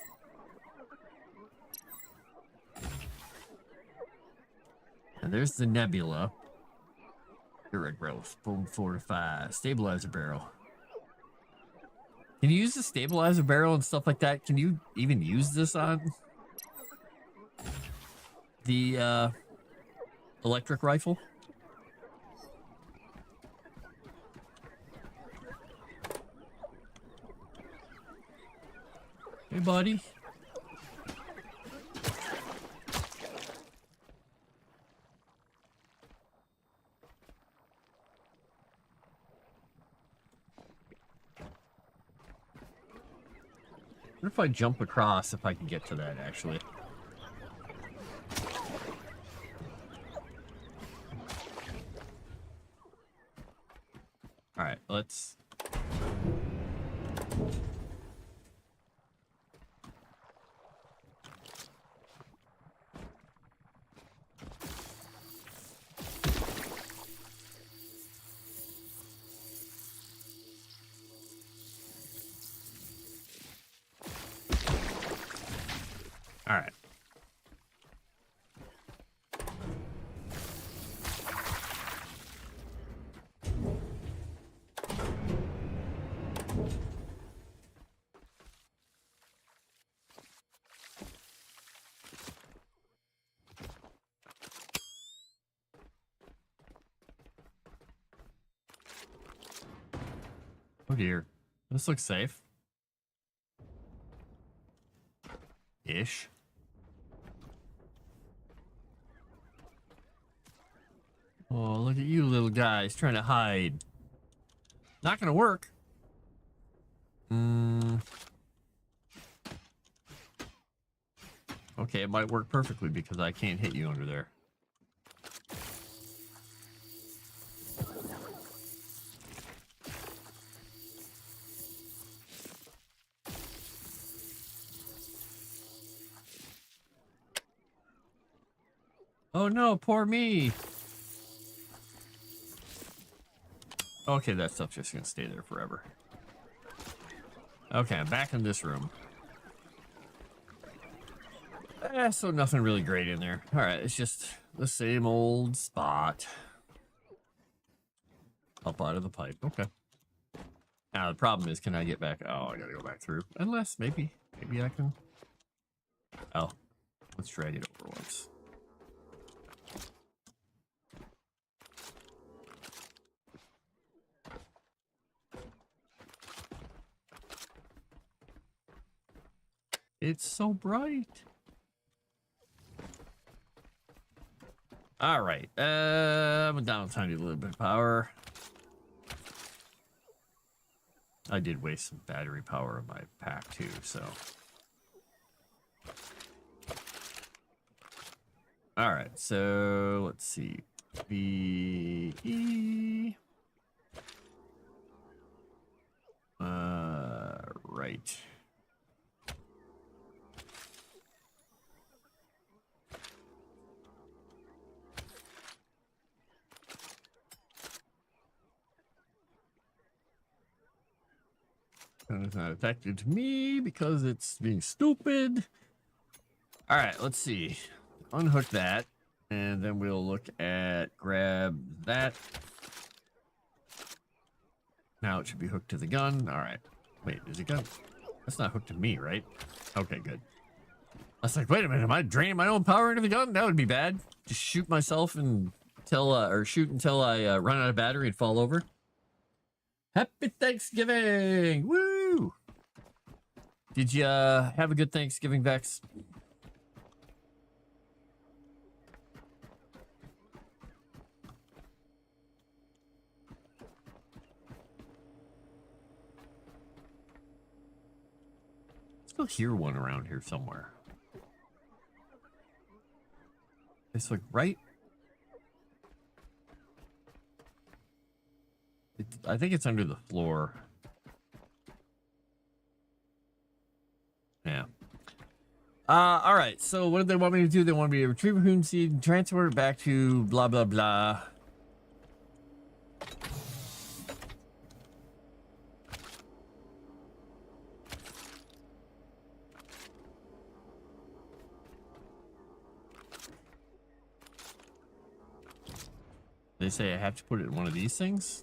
Speaker 1: And there's the nebula. Direct growth, bone fortified, stabilizer barrel. Can you use the stabilizer barrel and stuff like that? Can you even use this on the electric rifle? Hey, buddy. What if I jump across if I can get to that, actually? All right. Oh dear. This looks safe. Ish. Oh, look at you little guys trying to hide. Not gonna work. Okay, it might work perfectly because I can't hit you under there. Oh no, poor me. Okay, that stuff's just gonna stay there forever. Okay, I'm back in this room. So nothing really great in there. All right, it's just the same old spot. Up out of the pipe. Okay. Now the problem is, can I get back? Oh, I gotta go back through. Unless maybe I can. Oh, let's drag it over once. It's so bright. All right. I'm down a tiny little bit of power. I did waste some battery power in my pack too, so. All right, so let's see. VE. Right. And it's not affected to me because it's being stupid. All right, let's see. Unhook that, and then we'll look at grab that. Now it should be hooked to the gun. All right. Wait, is it gun? That's not hooked to me, right? Okay, good. I was like, wait a minute, am I draining my own power into the gun? That would be bad. Just shoot myself until shoot until I run out of battery and fall over. Happy Thanksgiving! Woo! Did you have a good Thanksgiving, Vex? I still hear one around here somewhere. It's like right. I think it's under the floor. Yeah. All right. So what do they want me to do? They want me to retrieve a Hoon seed and transfer it back to blah blah blah. They say I have to put it in one of these things.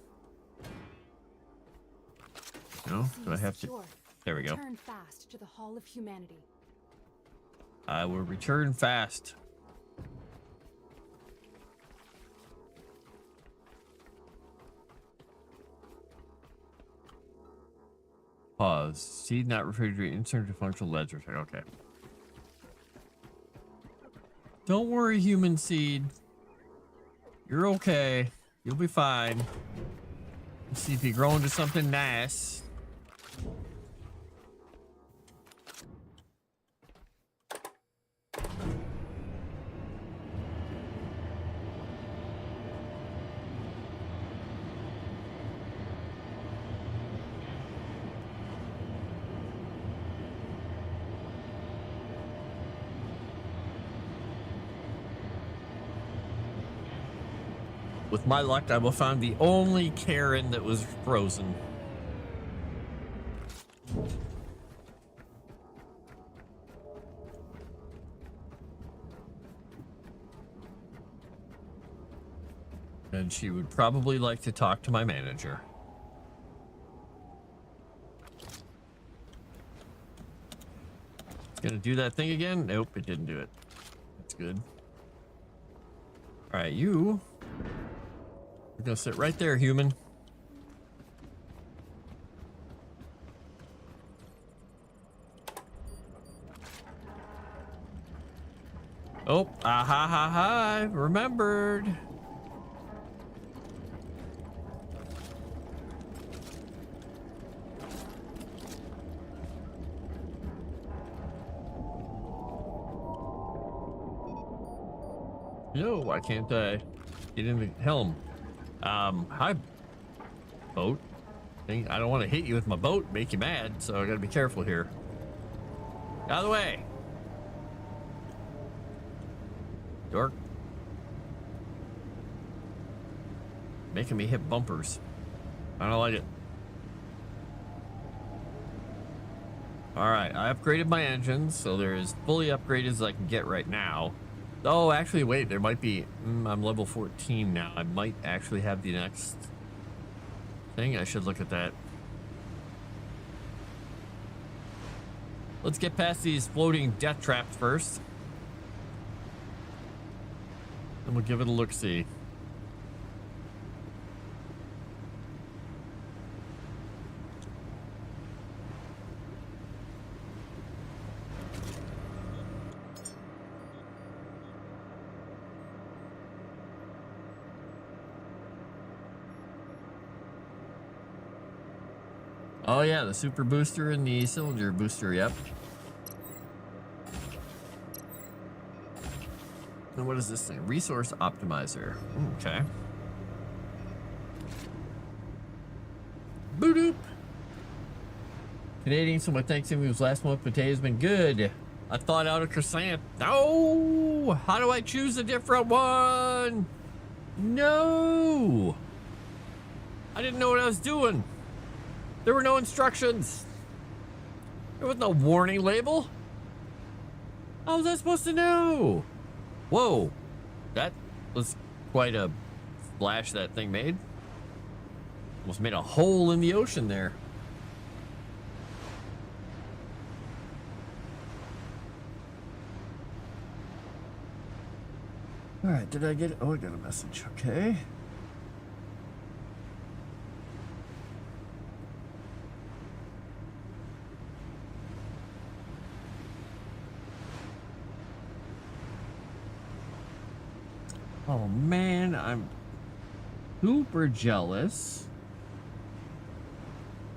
Speaker 1: No? Do I have to? There we go.
Speaker 2: Return fast to the Hall of Humanity.
Speaker 1: I will return fast. Pause. Seed not refrigerated. Insert to functional ledger. Okay. Don't worry, human seed. You're okay. You'll be fine. Let's see if you grow into something nice. With my luck, I will find the only Karen that was frozen. And she would probably like to talk to my manager. It's gonna do that thing again? Nope, it didn't do it. That's good. All right, you're gonna sit right there, human. Oh, ha, remembered. No, why can't I get in the helm? Hi, boat. Thing. I don't want to hit you with my boat, make you mad, so I gotta be careful here. Out of the way. Dork. Making me hit bumpers. I don't like it. Alright, I upgraded my engines, so they're as fully upgraded as I can get right now. Oh, actually, wait, there might be... I'm level 14 now. I might actually have the next thing. I should look at that. Let's get past these floating death traps first. And we'll give it a look-see. Oh yeah, the super booster and the cylinder booster, yep. And what is this thing? Resource optimizer. Okay. Boop. Canadian, so my Thanksgiving was last month. Potato's been good. I thought out a croissant. No! How do I choose a different one? No! I didn't know what I was doing. There were no instructions. There was no warning label. How was I supposed to know? Whoa, that was quite a splash that thing made. Almost made a hole in the ocean there. All right, did I get it? Oh, I got a message. Okay. Oh man, I'm super jealous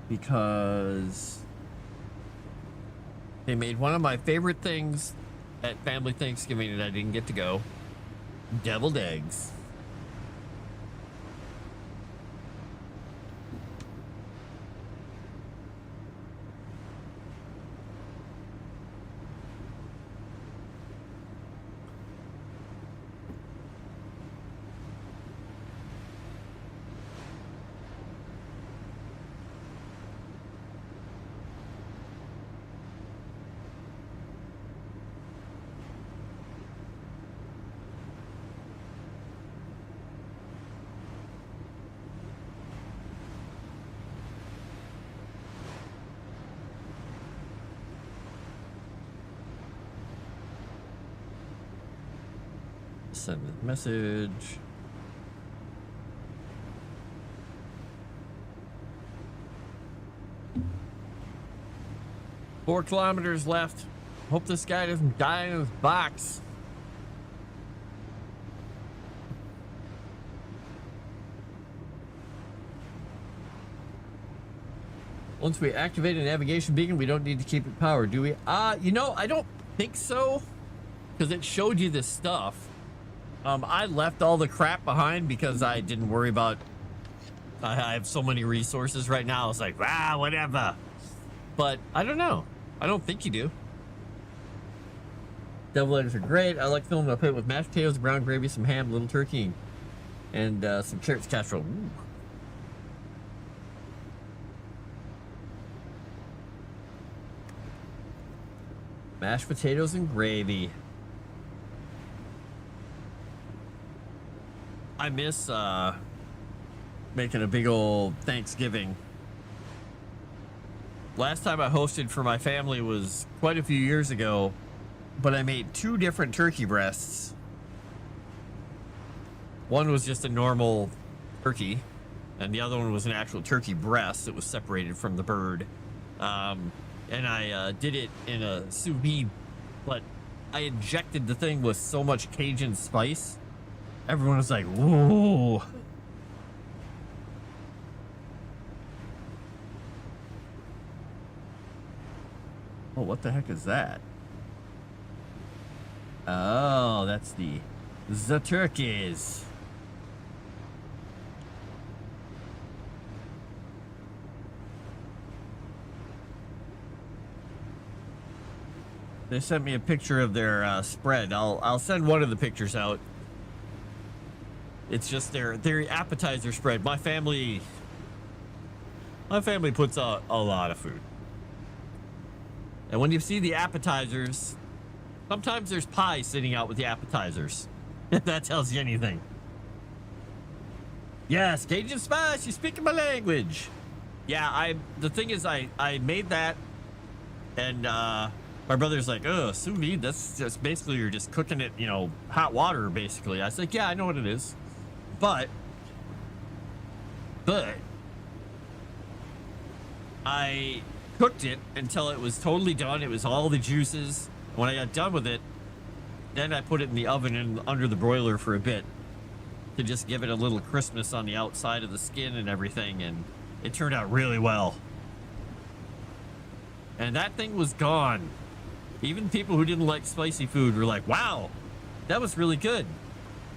Speaker 1: because they made one of my favorite things at family Thanksgiving and I didn't get to go. Deviled eggs. Send a message. Four kilometers left. Hope this guy doesn't die in his box. Once we activate a navigation beacon, we don't need to keep it powered, do we? You know, I don't think so. Because it showed you this stuff. I left all the crap behind because I didn't worry about... I have so many resources right now. I was like, whatever. But I don't know. I don't think you do. Deviled eggs are great. I like filling my plate with mashed potatoes, brown gravy, some ham, little turkey, and some carrots casserole. Ooh. Mashed potatoes and gravy. I miss making a big old Thanksgiving. Last time I hosted for my family was quite a few years ago, but I made 2 different turkey breasts. One was just a normal turkey, and the other one was an actual turkey breast that was separated from the bird. And I did it in a sous vide, but I injected the thing with so much Cajun spice. Everyone was like, whoa. Oh, what the heck is that? Oh, that's the turkeys. They sent me a picture of their spread. I'll send one of the pictures out. It's just their appetizer spread. My family puts out a lot of food. And when you see the appetizers, sometimes there's pie sitting out with the appetizers. If that tells you anything. Yes, Cajun spice, you're speaking my language. Yeah, the thing is I made that, and my brother's like, oh, sous vide, that's just basically you're just cooking it, hot water basically. I was like, yeah, I know what it is. But I cooked it until it was totally done. It was all the juices. When I got done with it, then I put it in the oven and under the broiler for a bit to just give it a little crispness on the outside of the skin and everything, and it turned out really well. And that thing was gone. Even people who didn't like spicy food were like, wow, that was really good.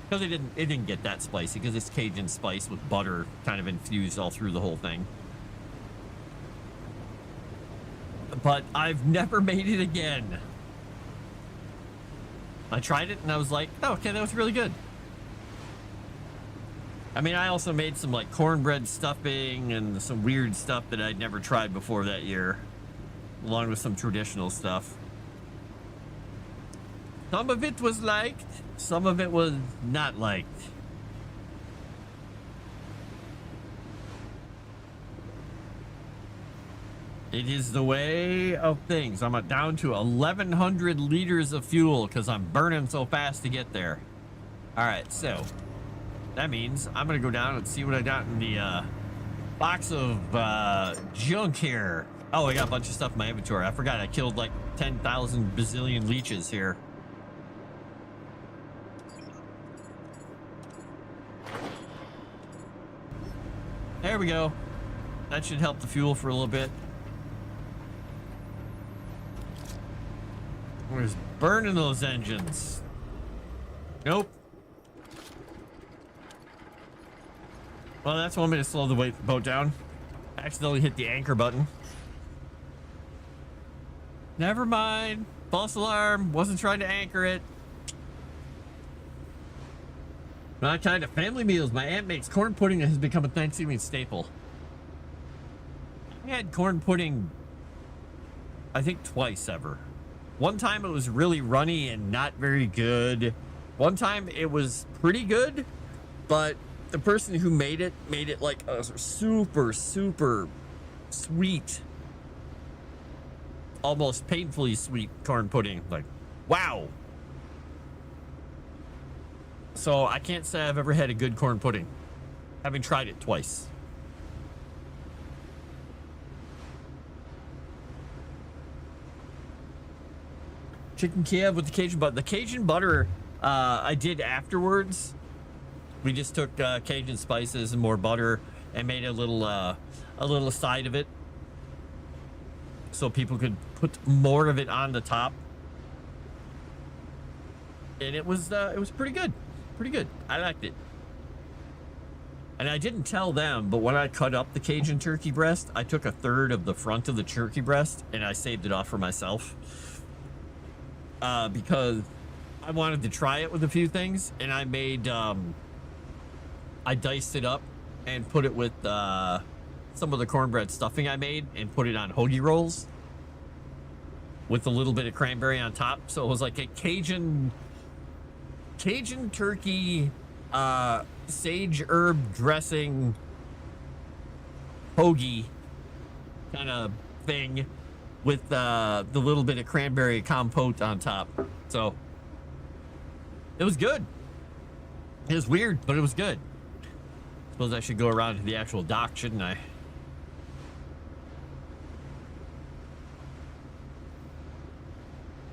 Speaker 1: Because it didn't get that spicy because it's Cajun spice with butter kind of infused all through the whole thing. But I've never made it again. I tried it and I was like, oh, okay, that was really good. I mean, I also made some like cornbread stuffing and some weird stuff that I'd never tried before that year, along with some traditional stuff. Some of it was liked, some of it was not liked. It is the way of things. I'm down to 1,100 liters of fuel because I'm burning so fast to get there. All right, so that means I'm going to go down and see what I got in the box of junk here. Oh, I got a bunch of stuff in my inventory. I forgot I killed like 10,000 bazillion leeches here. There we go. That should help the fuel for a little bit. Where's burning those engines? Nope. Well, that's one way to slow the boat down. I accidentally hit the anchor button. Never mind. False alarm. Wasn't trying to anchor it. My kind of family meals. My aunt makes corn pudding that has become a Thanksgiving staple. I had corn pudding, I think, twice ever. One time it was really runny and not very good. One time it was pretty good, but the person who made it like a super, super sweet, almost painfully sweet corn pudding. Like, wow. So I can't say I've ever had a good corn pudding, having tried it twice. Chicken Kiev with the Cajun butter. The Cajun butter I did afterwards. We just took Cajun spices and more butter and made a little side of it, so people could put more of it on the top. And it was pretty good. Pretty good. I liked it. And I didn't tell them, but when I cut up the Cajun turkey breast, I took a third of the front of the turkey breast and I saved it off for myself. Because I wanted to try it with a few things, and I made, I diced it up and put it with some of the cornbread stuffing I made and put it on hoagie rolls with a little bit of cranberry on top. So it was like a Cajun turkey sage herb dressing hoagie kind of thing with the little bit of cranberry compote on top. So it was good. It was weird, but it was good. Suppose I should go around to the actual dock, shouldn't I?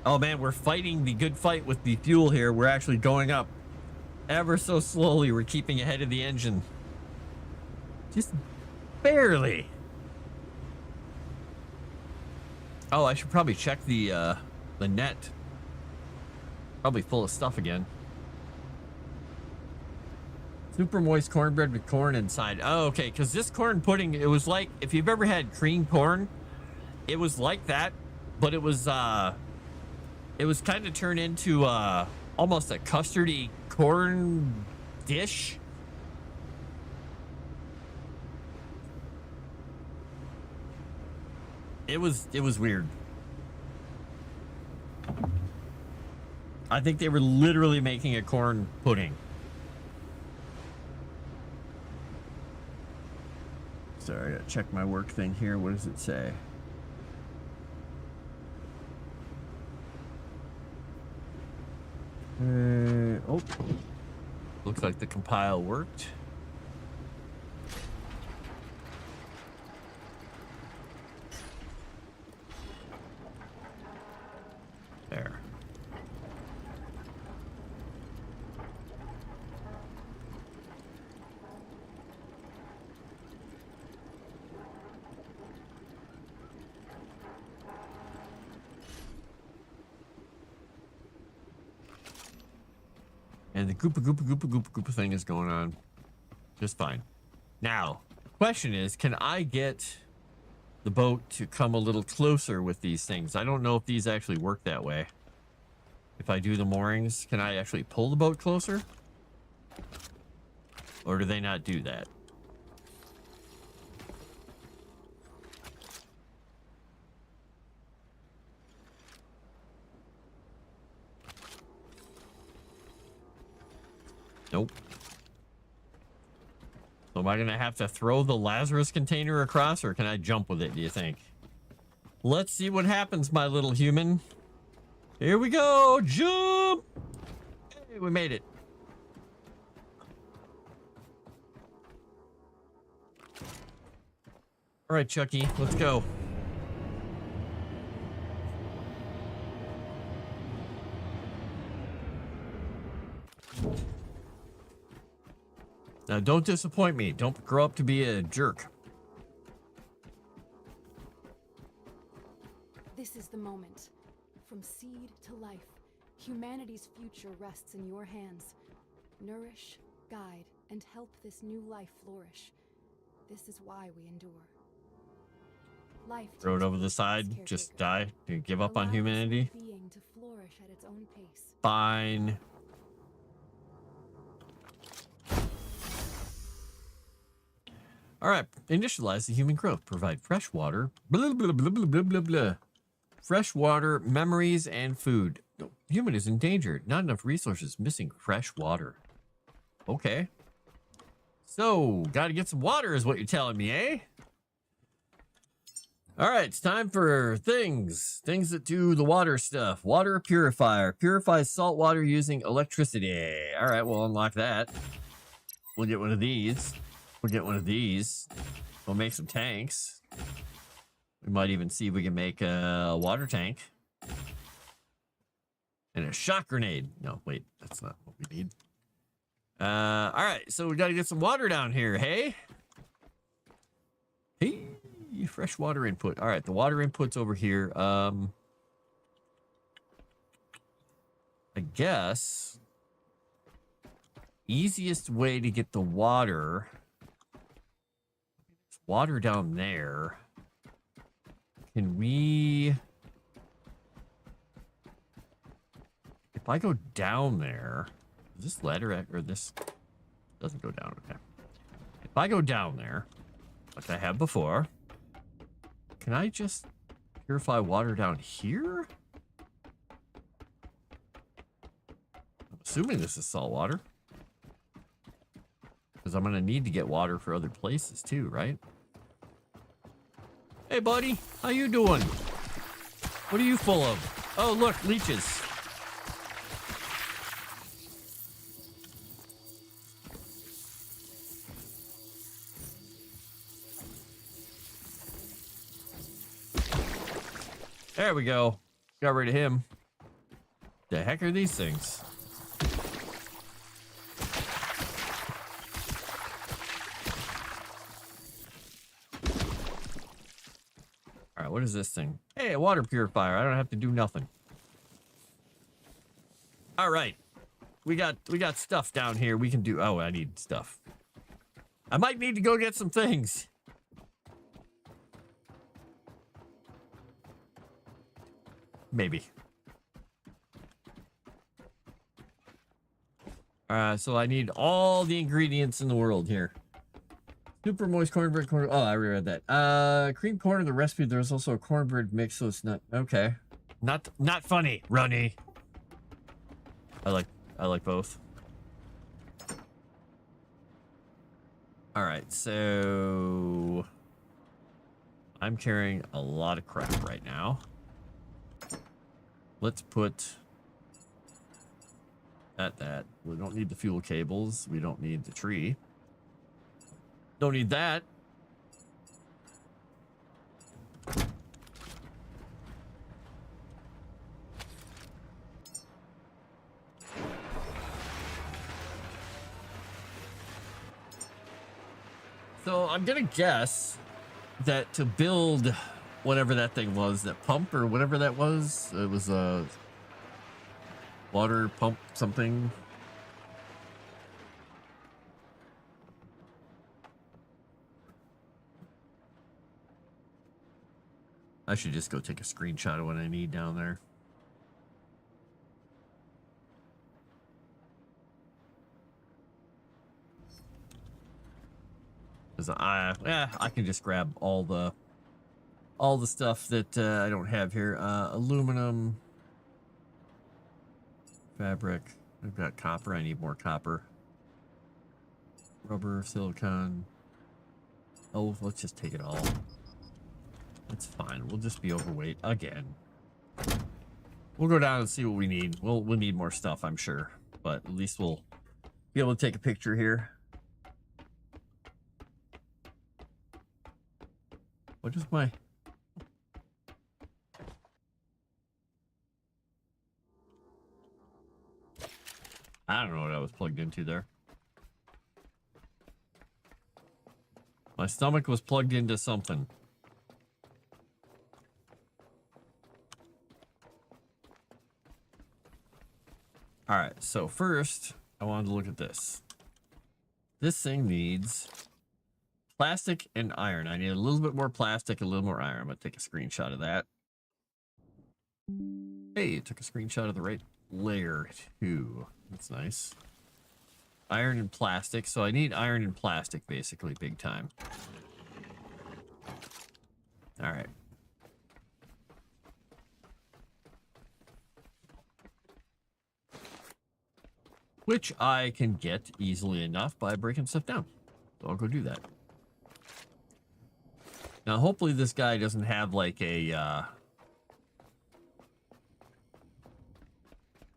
Speaker 1: Oh man, we're fighting the good fight with the fuel here. We're actually going up ever so slowly. We're keeping ahead of the engine. Just barely. Oh, I should probably check the net. Probably full of stuff again. Super moist cornbread with corn inside. Oh, okay, because this corn pudding, it was like, if you've ever had cream corn, it was like that, but it was kind of turned into almost a custardy corn dish. It was weird. I think they were literally making a corn pudding. Sorry, I gotta check my work thing here. What does it say? Oh, looks like the compile worked. There. And the goopa thing is going on just fine. Now, question is, can I get the boat to come a little closer with these things? I don't know if these actually work that way. If I do the moorings, can I actually pull the boat closer? Or do they not do that? Nope. So am I going to have to throw the Lazarus container across, or can I jump with it, do you think? Let's see what happens, my little human. Here we go. Jump! Hey, we made it. All right, Chucky, let's go. Now, don't disappoint me. Don't grow up to be a jerk.
Speaker 2: This is the moment. From seed to life, humanity's future rests in your hands. Nourish, guide, and help this new life flourish. This is why we endure. Life
Speaker 1: Throw it over the side. Just die. Give up on humanity.
Speaker 2: Being to flourish at its own pace.
Speaker 1: Fine. All right. Initialize the human growth. Provide fresh water. Blah, blah, blah, blah, blah, blah, blah. Fresh water, memories, and food. No, human is endangered. Not enough resources. Missing fresh water. Okay. So, gotta get some water is what you're telling me, eh? All right, it's time for things. Things that do the water stuff. Water purifier. Purifies salt water using electricity. All right, we'll unlock that. We'll get one of these. We'll get one of these. We'll make some tanks. We might even see if we can make a water tank. And a shock grenade. No, wait, that's not what we need. All right, so we got to get some water down here, hey? Hey, fresh water input. All right, the water input's over here. I guess easiest way to get the water. There's water down there. Can we... If I go down there... Is this ladder or this... Doesn't go down, okay. If I go down there, like I have before, can I just purify water down here? I'm assuming this is salt water. Because I'm going to need to get water for other places too, right? Hey, buddy. How you doing? What are you full of? Oh, look, leeches. There we go. Got rid of him. The heck are these things? All right, what is this thing? Hey, a water purifier. I don't have to do nothing. All right. We got stuff down here. We can do. Oh, I need stuff. I might need to go get some things. Maybe. So I need all the ingredients in the world here. Super moist cornbread corn. Oh, I already read that. Cream corn in the recipe. There's also a cornbread mix, so it's not okay. Not funny, Runny. I like both. All right, so I'm carrying a lot of crap right now. Let's put that. We don't need the fuel cables. We don't need the tree. Don't need that. So I'm gonna guess that to build whatever that thing was, that pump or whatever that was, it was a water pump something. I should just go take a screenshot of what I need down there. Because I can just grab all the stuff that I don't have here. Aluminum, fabric. I've got copper. I need more copper. Rubber, silicone. Oh, let's just take it all. It's fine. We'll just be overweight again. We'll go down and see what we need. We'll need more stuff, I'm sure. But at least we'll be able to take a picture here. What is my... I don't know what I was plugged into there. My stomach was plugged into something. All right, so first, I wanted to look at this. This thing needs plastic and iron. I need a little bit more plastic, a little more iron. I'm going to take a screenshot of that. Hey, it took a screenshot of the right layer, too. That's nice. Iron and plastic. So I need iron and plastic, basically, big time. All right. Which I can get easily enough by breaking stuff down. So I'll go do that. Now, hopefully this guy doesn't have like a...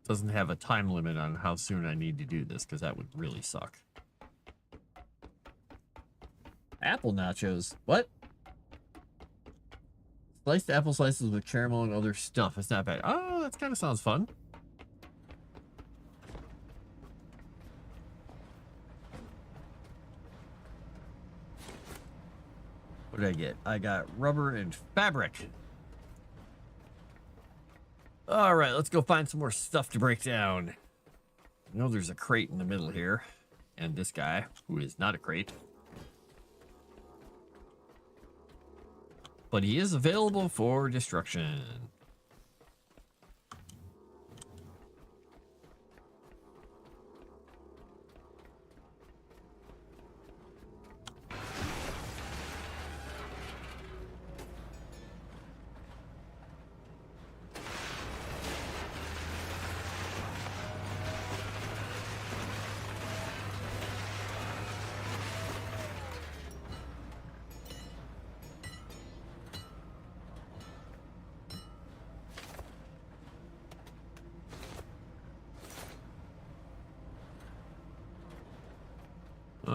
Speaker 1: doesn't have a time limit on how soon I need to do this, because that would really suck. Apple nachos. What? Sliced apple slices with caramel and other stuff. It's not bad. Oh, that kind of sounds fun. What did I get? I got rubber and fabric. All right, let's go find some more stuff to break down. I know there's a crate in the middle here. And this guy, who is not a crate. But he is available for destruction.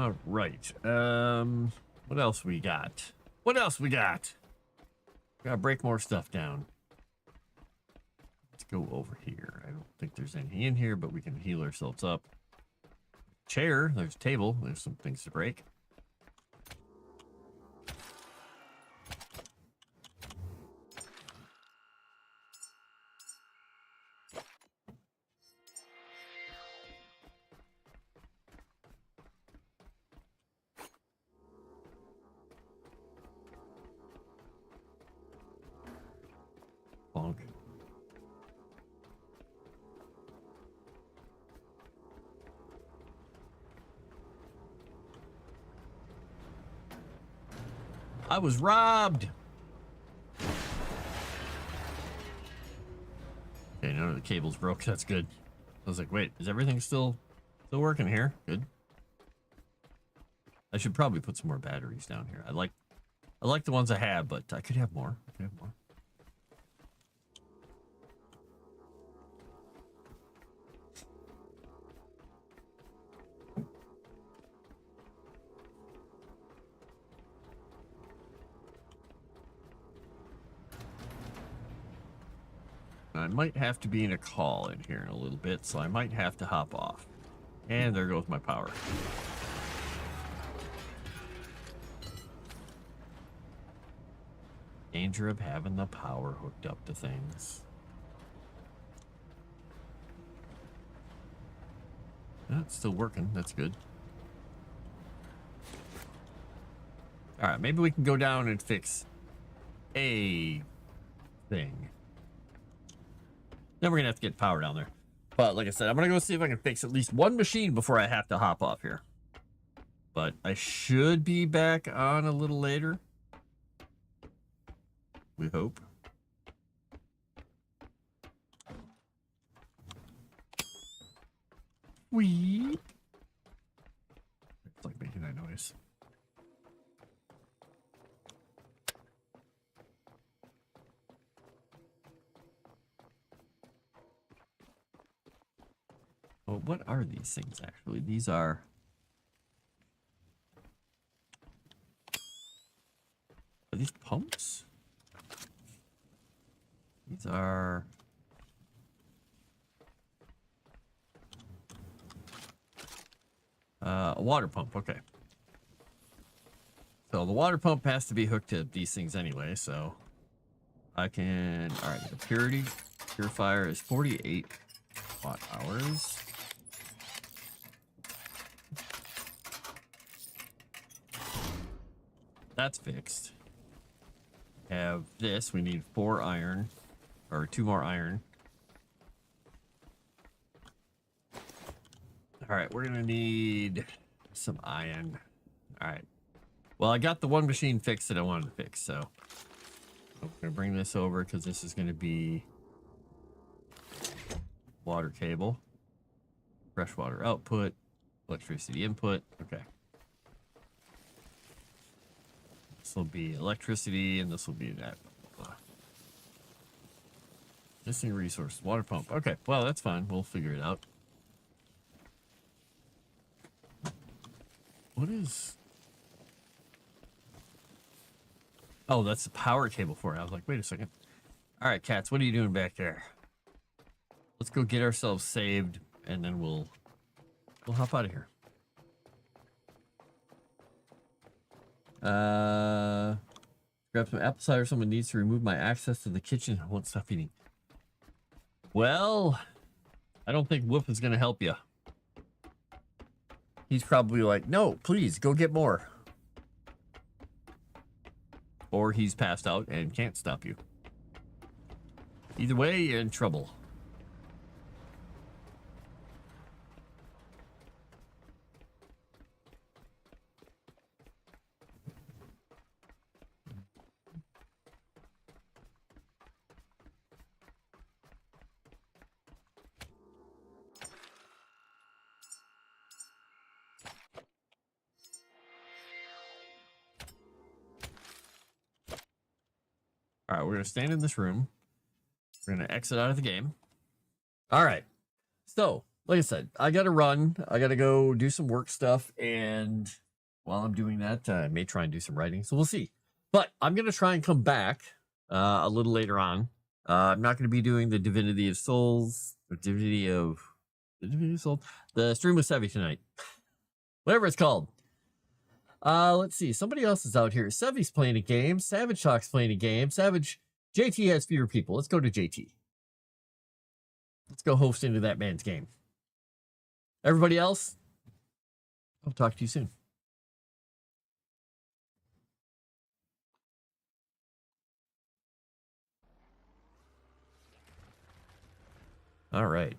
Speaker 1: All right. What else we got? What else we got? Gotta break more stuff down. Let's go over here. I don't think there's anything in here, but we can heal ourselves up. Chair. There's a table. There's some things to break. Bonk. I was robbed. Okay, none of the cables broke. That's good. I was like, wait, is everything still working here? Good. I should probably put some more batteries down here. I like the ones I have, but I could have more. I could have more. I might have to be in a call in here in a little bit, so I might have to hop off. And there goes my power. Danger of having the power hooked up to things. Oh, it's still working. That's good. All right, maybe we can go down and fix a thing. Then we're gonna have to get power down there. But like I said, I'm gonna go see if I can fix at least one machine before I have to hop off here. But I should be back on a little later. We hope. It's like making that noise. Well, what are these things actually? These are... Are these pumps? These are... a water pump, okay. So the water pump has to be hooked to these things anyway, so... I can... Alright, the purifier is 48 watt hours. That's fixed. Have this. We need 4 iron. Or 2 more iron. Alright, we're gonna need some iron. Alright. Well, I got the one machine fixed that I wanted to fix, so... I'm gonna bring this over because this is gonna be... water cable. Freshwater output. Electricity input. Okay. This will be electricity, and this will be that. Missing resource, water pump. Okay, well, that's fine. We'll figure it out. What is... Oh, that's the power cable for it. I was like, wait a second. All right, cats, what are you doing back there? Let's go get ourselves saved, and then we'll hop out of here. Grab some apple cider. Someone needs to remove my access to the kitchen. I won't stop eating. Well, I don't think Whoop is going to help you. He's probably like, no, please, go get more. Or he's passed out and can't stop you. Either way, you're in trouble. All right, we're going to stand in this room. We're going to exit out of the game. All right. So, like I said, I got to run. I got to go do some work stuff. And while I'm doing that, I may try and do some writing. So we'll see. But I'm going to try and come back a little later on. I'm not going to be doing the Divinity of Souls, or Divinity of Souls, the stream with Sevy tonight, whatever it's called. Let's see. Somebody else is out here. Sevy's playing a game. Savage Talk's playing a game. Savage, JT has fewer people. Let's go to JT. Let's go host into that man's game. Everybody else, I'll talk to you soon. All right.